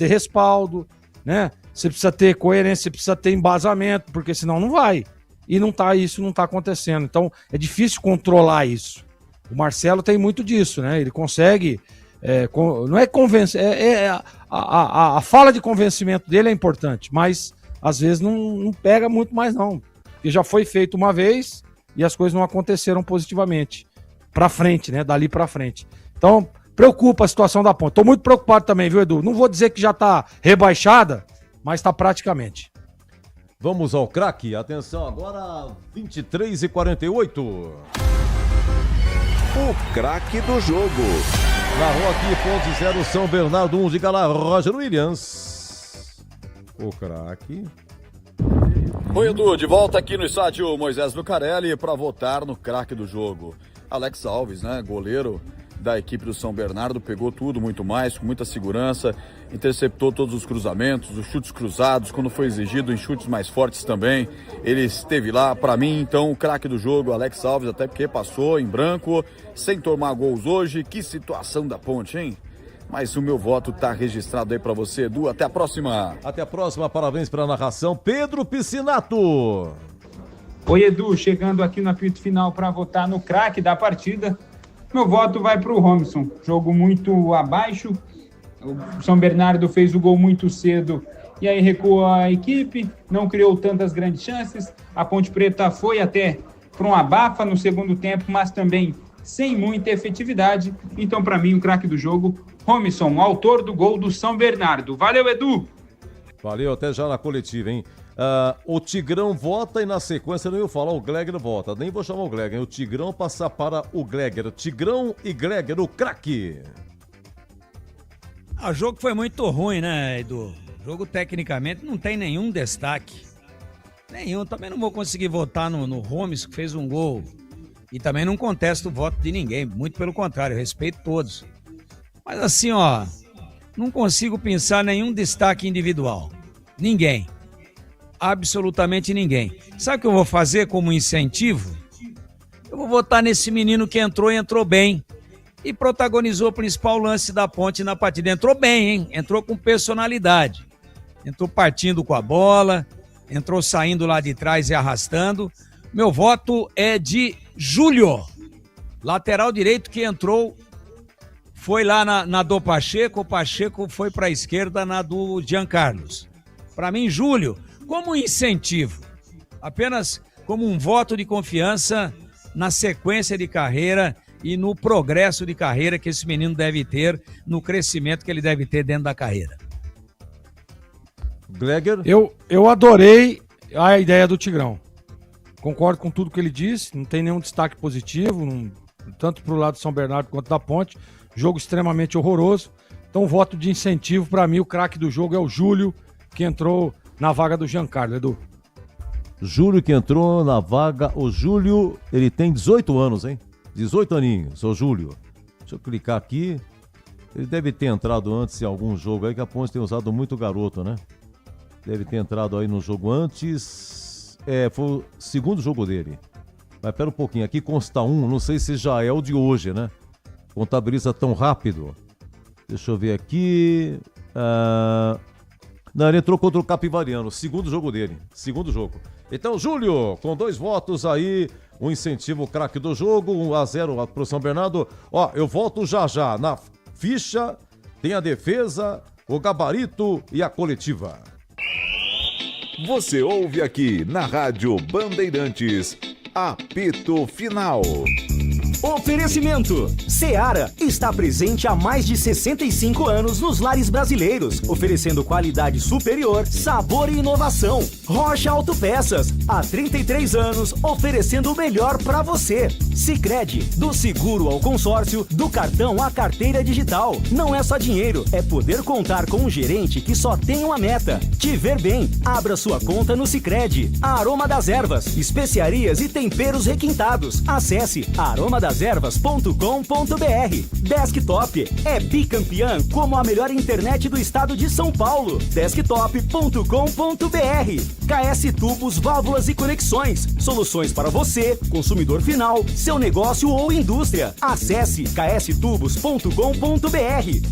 respaldo, né? Você precisa ter coerência, você precisa ter embasamento, porque senão não vai. E isso não tá acontecendo. Então é difícil controlar isso. O Marcelo tem muito disso, né? Ele consegue, não é convencer, a fala de convencimento dele é importante, mas às vezes não pega muito mais não. Porque já foi feito uma vez e as coisas não aconteceram positivamente. Pra frente, né? Dali pra frente. Então, preocupa a situação da Ponte. Tô muito preocupado também, viu, Edu? Não vou dizer que já tá rebaixada, mas tá praticamente. Vamos ao craque. Atenção, agora 23h48. O craque do jogo. Na rua aqui, Ponte 0, São Bernardo 1, diga lá, Roger Williams. O craque. Oi, Edu, de volta aqui no estádio Moisés Lucarelli para votar no craque do jogo. Alex Alves, né, goleiro da equipe do São Bernardo, pegou tudo, muito mais, com muita segurança, interceptou todos os cruzamentos, os chutes cruzados, quando foi exigido, em chutes mais fortes também, ele esteve lá. Para mim, então, o craque do jogo, Alex Alves, até porque passou em branco, sem tomar gols hoje. Que situação da Ponte, hein? Mas o meu voto tá registrado aí para você, Edu. Até a próxima. Até a próxima, parabéns pela narração, Pedro Piscinato. Oi, Edu, chegando aqui no apito final para votar no craque da partida. Meu voto vai para o Robson. Jogo muito abaixo. O São Bernardo fez o gol muito cedo e aí recuou a equipe, não criou tantas grandes chances. A Ponte Preta foi até para um abafa no segundo tempo, mas também sem muita efetividade. Então, para mim, o craque do jogo, Robson, autor do gol do São Bernardo. Valeu, Edu! Valeu, até já na coletiva, hein? O Tigrão vota e na sequência não ia falar, o Gleger vota. Nem vou chamar o Gleger, o Tigrão passar para o Gleger. Tigrão e Gleger, o craque. O jogo foi muito ruim, né, Edu? O jogo tecnicamente não tem nenhum destaque. Nenhum. Também não vou conseguir votar no Gomes, que fez um gol. E também não contesto o voto de ninguém. Muito pelo contrário, eu respeito todos. Mas assim, ó, não consigo pensar nenhum destaque individual. Ninguém. Absolutamente ninguém. Sabe o que eu vou fazer como incentivo? Eu vou votar nesse menino que entrou e entrou bem. E protagonizou o principal lance da Ponte na partida. Entrou bem, hein? Entrou com personalidade. Entrou partindo com a bola, entrou saindo lá de trás e arrastando. Meu voto é de Júlio, lateral direito que entrou, foi lá na do Pacheco, o Pacheco foi para a esquerda na do Giancarlos. Para mim, Júlio, como incentivo, apenas como um voto de confiança na sequência de carreira e no progresso de carreira que esse menino deve ter, no crescimento que ele deve ter dentro da carreira. Gleger? Eu adorei a ideia do Tigrão. Concordo com tudo que ele disse, não tem nenhum destaque positivo, tanto pro lado de São Bernardo quanto da Ponte. Jogo extremamente horroroso. Então, voto de incentivo, para mim, o craque do jogo é o Júlio, que entrou na vaga do Giancarlo, Edu. Júlio que entrou na vaga. O Júlio, ele tem 18 anos, hein? 18 aninhos, o Júlio. Deixa eu clicar aqui. Ele deve ter entrado antes em algum jogo aí, que a Ponte tem usado muito garoto, né? Deve ter entrado aí no jogo antes. Foi o segundo jogo dele. Mas pera um pouquinho, aqui consta não sei se já é o de hoje, né? Contabiliza tão rápido. Deixa eu ver aqui. Não, ele entrou contra o Capivariano, segundo jogo dele. Segundo jogo. Então, Júlio, com 2 votos aí, um incentivo craque do jogo, 1-0 pro São Bernardo. Ó, eu volto já. Na ficha tem a defesa, o gabarito e a coletiva. Você ouve aqui na Rádio Bandeirantes, apito final. Oferecimento. Seara está presente há mais de 65 anos nos lares brasileiros, oferecendo qualidade superior, sabor e inovação. Rocha Autopeças, há 33 anos, oferecendo o melhor para você. Sicredi, do seguro ao consórcio, do cartão à carteira digital. Não é só dinheiro, é poder contar com um gerente que só tem uma meta: te ver bem. Abra sua conta no Sicredi. Aroma das Ervas, especiarias e temperos requintados. Acesse aromadas ervas.com.br. Desktop é bicampeã como a melhor internet do estado de São Paulo. Desktop.com.br. KS Tubos, Válvulas e Conexões. Soluções para você, consumidor final, seu negócio ou indústria. Acesse kstubos.com.br.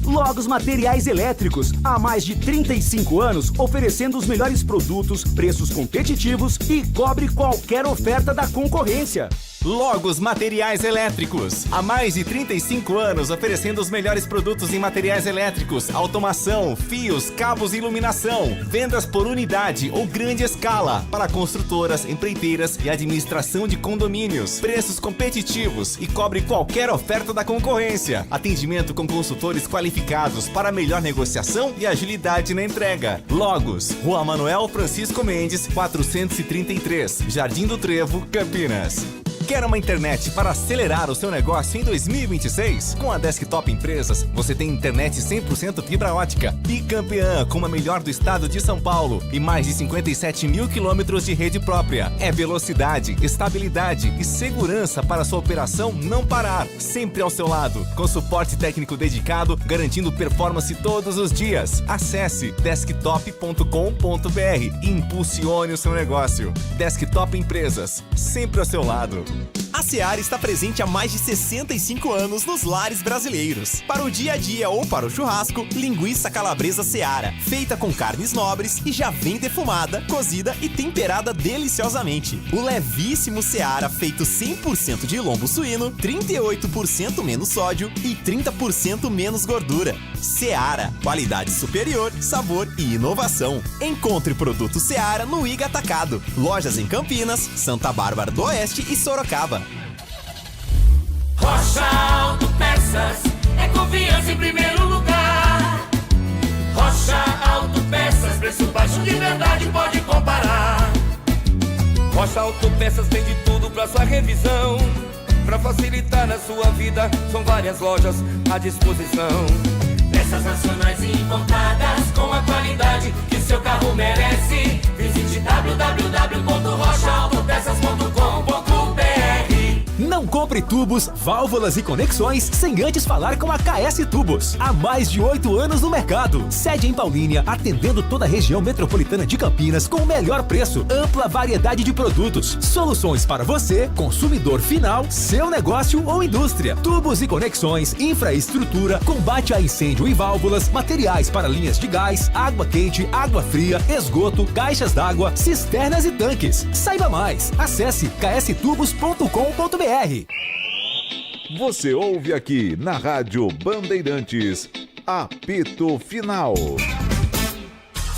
Logos Materiais Elétricos. Há mais de 35 anos oferecendo os melhores produtos, preços competitivos e cobre qualquer oferta da concorrência. Logos Materiais Elétricos. Há mais de 35 anos oferecendo os melhores produtos em materiais elétricos, automação, fios, cabos e iluminação. Vendas por unidade ou grande escala para construtoras, empreiteiras e administração de condomínios. Preços competitivos e cobre qualquer oferta da concorrência. Atendimento com consultores qualificados para melhor negociação e agilidade na entrega. Logos, Rua Manuel Francisco Mendes, 433, Jardim do Trevo, Campinas. Quer uma internet para acelerar o seu negócio em 2026? Com a Desktop Empresas, você tem internet 100% fibra ótica, bicampeã como a melhor do estado de São Paulo e mais de 57 mil quilômetros de rede própria. É velocidade, estabilidade e segurança para sua operação não parar. Sempre ao seu lado, com suporte técnico dedicado, garantindo performance todos os dias. Acesse desktop.com.br e impulsione o seu negócio. Desktop Empresas, sempre ao seu lado. A Seara está presente há mais de 65 anos nos lares brasileiros. Para o dia a dia ou para o churrasco, linguiça calabresa Seara, feita com carnes nobres e já vem defumada, cozida e temperada deliciosamente. O levíssimo Seara, feito 100% de lombo suíno, 38% menos sódio e 30% menos gordura. Seara, qualidade superior, sabor e inovação. Encontre produto Seara no Iga Atacado. Lojas em Campinas, Santa Bárbara do Oeste e Sorocaba. Rocha Autopeças é confiança em primeiro lugar. Rocha Autopeças, preço baixo de verdade, pode comparar. Rocha Autopeças tem de tudo pra sua revisão. Pra facilitar na sua vida, são várias lojas à disposição. Peças nacionais e importadas com a qualidade que seu carro merece. Visite www.rochaautopeças.com.br. Não compre tubos, válvulas e conexões sem antes falar com a KS Tubos. Há mais de 8 anos no mercado. Sede em Paulínia, atendendo toda a região metropolitana de Campinas com o melhor preço, ampla variedade de produtos, soluções para você, consumidor final, seu negócio ou indústria. Tubos e conexões, infraestrutura, combate a incêndio e válvulas, materiais para linhas de gás, água quente, água fria, esgoto, caixas d'água, cisternas e tanques. Saiba mais. Acesse kstubos.com.br. Você ouve aqui na Rádio Bandeirantes, apito final.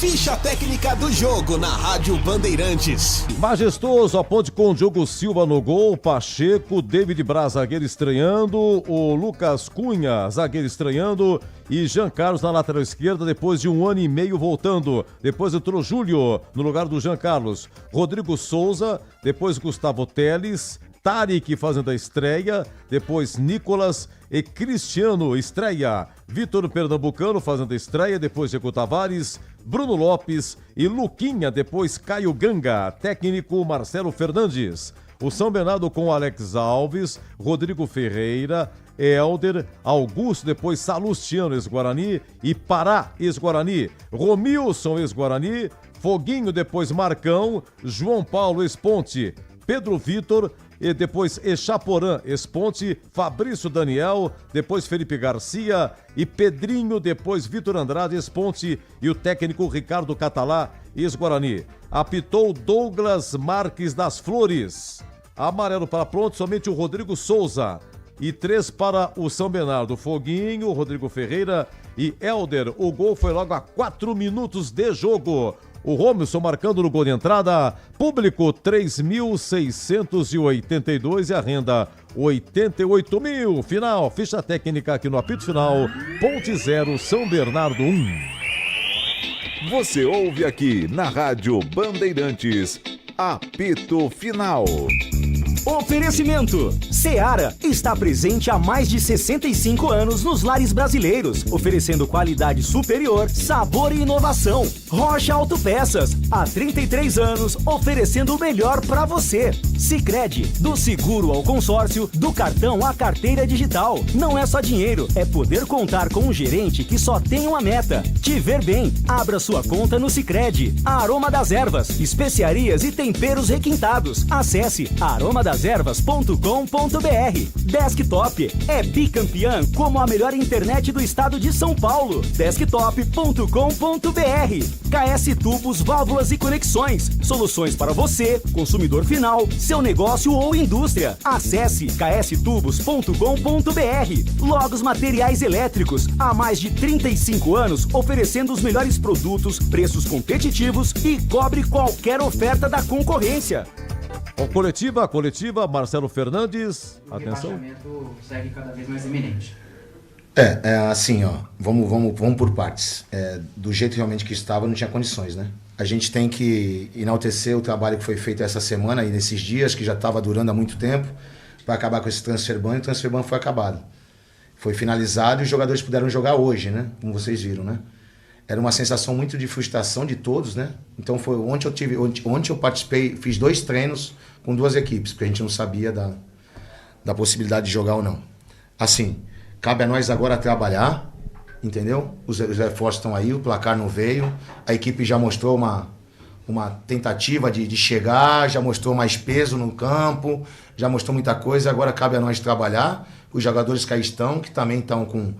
Ficha técnica do jogo na Rádio Bandeirantes. Majestoso, a ponte com Diogo Silva no gol, Pacheco, David Braz, zagueiro estreando, o Lucas Cunha, zagueiro estreando e Jean Carlos na lateral esquerda depois de 1 ano e meio voltando. Depois entrou Júlio no lugar do Jean Carlos, Rodrigo Souza, depois Gustavo Teles, Tarik fazendo a estreia, depois Nicolas e Cristiano estreia, Vitor Pernambucano fazendo a estreia, depois Diego Tavares, Bruno Lopes e Luquinha, depois Caio Ganga, técnico Marcelo Fernandes. O São Bernardo com Alex Alves, Rodrigo Ferreira, Helder, Augusto, depois Salustiano, ex-Guarani, e Pará, ex-Guarani, Romilson, ex-Guarani, Foguinho, depois Marcão, João Paulo, ex-Ponte, Pedro Vitor, e depois Echaporã, ex-Ponte, Fabrício Daniel, depois Felipe Garcia e Pedrinho, depois Vitor Andrade, ex-Ponte, e o técnico Ricardo Catalá, ex-Guarani. Apitou Douglas Marques das Flores. Amarelo para Ponte, somente o Rodrigo Souza. E 3 para o São Bernardo, Foguinho, Rodrigo Ferreira e Helder. O gol foi logo a 4 minutos de jogo. O Romilson marcando no gol de entrada, público 3.682 e a renda 88 mil. Final, ficha técnica aqui no apito final, Ponte 0, São Bernardo 1. Você ouve aqui na Rádio Bandeirantes, apito final. Oferecimento. Seara está presente há mais de 65 anos nos lares brasileiros, oferecendo qualidade superior, sabor e inovação. Rocha Autopeças, há 33 anos, oferecendo o melhor para você. Sicredi, do seguro ao consórcio, do cartão à carteira digital. Não é só dinheiro, é poder contar com um gerente que só tem uma meta: te ver bem. Abra sua conta no Sicredi. Aroma das Ervas, especiarias e temperos requintados. Acesse aromadas.ervas.com.br. Desktop é bicampeã como a melhor internet do estado de São Paulo. Desktop.com.br. KS Tubos, Válvulas e Conexões. Soluções para você, consumidor final, seu negócio ou indústria. Acesse kstubos.com.br. Logos Materiais Elétricos. Há mais de 35 anos oferecendo os melhores produtos, preços competitivos e cobre qualquer oferta da concorrência. A coletiva, Marcelo Fernandes, atenção. O rebaixamento segue cada vez mais iminente. Assim, ó, vamos por partes. Do jeito realmente que estava, não tinha condições, né? A gente tem que enaltecer o trabalho que foi feito essa semana e nesses dias, que já estava durando há muito tempo, para acabar com esse transfer ban, e o transfer ban foi acabado. Foi finalizado e os jogadores puderam jogar hoje, né? Como vocês viram, né? Era uma sensação muito de frustração de todos, né? Então foi ontem eu participei, fiz 2 treinos com 2 equipes, porque a gente não sabia da possibilidade de jogar ou não. Assim, cabe a nós agora trabalhar, entendeu? Os reforços estão aí, o placar não veio, a equipe já mostrou uma tentativa de chegar, já mostrou mais peso no campo, já mostrou muita coisa, agora cabe a nós trabalhar, os jogadores que aí estão, que também estão com...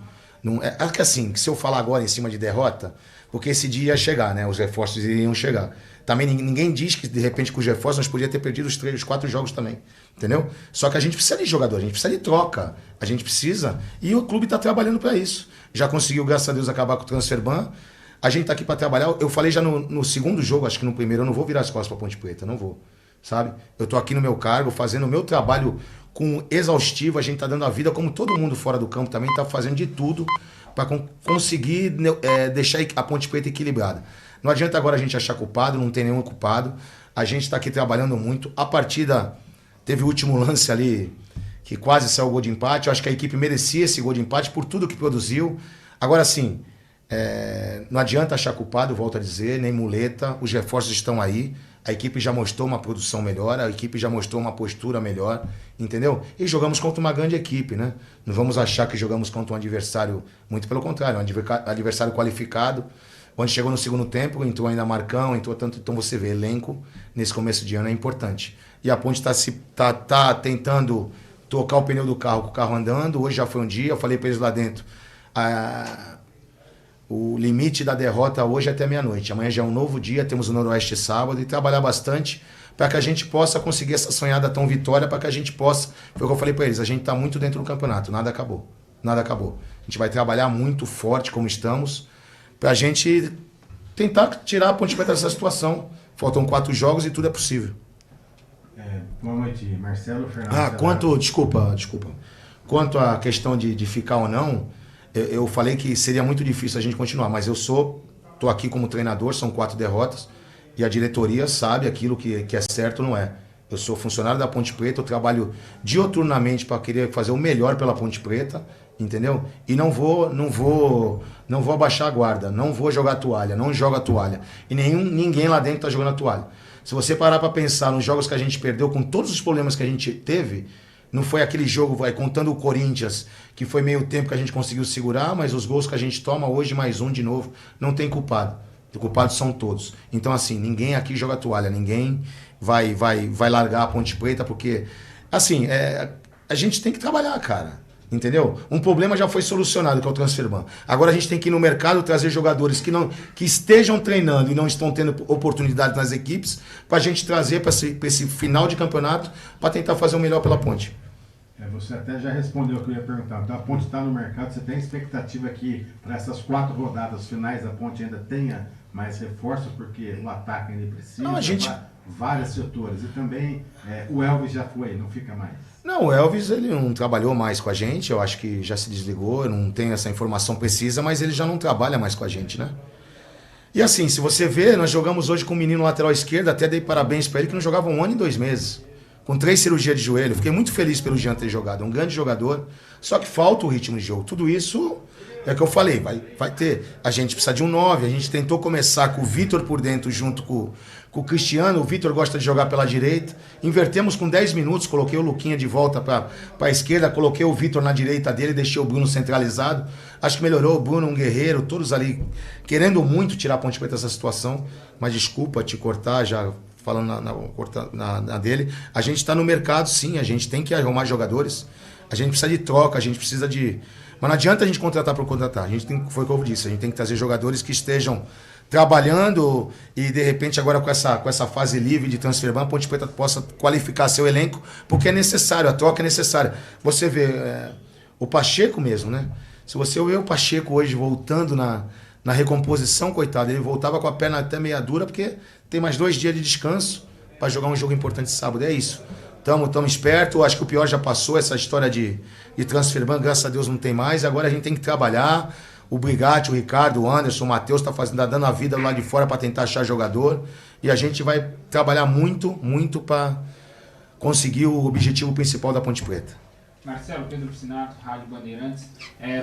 É que assim, que se eu falar agora em cima de derrota, porque esse dia ia chegar, né? Os reforços iriam chegar. Também ninguém diz que de repente com os reforços nós podíamos ter perdido os 4 jogos também, entendeu? Só que a gente precisa de jogador, a gente precisa de troca, a gente precisa, e o clube está trabalhando para isso. Já conseguiu, graças a Deus, acabar com o transfer ban. A gente está aqui para trabalhar. Eu falei já no segundo jogo, acho que no primeiro, eu não vou virar as costas para Ponte Preta, não vou, sabe? Eu tô aqui no meu cargo, fazendo o meu trabalho com exaustivo, a gente tá dando a vida, como todo mundo fora do campo também tá fazendo de tudo para conseguir deixar a Ponte Preta equilibrada. Não adianta agora a gente achar culpado, não tem nenhum culpado. A gente tá aqui trabalhando muito. A partida teve o último lance ali, que quase saiu o gol de empate. Eu acho que a equipe merecia esse gol de empate por tudo que produziu. Agora sim, não adianta achar culpado, volto a dizer, nem muleta. Os reforços estão aí. A equipe já mostrou uma produção melhor, a equipe já mostrou uma postura melhor, entendeu? E jogamos contra uma grande equipe, né? Não vamos achar que jogamos contra um adversário, muito pelo contrário, um adversário qualificado, onde chegou no segundo tempo, entrou ainda Marcão, entrou tanto, então você vê, elenco nesse começo de ano é importante. E a Ponte tá tentando tocar o pneu do carro com o carro andando, hoje já foi um dia, eu falei para eles lá dentro, o limite da derrota hoje é até meia-noite. Amanhã já é um novo dia, temos o Noroeste sábado, e trabalhar bastante para que a gente possa conseguir essa sonhada tão vitória, para que a gente possa... Foi o que eu falei para eles, a gente está muito dentro do campeonato, nada acabou. Nada acabou. A gente vai trabalhar muito forte como estamos, para a gente tentar tirar a Ponte Preta dessa situação. Faltam 4 jogos e tudo é possível. Boa noite, Marcelo Fernandes. Desculpa. Quanto à questão de ficar ou não, eu falei que seria muito difícil a gente continuar, mas tô aqui como treinador, são 4 derrotas, e a diretoria sabe aquilo que é certo ou não é. Eu sou funcionário da Ponte Preta, eu trabalho dioturnamente para querer fazer o melhor pela Ponte Preta, entendeu? E não vou abaixar a guarda, não vou jogar a toalha, não jogo a toalha. E ninguém lá dentro está jogando a toalha. Se você parar para pensar nos jogos que a gente perdeu, com todos os problemas que a gente teve, não foi aquele jogo, contando o Corinthians, que foi meio tempo que a gente conseguiu segurar, mas os gols que a gente toma hoje, mais um de novo, não tem culpado. Os culpados são todos. Então, assim, ninguém aqui joga toalha, ninguém vai largar a Ponte Preta, porque, assim, a gente tem que trabalhar, cara. Entendeu? Um problema já foi solucionado, que é o Transferban. Agora a gente tem que ir no mercado trazer jogadores que estejam treinando e não estão tendo oportunidade nas equipes, para a gente trazer para esse final de campeonato, para tentar fazer o melhor pela Ponte. Você até já respondeu o que eu ia perguntar. Então a Ponte está no mercado, você tem expectativa que para essas 4 rodadas finais a Ponte ainda tenha mais reforços, porque o ataque ainda precisa, não, vários setores. E também o Elvis já foi, não fica mais. Não, o Elvis ele não trabalhou mais com a gente, eu acho que já se desligou, eu não tenho essa informação precisa, mas ele já não trabalha mais com a gente, né? E assim, se você vê, nós jogamos hoje com um menino lateral esquerdo, até dei parabéns para ele, que não jogava 1 ano e 2 meses. Com 3 cirurgias de joelho, fiquei muito feliz pelo Jean ter jogado, é um grande jogador, só que falta o ritmo de jogo. Tudo isso é o que eu falei, vai ter. A gente precisa de um 9, a gente tentou começar com o Vitor por dentro junto com o Cristiano, o Vitor gosta de jogar pela direita, invertemos com 10 minutos, coloquei o Luquinha de volta para a esquerda, coloquei o Vitor na direita dele, deixei o Bruno centralizado, acho que melhorou, o Bruno, um guerreiro, todos ali querendo muito tirar a Ponte Preta dessa situação, mas desculpa te cortar, já falando na dele, a gente está no mercado sim, a gente tem que arrumar jogadores, a gente precisa de troca, a gente precisa de... Mas não adianta a gente contratar por contratar, foi o que eu disse, a gente tem que trazer jogadores que estejam trabalhando e de repente agora com essa fase livre de Transferban, a Ponte Preta possa qualificar seu elenco, porque é necessário, a troca é necessária. Você vê o Pacheco mesmo, né? Se você vê o Pacheco hoje voltando na recomposição, coitado, ele voltava com a perna até meia dura, porque tem mais 2 dias de descanso para jogar um jogo importante sábado, é isso. Tamo esperto, acho que o pior já passou, essa história de Transferban, graças a Deus não tem mais, agora a gente tem que trabalhar. O Brigatti, o Ricardo, o Anderson, o Matheus tá dando a vida lá de fora para tentar achar jogador. E a gente vai trabalhar muito para conseguir o objetivo principal da Ponte Preta. Marcelo, Pedro Piscinato, Rádio Bandeirantes,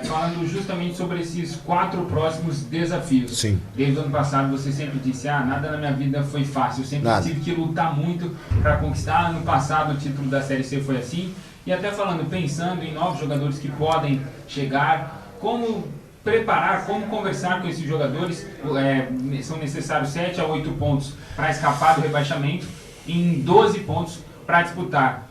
falando justamente sobre esses 4 próximos desafios. Sim. Desde o ano passado você sempre disse, nada na minha vida foi fácil, eu sempre tive que lutar muito para conquistar. Ano passado o título da Série C foi assim. E até pensando em novos jogadores que podem chegar, como preparar, como conversar com esses jogadores, são necessários 7 a 8 pontos para escapar do rebaixamento, em 12 pontos para disputar.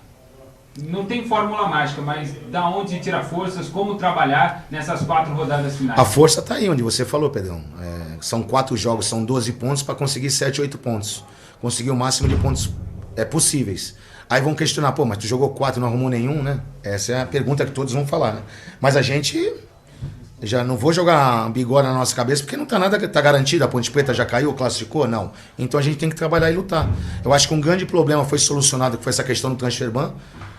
Não tem fórmula mágica, mas da onde tirar forças, como trabalhar nessas 4 rodadas finais? A força está aí, onde você falou, Pedrão. São 4 jogos, são 12 pontos para conseguir 7, 8 pontos. Conseguir o máximo de pontos possíveis. Aí vão questionar, mas tu jogou 4 e não arrumou nenhum, né? Essa é a pergunta que todos vão falar, né? Mas a gente... Já não vou jogar bigode na nossa cabeça, porque não tá nada, tá garantido, a Ponte Preta já caiu, classificou, não. Então a gente tem que trabalhar e lutar. Eu acho que um grande problema foi solucionado, que foi essa questão do Transferban.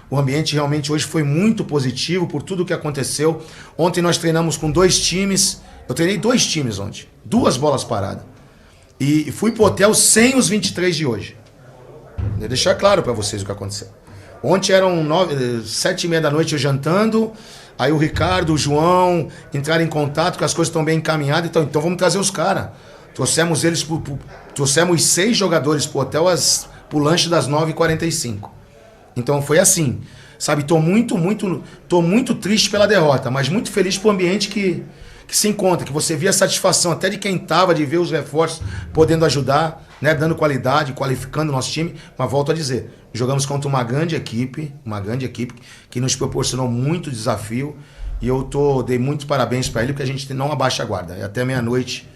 O ambiente realmente hoje foi muito positivo por tudo que aconteceu. Ontem nós treinamos com 2 times, eu treinei 2 times ontem, 2 bolas paradas. E fui pro hotel sem os 23 de hoje. Vou deixar claro para vocês o que aconteceu. Ontem eram 7h30 da noite eu jantando. Aí o Ricardo, o João entraram em contato, que as coisas estão bem encaminhadas, então vamos trazer os caras. Trouxemos 6 jogadores pro hotel pro lanche das 9h45. Então foi assim, sabe? Tô muito triste pela derrota, mas muito feliz pro ambiente que se encontra, que você via a satisfação até de quem tava, de ver os reforços podendo ajudar, né? Dando qualidade, qualificando o nosso time. Mas volto a dizer, jogamos contra uma grande equipe que nos proporcionou muito desafio e eu dei muito parabéns para ele, porque a gente não abaixa a guarda. E até meia-noite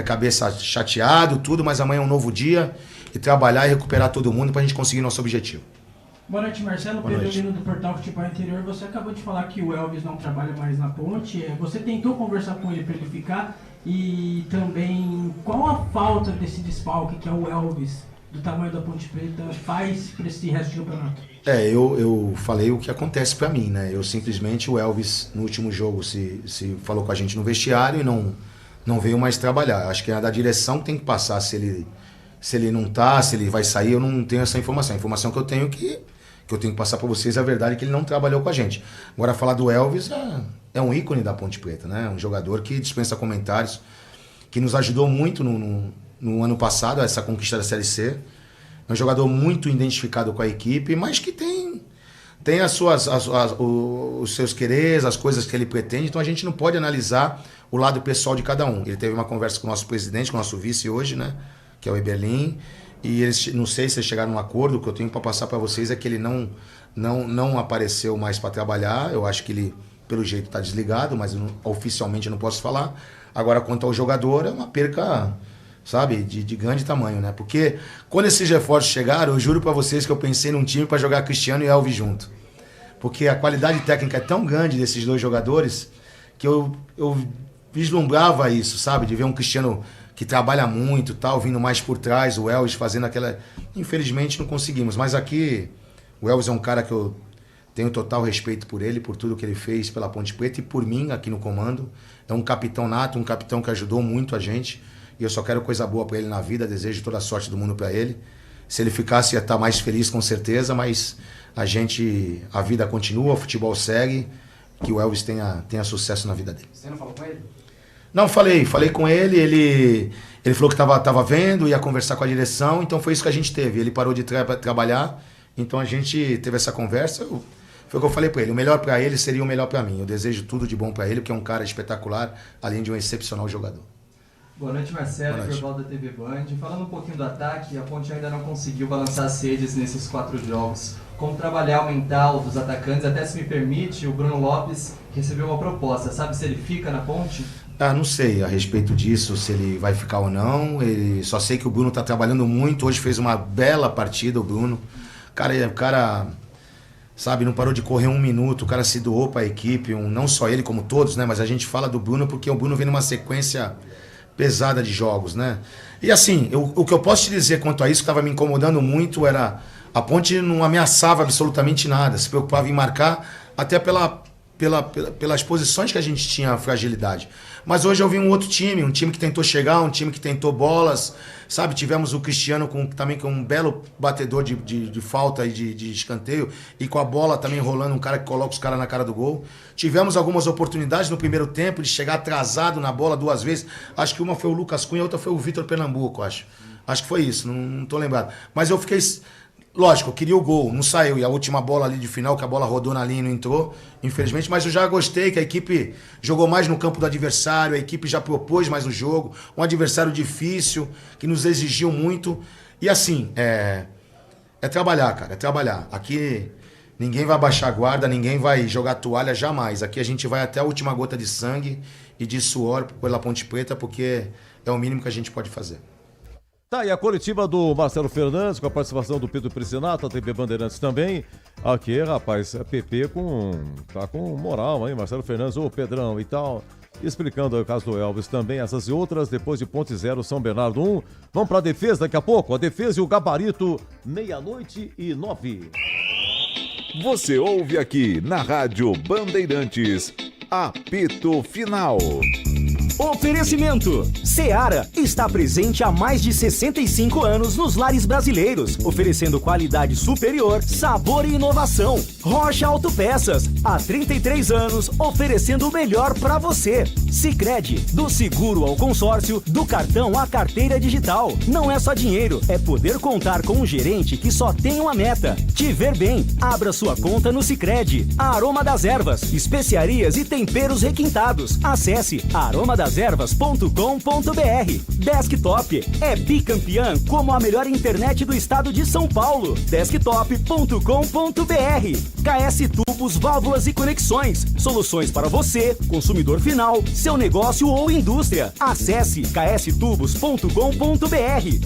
cabeça chateado, tudo, mas amanhã é um novo dia e trabalhar e recuperar todo mundo para a gente conseguir nosso objetivo. Boa noite, Marcelo. Pedro Lino do Portal Futebol Interior. Você acabou de falar que o Elvis não trabalha mais na Ponte. Você tentou conversar com ele para ele ficar e também Pedro, qual a falta desse desfalque que é o Elvis, do tamanho da Ponte Preta, faz para esse resto de campeonato? Eu falei o que acontece pra mim, né? Eu simplesmente, o Elvis, no último jogo, se falou com a gente no vestiário e não veio mais trabalhar. Acho que a da direção tem que passar, se ele não tá, se ele vai sair, eu não tenho essa informação. A informação que eu tenho que eu tenho que passar para vocês é a verdade, que ele não trabalhou com a gente. Agora, falar do Elvis é um ícone da Ponte Preta, né? Um jogador que dispensa comentários, que nos ajudou muito no ano passado, essa conquista da Série C. É um jogador muito identificado com a equipe, mas que tem os seus quereres, as coisas que ele pretende, então a gente não pode analisar o lado pessoal de cada um. Ele teve uma conversa com o nosso presidente, com o nosso vice hoje, né? Que é o Eberlin, e eles, não sei se eles chegaram num acordo. O que eu tenho para passar para vocês é que ele não apareceu mais para trabalhar. Eu acho que ele, pelo jeito, está desligado, mas oficialmente eu não posso falar. Agora, quanto ao jogador, é uma perca, sabe, de grande tamanho, né? Porque quando esses reforços chegaram, eu juro para vocês que eu pensei num time para jogar Cristiano e Elvis junto. Porque a qualidade técnica é tão grande desses dois jogadores que eu vislumbrava isso, sabe? De ver um Cristiano que trabalha muito, tal, vindo mais por trás, o Elvis fazendo aquela... Infelizmente não conseguimos, mas aqui o Elvis é um cara que eu tenho total respeito por ele, por tudo que ele fez pela Ponte Preta e por mim aqui no comando. É um capitão nato, um capitão que ajudou muito a gente, e eu só quero coisa boa para ele na vida, desejo toda a sorte do mundo para ele. Se ele ficasse, ia estar mais feliz com certeza, mas a vida continua, o futebol segue, que o Elvis tenha sucesso na vida dele. Você não falou com ele? Não, falei com ele, ele falou que estava vendo, ia conversar com a direção, então foi isso que a gente teve. Ele parou de trabalhar, então a gente teve essa conversa. Foi o que eu falei para ele, o melhor para ele seria o melhor para mim. Eu desejo tudo de bom para ele, porque é um cara espetacular, além de um excepcional jogador. Boa noite, Marcelo, Jornal da TV Band. Falando um pouquinho do ataque, a Ponte ainda não conseguiu balançar as redes nesses 4 jogos. Como trabalhar o mental dos atacantes, até se me permite, o Bruno Lopes recebeu uma proposta. Sabe se ele fica na Ponte? Não sei a respeito disso, se ele vai ficar ou não. Só sei que o Bruno está trabalhando muito. Hoje fez uma bela partida, o Bruno. O cara, sabe, não parou de correr 1 minuto. O cara se doou para a equipe, não só ele, como todos, né? Mas a gente fala do Bruno porque o Bruno vem numa sequência pesada de jogos, né? E assim, o que eu posso te dizer quanto a isso, que estava me incomodando muito, era a Ponte não ameaçava absolutamente nada, se preocupava em marcar, até pelas posições que a gente tinha fragilidade. Mas hoje eu vi um outro time, um time que tentou chegar, um time que tentou bolas, sabe? Tivemos o Cristiano também com um belo batedor de falta e de escanteio, e com a bola também rolando, um cara que coloca os caras na cara do gol. Tivemos algumas oportunidades no primeiro tempo de chegar atrasado na bola 2 vezes. Acho que uma foi o Lucas Cunha, a outra foi o Vitor Pernambuco, acho. Acho que foi isso, não tô lembrado. Mas eu fiquei... Lógico, eu queria o gol, não saiu. E a última bola ali de final, que a bola rodou na linha e não entrou, infelizmente. Mas eu já gostei que a equipe jogou mais no campo do adversário, a equipe já propôs mais o jogo. Um adversário difícil, que nos exigiu muito. E assim, é trabalhar, cara, é trabalhar. Aqui ninguém vai baixar a guarda, ninguém vai jogar toalha, jamais. Aqui a gente vai até a última gota de sangue e de suor pela Ponte Preta, porque é o mínimo que a gente pode fazer. Tá, e a coletiva do Marcelo Fernandes, com a participação do Pedro Piscinato, a TV Bandeirantes também. Aqui, rapaz, a PP tá com moral, hein? Marcelo Fernandes, Pedrão e tal. Explicando o caso do Elvis também, essas e outras, depois de Ponte 0, São Bernardo 1. Vamos pra defesa daqui a pouco. A defesa e o gabarito, 00:09. Você ouve aqui na Rádio Bandeirantes, apito final. Oferecimento. Seara está presente há mais de 65 anos nos lares brasileiros, oferecendo qualidade superior, sabor e inovação. Rocha Autopeças, há 33 anos, oferecendo o melhor para você. Sicredi, do seguro ao consórcio, do cartão à carteira digital. Não é só dinheiro, é poder contar com um gerente que só tem uma meta: te ver bem. Abra sua conta no Sicredi. A Aroma das Ervas, especiarias e temperos requintados. Acesse aromadeservas.com.br. Desktop é bicampeã como a melhor internet do estado de São Paulo. Desktop.com.br. KS Tubos, Válvulas e Conexões. Soluções para você, consumidor final, seu negócio ou indústria. Acesse kstubos.com.br.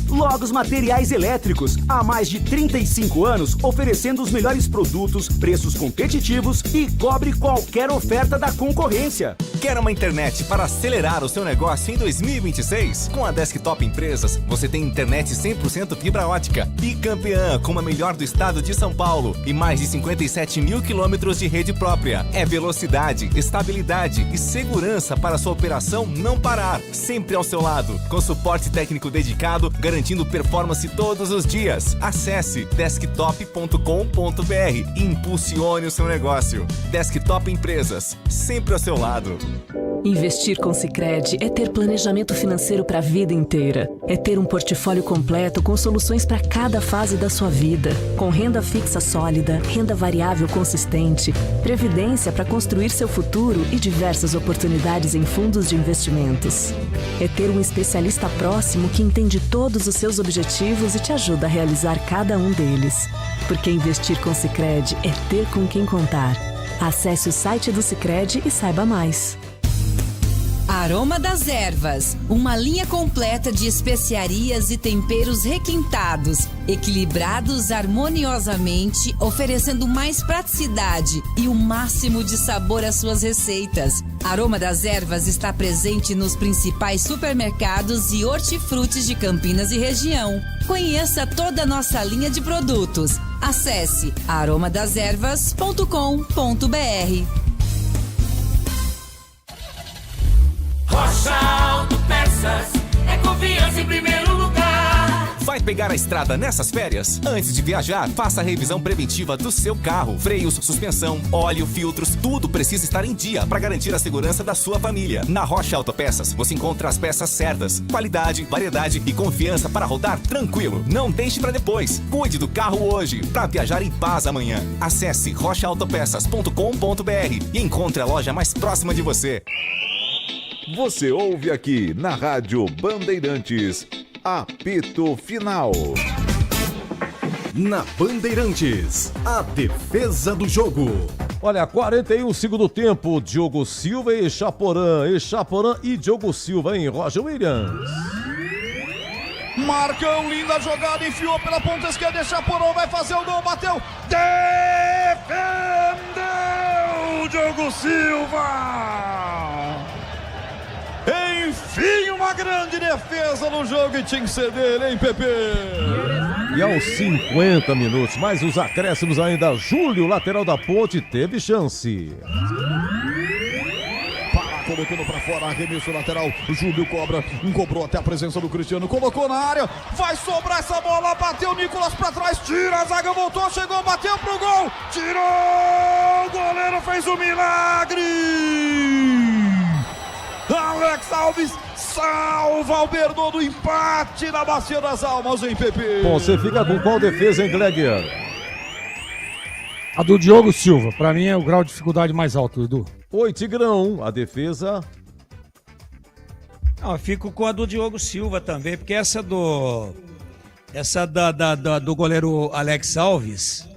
Logos Materiais Elétricos. Há mais de 35 anos oferecendo os melhores produtos, preços competitivos e cobre qualquer oferta da concorrência. Quer uma internet para acelerar acelerar o seu negócio em 2026? Com a Desktop Empresas, você tem internet 100% fibra ótica, bicampeã como a melhor do estado de São Paulo e mais de 57 mil quilômetros de rede própria. É velocidade, estabilidade e segurança para sua operação não parar. Sempre ao seu lado, com suporte técnico dedicado, garantindo performance todos os dias. Acesse desktop.com.br e impulsione o seu negócio. Desktop Empresas, sempre ao seu lado. Investir com Sicredi é ter planejamento financeiro para a vida inteira. É ter um portfólio completo com soluções para cada fase da sua vida. Com renda fixa sólida, renda variável consistente, previdência para construir seu futuro e diversas oportunidades em fundos de investimentos. É ter um especialista próximo que entende todos os seus objetivos e te ajuda a realizar cada um deles. Porque investir com Sicredi é ter com quem contar. Acesse o site do Sicredi e saiba mais. Aroma das Ervas, uma linha completa de especiarias e temperos requintados, equilibrados harmoniosamente, oferecendo mais praticidade e o máximo de sabor às suas receitas. Aroma das Ervas está presente nos principais supermercados e hortifrutis de Campinas e região. Conheça toda a nossa linha de produtos. Acesse aromadeservas.com.br. Rocha Autopeças é confiança em primeiro lugar. Vai pegar a estrada nessas férias? Antes de viajar, faça a revisão preventiva do seu carro. Freios, suspensão, óleo, filtros, tudo precisa estar em dia para garantir a segurança da sua família. Na Rocha Autopeças, você encontra as peças certas, qualidade, variedade e confiança para rodar tranquilo. Não deixe para depois. Cuide do carro hoje para viajar em paz amanhã. Acesse rochaautopeças.com.br e encontre a loja mais próxima de você. Você ouve aqui na Rádio Bandeirantes, apito final. Na Bandeirantes, a defesa do jogo. Olha, 41 segundo tempo, Diogo Silva e Chaporã e Diogo Silva, hein, Roger Williams. Marcão, linda jogada, enfiou pela ponta esquerda, Chaporã vai fazer o gol, bateu, defendeu, Diogo Silva! Enfim, uma grande defesa no jogo e tinha que ser dele, hein, Pepe? E aos 50 minutos, mais os acréscimos ainda, Júlio, lateral da Ponte, teve chance. Colocando pra fora, arremesso lateral, Júlio cobra, cobrou até a presença do Cristiano, colocou na área, vai sobrar essa bola, bateu Nicolas pra trás, tira, a zaga voltou, chegou, bateu pro gol, tirou, o goleiro fez o milagre! Alex Alves salva o Bernô do empate na Bacia das Almas, hein, Pepe? Bom, você fica com qual defesa, hein, Gleger? A do Diogo Silva, pra mim é o grau de dificuldade mais alto, Edu. Oi, Tigrão, a defesa... Não, eu fico com a do Diogo Silva também, porque essa do goleiro Alex Alves,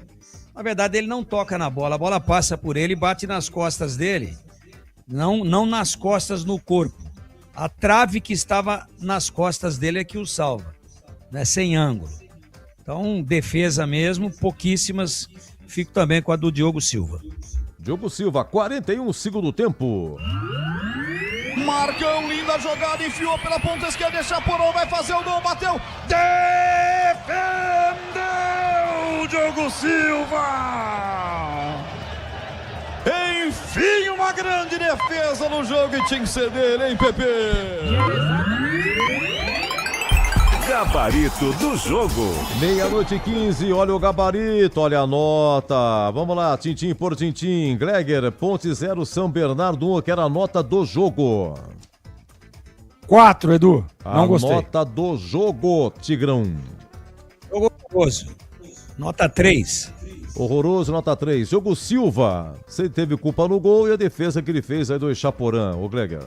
na verdade ele não toca na bola, a bola passa por ele e bate nas costas dele. Não nas costas, no corpo. A trave que estava nas costas dele é que o salva, né? Sem ângulo. Então, defesa mesmo, pouquíssimas. Fico também com a do Diogo Silva. Diogo Silva, 41 segundo tempo. Marcão, linda jogada, enfiou pela ponta esquerda, Chaporão vai fazer o gol, bateu, defendeu, Diogo Silva! Enfim, uma grande defesa no jogo e tinha que ser dele, hein, Pepe? Gabarito do jogo. 00:15, olha o gabarito, olha a nota. Vamos lá, tintim por tintim. Gleger, Ponte 0, São Bernardo 1, que era a nota do jogo. 4, Edu. Não gostei. A nota do jogo, Tigrão. Jogo horroroso. Nota 3. Horroroso, nota 3. Diogo Silva, você teve culpa no gol e a defesa que ele fez aí do Chaporã, o Gleger.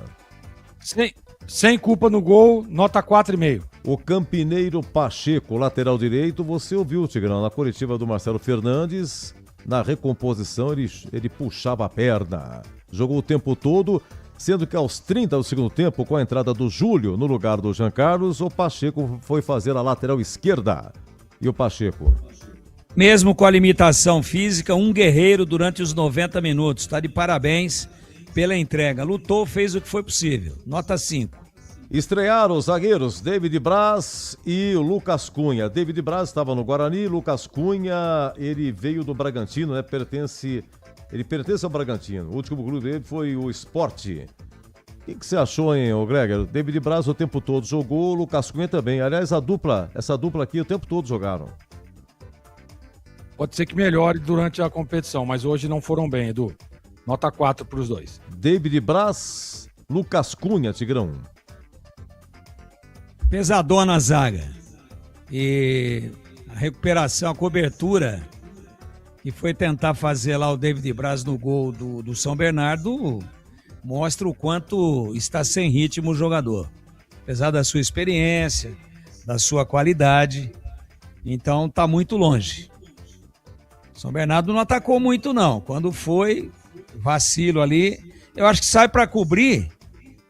Sem culpa no gol, nota 4,5. O Campineiro Pacheco, lateral direito, você ouviu, Tigrão, na coletiva do Marcelo Fernandes, na recomposição ele puxava a perna. Jogou o tempo todo, sendo que aos 30 do segundo tempo, com a entrada do Júlio no lugar do Jean Carlos, o Pacheco foi fazer a lateral esquerda. E o Pacheco... Mesmo com a limitação física, um guerreiro durante os 90 minutos. Está de parabéns pela entrega. Lutou, fez o que foi possível. Nota 5. Estrearam os zagueiros David Braz e o Lucas Cunha. David Braz estava no Guarani, Lucas Cunha, ele veio do Bragantino, né? Ele pertence ao Bragantino. O último clube dele foi o Sport. O que você achou, hein, Gregor? David Braz o tempo todo jogou, o Lucas Cunha também. Aliás, essa dupla aqui o tempo todo jogaram. Pode ser que melhore durante a competição, mas hoje não foram bem, Edu. Nota 4 para os dois. David Braz, Lucas Cunha, Tigrão. Pesadona a zaga. E a recuperação, a cobertura que foi tentar fazer lá o David Braz no gol do São Bernardo mostra o quanto está sem ritmo o jogador. Apesar da sua experiência, da sua qualidade, então está muito longe. São Bernardo não atacou muito não. Quando foi, vacilo ali. Eu acho que sai para cobrir,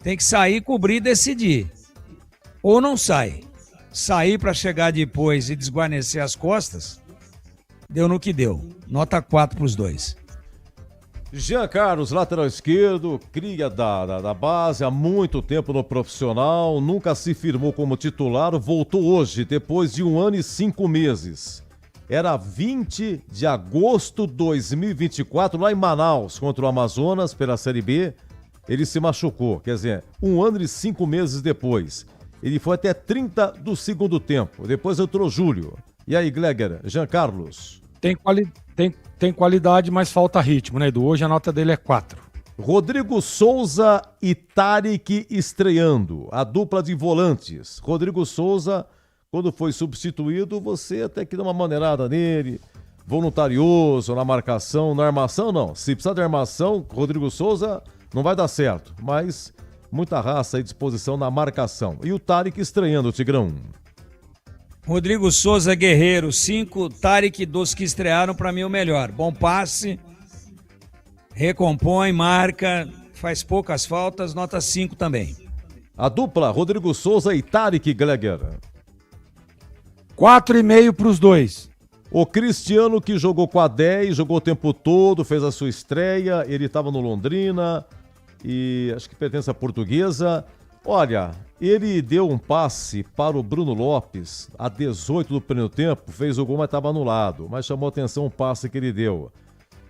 tem que sair, cobrir e decidir. Ou não sai. Sair para chegar depois e desguarnecer as costas, deu no que deu. Nota 4 para os dois. Jean Carlos, lateral esquerdo, cria da base, há muito tempo no profissional, nunca se firmou como titular, voltou hoje, depois de 1 ano e 5 meses. Era 20 de agosto de 2024, lá em Manaus, contra o Amazonas, pela Série B, ele se machucou, quer dizer, 1 ano e 5 meses depois. Ele foi até 30 do segundo tempo. Depois entrou Júlio. E aí, Gleger, Jean Carlos? Tem qualidade, mas falta ritmo, né, Edu? Hoje a nota dele é 4. Rodrigo Souza e Tarik estreando. A dupla de volantes. Rodrigo Souza, quando foi substituído, você até que deu uma maneirada nele. Voluntarioso na marcação. Na armação, não. Se precisar de armação, Rodrigo Souza não vai dar certo. Mas muita raça e disposição na marcação. E o Tarik estreando, o Tigrão. Rodrigo Souza, guerreiro, 5. Tarik, dos que estrearam, para mim o melhor. Bom passe, recompõe, marca, faz poucas faltas, nota 5 também. A dupla, Rodrigo Souza e Tarik, Gleger. 4,5 para os dois. O Cristiano, que jogou com a 10, jogou o tempo todo, fez a sua estreia, ele estava no Londrina e acho que pertence à Portuguesa. Olha, ele deu um passe para o Bruno Lopes a 18 do primeiro tempo, fez o gol, mas estava anulado, mas chamou atenção o passe que ele deu.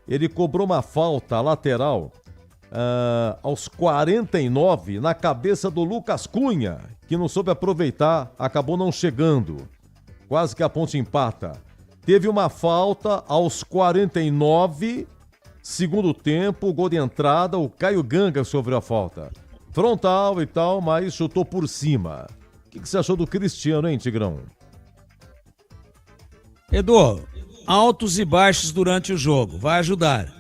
Ele cobrou uma falta lateral aos 49 na cabeça do Lucas Cunha, que não soube aproveitar, acabou não chegando. Quase que a Ponte empata. Teve uma falta aos 49, segundo tempo, gol de entrada, o Caio Ganga sofreu a falta. Frontal e tal, mas chutou por cima. O que você achou do Cristiano, hein, Tigrão? Edu, altos e baixos durante o jogo, vai ajudar.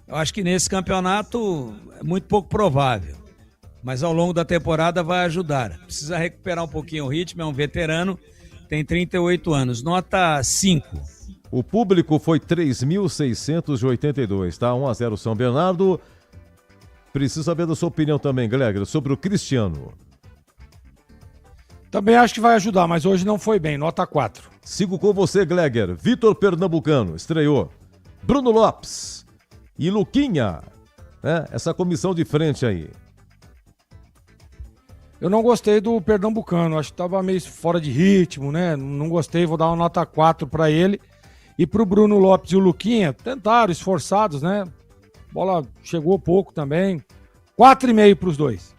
Eu acho que nesse campeonato é muito pouco provável, mas ao longo da temporada vai ajudar. Precisa recuperar um pouquinho o ritmo, é um veterano, tem 38 anos, nota 5. O público foi 3.682, tá? 1-0 São Bernardo. Preciso saber da sua opinião também, Gleger, sobre o Cristiano. Também acho que vai ajudar, mas hoje não foi bem, nota 4. Sigo com você, Gleger. Vitor Pernambucano, estreou. Bruno Lopes e Luquinha, né? Essa comissão de frente aí. Eu não gostei do Pernambucano, acho que estava meio fora de ritmo, né? Não gostei, vou dar uma nota 4 para ele. E para o Bruno Lopes e o Luquinha, tentaram, esforçados, né? Bola chegou pouco também. 4,5 para os dois.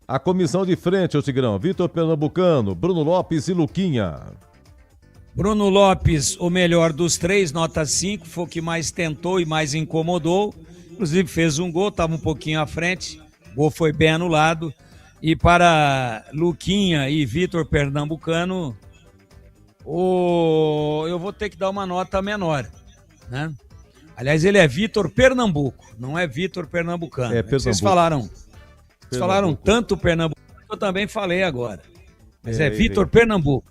A comissão de frente, ô Tigrão. Vitor Pernambucano, Bruno Lopes e Luquinha. Bruno Lopes, o melhor dos três, nota 5. Foi o que mais tentou e mais incomodou. Inclusive fez um gol, estava um pouquinho à frente. O gol foi bem anulado. E para Luquinha e Vitor Pernambucano, eu vou ter que dar uma nota menor, né? Aliás, ele é Vitor Pernambuco, não é Vitor Pernambucano. É Pernambuco. Vocês falaram tanto Pernambuco, eu também falei agora. Mas é Vitor Pernambuco.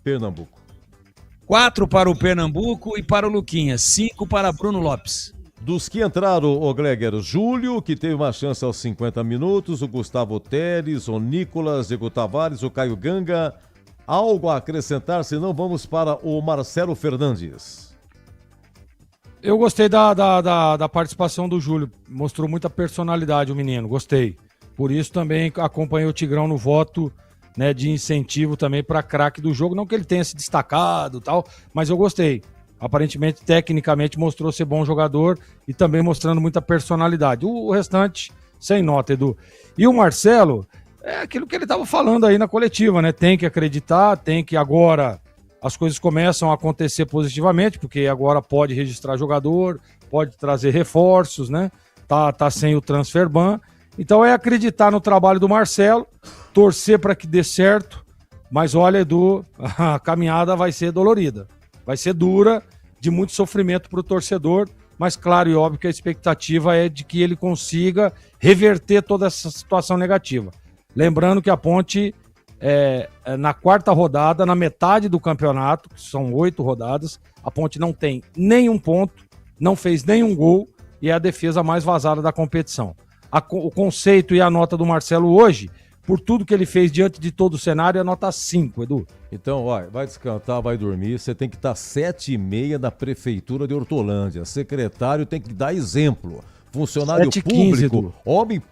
4 para o Pernambuco e para o Luquinha, 5 para Bruno Lopes. Dos que entraram, o Gleger, Júlio, que teve uma chance aos 50 minutos, o Gustavo Teles, o Nicolas, Diego Tavares, o Caio Ganga. Algo a acrescentar, senão vamos para o Marcelo Fernandes. Eu gostei da participação do Júlio. Mostrou muita personalidade o menino, gostei. Por isso também acompanhei o Tigrão no voto, né, de incentivo também para craque do jogo. Não que ele tenha se destacado e tal, mas eu gostei. Aparentemente, tecnicamente, mostrou ser bom jogador e também mostrando muita personalidade. O restante, sem nota, Edu. E o Marcelo, é aquilo que ele estava falando aí na coletiva, né? Tem que acreditar, tem que agora... As coisas começam a acontecer positivamente, porque agora pode registrar jogador, pode trazer reforços, né? Tá sem o transfer ban. Então é acreditar no trabalho do Marcelo, torcer para que dê certo. Mas olha, Edu, a caminhada vai ser dolorida. Vai ser dura, de muito sofrimento para o torcedor. Mas claro e óbvio que a expectativa é de que ele consiga reverter toda essa situação negativa. Lembrando que a Ponte... na quarta rodada, na metade do campeonato, que são 8 rodadas, a Ponte não tem nenhum ponto, não fez nenhum gol e é a defesa mais vazada da competição. O conceito e a nota do Marcelo hoje, por tudo que ele fez diante de todo o cenário, é nota 5, Edu. Então, vai descansar, vai dormir, você tem que estar 7h30 na Prefeitura de Hortolândia. Secretário tem que dar exemplo. Funcionário 7h15, público, homem,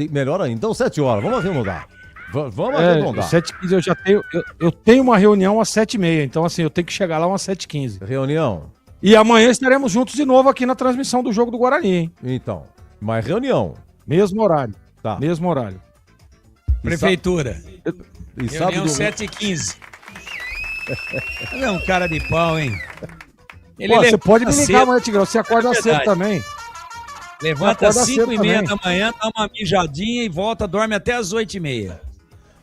melhor ainda, então 7 horas, vamos arredondar. Vamos arredondar. 7h15 eu já tenho. Eu tenho uma reunião às 7h30, então assim, eu tenho que chegar lá umas 7h15. Reunião. E amanhã estaremos juntos de novo aqui na transmissão do jogo do Guarani, hein? Então, mas reunião. Mesmo horário. Tá. Mesmo horário. Prefeitura. Reunião 7h15. Ele é um cara de pau, hein? Você pode me ligar amanhã, Tigrão. Você acorda cedo também. Levanta às 5h30 da manhã, dá uma mijadinha e volta, dorme até às 8h30.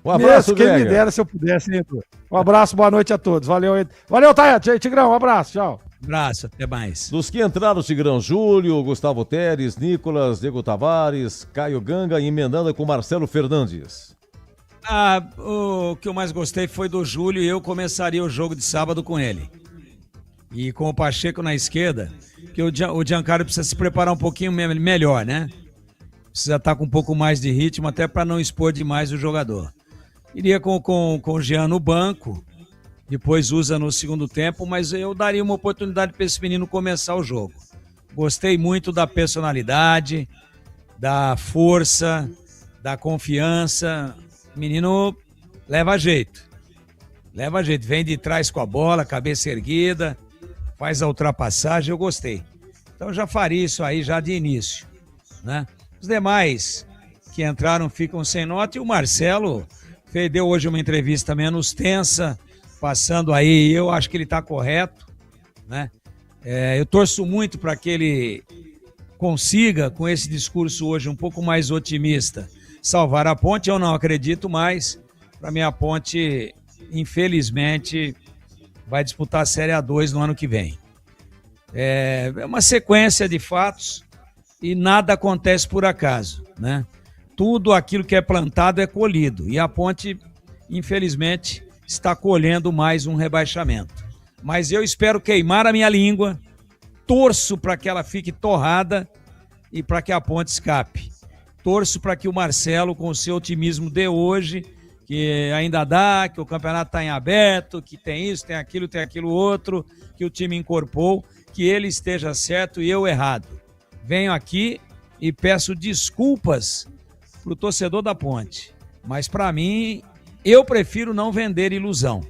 Um abraço, quem me dera se eu pudesse, hein, Edu? Um abraço, boa noite a todos. Valeu, Taia, Tigrão, um abraço, tchau. Abraço, até mais. Dos que entraram, Tigrão, Júlio, Gustavo Teres, Nicolas, Diego Tavares, Caio Ganga e emendando com Marcelo Fernandes. O que eu mais gostei foi do Júlio e eu começaria o jogo de sábado com ele. E com o Pacheco na esquerda, que o Giancarlo precisa se preparar um pouquinho melhor, né? Precisa estar com um pouco mais de ritmo, até para não expor demais o jogador. Iria com o Jean no banco, depois usa no segundo tempo, mas eu daria uma oportunidade para esse menino começar o jogo. Gostei muito da personalidade, da força, da confiança. O menino leva jeito. Vem de trás com a bola, cabeça erguida, faz a ultrapassagem, eu gostei. Então já faria isso aí já de início, né? Os demais que entraram ficam sem nota e o Marcelo deu hoje uma entrevista menos tensa, passando aí, eu acho que ele está correto, né? Eu torço muito para que ele consiga, com esse discurso hoje um pouco mais otimista, salvar a Ponte. Eu não acredito mais. Para mim, a Ponte, infelizmente, vai disputar a Série A2 no ano que vem. É uma sequência de fatos e nada acontece por acaso, né? Tudo aquilo que é plantado é colhido. E a Ponte, infelizmente, está colhendo mais um rebaixamento. Mas eu espero queimar a minha língua, torço para que ela fique torrada e para que a Ponte escape. Torço para que o Marcelo, com o seu otimismo de hoje, que ainda dá, que o campeonato está em aberto, que tem isso, tem aquilo outro, que o time incorporou, que ele esteja certo e eu errado. Venho aqui e peço desculpas para o torcedor da Ponte, mas para mim, eu prefiro não vender ilusão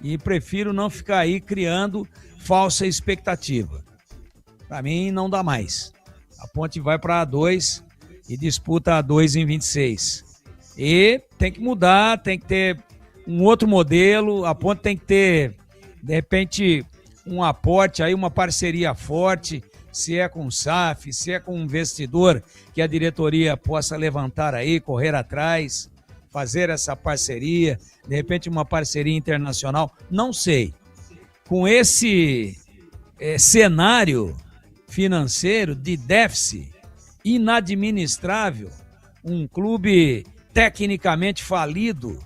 e prefiro não ficar aí criando falsa expectativa. Para mim, não dá mais. A Ponte vai para a A2 e disputa a A2 em 26. E tem que mudar, tem que ter um outro modelo, a Ponte tem que ter, de repente, um aporte aí, uma parceria forte, se é com o SAF, se é com um investidor que a diretoria possa levantar aí, correr atrás, fazer essa parceria, de repente uma parceria internacional, não sei. Com esse cenário financeiro de déficit inadministrável, um clube tecnicamente falido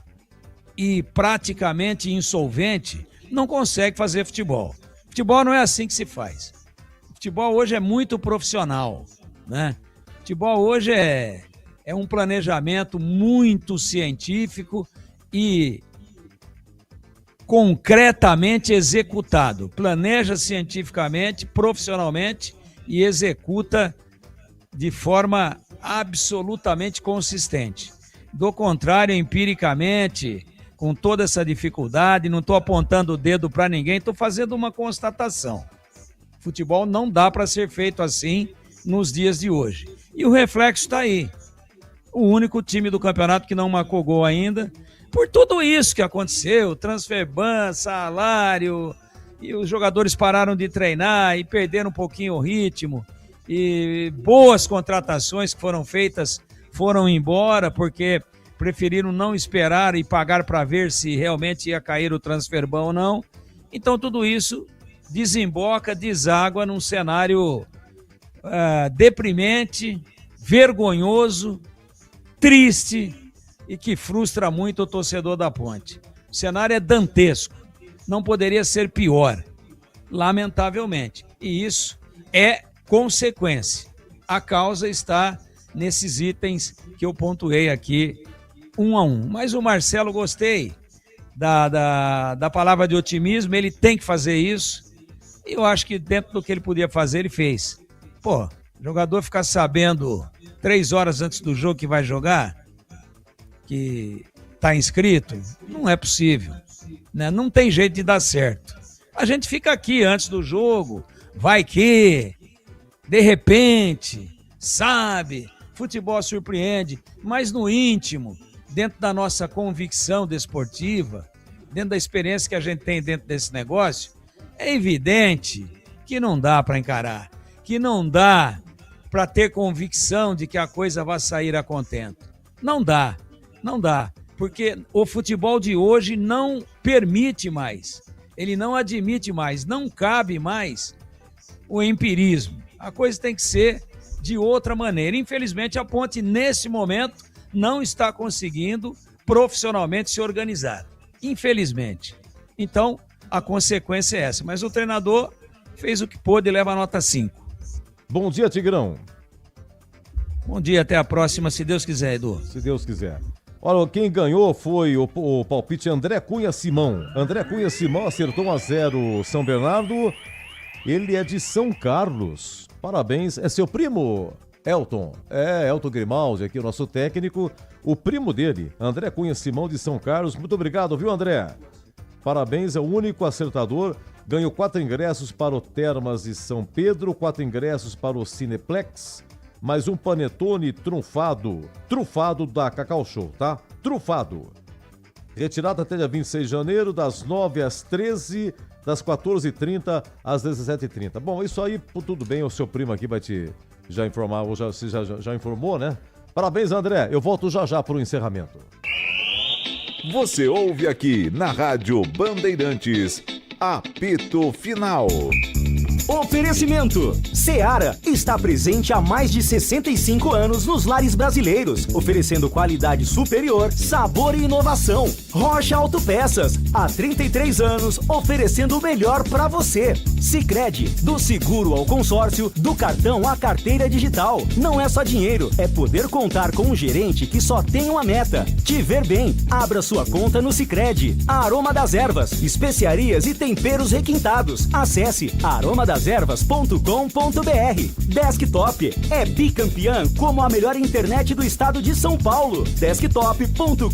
e praticamente insolvente, não consegue fazer futebol. Futebol não é assim que se faz. Futebol hoje é muito profissional, né? Futebol hoje é um planejamento muito científico e concretamente executado. Planeja cientificamente, profissionalmente e executa de forma absolutamente consistente. Do contrário, empiricamente, com toda essa dificuldade, não estou apontando o dedo para ninguém, estou fazendo uma constatação. Futebol não dá para ser feito assim nos dias de hoje. E o reflexo está aí. O único time do campeonato que não marcou gol ainda, por tudo isso que aconteceu, transfer ban, salário, e os jogadores pararam de treinar e perderam um pouquinho o ritmo, e boas contratações que foram feitas foram embora porque preferiram não esperar e pagar para ver se realmente ia cair o transfer ban ou não. Então tudo isso desemboca, deságua num cenário deprimente, vergonhoso, triste e que frustra muito o torcedor da Ponte. O cenário é dantesco, não poderia ser pior, lamentavelmente. E isso é consequência. A causa está nesses itens que eu pontuei aqui, um a um. Mas o Marcelo, gostei da palavra de otimismo, ele tem que fazer isso. E eu acho que dentro do que ele podia fazer, ele fez. Pô, o jogador ficar sabendo 3 horas antes do jogo que vai jogar, que tá inscrito, não é possível, né? Não tem jeito de dar certo. A gente fica aqui antes do jogo, vai que, de repente, sabe, futebol surpreende, mas no íntimo, dentro da nossa convicção desportiva, dentro da experiência que a gente tem dentro desse negócio, é evidente que não dá para encarar, que não dá para ter convicção de que a coisa vai sair a contento. Não dá, porque o futebol de hoje não permite mais, ele não admite mais, não cabe mais o empirismo. A coisa tem que ser de outra maneira. Infelizmente, a Ponte, nesse momento, não está conseguindo profissionalmente se organizar. Infelizmente. Então, a consequência é essa. Mas o treinador fez o que pôde e leva a nota 5. Bom dia, Tigrão. Bom dia, até a próxima, se Deus quiser, Edu. Se Deus quiser. Olha, quem ganhou foi o palpite André Cunha Simão. André Cunha Simão acertou 1-0 São Bernardo. Ele é de São Carlos. Parabéns. É seu primo, Elton? É, Elton Grimaldi, aqui o nosso técnico. O primo dele, André Cunha Simão, de São Carlos. Muito obrigado, viu, André? Parabéns, é o único acertador. Ganhou 4 ingressos para o Termas de São Pedro, 4 ingressos para o Cineplex, mais um panetone trufado da Cacau Show, tá? Trufado. Retirada até dia 26 de janeiro, das 9 às 13, das 14h30 às 17h30. Bom, isso aí, tudo bem, o seu primo aqui vai te já informar, ou você já informou, né? Parabéns, André. Eu volto já para o encerramento. Você ouve aqui na Rádio Bandeirantes, apito final. Oferecimento. Seara está presente há mais de 65 anos nos lares brasileiros, oferecendo qualidade superior, sabor e inovação. Rocha Autopeças, há 33 anos, oferecendo o melhor para você. Sicredi, do seguro ao consórcio, do cartão à carteira digital. Não é só dinheiro, é poder contar com um gerente que só tem uma meta: te ver bem. Abra sua conta no Sicredi. Aroma das Ervas, especiarias e temperos requintados. Acesse aromadas ervas.com.br. Desktop é bicampeã como a melhor internet do estado de São Paulo. Desktop.com.br.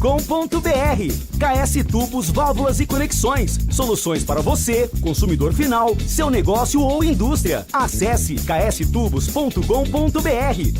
KS Tubos, Válvulas e Conexões. Soluções para você, consumidor final, seu negócio ou indústria. Acesse kstubos.com.br.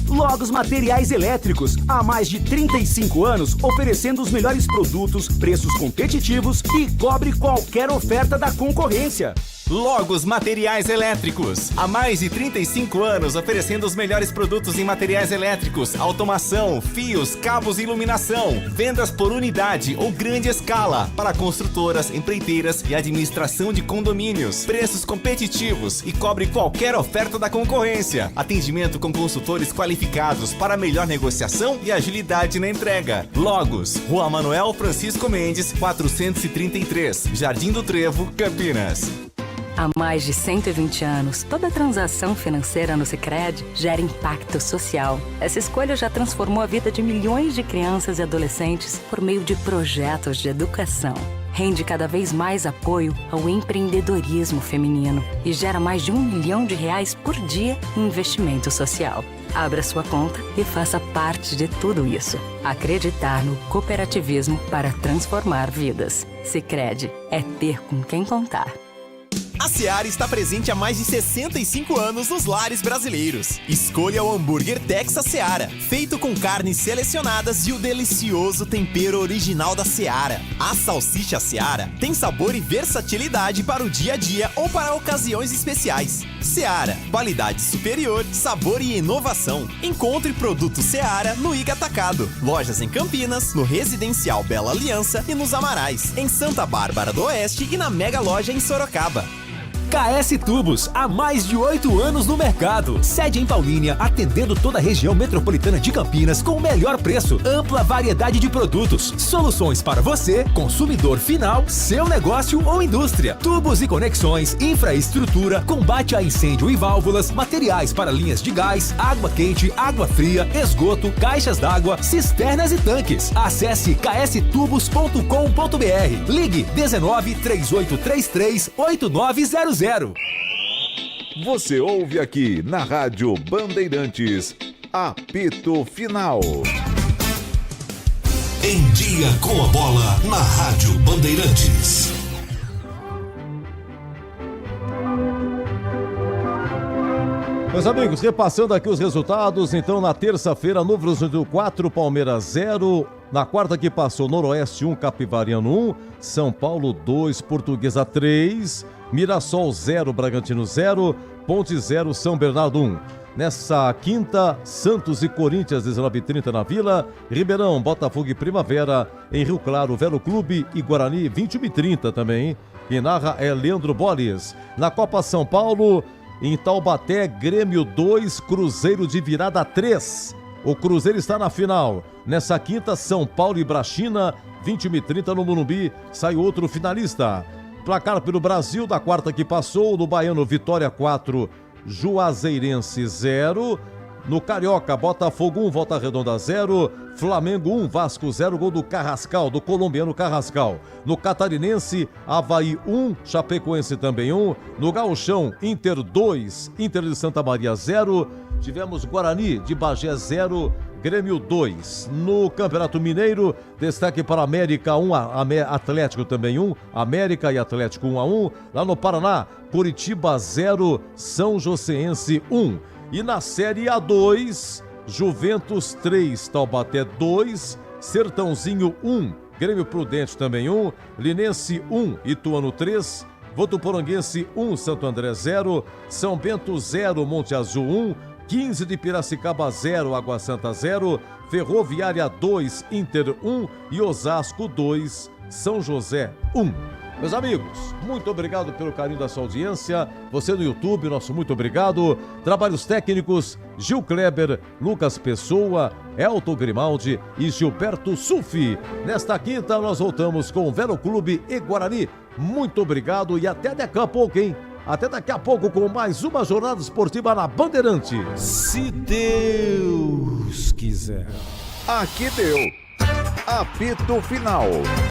Logos Materiais Elétricos. Há mais de 35 anos oferecendo os melhores produtos, preços competitivos e cobre qualquer oferta da concorrência. Logos Materiais Elétricos. Há mais de 35 anos oferecendo os melhores produtos em materiais elétricos, automação, fios, cabos e iluminação. Vendas por unidade ou grande escala para construtoras, empreiteiras e administração de condomínios. Preços competitivos e cobre qualquer oferta da concorrência. Atendimento com consultores qualificados para melhor negociação e agilidade na entrega. Logos, Rua Manuel Francisco Mendes, 433, Jardim do Trevo, Campinas. Há mais de 120 anos, toda transação financeira no Sicredi gera impacto social. Essa escolha já transformou a vida de milhões de crianças e adolescentes por meio de projetos de educação. rende cada vez mais apoio ao empreendedorismo feminino e gera mais de R$1 milhão por dia em investimento social. Abra sua conta e faça parte de tudo isso. Acreditar no cooperativismo para transformar vidas. Sicredi é ter com quem contar. A Seara está presente há mais de 65 anos nos lares brasileiros. Escolha o hambúrguer Texas Seara, feito com carnes selecionadas e o delicioso tempero original da Seara. A salsicha Seara tem sabor e versatilidade para o dia a dia ou para ocasiões especiais. Seara, qualidade superior, sabor e inovação. Encontre produto Seara no Iga Atacado. Lojas em Campinas, no Residencial Bela Aliança e nos Amarais, em Santa Bárbara do Oeste e na Mega Loja em Sorocaba. KS Tubos, há mais de 8 anos no mercado. Sede em Paulínia, atendendo toda a região metropolitana de Campinas com o melhor preço, ampla variedade de produtos, soluções para você, consumidor final, seu negócio ou indústria. Tubos e conexões, infraestrutura, combate a incêndio e válvulas, materiais para linhas de gás, água quente, água fria, esgoto, caixas d'água, cisternas e tanques. Acesse kstubos.com.br. Ligue 19 3833 8900. Você ouve aqui na Rádio Bandeirantes, Apito Final. Em dia com a bola na Rádio Bandeirantes. Meus amigos, repassando aqui os resultados, então na terça-feira, Novo Horizonte 4, Palmeiras 0. Na quarta que passou, Noroeste 1, Capivariano 1, São Paulo 2, Portuguesa 3, Mirassol 0, Bragantino 0, Ponte 0, São Bernardo 1. Nessa quinta, Santos e Corinthians 19h30 na Vila, Ribeirão, Botafogo e Primavera, em Rio Claro, Velo Clube e Guarani 21h30 também. Quem narra é Leandro Boles. Na Copa São Paulo, em Taubaté, Grêmio 2, Cruzeiro de virada 3. O Cruzeiro está na final. Nessa quinta, São Paulo e Brachina, 21h30 no Morumbi, sai outro finalista. Placar pelo Brasil, da quarta que passou, no Baiano, Vitória 4, Juazeirense 0. No Carioca, Botafogo 1, Volta Redonda 0. Flamengo 1, Vasco 0, gol do Carrascal, do colombiano Carrascal. No Catarinense, Avaí 1, Chapecoense também 1. No Gauchão, Inter 2, Inter de Santa Maria 0. Tivemos Guarani de Bagé 0, Grêmio 2. No Campeonato Mineiro, destaque para América 1, Atlético também 1, América e Atlético 1-1. Lá no Paraná, Curitiba 0, São Joséense 1. E na Série A2, Juventus 3, Taubaté 2, Sertãozinho 1, Grêmio Prudente também 1, Linense 1, Ituano 3, Votuporanguense 1, Santo André 0, São Bento 0, Monte Azul 1, 15 de Piracicaba 0, Água Santa 0, Ferroviária 2, Inter 1 e Osasco 2, São José 1. Meus amigos, muito obrigado pelo carinho da sua audiência. Você no YouTube, nosso muito obrigado. Trabalhos técnicos, Gil Kleber, Lucas Pessoa, Elton Grimaldi e Gilberto Sufi. Nesta quinta nós voltamos com o Velo Clube e Guarani. Muito obrigado e até daqui a pouco, hein? Até daqui a pouco com mais uma jornada esportiva na Bandeirante. Se Deus quiser. Aqui deu. Apito Final.